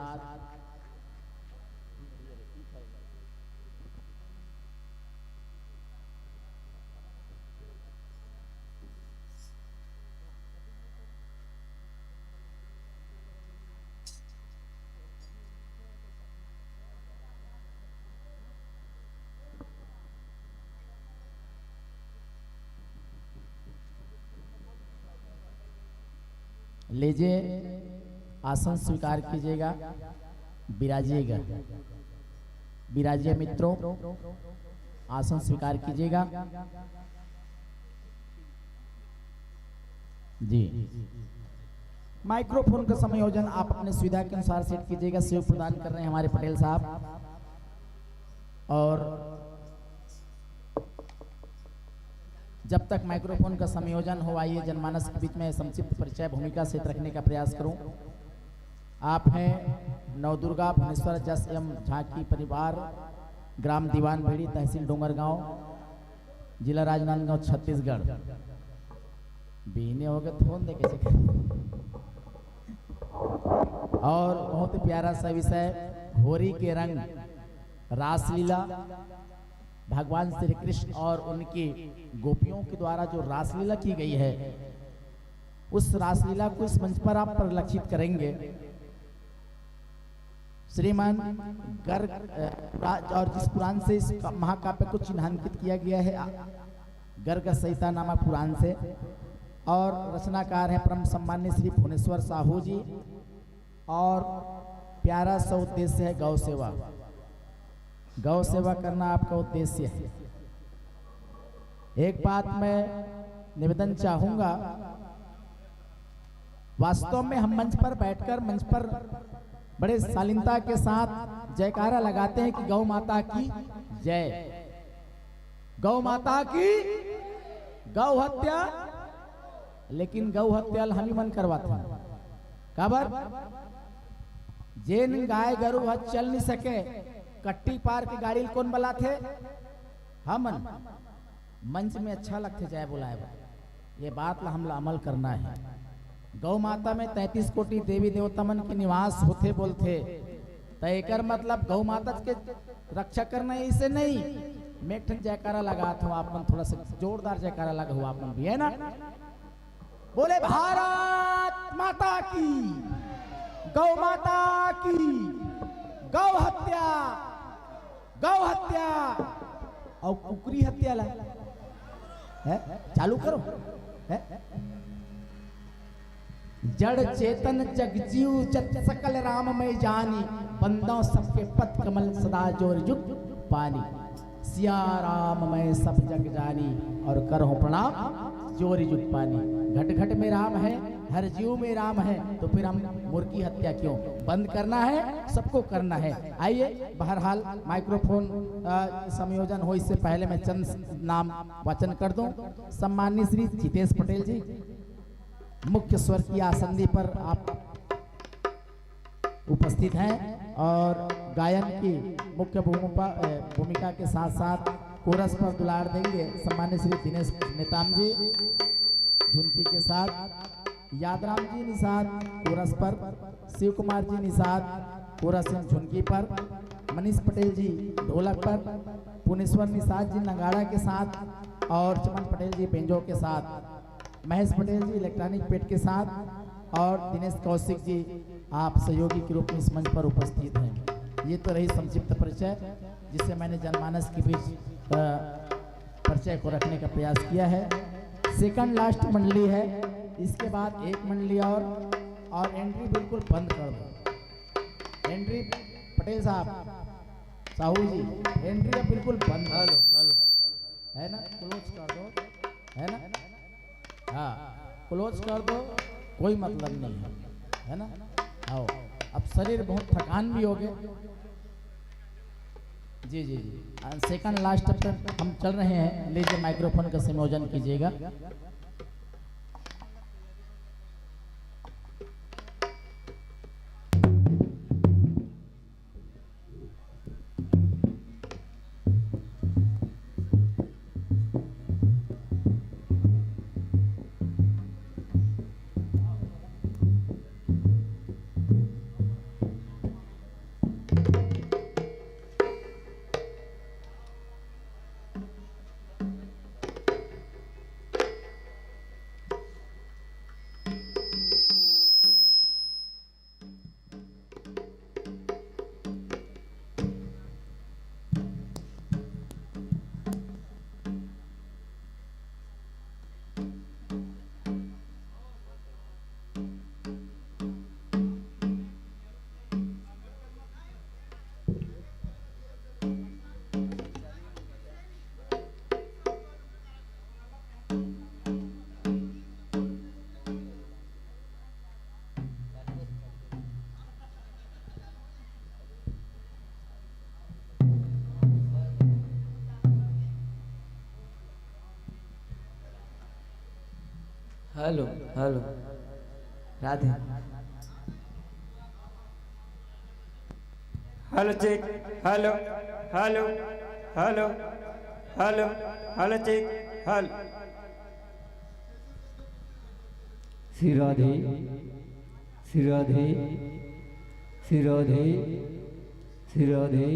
लीजिए आसन स्वीकार कीजिएगा, विराजिएगा। विराजिए मित्रों, आसन स्वीकार कीजिएगा जी। माइक्रोफोन का संयोजन आप अपने सुविधा के अनुसार सेट कीजिएगा। सहयोग प्रदान कर रहे हैं हमारे पटेल साहब। और जब तक माइक्रोफोन का संयोजन हो, आइए जनमानस के बीच में संक्षिप्त परिचय भूमिका से रखने का प्रयास करूं। आप हैं नवदुर्गा भुवनेश्वर जस एवं झांकी परिवार, ग्राम दीवान भेड़ी, तहसील डोंगरगांव, जिला राजनांदगांव, छत्तीसगढ़। बीने हो गए फोन देखे से। और बहुत ही प्यारा सा विषय, होरी के रंग, रासलीला। भगवान श्री कृष्ण और उनकी गोपियों के द्वारा जो रासलीला की गई है, उस रासलीला को इस मंच पर आप परिलक्षित करेंगे। श्रीमान गर्ग और जिस पुराण से इस महाकाव्य को चिन्हांकित किया गया है, गर्ग संहिता नामक पुराण से, और रचनाकार हैं परम सम्मान्य श्री भुवनेश्वर साहू जी। और प्यारा सा उद्देश्य है गौ सेवा। गौ सेवा करना आपका उद्देश्य है। एक बात मैं निवेदन चाहूंगा, वास्तव में हम मंच पर बैठकर मंच पर बड़े शालीनता के साथ जयकारा लगाते हैं कि गौ माता की जय, गौ माता की गौ हत्या, लेकिन गौ हत्या हम ही मन करवाते काबर जेन गाय गरु चल नहीं सके कट्टी पार की गाड़ी कौन बला थे हमन मंच में अच्छा लगते जाए बुलाए ये बात ला हमला अमल करना है। गौ माता में 33 कोटि देवी देवता मन के निवास होते बोलते तो एकर मतलब गौ माता के रक्षा करना है इसे नहीं। मैं ठन जयकारा लगा था आप मन थोड़ा सा जोरदार जयकारा लगा हुआ आप मन भी है ना। बोले भारत माता की गौ माता की गौ हत्या और कुकरी हत्या ला है चालू करो है? जड़ चेतन जगजीव जत सकल राम में जानी बंदों सबके पद कमल सदा जोर युग पानी सिया राम मैं सब जग जानी और करो प्रणाम जोर युग पानी। घट घट में राम है हर जीव में राम है तो फिर हम मुर्गी हत्या क्यों बंद करना है सबको करना है। आइए बहरहाल माइक्रोफोन संयोजन हो इससे पहले मैं चंद नाम वचन कर दूं। सम्माननीय श्री जितेश पटेल जी मुख्य स्वर की आसंदी पर आप उपस्थित हैं और गायन की मुख्य भूमिका के साथ साथ कोरस पर दुलार देंगे सम्माननीय श्री दिनेश नेताम जी झुनकी के साथ यादराम जी निषाद कोरस पर, शिव कुमार जी निषाद कोरस झुनकी पर, मनीष पटेल जी ढोलक पर, पुनेश्वर निषाद जी नगाड़ा के साथ और चमन पटेल जी बेंजो के साथ, महेश पटेल जी इलेक्ट्रॉनिक पेट के साथ और दिनेश कौशिक जी आप सहयोगी के रूप में इस मंच पर उपस्थित हैं। ये तो रही संक्षिप्त परिचय जिससे मैंने जनमानस के बीच परिचय को रखने का प्रयास किया है। सेकंड लास्ट मंडली है, इसके बाद एक मंडली और एंट्री बिल्कुल बंद कर दो। एंट्री पटेल साहब साहू जी एंट्री अब बिल्कुल बंद कर दो है ना, क्लोज कर दो है ना, हाँ क्लोज कर दो कोई मतलब नहीं है ना। आओ अब शरीर बहुत थकान भी हो गए जी जी जी। सेकंड लास्ट पर हम चल रहे हैं, लीजिए माइक्रोफोन का संयोजन कीजिएगा। Hello hello Radhe hello check hello hello hello hello hello check hello. Shri Radhe Shri Radhe Shri Radhe Shri Radhe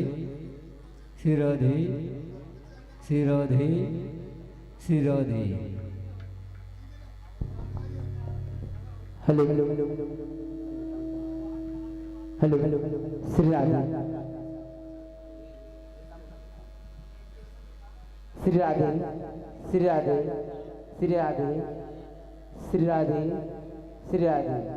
Shri Radhe Shri Radhe Shri Radhe. Hello hello hello hello Shri Radhe Shri Radhe Shri Radhe Shri Radhe Shri Radhe Shri Radhe.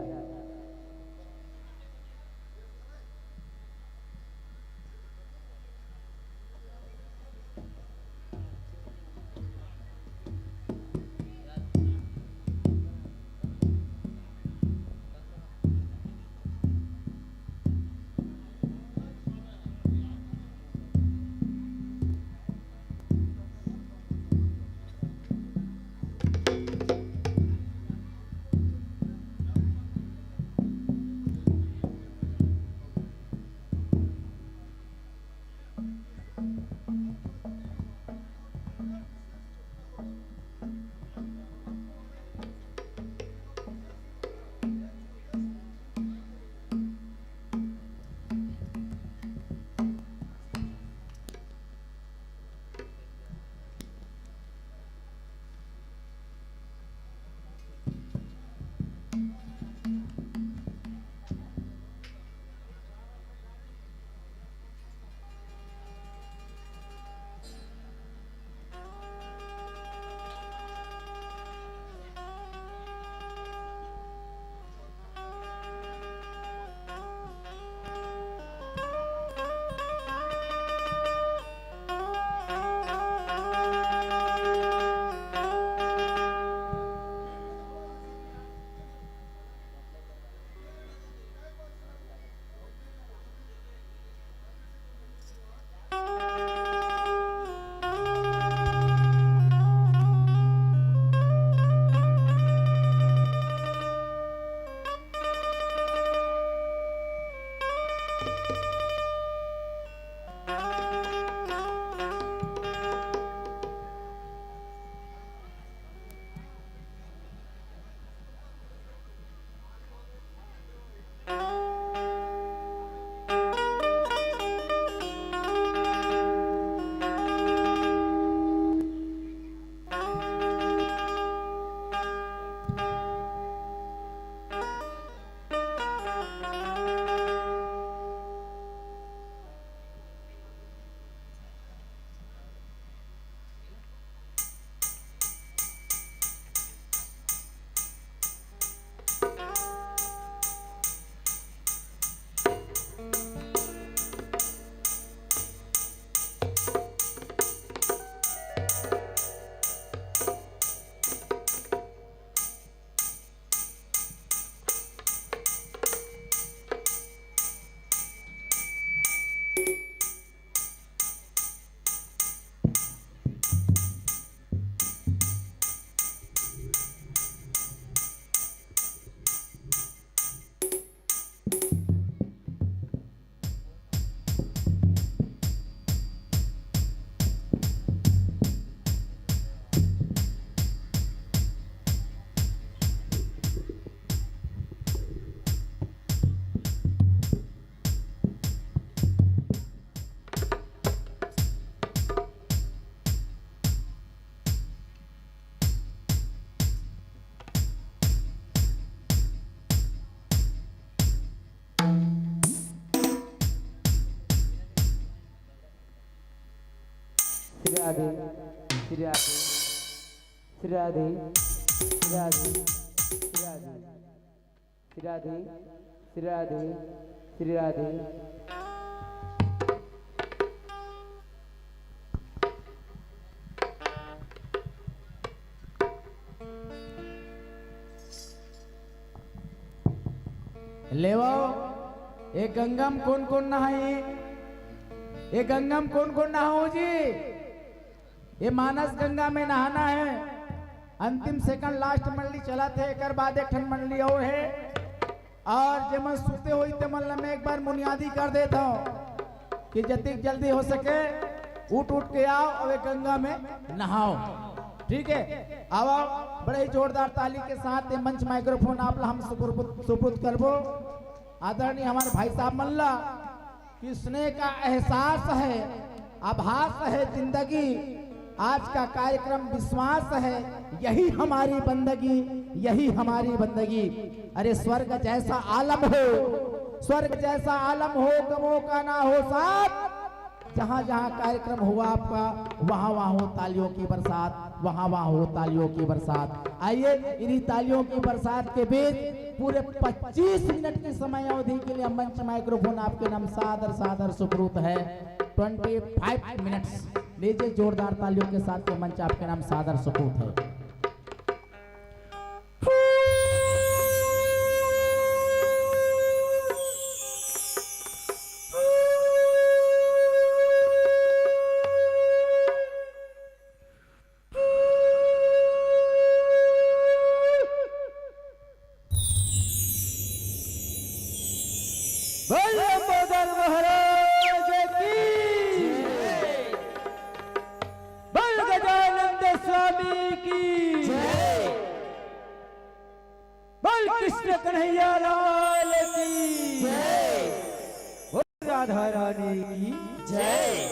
Radhe Shri Radhe Shri Radhe Shri Radhe Shri Radhe Shri Radhe Shri Radhe. लेवो ये गंगम कौन कौन नहाए? ये गंगम कौन कौन नहाओ जी? ये मानस गंगा में नहाना है। अंतिम सेकंड लास्ट मंडली चला थे, एक बाद एक ठन मंडली और है। और जब मैं सुते हुई ते मन में एक बार बुनियादी कर देता हूँ कि जितनी जल्दी हो सके उठ उठ के आओ और गंगा में नहाओ, ठीक है? अब आओ, बड़े ही जोरदार ताली के साथ ये मंच माइक्रोफोन आप हम सुपुर्द करबो आदरणीय हमारे भाई साहब मल्ला कि स्नेह का एहसास है, आभास है जिंदगी। आज का कार्यक्रम विश्वास है, यही हमारी बंदगी, यही हमारी बंदगी। अरे स्वर्ग जैसा आलम हो, स्वर्ग जैसा आलम हो, गमों का ना हो साथ। जहां जहां कार्यक्रम हुआ आपका वहां वहां हो तालियों की बरसात, वहां वहां हो तालियों की बरसात। आइए इन्हीं तालियों की बरसात के बीच पूरे 25 मिनट की समय अवधि के लिए मंच माइक्रोफोन आपके नाम सादर सादर सुपुर्द है। 25 मिनट्स लीजिए जोरदार तालियों के साथ ये मंच आपके नाम सादर सुपुर्द है। कृष्ण कन्हैया लाल की जय, राधा रानी की जय।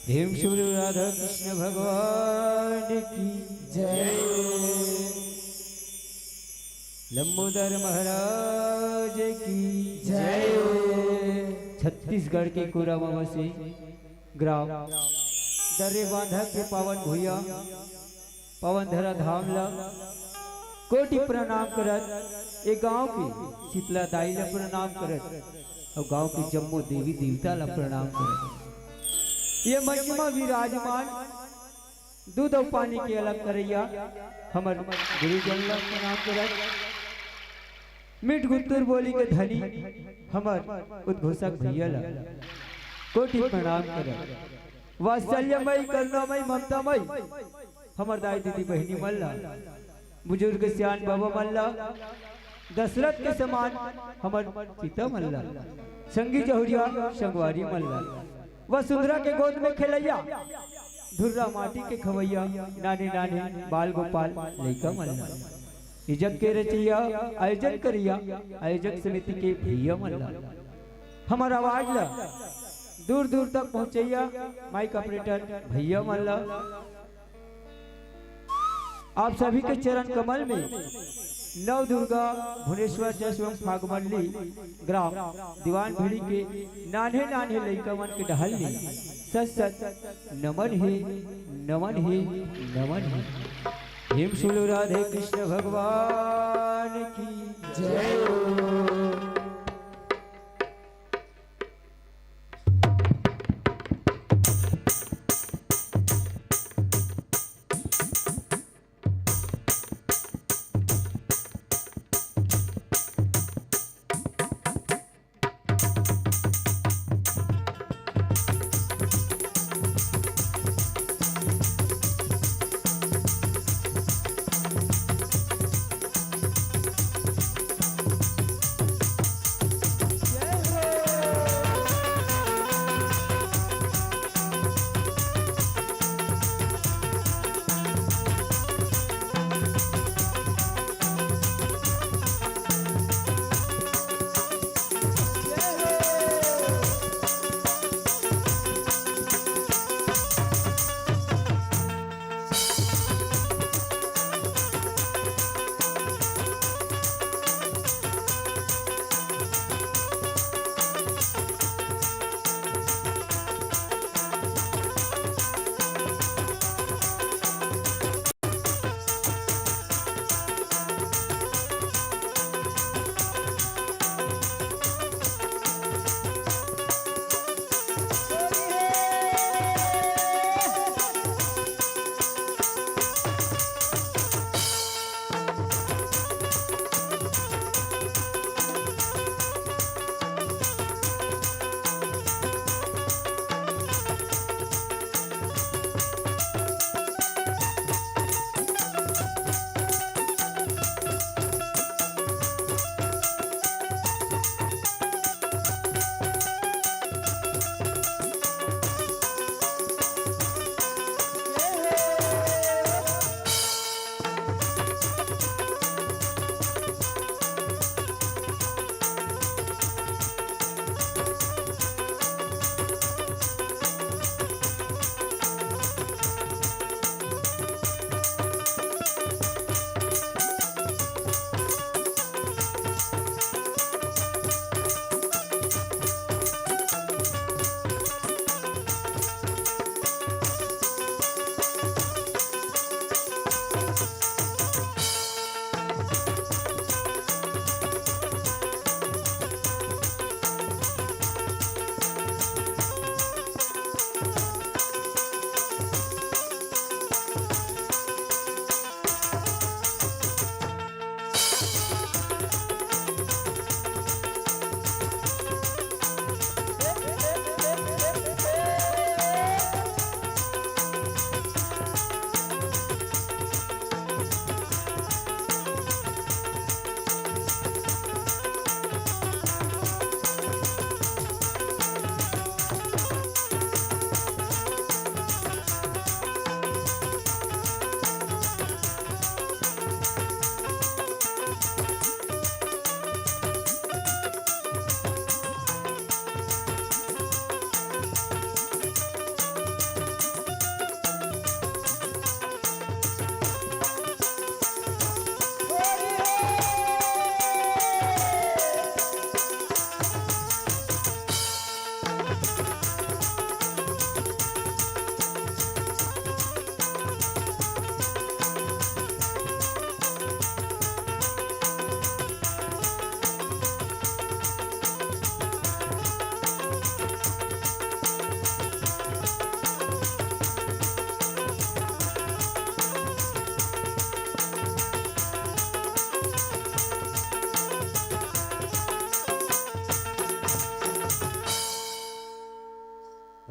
हेम शिव राधा कृष्ण भगवान की जय। लंबोदर महाराज की जय। छत्तीसगढ़ के कुरावासी ग्राम दर्रे बांधा के पावन भूया पवन धरा धाम ला कोटि प्रणाम करत। एक गांव की शीतला दाई ला प्रणाम करत और गांव की जम्मू देवी देवता ला प्रणाम करत। ये महिमा विराजमान दूध और पानी के अलग करैया हमर गुरुजन ला प्रणाम करत। मिठ गुत्तुर बोली के धनी हमर उद्घोषक भैया ला कोटि प्रणाम करत। वात्सल्यमय करुणामय ममतामय हमर दाई दीदी बहनी मल्ला बुजुर्ग सियान बाबा मल्ला दशरथ के समान हमर पिता मल्ला संगी जहुरिया संगवारी मल्ला वसुंधरा के गोद में खेलैया धुर्रा माटी के खवैया नाने नाने बाल गोपाल लइका मल्ला इज्जत के रचैया आयोजन करिया आयोजक समिति के भैया मल्ला हमारा आवाज ला दूर दूर तक पहुंचैया माइक ऑपरेटर भैया मल्ला। आप सभी के चरण कमल में नव दुर्गा भुवनेश्वर जसवंत फागमंडली ग्राम दीवान भिड़ी के नान्हे नान्हे लइका मन के ढहल ली सत सत नमन है नमन है नमन है। हेम सुलो राधे कृष्ण भगवान की जय।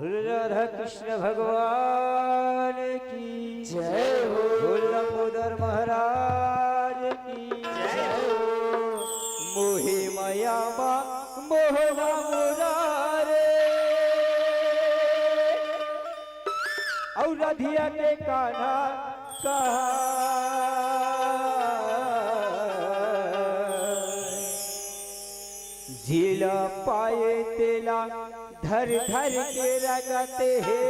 राधा कृष्ण भगवान की जय हो। लंबोदर महाराज की जय हो। मोहे माया मोहवा मुरारे और राधिया के कान्हा कहा झीला पाए तेला धर धर के रगते हैं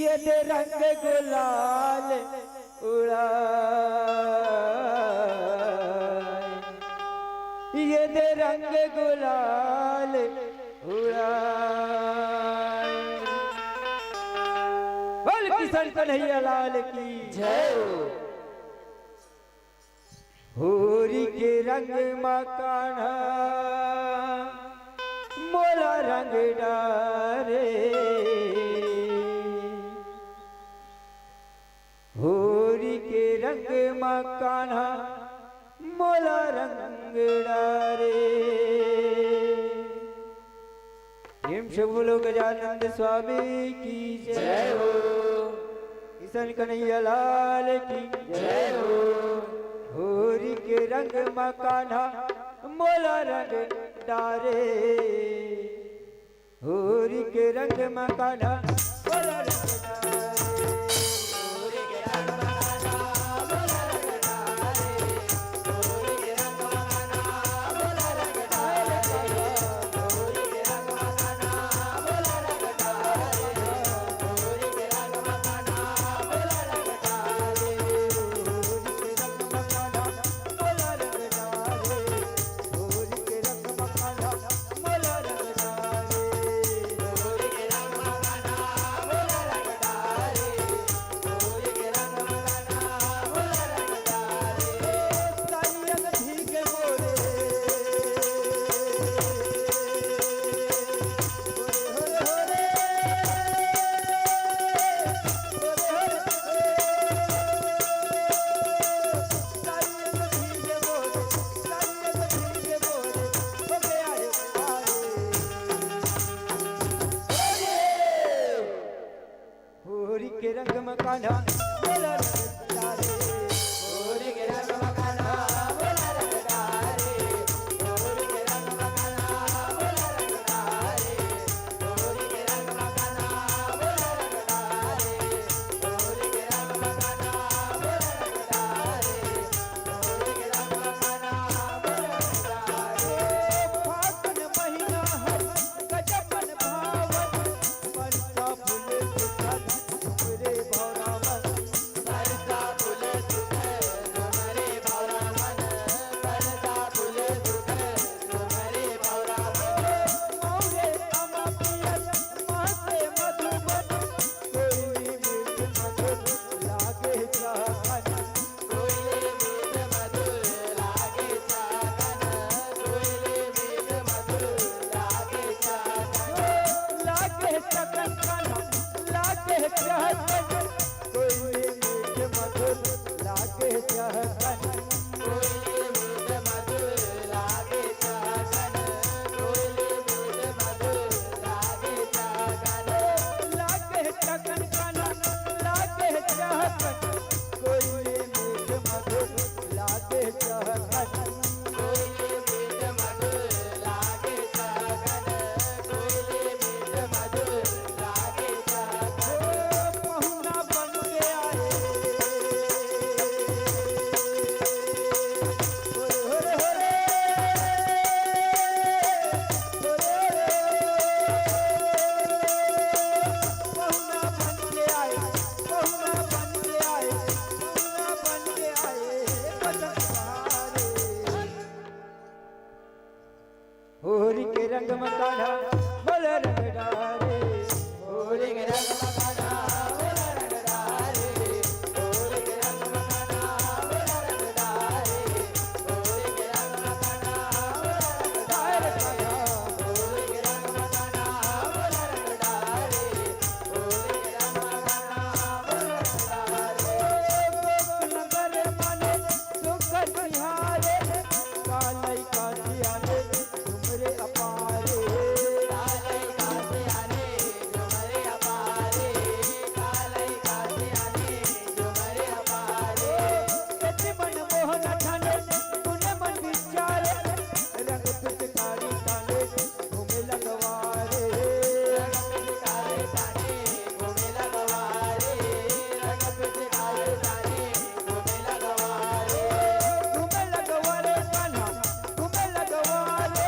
ये दे रंग गुलाल उड़ा ये दे रंग गुलाल उड़ा बोल किशन कन्हैया लाल की जय हो। होरी के रंग मकाना मोला रंग डारे होरी के रंग मकाना मोला रंग डारे। प्रेम से बोलो गजानंद स्वामी की जय हो। किशन कन्हैया लाल की जय हो। होरी के रंग मकाना मोला रंग डारे होरी के रंग मकाना मोला रंग डारे होरी के रंग मकाना मोला रंग डारे होरी के रंग मकाना मोला रंग डारे होरी के रंग मकाना मोला रंग डारे होरी के रंग मकाना मोला रंग डारे होरी के रंग मकाना मोला रंग डारे के रंग में कान्हा बोला रंग डारे होली के रंग में कान्हा बोला रंग डारे होली के रंग में कान्हा बोला रंग डारे होली के रंग में कान्हा बोला रंग डारे होली के रंग में कान्हा बोला रंग डारे होली के रंग में कान्हा बोला रंग डारे फागुन महीना है गजबन भावन बरसा फूले सुखद झुमरे भौरावन बरसा फूले सुखद झुमरे भौरावन बरसा फूले सुखद झुमरे भौरावन मौरे अमा पियस मासे मधुबन कोयली मीठ मधुर लागे चाहन कोयली मीठ मधुर लागे चाहन कोयली मीठ मधुर लागे चाहन लागे सकन कान्हा लागे चाहन कोयली मीठ मधुर लागे चाहन कोयली मीठ मधुर लागे चाहन कोयली मीठ मधुर लागे चाहन लागे सकन कान्हा लागे चाहन कोयली मीठ मधुर लागे चाहन कोयली मीठ मधुर लागे चाहन कोयली मीठ मधुर लागे चाहन पहुना बन के आए होरे होरे होरे पहुना बन के आए पहुना बन के आए पहुना बन के आए बसंत बहारे होली के रंग में कान्हा बोला रंग डारे होली के रंग में कान्हा बोला रंग डारे होली के रंग में कान्हा बोला रंग डारे होली के रंग में कान्हा बोला रंग डारे कान्हा होली के रंग में कान्हा बोला रंग डारे होली के रंग में कान्हा बोला रंग डारे गोप नगर माने सुकर बिहारे कालई कासियाने झुमरे अपारे कालई कासियाने झुमरे अपारे कालई कासियाने झुमरे अपारे कति मन मोहन ठाने तूने मन विचारे रंग पिचकारी ताने घूमे लगवारे रंग पिचकारी ताने घूमे लगवारे रंग पिचकारी ताने घूमे लगवारे कान्हा घूमे लगवारे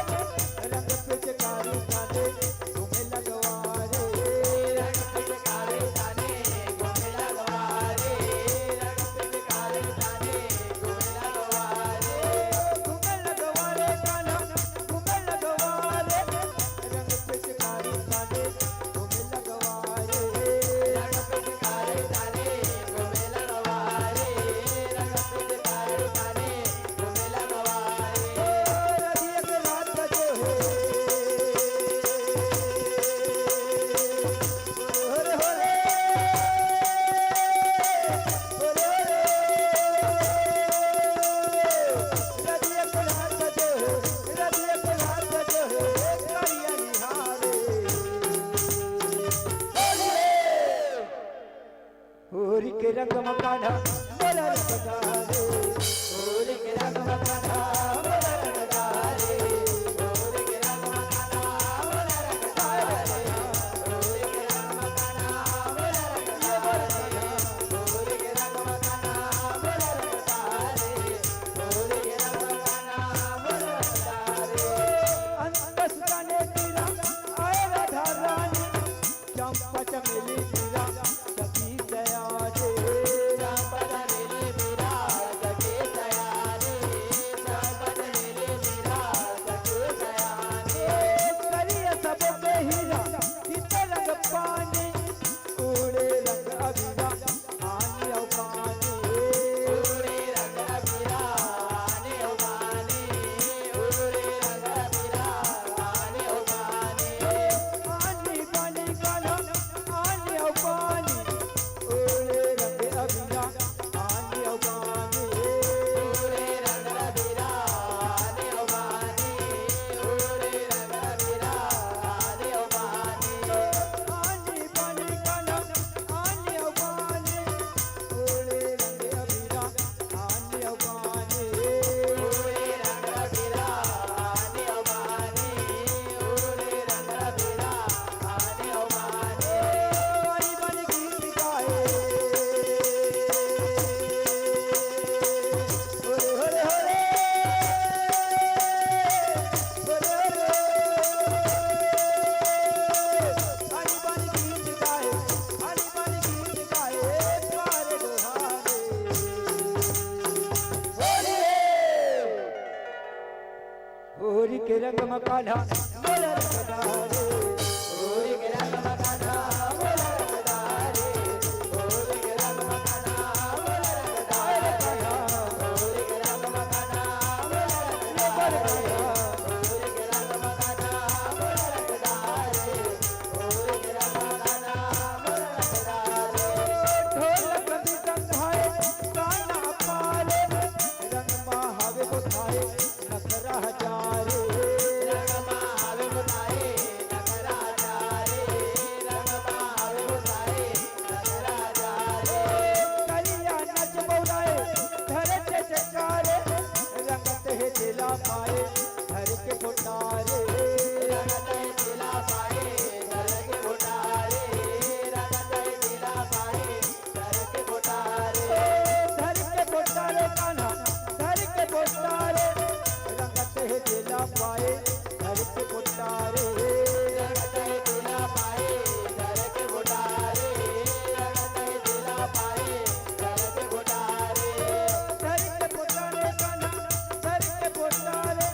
रंग पिचकारी ताने घूमे लगवारे रंग पिचकारी ताने घूमे लगवारे रंग पिचकारी ताने घूमे लगवारे कान्हा घूमे लगवारे रंग पिचकारी ताने घूमे लगवारे रंग पिचकारी ताने घूमे लगवारे रंग पिचकारी ताने घूमे लगवारे रधिया के रात जो है होरे होरे होरे रधिया के रात जो है रधिया के रात जो है करिया निहारे होली के रंग में कान्हा बोला रंग डारे होली के रंग में कान्हा बोला रंग डारे होली के रंग में कान्हा बोला रंग डारे होली के रंग में कान्हा बोला रंग डारे होली के रंग में कान्हा बोला रंग डारे होली के रंग में कान्हा बोला रंग डारे अंतस जाने तेरा आए राधा रानी चंपा चमेली तेरा सखी दयाले चंपा चमेली तेरा सखी दयाले चंपा चमेली तेरा सखी दयाले करिया सब पे हीरा सीते रंग पानी उड़े रंग अबीरा आनी औ पानी उड़े रंग अबीरा आनी औ पानी उड़े रंग अबीरा आनी औ पानी आनी पानी कान्हा आनी औ मकाना बोला रंगदारे होरी के रंग मकाना बोला रंगदारे होरी के रंग मकाना बोला रंगदारे होरी के रंग मकाना बोला रंगदारे होरी के रंग मकाना बोला रंगदारे होरी के रंग मकाना बोला रंगदारे ढोलक भी संघाए गाना पाले रंग महावे को थाए नखरा हजारे रंग महावे को थाए नखरा हजारे रंग महावे को थाए नखरा हजारे कलिया नच बौलाए धरे से चकारे रंगत है दिला पाए धर के कोटारे रंगत है दिला पाए धर के कोटारे रंगत है दिला पाए धर के कोटारे धर के कोटारे कान्हा धर के कोटारे रंगत है दिला पाए धर के कोटारे रंगत है दिला पाए धर के कोटारे रंगत है दिला पाए धर के कोटारे धर के कोटारे कान्हा धर के कोटारे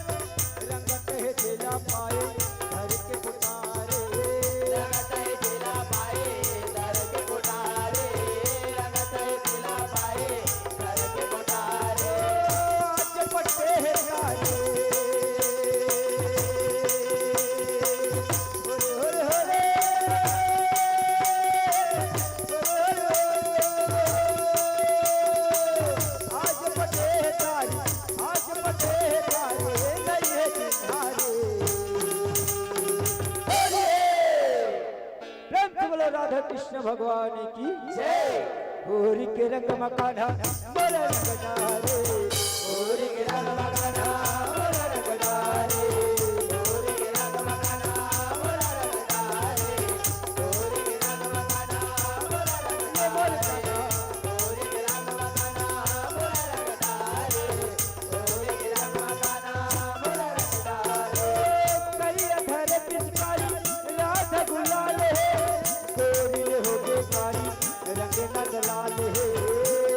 रंगत है दिला पाए धर के कोटारे रंगत है दिला पाए धर के कोटारे रंगत है दिला पाए धर के कोटारे आज पट्टे है गारे होरे होरे होरे आज पट्टे है गारे आज पट्टे है गारे नहीं है किनारे प्रेम से बोलो राधा कृष्ण भगवान की जय होरी के रंग मकाना बोला रंगदारे होरी के रंग मकाना बोला रंगदारे होरी के रंग मकाना बोला रंगदारे होरी के रंग मकाना बोला रंगदारे होरी के रंग मकाना बोला रंगदारे होरी के रंग मकाना बोला रंगदारे कलिया धरे पिचकारी राधा गुलाल है गोरी हो गए कारी रंग न दलाल है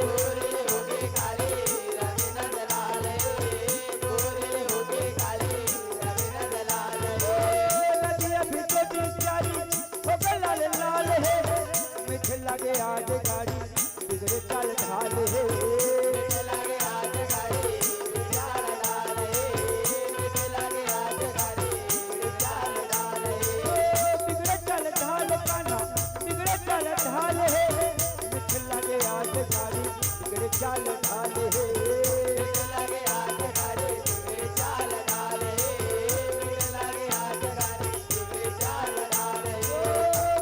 गोरी हो गए काली रंग न दलाल है गोरी हो गए काली रंग न दलाल है नदिया भी तो प्यारी हो गए लाल लाल है मीठे लगे आज गाड़ी बिगड़े चाल ढाल है मीठे लगे आज गाड़ी चाल ढाल है मीठे लगे आज गाड़ी चाल ढाल है बिगड़े चाल ढाल कान्हा बिगड़े चाल ढाल है मीठे लगे आज गाड़ी बिगड़े चाल ढाल है मीठे लगे आज गाड़ी बिगड़े चाल ढाल है मीठे लगे आज गाड़ी बिगड़े चाल ढाल है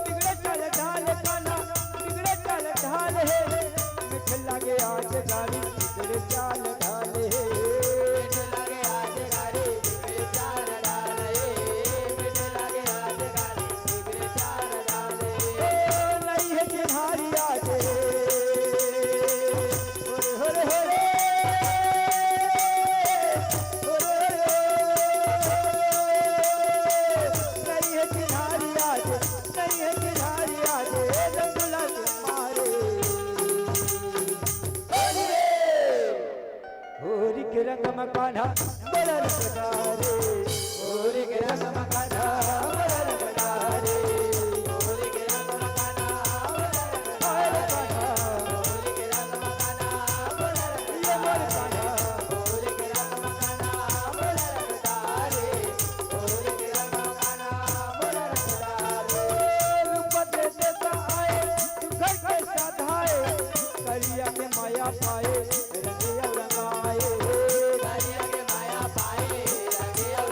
बिगड़े चाल ढाल कान्हा बिगड़े चाल ढाल है मीठे लगे आज गाड़ी बिगड़े चाल ढाल है मीठे लगे आज गाड़ी बिगड़े चाल ढाल है मीठे लगे आज गाड़ी बिगड़े चाल ढाल है नहीं है किनारी आज होरे होरे होरे नहीं है किनारी आज नहीं है किनारी आज रंगला मारे होरी के रंग मकाना बोला रंगदारे होरी के रंग मकाना बोला रंगदारे होरी के रंग मकाना बोला रंगदारे होरी के रंग मकाना बोला रंगदारे होरी के रंग मकाना बोला रंगदारे होरी के रंग मकाना बोला रंगदारे रूप दे देता आए घर के साधाए करिया में माया पाए रंगिया रंगाए करिया के माया पाए रंगिया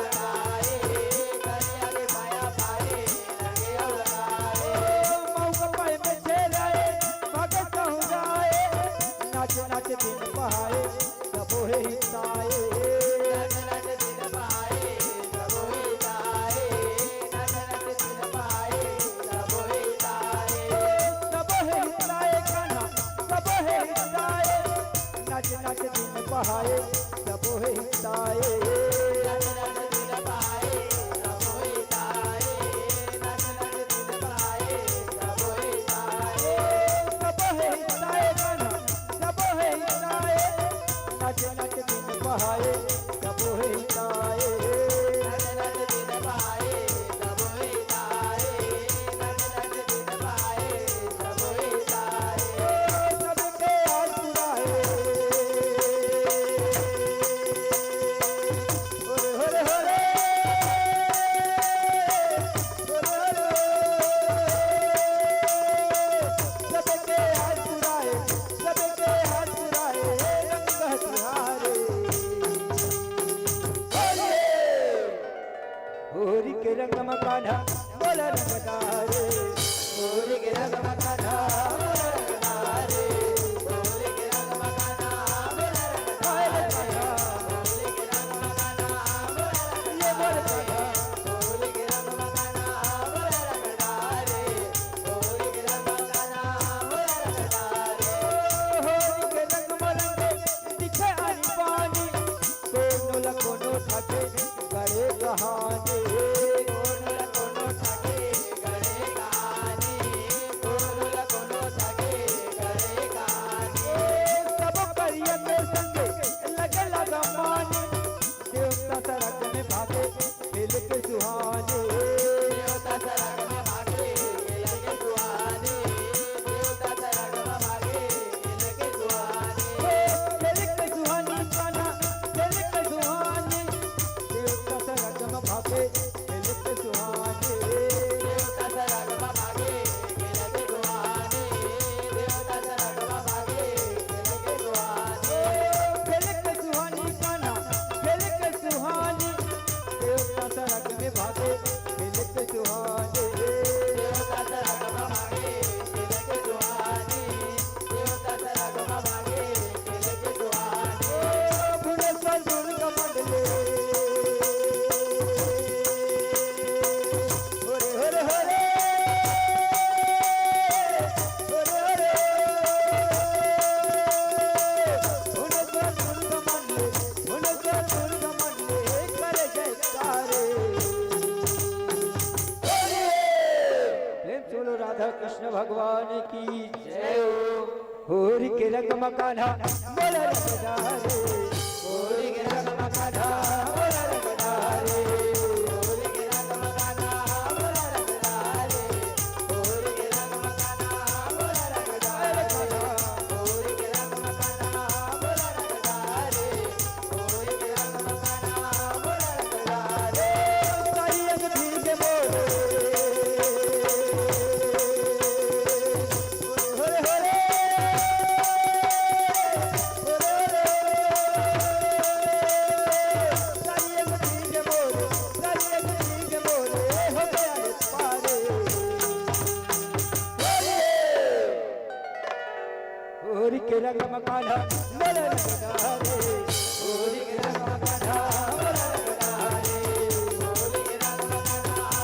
राधा कृष्ण भगवान की जय हो। होरी के रंग मकाना बोला रंगदारे, होरी के रंग मकाना बोला रंगदारे, होरी के रंग मकाना बोला रंगदारे, होरी के रंग मकाना बोला रंगदारे, होरी के रंग मकाना बोला रंगदारे, होरी के रंग मकाना बोला रंगदारे। साई अंग ठीक है बोले होरे होरे होरी के रंग मकाना बोला रंगदारे, होरी के रंग मकाना बोला रंगदारे, होरी के रंग मकाना बोला रंगदारे, होरी के रंग मकाना बोला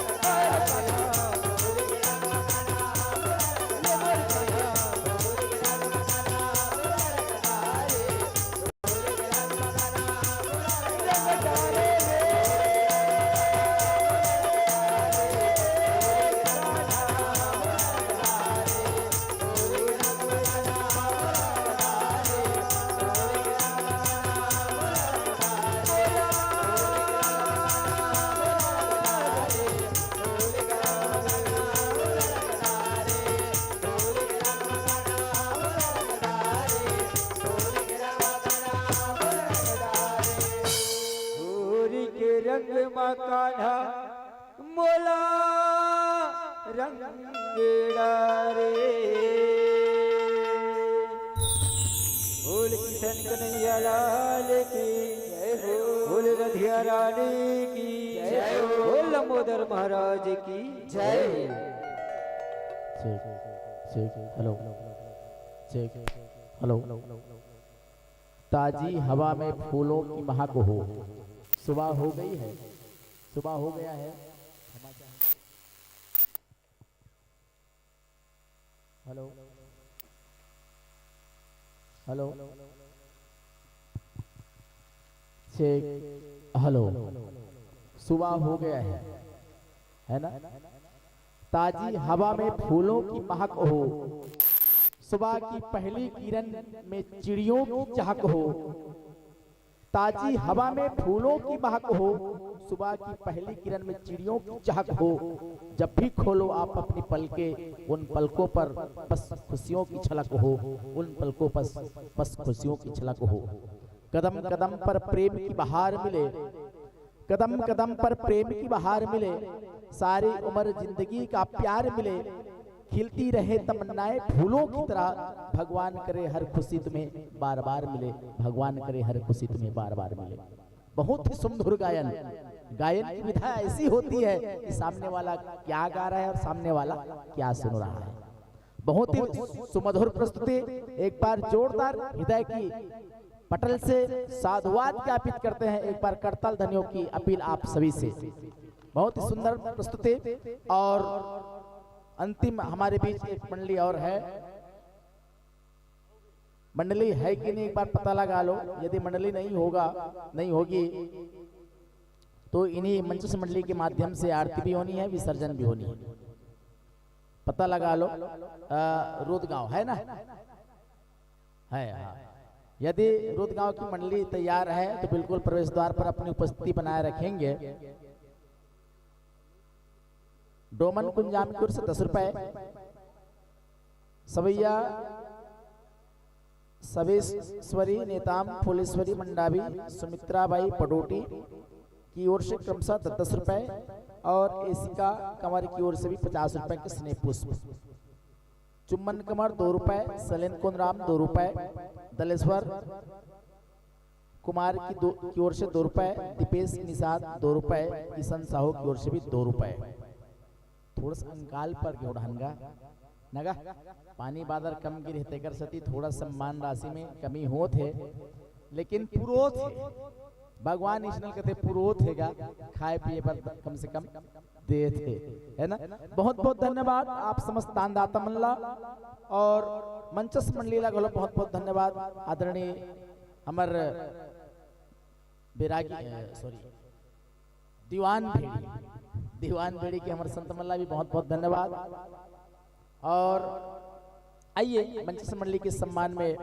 रंगदारे, होरी के रंग मकाना बोला रंगदारे, होरी के रंग मकाना बोला रंगदारे। होरी के रंग मकाना मोला रंगेड़ा रे, बोल किशन कन्हैया लाल की जय हो, बोल रधिया रानी की जय हो, बोल लंबोदर महाराज की जय हो। Check check hello check hello. ताजी हवा में फूलों की महक हो, सुबह हो गई है, सुबह हो गया है। Hello hello check hello. सुबह हो गया है ना। ताजी हवा में फूलों की महक हो, सुबह की पहली किरण में चिड़ियों की चहक हो। ताजी हवा में फूलों की महक हो, सुबह की पहली किरण में चिड़ियों की चहक हो। जब भी खोलो आप अपनी पलके, उन पलकों पर बस खुशियों की छलक हो, उन पलकों पर बस खुशियों की छलक हो। कदम कदम पर प्रेम की बहार मिले, कदम कदम पर प्रेम की बहार मिले। सारी उम्र जिंदगी का प्यार मिले, खिलती रहे तमन्नाएं फूलों की तरह। भगवान करे हर खुशी तुम्हें बार बार मिले, भगवान करे हर खुशी तुम्हें बार बार मिले। बहुत ही सुमधुर गायन, गायन की विधा ऐसी होती है कि सामने वाला क्या गा रहा है और सामने वाला क्या सुन रहा है। बहुत ही सुमधुर प्रस्तुति। एक बार जोरदार हृदय की पटल से साधुवाद ज्ञापित करते हैं। एक बार करताल ध्वनियों की अपील आप सभी से। बहुत ही सुंदर प्रस्तुति। और अंतिम हमारे बीच एक मंडली और है। मंडली है कि नहीं एक बार पता लगा लो। यदि मंडली नहीं होगी तो इन्हीं मंच मंडली के माध्यम से आरती भी होनी है, विसर्जन भी होनी है। पता लगा लो। रुदगांव है ना, है हाँ। यदि रुदगांव की मंडली तैयार है तो बिल्कुल प्रवेश द्वार पर अपनी उपस्थिति बनाए रखेंगे। डोमन कुंजामपुर से 10 रुपए, सवैया सवेश्वरी नेताम फुलेश्वरी मंडावी सुमित्राबाई पडोटी की ओर से क्रमशः 10 रुपए और एसिका कंवर की ओर से भी 50 रुपए के स्नेह पुष्प। चुम्बन कमर 2 रुपए, सलेन कुंदराम 2 रुपए, दलेश्वर कुमार की ओर से 2 रुपए, दीपेश निषाद 2 रुपए, किशन साहू की ओर से भी 2 रुपए। थोड़ा सा अंकाल पर जोड़हंगा नगा पानी बादल कम गिर रहते कर सती थोड़ा सम्मान राशि में कमी हो थे, लेकिन पुरोत है भगवान ईश्वर कहते पुरोत हैगा, खाए पिए पर कम से कम दे थे, है ना। बहुत बहुत धन्यवाद आप समस्त दानदाता मंडला और मंचस मंडली ला बहुत बहुत धन्यवाद। आदरणीय हमार दीवान भेड़ी दीवान बेड़ी के हमारे संत मल्ला भी बहुत बहुत धन्यवाद। और आइए मंच मंडली के सम्मान में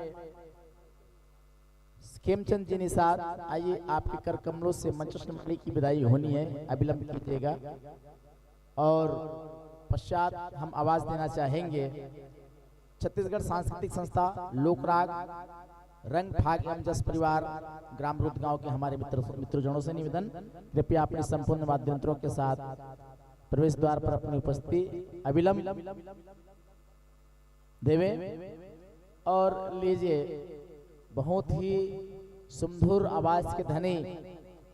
खेमचंद जी निषाद, आइए आपके कर कमलों से मंच मंडली की विदाई होनी है, अविलंब कीजिएगा। और पश्चात हम आवाज देना चाहेंगे छत्तीसगढ़ सांस्कृतिक संस्था लोकराग रंग फाग एवं जस परिवार ग्राम रुद गांव के हमारे मित्रजनों से निवेदन, कृपया अपने संपूर्ण वाद्य यंत्रों के साथ प्रवेश द्वार पर अपनी उपस्थिति अविलंब देवे और लीजिए। बहुत ही सुमधुर आवाज के धनी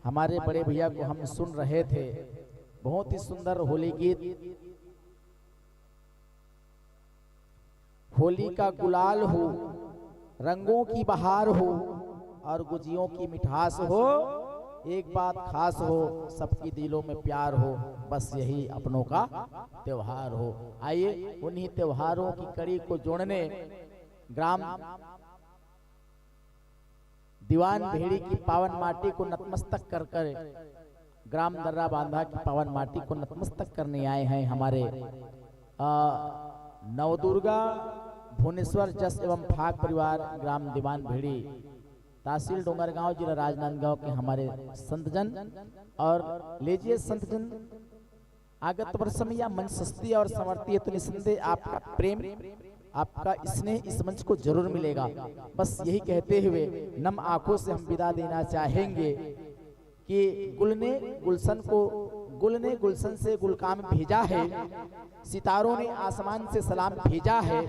हमारे बड़े भैया को हम सुन रहे थे, बहुत ही सुंदर होली गीत। होली का गुलाल हो, रंगों की बहार हो और गुजियों की मिठास हो, एक बात खास हो, सबकी दिलों में प्यार हो, बस यही अपनों का त्योहार हो। आइए उन्हीं त्योहारों की कड़ी को जोड़ने ग्राम दीवान भेड़ी की पावन माटी को नतमस्तक कर कर ग्राम दर्रा बांधा की पावन माटी को नतमस्तक करने आए हैं हमारे नवदुर्गा भुवनेश्वर जस एवं फाग परिवार ग्राम दीवान भेड़ी तहसील डोंगरगांव जिला राजनांदगांव के हमारे संतजन। और लीजिए संतजन, आगत वर्ष में या मन सस्ती और समर्थी है तो निसंदेह आपका प्रेम आपका स्नेह इस मंच को जरूर मिलेगा। बस यही कहते हुए नम आंखों से हम विदा देना चाहेंगे कि गुल ने गुलशन से गुलकाम भेजा है, सितारों ने आसमान से सलाम भेजा है।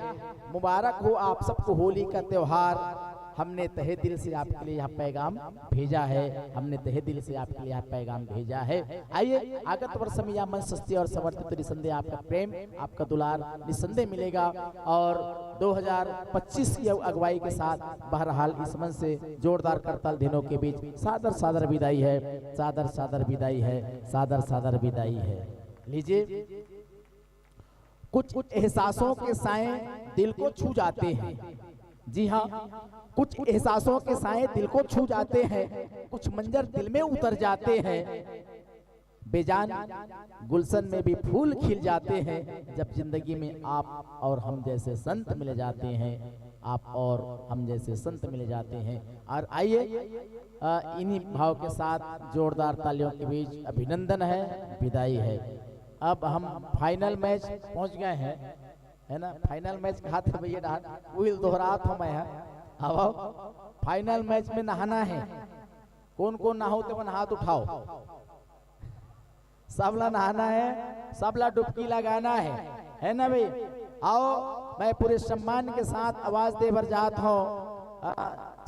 मुबारक हो आप सबको होली का त्योहार, हमने तहे दिल से आपके लिए यह पैगाम भेजा है, हमने तहे दिल से आपके लिए यह पैगाम भेजा है। आइए आगत वर्ष में यह मन सस्ती और समर्थित निसंदेह आपका प्रेम आपका दुलार निसंदेह मिलेगा। और 2025 की अगुवाई के साथ बहरहाल इस मंच से जोरदार करताल दिनों के बीच सादर सादर विदाई है, सादर सादर विदाई है, सादर सादर विदाई है। लीजिए, कुछ एहसासों के साए दिल को छू जाते हैं। जी हाँ, कुछ एहसासों के साए दिल को छू जाते हैं, कुछ मंजर दिल में उतर जाते हैं। बेजान गुलशन में भी फूल खिल जाते हैं जब जिंदगी में आप और हम जैसे संत मिल जाते हैं, आप और हम जैसे संत मिल जाते हैं। और आइए इन्हीं भाव के साथ जोरदार तालियों के बीच अभिनंदन है, विदाई है। अब हम फाइनल मैच पहुंच गए हैं, है ना। फाइनल मैच खाते भैया वही दोहरात हो मैं, अब फाइनल मैच में नहाना है। कौन कौन नहाओ तो अपन हाथ उठाओ, सबला नहाना है, सबला डुबकी लगाना है ना भाई। आओ, मैं पूरे सम्मान के साथ आवाज दे भर जात हूँ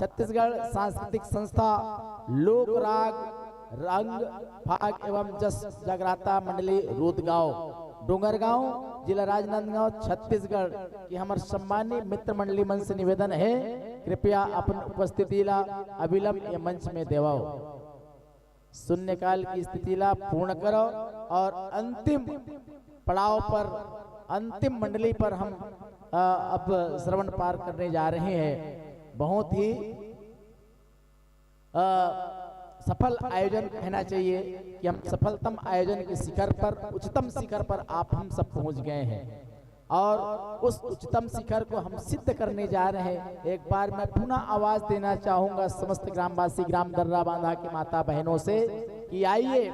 छत्तीसगढ़ सांस्कृतिक संस्था लोक राग रंग फाग एवं जस जगराता मंडली रूदगांव डोंगरगांव जिला राजनांदगांव छत्तीसगढ़ की हमारे सम्मानित मित्र मंडली मंच से निवेदन है, कृपया अपन उपस्थिति ला अविलंब ये मंच में देवाओ। शून्यकाल की स्थिति ला पूर्ण करो और अंतिम पड़ाव पर अंतिम मंडली पर हम अब श्रवण पार करने जा रहे हैं। बहुत ही सफल आयोजन कहना चाहिए कि हम सफलतम आयोजन के शिखर पर उच्चतम शिखर पर आप हम सब पहुंच गए हैं और उस उच्चतम शिखर को हम सिद्ध करने जा रहे हैं। एक बार मैं पुनः आवाज देना चाहूंगा समस्त ग्रामवासी ग्राम दर्रा बांधा के माता बहनों से कि आइए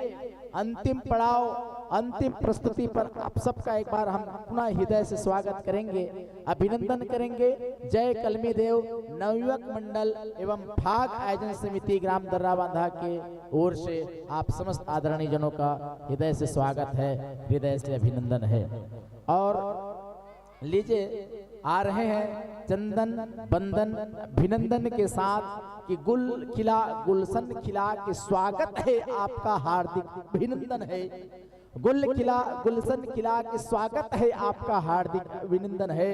अंतिम पड़ाव अंतिम प्रस्तुति पर आप सबका एक बार हम पुनः हृदय से स्वागत करेंगे, अभिनंदन करेंगे। जय कलमी देव नवयुवक मंडल एवं फाग आयोजन समिति ग्राम दर्रा बांधा के ओर से आप समस्त आदरणीय जनों का हृदय से स्वागत है, हृदय से अभिनंदन है। और लीजिए आ रहे हैं चंदन बंदन अभिनंदन के साथ कि गुल खिला गुलशन खिला के स्वागत है आपका हार्दिक अभिनंदन है। गुल खिला गुलशन खिला के स्वागत है आपका हार्दिक अभिनंदन है।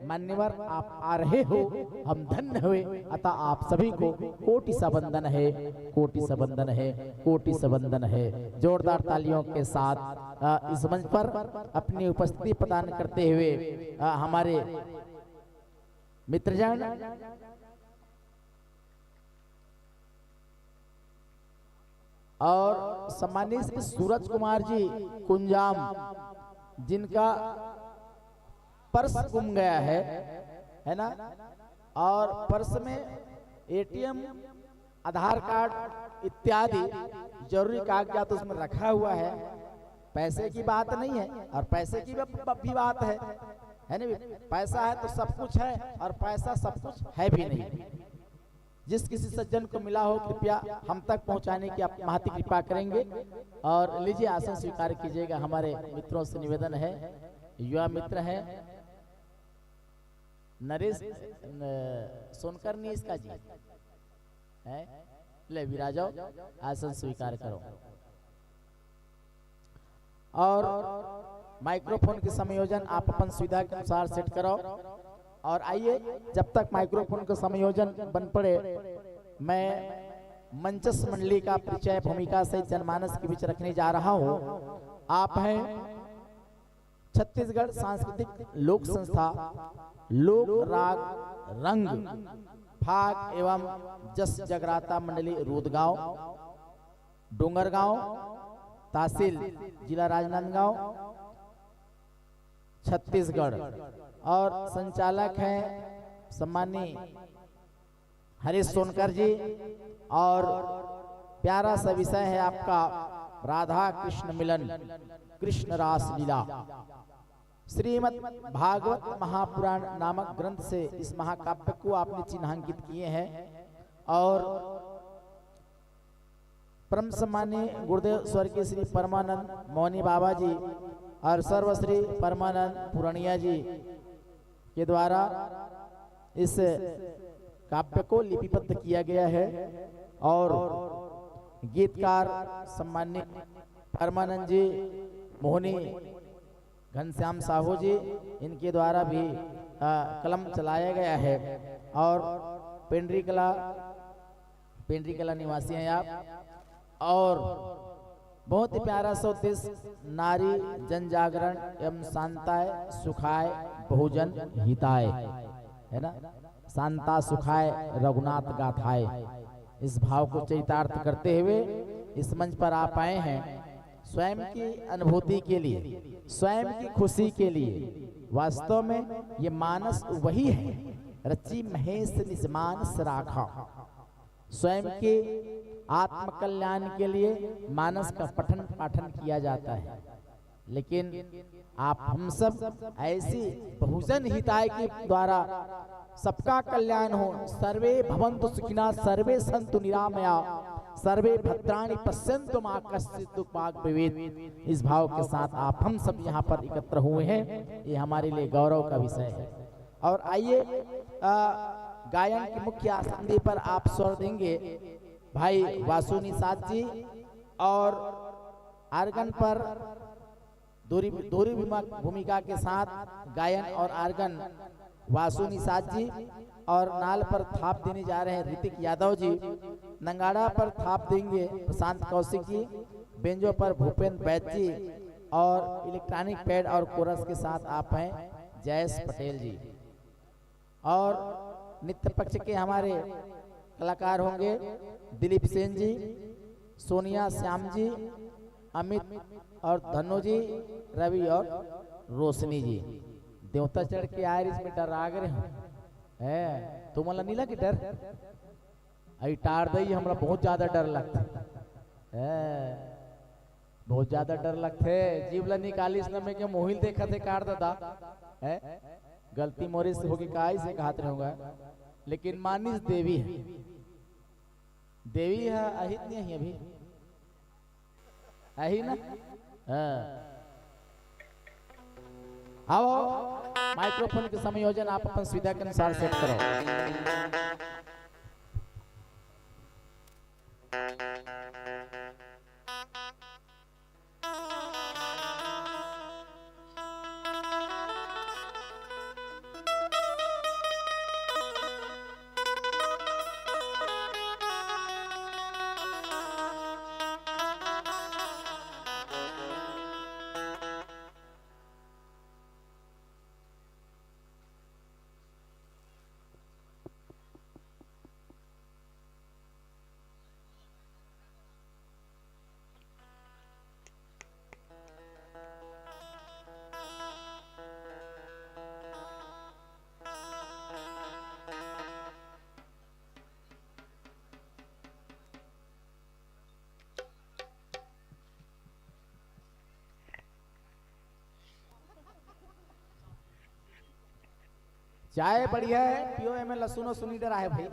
मान्यवर आप आ रहे हो, हम धन्य हुए, अतः आप सभी को कोटि सा वंदन है, कोटि सा वंदन है, कोटि सा वंदन है। जोरदार तालियों के साथ इस मंच पर अपनी उपस्थिति प्रदान करते हुए हमारे मित्रजन, और सम्मानित श्री सूरज कुमार जी कुंजाम, जिनका पर्स गुम गया है ना, और पर्स में एटीएम, आधार कार्ड इत्यादि जरूरी कागजात उसमें रखा हुआ है। पैसे की बात नहीं है और पैसे की भी बात है ना। पैसा है तो सब कुछ है और पैसा सब कुछ है भी नहीं। जिस किसी सज्जन को मिला हो कृपया हम तक पहुंचाने की आप महती कृपा करेंगे। और लीजिए आसन स्वीकार कीजिएगा। हमारे मित्रों से निवेदन है, युवा मित्र है नरेश सोनकर नहीं इसका जी है, ले विराजो, आसन स्वीकार करो। और माइक्रोफोन के संयोजन आप अपन सुविधा के अनुसार सेट करो। और आइए, जब तक माइक्रोफोन का संयोजन बन पड़े, मैं मंचस मंडली का परिचय भूमिका से जनमानस के बीच रखने जा रहा हूं। आप हैं छत्तीसगढ़ सांस्कृतिक लोक संस्था लोक राग रंग फाग एवं जस जगराता मंडली रूदगांव, डोंगरगांव तहसील, जिला राजनांदगांव, छत्तीसगढ़। और संचालक हैं सम्मानीय हरीश सोनकर जी। और प्यारा सा विषय है आपका राधा कृष्ण मिलन, कृष्ण रास लीला। श्रीमद् भागवत महापुराण नामक ग्रंथ से इस महाकाव्य को आपने चिन्हांकित किए हैं। और परम सम्मानीय गुरुदेव स्वर्गीय श्री परमानंद मौनी बाबा जी और सर्वश्री परमानंद पुरानिया जी के द्वारा इस काव्य को लिपिबद्ध किया गया है। और गीतकार सम्मानीय परमानंद जी, मोहनी घनश्याम साहू जी, इनके द्वारा भी कलम चलाया गया है। और पेंड्री कला निवासी हैं आप। और बहुत ही प्यारा सा उद्देश्य नारी जन जागरण एवं शांताय सुखाय बहुजन हिताय, है ना। शांता सुखाय रघुनाथ गाथाय, इस भाव को चरितार्थ करते हुए इस मंच पर आप आए हैं स्वयं की अनुभूति के लिए, स्वयं की खुशी के लिए। वास्तव में ये मानस वही है, रची महेश निजमानस राखा। स्वयं के आत्म कल्याण के लिए मानस का पठन पाठन किया जाता है। लेकिन आप हम सब ऐसी बहुजन हिताय के द्वारा सबका कल्याण हो, सर्वे भवन्तु सुखिनः, सर्वे सन्तु निरामया, सर्वे भद्राणि पश्यन्तु मा कश्चित् दुःखभाग् भवेत्। इस भाव के साथ आप हम सब यहाँ पर एकत्र हुए हैं, ये हमारे लिए गौरव का विषय है। और आइए गायन की मुख्य आसंदी पर आप स्वर देंगे भाई वासु निषाद जी। और आर्गन पर दोहरी भूमिका के साथ गायन और आर्गन वासु निषाद जी। और नाल पर थाप देने जा रहे हैं ऋतिक यादव जी। नंगाड़ा पर थाप देंगे प्रशांत कौशिक जी। बेंजो पर भूपेंद्र बैद जी। और इलेक्ट्रॉनिक पैड और कोरस के साथ आप हैं जयेश पटेल जी। और नित्य पक्ष के हमारे कलाकार होंगे दिलीप सेन जी, सोनिया श्याम जी, अमित और धनु जी, रवि और रोशनी जी। देवता चढ़ के आए इसमें डर आ गए है, तुम्हारा नहीं लगे डर? आई टार दई हमरा बहुत ज्यादा डर लगता है, बहुत ज्यादा डर लगते। जीवला निकालिस न में के मोहिल देखा थे कार दादा है, गलती मोरे से होगी काई से कहते होगा। लेकिन मानिस देवी है, देवी है अहित नहीं है अभी अही ना। आओ माइक्रोफोन के संयोजन आप अपन सुविधा के अनुसार सेट करो। चाय बढ़िया है, पियो में लहसुन और सुनी डरा है भाई।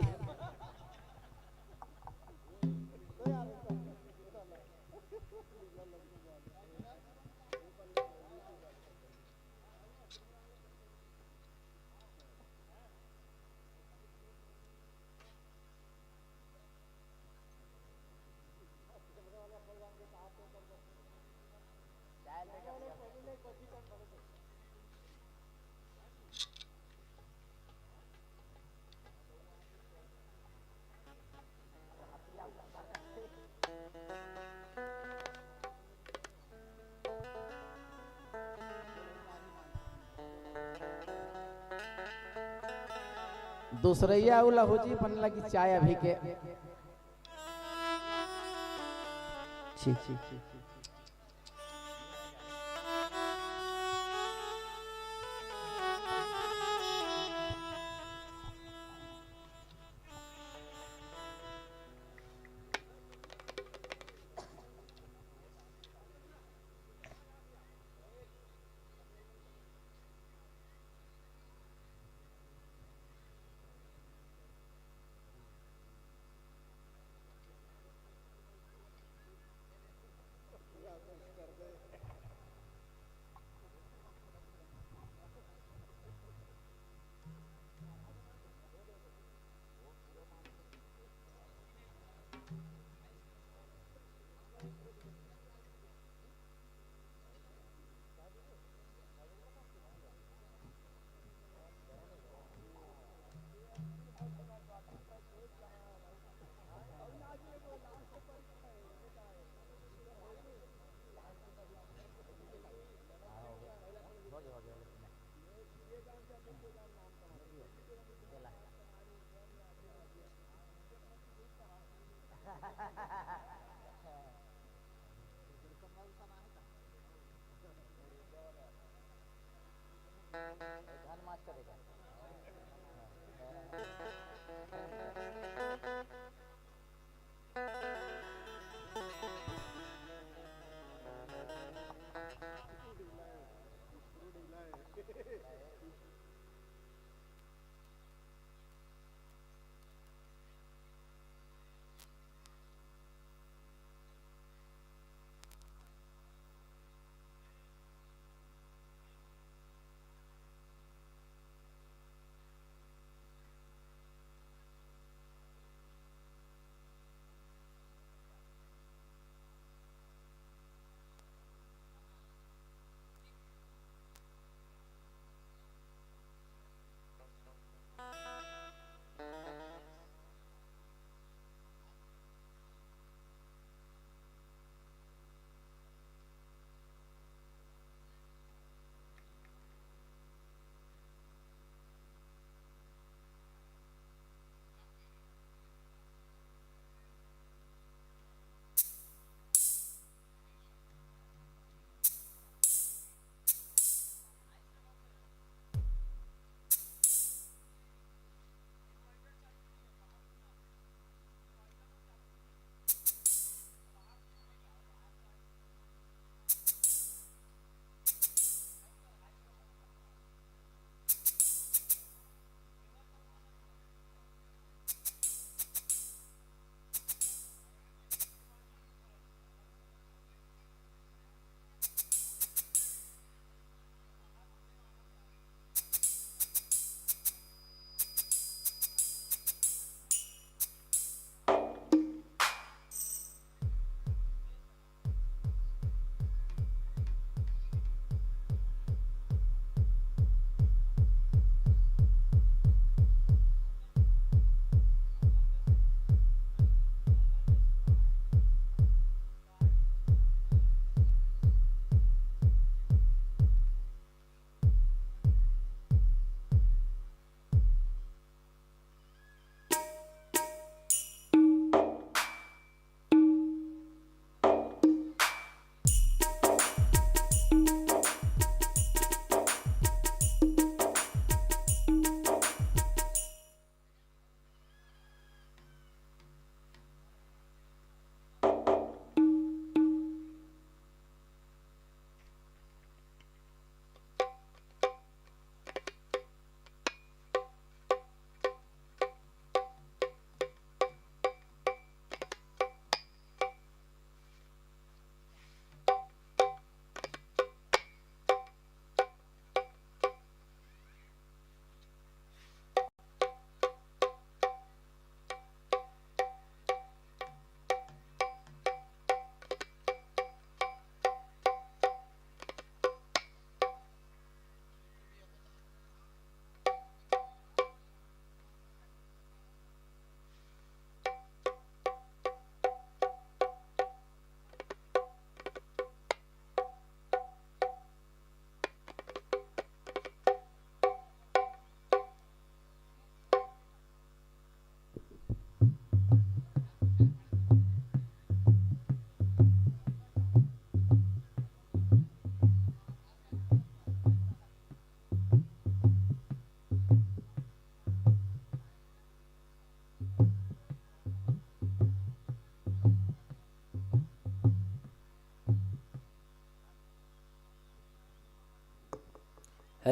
दूसरैया उला हो जी बन लगी चाय अभी के। ठीक ठीक ठीक।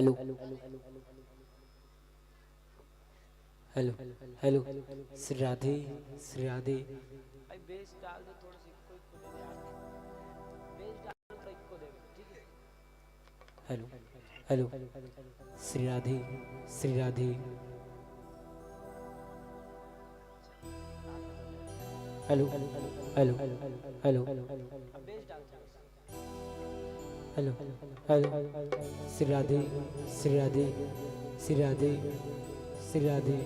Hello hello hello Shri Radhe Shri Radhe hello hello Shri Radhe Shri Radhe hello hello hello hello hello Shri Radhe Shri Radhe Shri Radhe Shri Radhe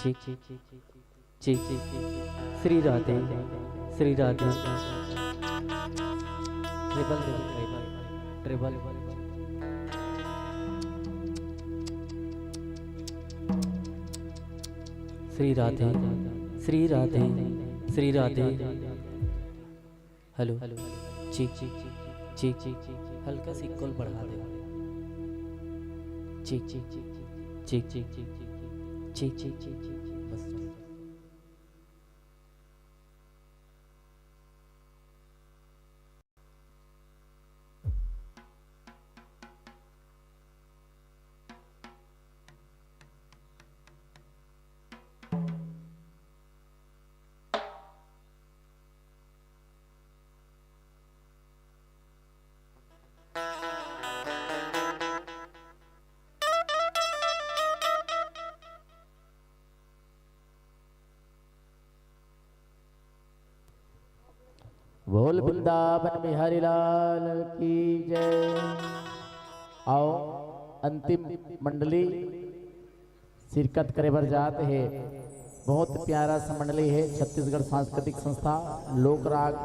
ठीक ठीक Shri Radhe Shri Radhe triple triple Shri Radhe Shri Radhe Shri Radhe hello ठीक ठीक ठीक हल्का सी इक्वल बढ़ा दे ठीक ठीक ठीक ठीक ठीक ठीक ठीक बस बोल वृंदावन बिहारी लाल की जय। आओ अंतिम मंडली शिरकत करे बर जात है। बहुत प्यारा सा मंडली है। छत्तीसगढ़ सांस्कृतिक संस्था लोक राग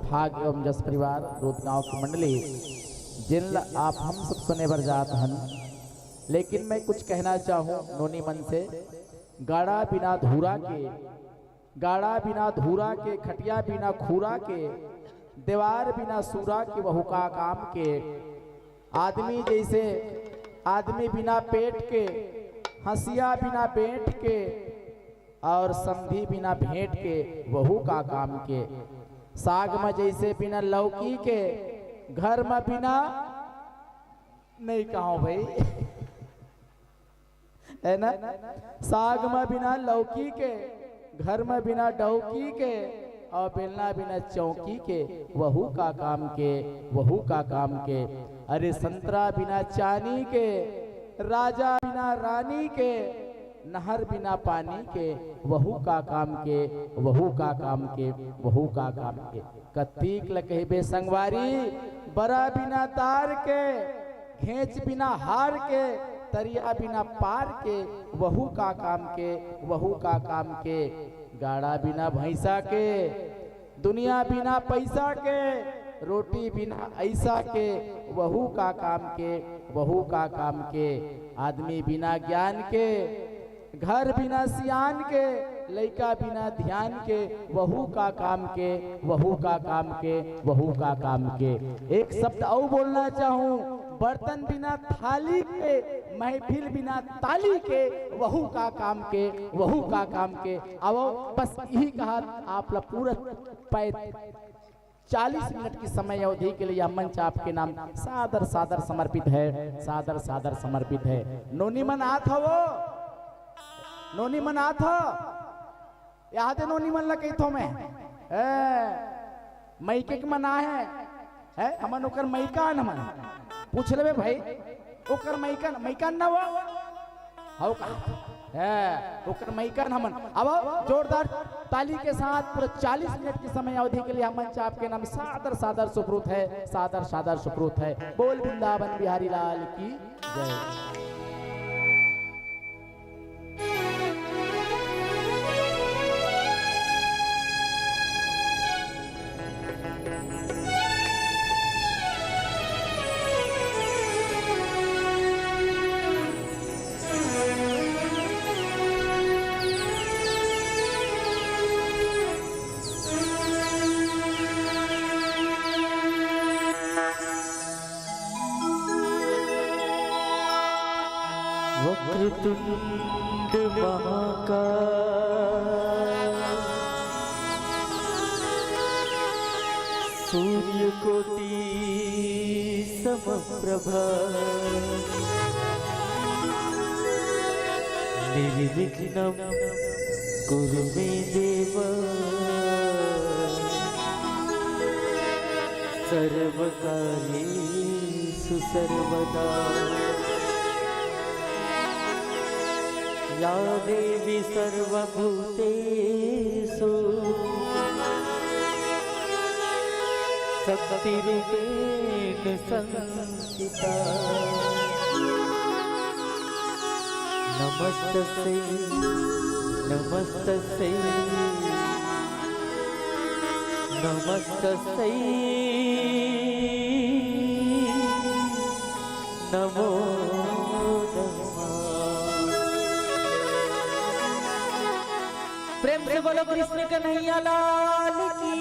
फाग एवं जस परिवार रोदगांव की मंडली जिन आप हम सब सुने बर जात हन। लेकिन मैं कुछ कहना चाहूँ नोनी मन से। गाड़ा बिना धूरा के, गाड़ा बिना धूरा के, खटिया बिना खूरा के, दीवार बिना सूरा के, वहु का काम के। आदमी जैसे आदमी बिना पेट के, हंसिया बिना पेट के, और समधी बिना भेंट के, वहु का काम के। साग में जैसे बिना लौकी के, घर में बिना नहीं कहो भाई है ना। साग में बिना लौकी के, घर में बिना डौकी के, और बेलना बिना चौकी के, वहू का काम के, वहू का काम के। अरे संतरा बिना चानी के, राजा बिना रानी के, नहर बिना पानी के, वहू का काम के, वहू का काम के, वहू का काम के। कत्तीक लकहे संगवारी, बरा बिना तार के, घेंच बिना हार के, तरिया बिना पार के, वहू का काम के, वहू का काम के। गाड़ा बिना भैंसा के, दुनिया बिना पैसा के, रोटी बिना ऐसा के, वहू का काम के, वहू का काम के। आदमी बिना ज्ञान के, घर बिना सियान के, लड़का बिना ध्यान के, वहू का काम के, वहू का काम के, वहू का काम के। एक शब्द और बोलना चाहूँ, बर्तन बिना थाली के, महफिल बिना ताली के, वहू का काम के, वहू का काम के। अब बस यही कहा आप लोग पूरा 40 मिनट की समय अवधि के लिए यह मंच आपके नाम सादर सादर समर्पित है, सादर सादर समर्पित है। नोनी मन आथ वो, नोनी मन आथ याद है, नोनी मन लगे थो मैं मैके के मना है हमन ओकर मैका न मन पूछ लेबे भाई ओकर मैकन मैकन ना वो हाउ का है ओकर मैकन हमन। अब जोरदार ताली के साथ पूरा 40 मिनट की समय अवधि के लिए हम मंच आपके नाम सादर सादर सुप्रूत है, सादर सादर सुप्रूत है। बोल वृंदावन बिहारी लाल की जय। वक्रतुंड महाकाय सूर्यकोटि समप्रभा निर्विघ्नं कुरु मे देव सर्वकार्येषु सर्वदा। या देवी सर्वभूतेषु शक्तिरूपेण संस्थिता। नमस्तस्यै नमस्तस्यै नमस्तस्यै नमो प्रेम से बोलो कृष्ण कन्हैया लाल की।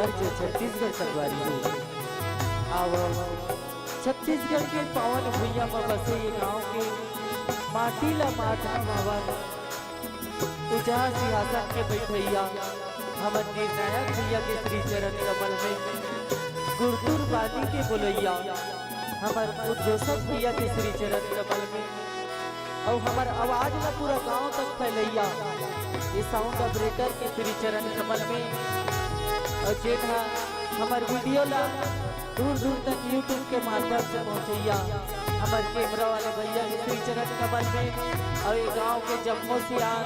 फर्ज छत्तीसगढ़ संगवारी हो आओ छत्तीसगढ़ के पावन भुइया में बसे ये गांव के माटी ला माथना मावन तुझा सिंहासन के बैठैया हमर निर्णायक भैया के श्री चरण कमल में गुरदुर बानी के बोलैया हमर उद्घोषक भैया के श्री चरण कमल में और हमार आवाज में पूरा गांव तक फैलैया ये साउंड ऑपरेटर के श्री चरण कमल में और जेठा हमार वीडियो ला दूर दूर तक यूट्यूब के माध्यम से पहुंचैया हमार कैमरा वाले भैया के श्री चरण कमल में और ये गांव के जम्मू सियान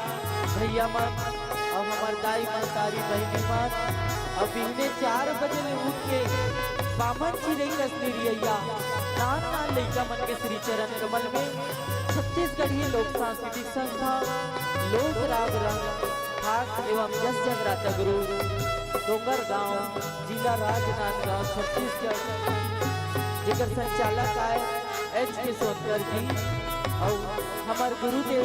भैया मन और हमार दाई महतारी बहनी मन और बिहने 4 बजे में उठ के बामन चिड़ै कश्मीरिया नान नान लइका मन के श्री चरण कमल में छत्तीसगढ़ी लोक सांस्कृतिक संस्था लोक राग रंग खास एवं यश जगराता गुरु डोंगर गांव जिला राजनांदगांव छत्तीसगढ़ जेकर संचालक आए H.K. सोनकर जी और हमार गुरुदेव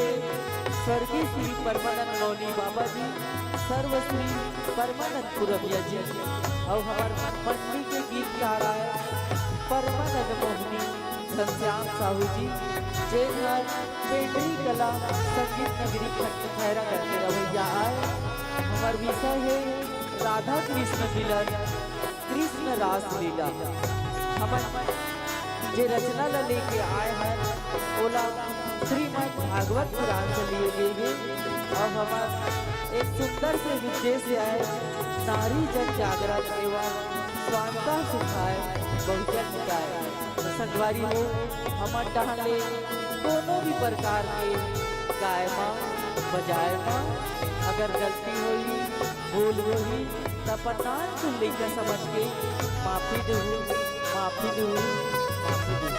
स्वर्गीय श्री परमानंद मौनी बाबा जी सर्वश्री परमानंद पुरबिया जी और हमार मंडली के गीतकार आए परमानंद मोहनी घनश्याम साहू जी जेनहर पेंडरी कला संगीत नगरी खंड खैरा करके रवैया आए हमार विषय है राधा कृष्ण मिलन कृष्ण रास लीला हमार जे रचना ला लेके आए हैं ओला श्रीमद् भागवत पुराण से लिए गए और हमार एक सुंदर से उद्देश्य है नारी जन जागरण एवं स्वांता सुखाए बहुजन हिताय संगवारी हो हमार टहले दोनों भी प्रकार के गाय माँ बजाए माँ अगर गलती हुई भूल हुई तब पतान सुन लेकर समझ के माफी दो माफी दो माफी दो।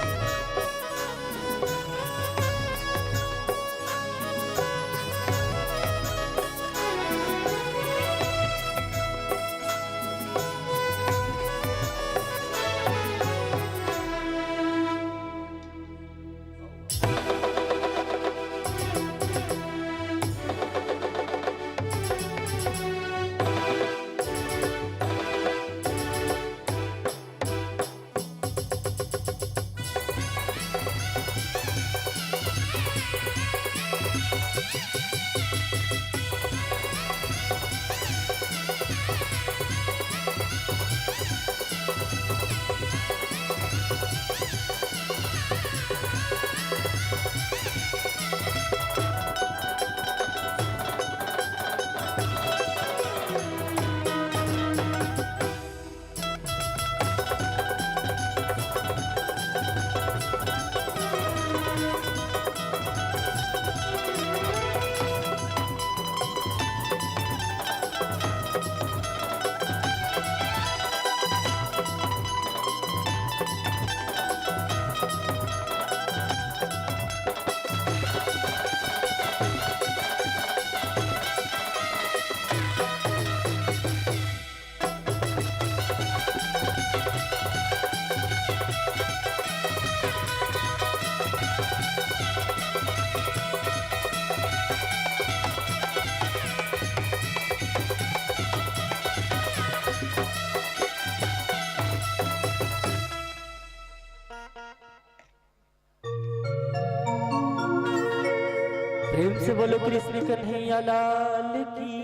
प्रेम से बोलो कृष्ण कन्हैया लाल की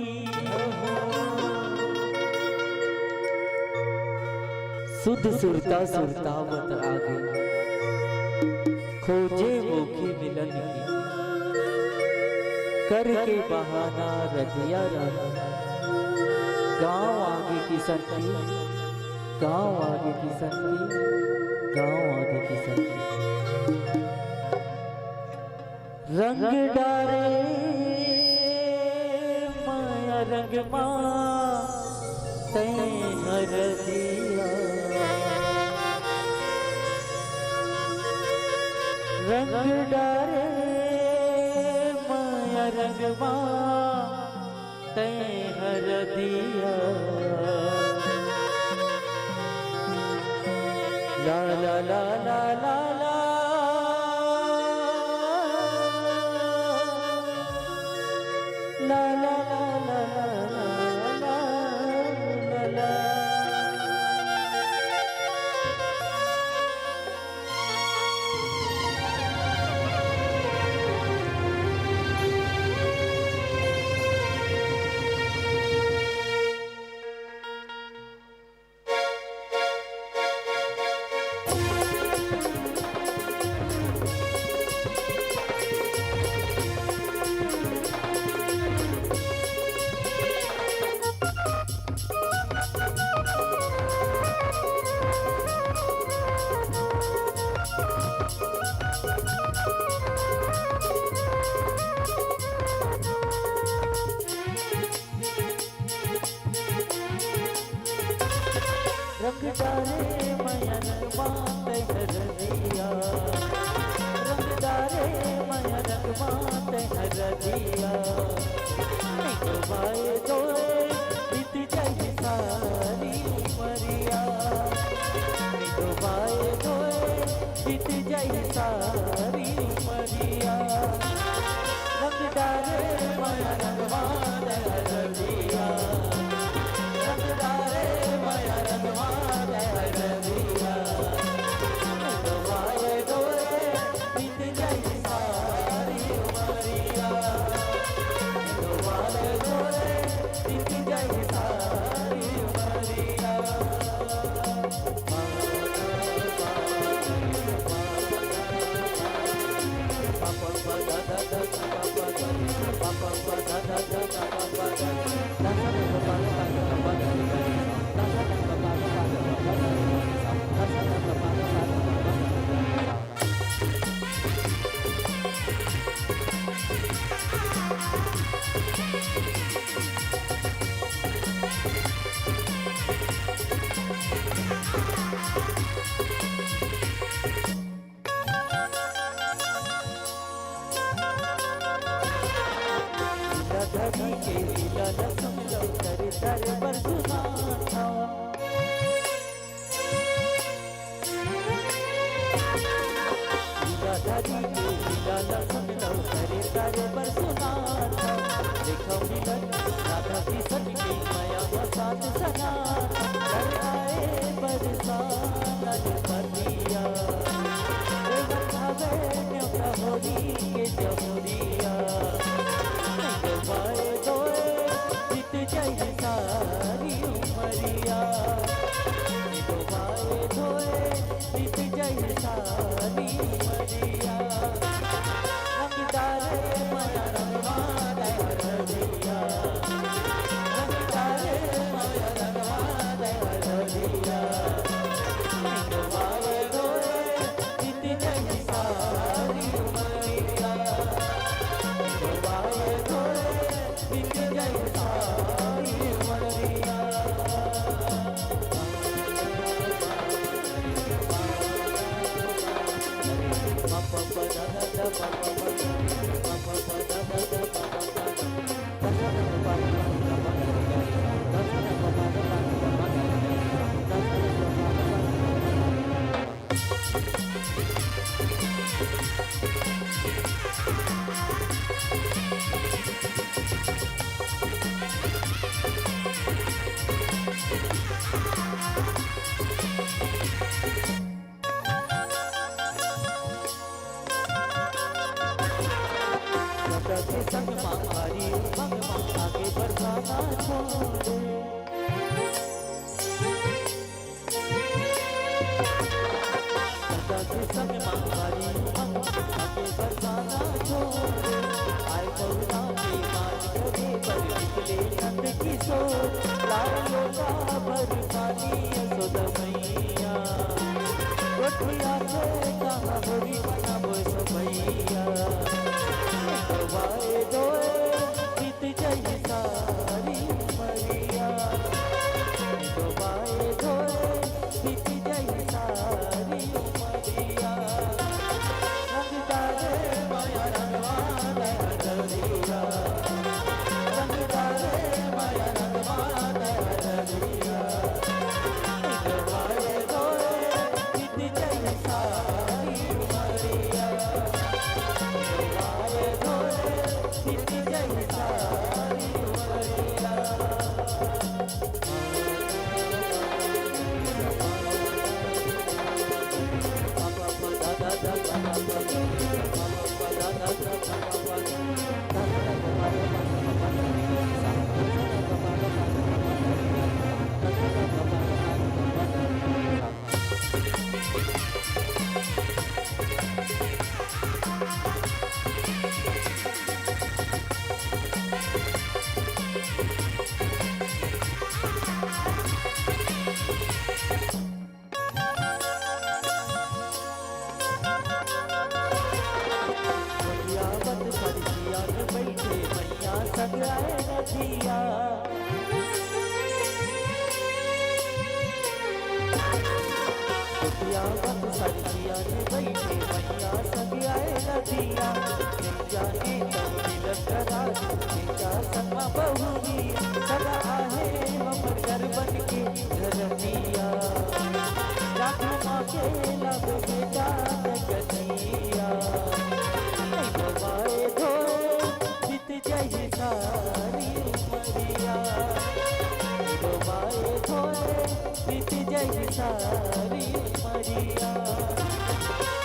शुद्ध सुरता सुरतावत आगे खोजे मुखी मिलन की करके बहाना रतिया गांव आगे की संती गांव आगे की संती गांव आगे की संती रंग डारे माया रंग माँ हर दिया रंग डारे माया रंग माँ हर दिया ला ला ला ला ला ला la la la la la la la la माया रंगवाते हरदिया रंगदारे माया रंगवाते हरदिया डुबाए दोए बीत जाए सारी उमरिया डुबाए दोए बीत जाए सारी उमरिया रंगदारे माया रंगवाते हरदिया रंगदारे माया रंगवाते हरदिया डुबाए दोए बीत जाए सारी उमरिया डुबाए दोए बीत जाए सारी उमरिया धरी के लीला न समझो तेरे दर पर सुनाता लीला धरी के लीला न समझो तेरे दर पर सुनाता देखो मिलन राधा की सच की माया बसात सना घर आए बरसात पतिया बंधावे न्योता होली के जमुरिया डुबाए दोए बीत जाए सारी उमरिया डुबाए दोए बीत जाए सारी उमरिया रंगदारे माया रंगवाते हरदिया रंगदारे माया रंगवाते हरदिया डुबाए दोए बीत जाए सारी उमरिया डुबाए दोए बीत जाए सारी उमरिया के संग मांगारी उमंग आगे बढ़ाना छोड़े के संग मांगारी उमंग आगे बढ़ाना छोड़े आए करुणा के मान गए पर निकले नंद किशोर लालियों का बरसानी यशोद मैया गोठिया से कहाँ होरी बना बोए मैया डुबाए दोए बीत जाए सारी उमरिया डुबाए दोए बीत जाए सारी उमरिया रंगदारे माया रंगवाते हरदिया रंगदारे माया रंगवाते हरदिया डुबाए दोए बीत जाए सारी उमरिया डुबाए दोए बीत जाए सारी उमरिया सरजिया ने बैठे मैया संग आए नदिया जाने तब तिलक करा बेटा समा बहुरिया सदा आहे हमर घर बन के धरनिया राखू माँ के लब बेटा जगतिया गवाए धोए बीत जाए सारी उमरिया गवाए धोए बीत जाए सारी उमरिया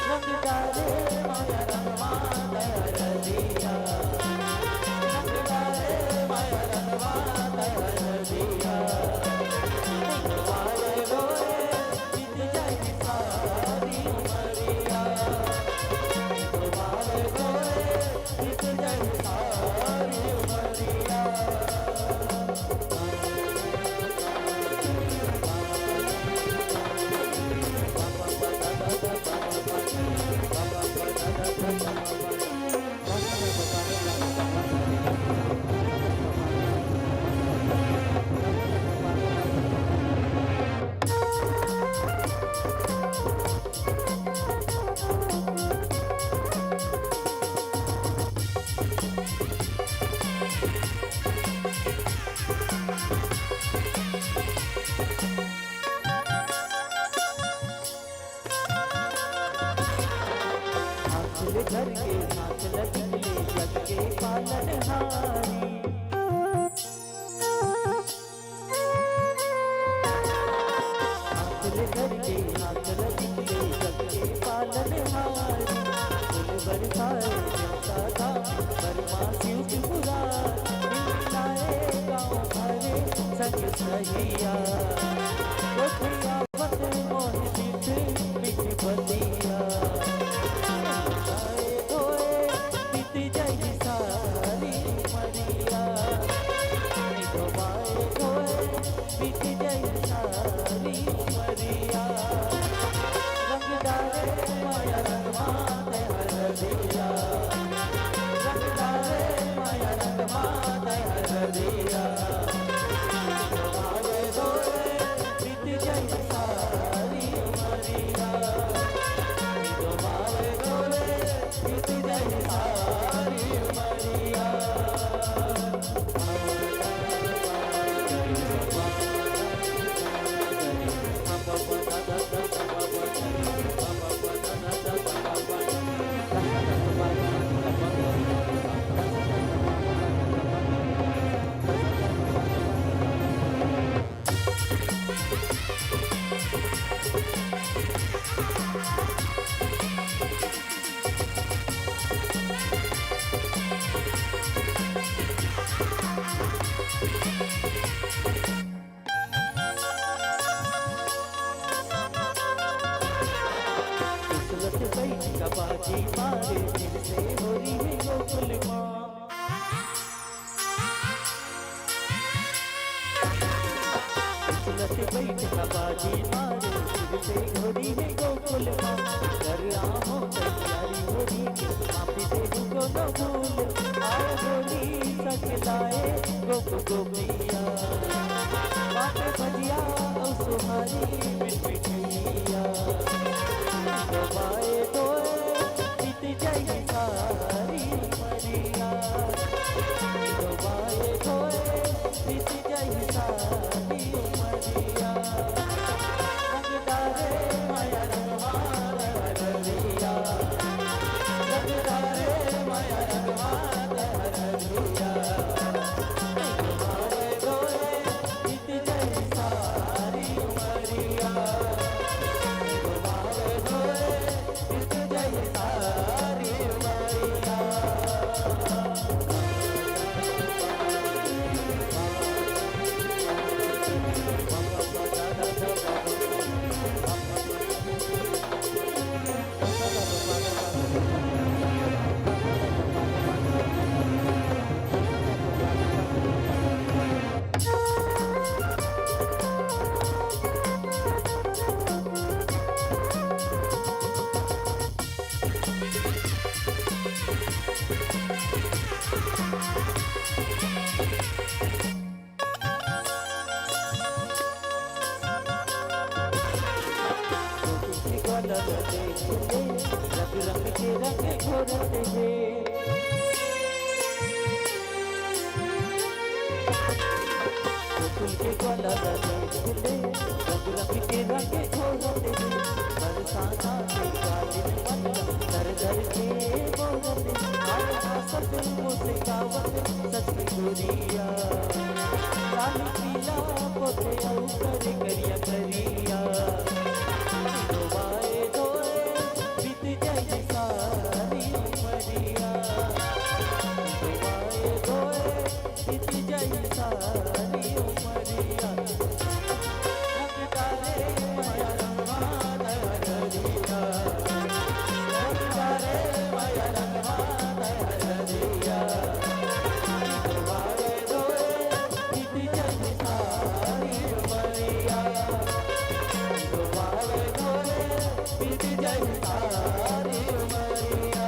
रंग डाले माया रंगवा दया रंग डाले माया रंगवा दया गवाए धोए बीत जाए सारी उमरिया गवाए धोए बीत जाए सारी उमरिया घर के हाथ लगे जग के पालनहारी घर के हाथ लगे जग के पालनहारी फूल बरसाए जनता का बरमासी बुरा मिलाए गाँव भरे संग सहिया कोठिया बन मोह जीत मिठ बतिया बाजी मारे फिर से हो रही है गोकुल माँ बैठ का बाजी मारे फिर से हो रही है गोकुल माँ कर आमों तैयारी हो रही है आप देव को न भूल आए होली सकलाए गोप गोपिया बात बजिया और सुहारी मिठिया गवाए धोए बीत जाए सारी उमरिया गवाए धोए बीत जाए सारी उमरिया रंग डाले माया रंगवा दया रंग डाले माया रंगवा दया गवाए धोए बीत जाए सारी उमरिया कलर देखेंगे रंग रंग के रंग घोरते हैं फूल के कलर देखेंगे रंग रंग के रंग घोरते हैं बरसाना के कालिन मन दर दर के बोलते हैं सब मुस्कावत सच गोरिया लाल पीला पोते ऊपर करिया करिया डोबाए डोए बीत जाए सारी उमरिया डोबाए डोए बीत जाए सारी उमरिया रंग डाले माया रंगा दहरिया रंग डाले माया रंगा दहरिया डोबाए डोए बीत जाए सारी उमरिया डोबाए डोए बीत जाए सारी उमरिया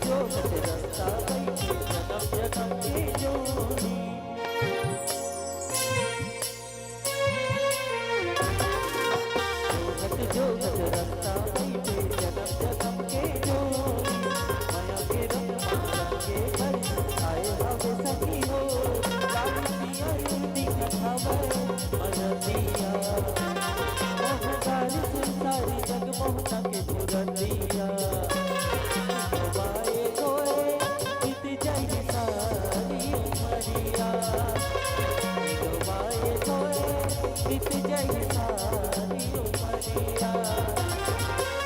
जोगत रास्ता बैठे जन्म जन्म की जोड़ी जोगत रास्ता बैठे जन्म जन्म के जोड़ी माया के रंग माया के घर आए हवे सखी हो लाल पिया दिखत हवे मन दिया मोहदार संसारी जग मोहना के पुरंदिया डोबाए डोए बीत जाए सारी उमरिया डोबाए डोए बीत जाए सारी उमरिया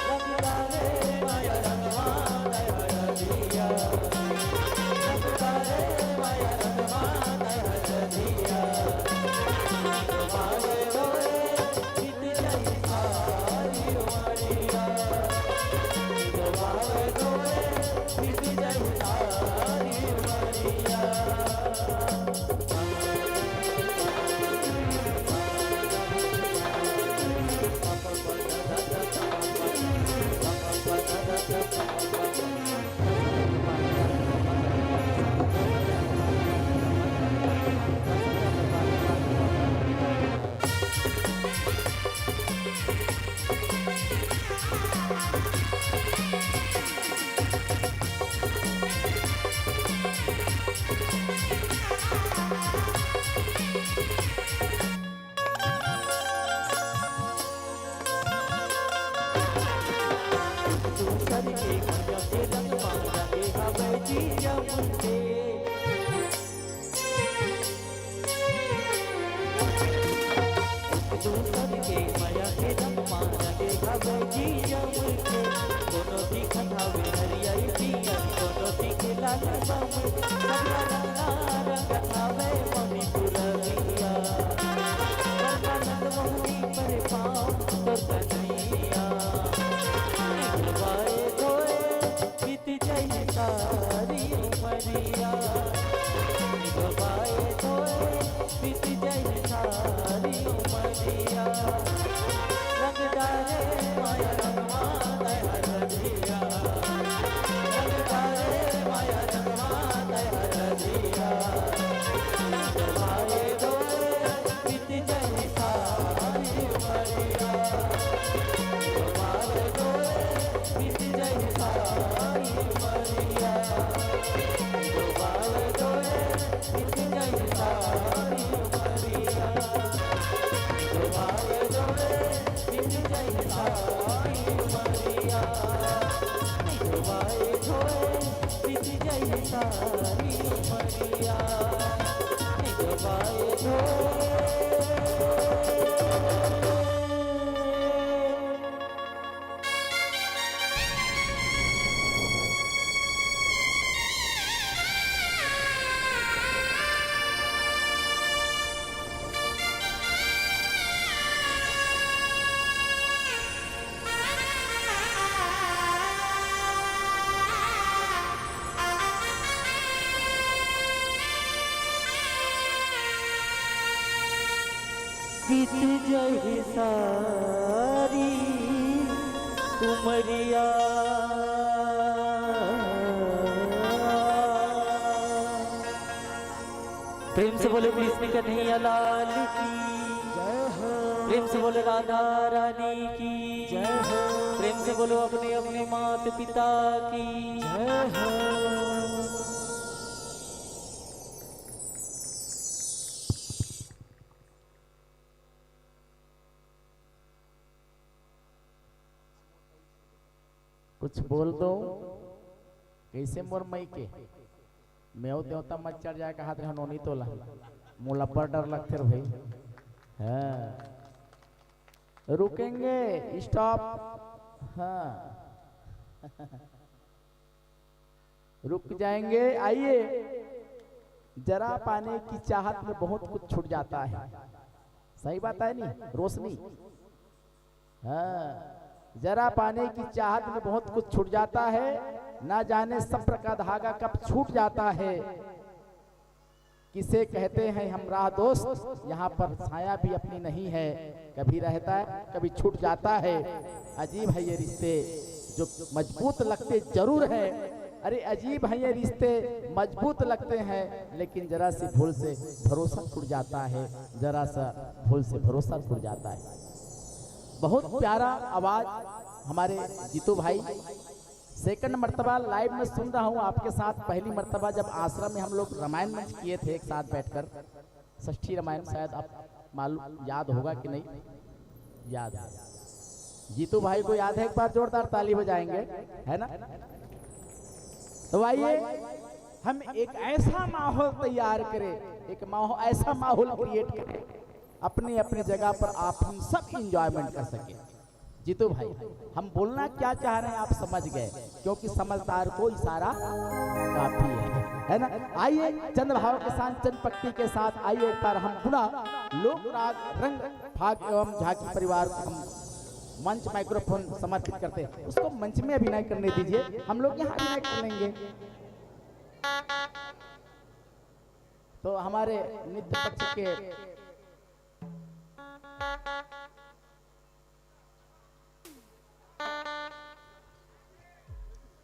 रंग डाले माया रंगवा दहरिया रंग डाले माया रंगवा दहरिया डोबाए डोए बीत जाए सारी उमरिया डोबाए डोए बीत जाए सारी उमरिया दूसर के माया के रंग माया के हवे जिया मुझे दूसर के माया के रंग माया के हवे जिया मुझे दोनों दिखत हवे हरियाई पिया दोनों दिखे लाल बम सबला रंगा रंग हवे मम्मी पुररिया रंग मोहनी पर पाँव तो कन्हैया डोबाए डोए बीत जाए सारी उमरिया डोबाए डोए बीत जाए सारी उमरिया रंग डाले माया रंगवा दहरिया रंग डाले माया रंगवा दहरिया डोबाए डोए बीत जाए सारी उमरिया डोबाए डोए बीत जाए सारी उमरिया डोबाए डोए बीत जाए सारी उमरिया डोबाए डोए बीत जाए सारी उमरिया डोबाए डोए बीत जाए सारी उमरिया डोबाए डोए बीत जाए सारी उमरिया। प्रेम से बोले कृष्ण कन्हैया लाल की जय हो। प्रेम से बोले राधा रानी की जय हो। प्रेम से बोलो अपने अपने माता पिता की जय हो। कुछ बोल दो कैसे मोर मई के मैं देवता मत चढ़ जाए हाथ हनोनी तोला मुला पर डर लगते रे भाई। हाँ रुकेंगे स्टॉप। हाँ रुक जाएंगे। आइए जरा पाने की चाहत में बहुत कुछ छूट जाता है। सही बात है नहीं रोशनी। हाँ जरा पाने की चाहत में बहुत कुछ छूट जाता है। ना जाने सब्र का धागा कब छूट जाता है। किसे कहते हैं हमरा दोस्त यहाँ पर छाया भी अपनी नहीं है। कभी रहता है कभी छूट जाता है। अजीब है ये रिश्ते जो मजबूत लगते जरूर है। अरे अजीब है ये रिश्ते मजबूत लगते हैं लेकिन जरा सी भूल से भरोसा टूट जाता है। जरा सा भूल से भरोसा टूट जाता है। बहुत प्यारा आवाज हमारे जीतू भाई। सेकंड मर्तबा लाइव में सुन रहा हूँ आपके साथ। पहली मर्तबा जब आश्रम में हम लोग रामायण मंच किए थे एक साथ बैठकर, षष्ठी रामायण, शायद आप मालूम याद होगा कि नहीं याद है। जीतू भाई को याद है? एक बार जोरदार ताली बजाएंगे है ना। तो आइए हम एक ऐसा माहौल तैयार करें, एक माहौल ऐसा माहौल क्रिएट करें अपनी अपनी जगह पर आप हम सब इंजॉयमेंट कर सके। जीतू भाई हम बोलना क्या चाह रहे हैं आप समझ गए क्योंकि समझदार को इशारा काफी है ना। आइए चंद भाव के साथ चंद पक्ति के साथ आइए एक बार हम पुनः लोक राग रंग भाग एवं झांकी परिवार को हम मंच माइक्रोफोन समर्पित करते हैं। उसको मंच में अभिनय करने दीजिए, हम लोग यहाँ अभिनय कर लेंगे। तो हमारे नृत्य पक्ष के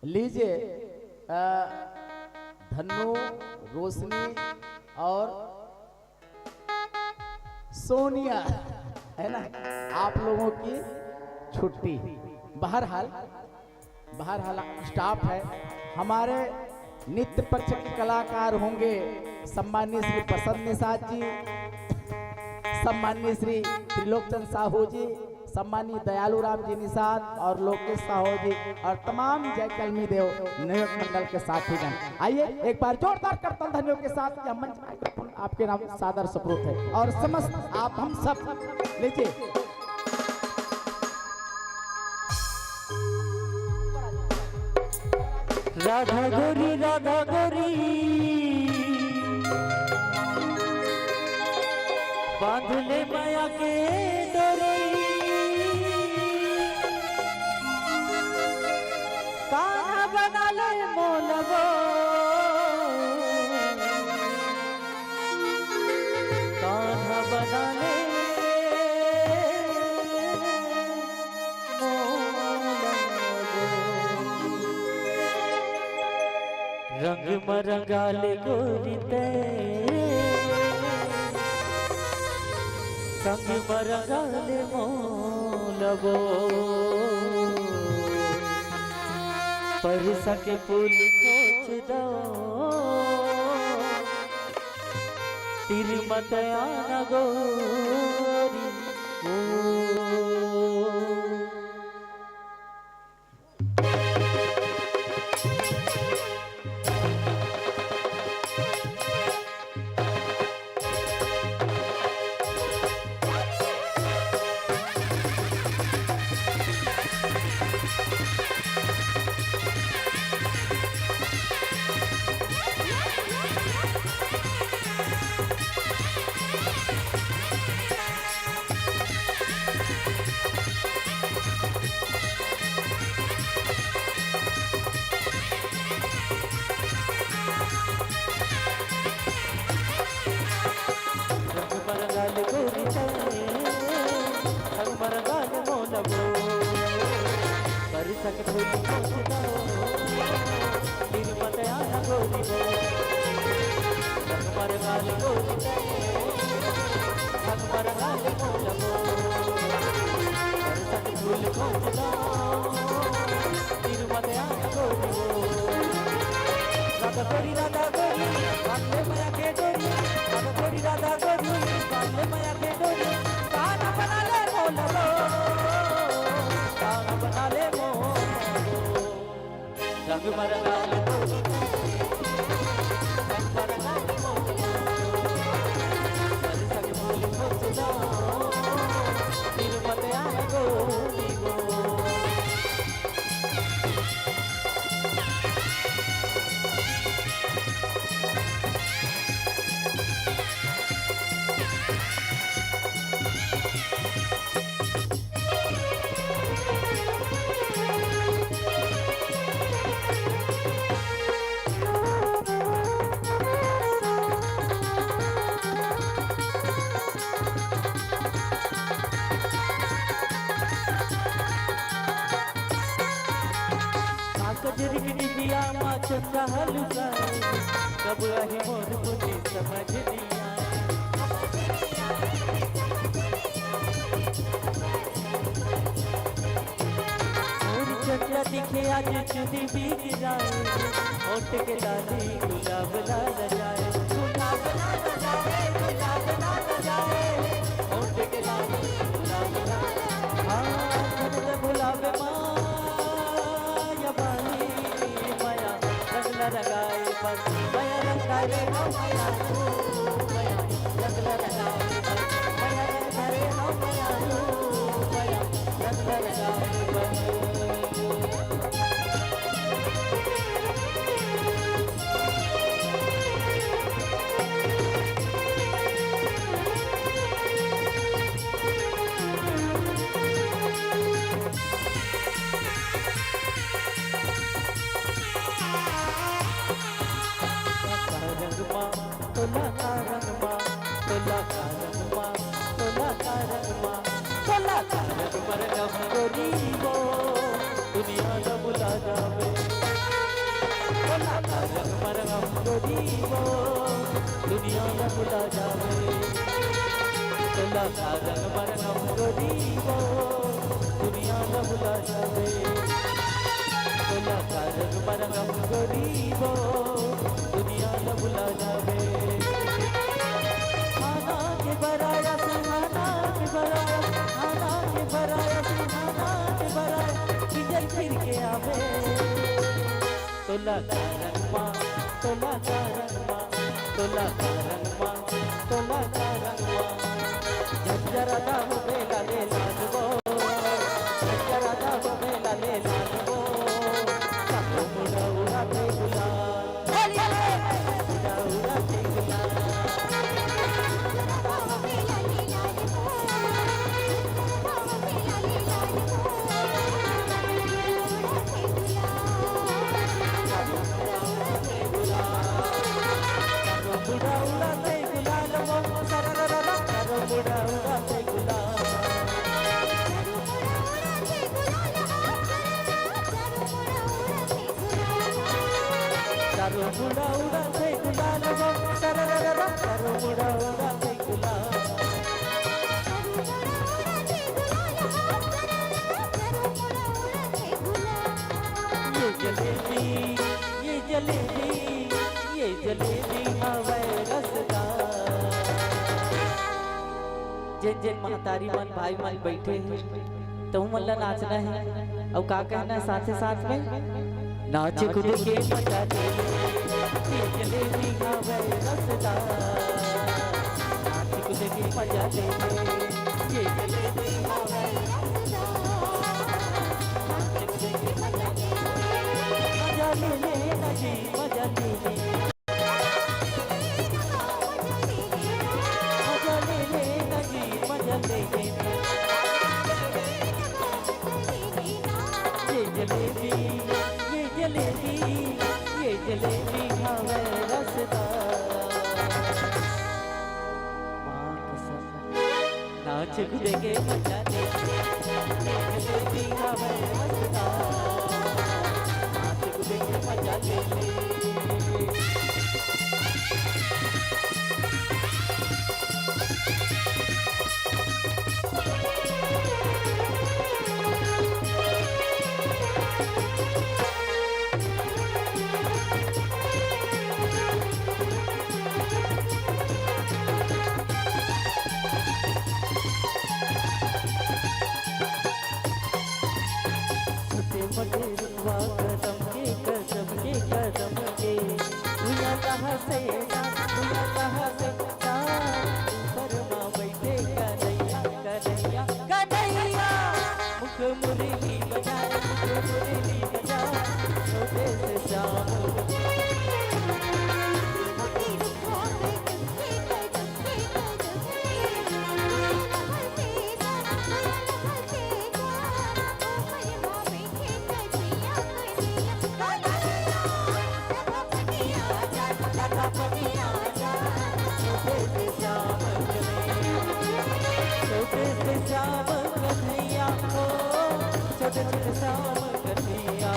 लीजिए धन्नो, रोशनी और सोनिया है ना, आप लोगों की छुट्टी। बहरहाल स्टाफ है। हमारे नित्य पक्ष के कलाकार होंगे सम्माननीय श्री प्रसन्न निषाद जी, सम्माननीय श्री त्रिलोकचंद साहू जी, सम्माननीय दयालु राम जी निषाद और लोकेश साहू जी और तमाम जय कलमी देव नियोग मंडल के साथी जन। आइए एक बार जोरदार करतन ध्वनियों के साथ यह मंच माइक्रोफोन आपके नाम सादर सुपुर्द है और समस्त आप हम सब लीजिए। राधा गोरी बांध ले माया के डोरी, कान्हा बना ले मोलवो, कान्हा बना ले रंग मरंगा ले गोरी ते संग मरंगा ले मोलवो, परसा के पुल खोच दो तेरी मत आना गोरी खोजदा दिन मत आना गोरी वो रंग पर गाल गोरी रंग पर गाल मोलगो सत फूल खोजदा दिन मत आना गोरी वो राधा गोरी बांधे माया के डोरी राधा गोरी राधा गोरी बांधे माया के डोरी गाना बना ले मोलगो गाना बना ले मोलगो रंग पर गाल गोरी रंग पर गाल मोलगो सत फूल खोजदा दिन मत आना गोरी वो कजरी की दिया माँ चंदा हलुकाए कब आही मोर मुझे समझ नहीं मोर चंदा दिखे आज चुनी बीग जाए होठ के लाली गुलाब लाल जाए गुलाब लाल जाए गुलाब लाल जाए होठ के लाली गुलाब लाल हाँ गुलाब माँ लगाए पर माया रंगारे हो माया तू माया रंग लगाए पर माया रंगारे हो माया तू माया रंग लगाए पर तोला का रंगमा तोला का रंगमा तोला का रंगमा तोला का रंगमा रंगम गोरी वो दुनिया न बुला जावे तोला का रंगमा रंगम गोरी वो दुनिया न बुला जावे तोला का रंगमा रंगम गोरी वो दुनिया न बुला जावे तोला का रंगमा रंगम गोरी वो दुनिया न भुला जावे खाना के बराया सुहाना के बराया खाना के बराया सुहाना के बराया किजल फिर के आवे तोला का रंगमा तोला का रंगमा तोला का रंगमा तोला का रंगमा जरा दा हो बेला ले लाजबो जरा दा हो बेला ले लाजबो सबो मुड़ा उड़ा के गुलाल मुड़ा उड़ा से गुलाल वो सररररा करो मुड़ा उड़ा से गुलाल ये जलेबी हवे रसदार जिन जिन महतारी मन भाई मन बैठे हैं तो मन नाचना है और का कहना है साथ साथ में नाच कूद के मजा ले ये जलेबी हवे रसदार नाच कूद के मजा ले ये जलेबी हवे मजा ले लेना जी मजा ले लेना जी मजा ले लेना ये जलेबी हवे रसदार माँ कसम नाच कूद के मजा ले जलेबी हवे रसदार अकेले छोटे मोटे रुकवा कदम के दुनिया कहाँ से ना दुनिया कहाँ से ना ऊपर माँ बैठे कन्हैया कन्हैया कन्हैया मुख मुरली बजाए छोटे से श्याम छोटे से श्याम कन्हैया हो छोटे से श्याम कन्हैया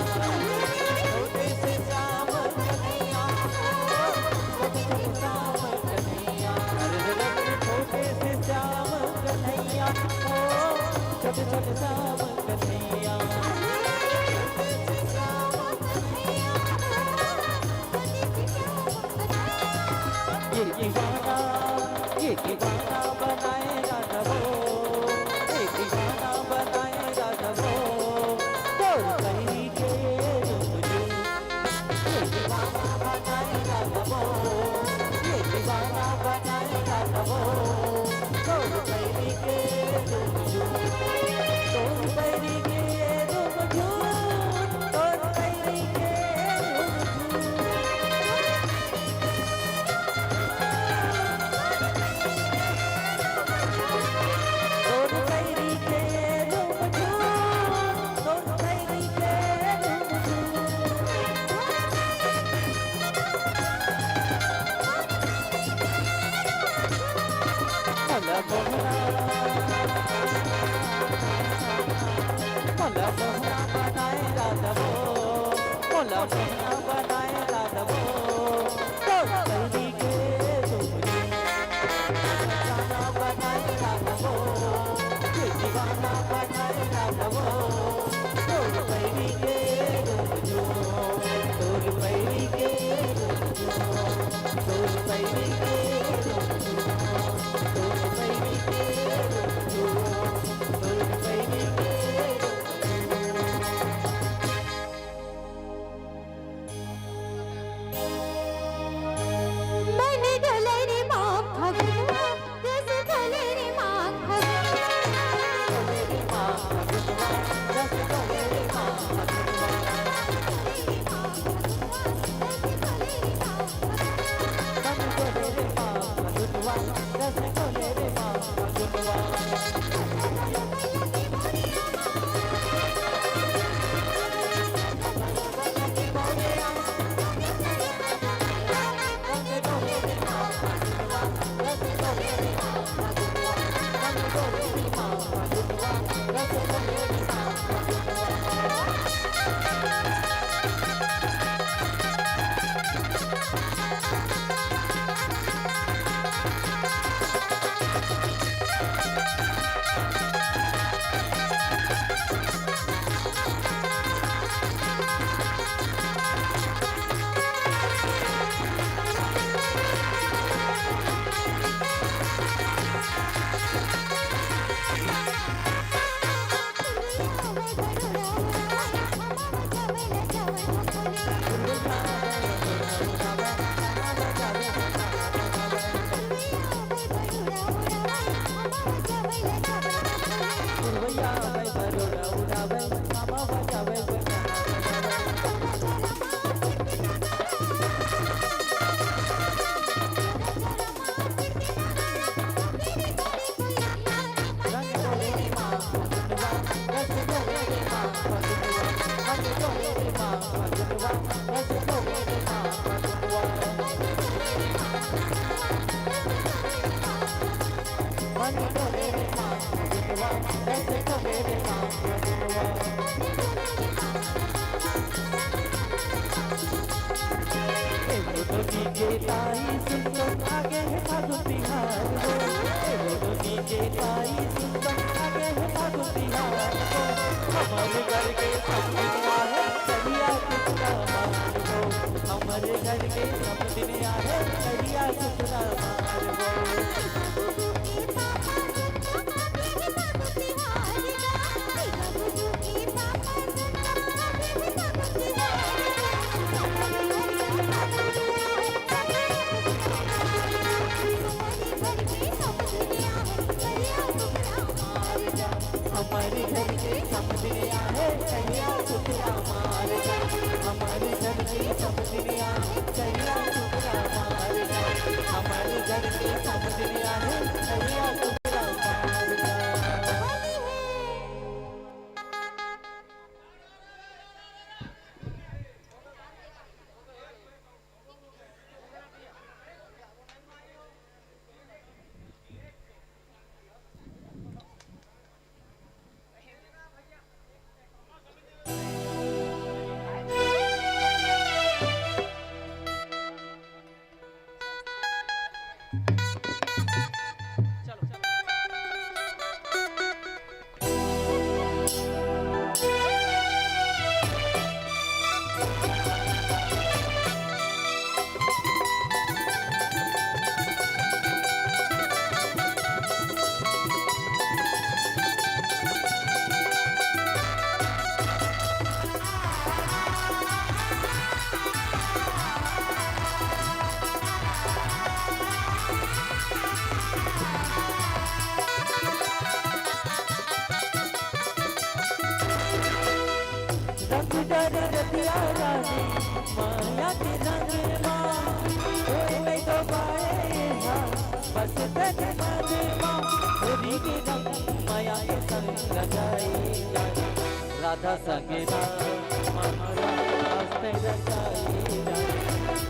छोटे से श्याम कन्हैया छोटे से श्याम कन्हैया छोटे से श्याम कन्हैया हो छोटे छोटे श्याम कन्हैया ये दीवाना बनाएगा तबो ये दीवाना बनाएगा तबो बोल कहीं के मुझे ये दीवाना बनाएगा तबो ये दीवाना बनाएगा तबो बोल कहीं के मुझे बोल कहीं के मुझे बोल कहीं के ताई सुन तो आगे है फागुन बिहार हो धोनी के ताई सुन तो आगे है फागुन बिहार हो हमारे घर के सब दिन आए कहिया कुतरा मार हो हमारे घर के सब दिन आए कहिया कुतरा मार हो हमारे घर के सब दिन आए कहिया कुतरा मार जा हमारे घर के सब दिन आए कहिया कुतरा मार जा हमारे घर के सब दिन आए कहिया कुतरा मार जा डर रतिया रानी माया के रंग माँ कोई नहीं तो पाए बस तक माने माँ होली के रंग माया के संग लगाई जानी राधा संगीता महाराज पे रचाई जानी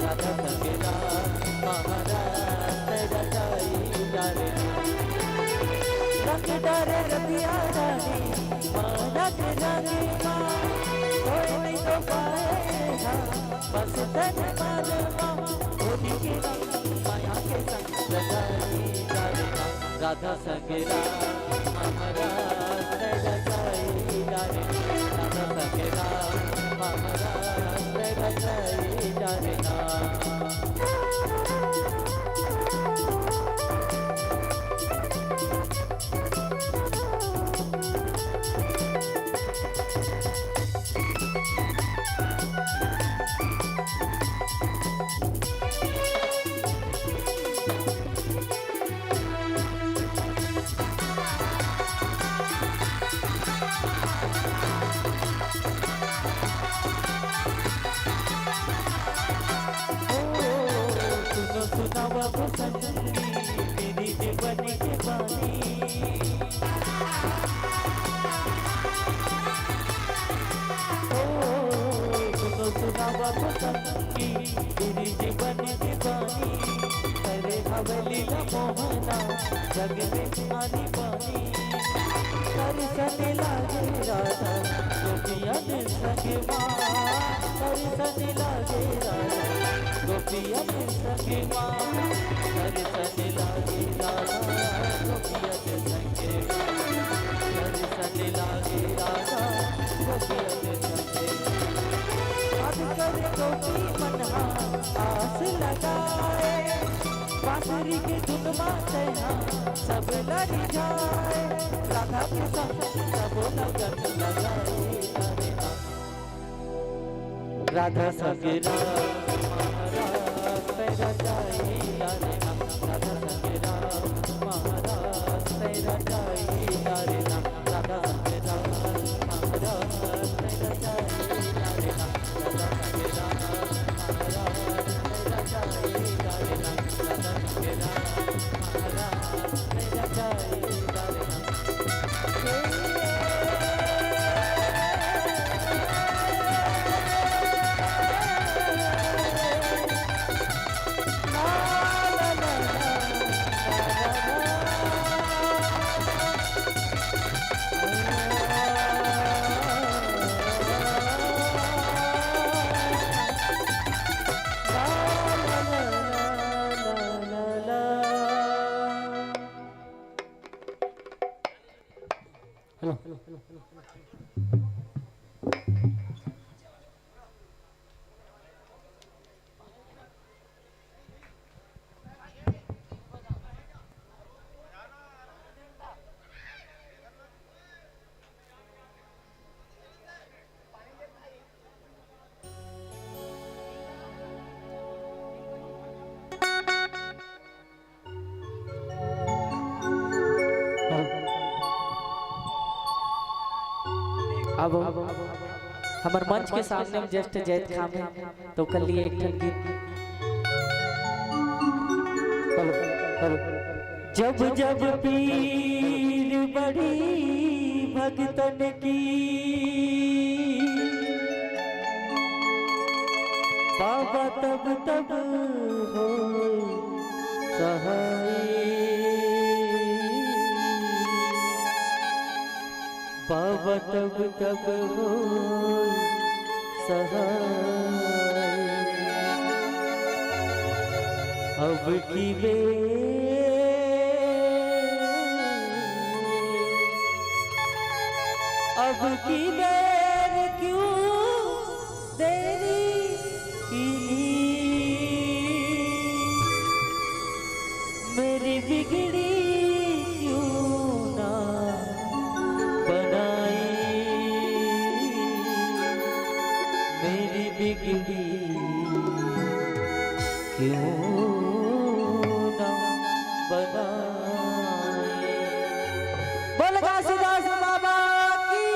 राधा संगीता महाराज पे रचाई जानी रंग डर रतिया रानी माया के रंग माँ कोई नहीं तो पाएगा बस तन मालूमा होली के रंग माया के संग लगाई जाएगा राधा संगीता महाराज ने लगाई जाएगा राधा संगीता महाराज ने लगाई जाएगा सुनावा बसंती तेरी जीवनी के बानी सुनो सुनावा बसंती तेरी जीवनी के बानी करे हवेली ला मोहना जग में आनी पानी कर सने लागे राधा गोपिया ने संगे माँ कर सने लागे राधा गोपिया ने संगे माँ कर सने लागे राधा गोपिया ने संगे कर सने लागे राधा गोपिया ने संगे अब करे गोपी मनहा आस लगाए बांसुरी के धुन माते सब लड़ जाए राधा के संग सब लगन लगाए राधा संगे महाराज तेरा जाई यारे राधा संगे महाराज तेरा जाई यारे राधा संगे महाराज तेरा जाई यारे राधा संगे महाराज तेरा जाई यारे राधा संगे महाराज तेरा जाई यारे अब हमार मंच के सामने में जस्ट जैत खाम है तो कर लिए एक ठन गीत। जब जब पीर बड़ी भगतन की बाबा तब तब हो सहाय, बाबा तब तब हो सहाय। अब की बेर क्यों देरी की, मेरी बिगड़ी क्यों ना बनाई, मेरी बिगड़ी क्यों ना बनाई। बोल घासीदास बाबा की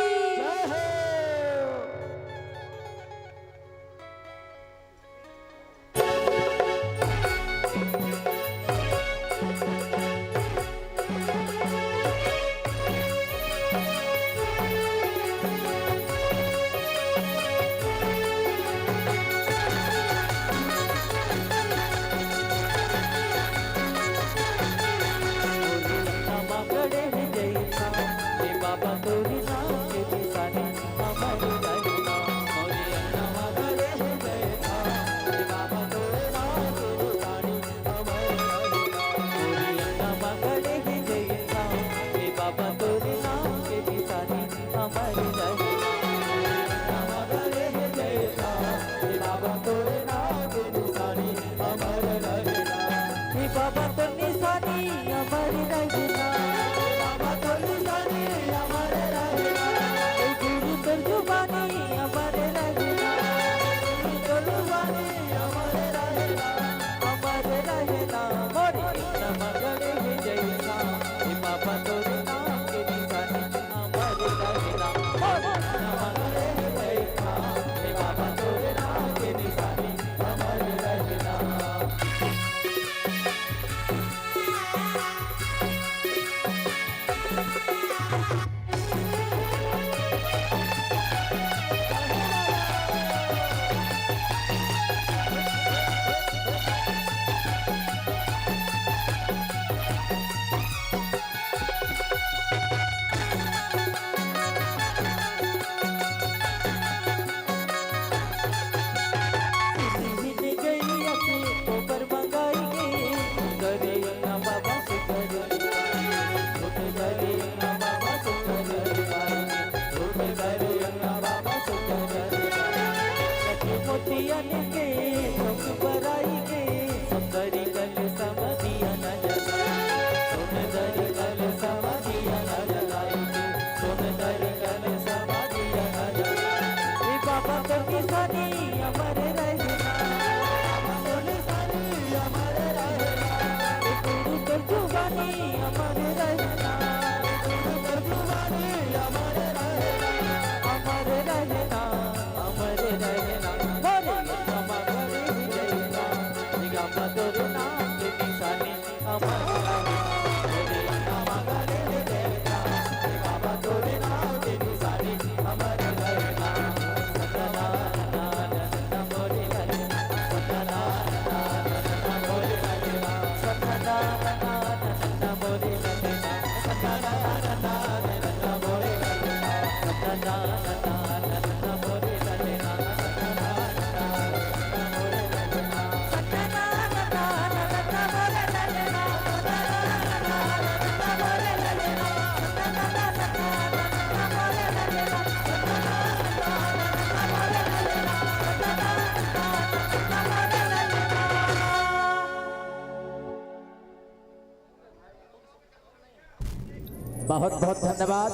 बहुत बहुत धन्यवाद,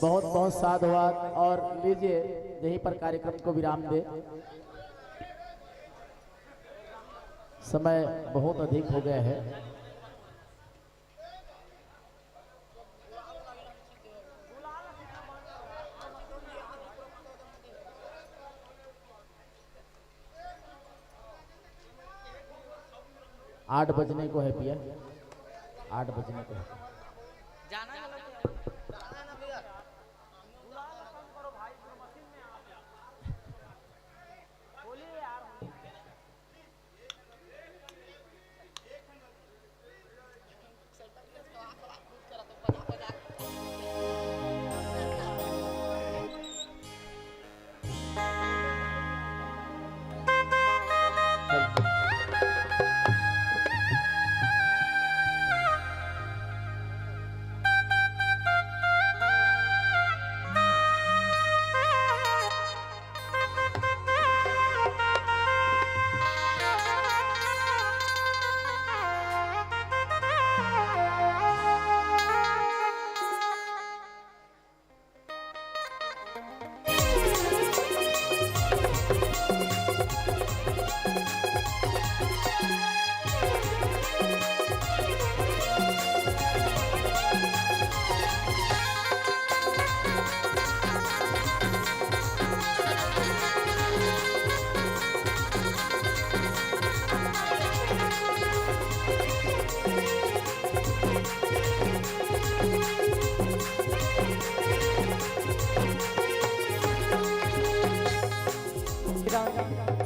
बहुत बहुत साधुवाद। और लीजिए यहीं पर कार्यक्रम को विराम दे, समय बहुत अधिक हो गया है। आठ बजने को है पिया, 8 बजने को है।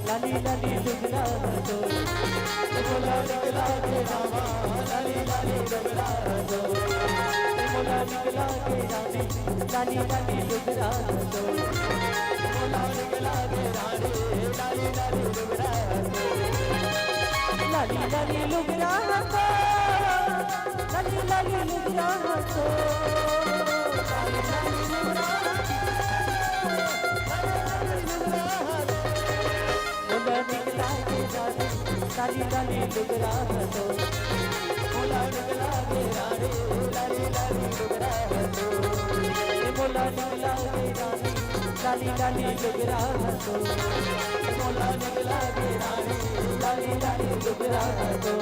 लाली लाली दुगला दो, मोला निकला के रामा, लाली लाली दुगला दो, मोला निकला के रानी, लाली लाली दुगला दो, मोला निकला के रानी, लाली लाली दुगला दो, लाली लाली दुगला दो, लाली लाली दुगला दो, लाली लाली दुगला लाली लाली डुगरा दो, मोला निकला के रानी, लाली लाली डुगरा दो, मोला निकला के रानी, लाली लाली डुगरा दो, मोला निकला के रानी, लाली लाली डुगरा दो।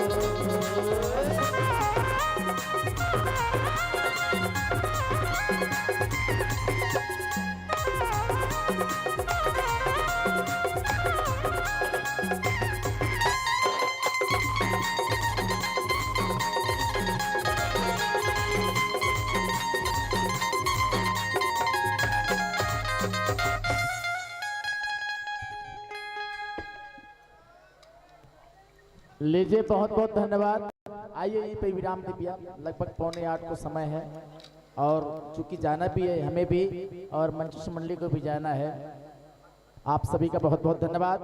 लीजिए बहुत बहुत धन्यवाद। आइए यहीं पे विराम दे दिया, लगभग 7:45 को समय है और चूंकि जाना भी है हमें भी और मंच मंडली को भी जाना है। आप सभी का बहुत बहुत धन्यवाद।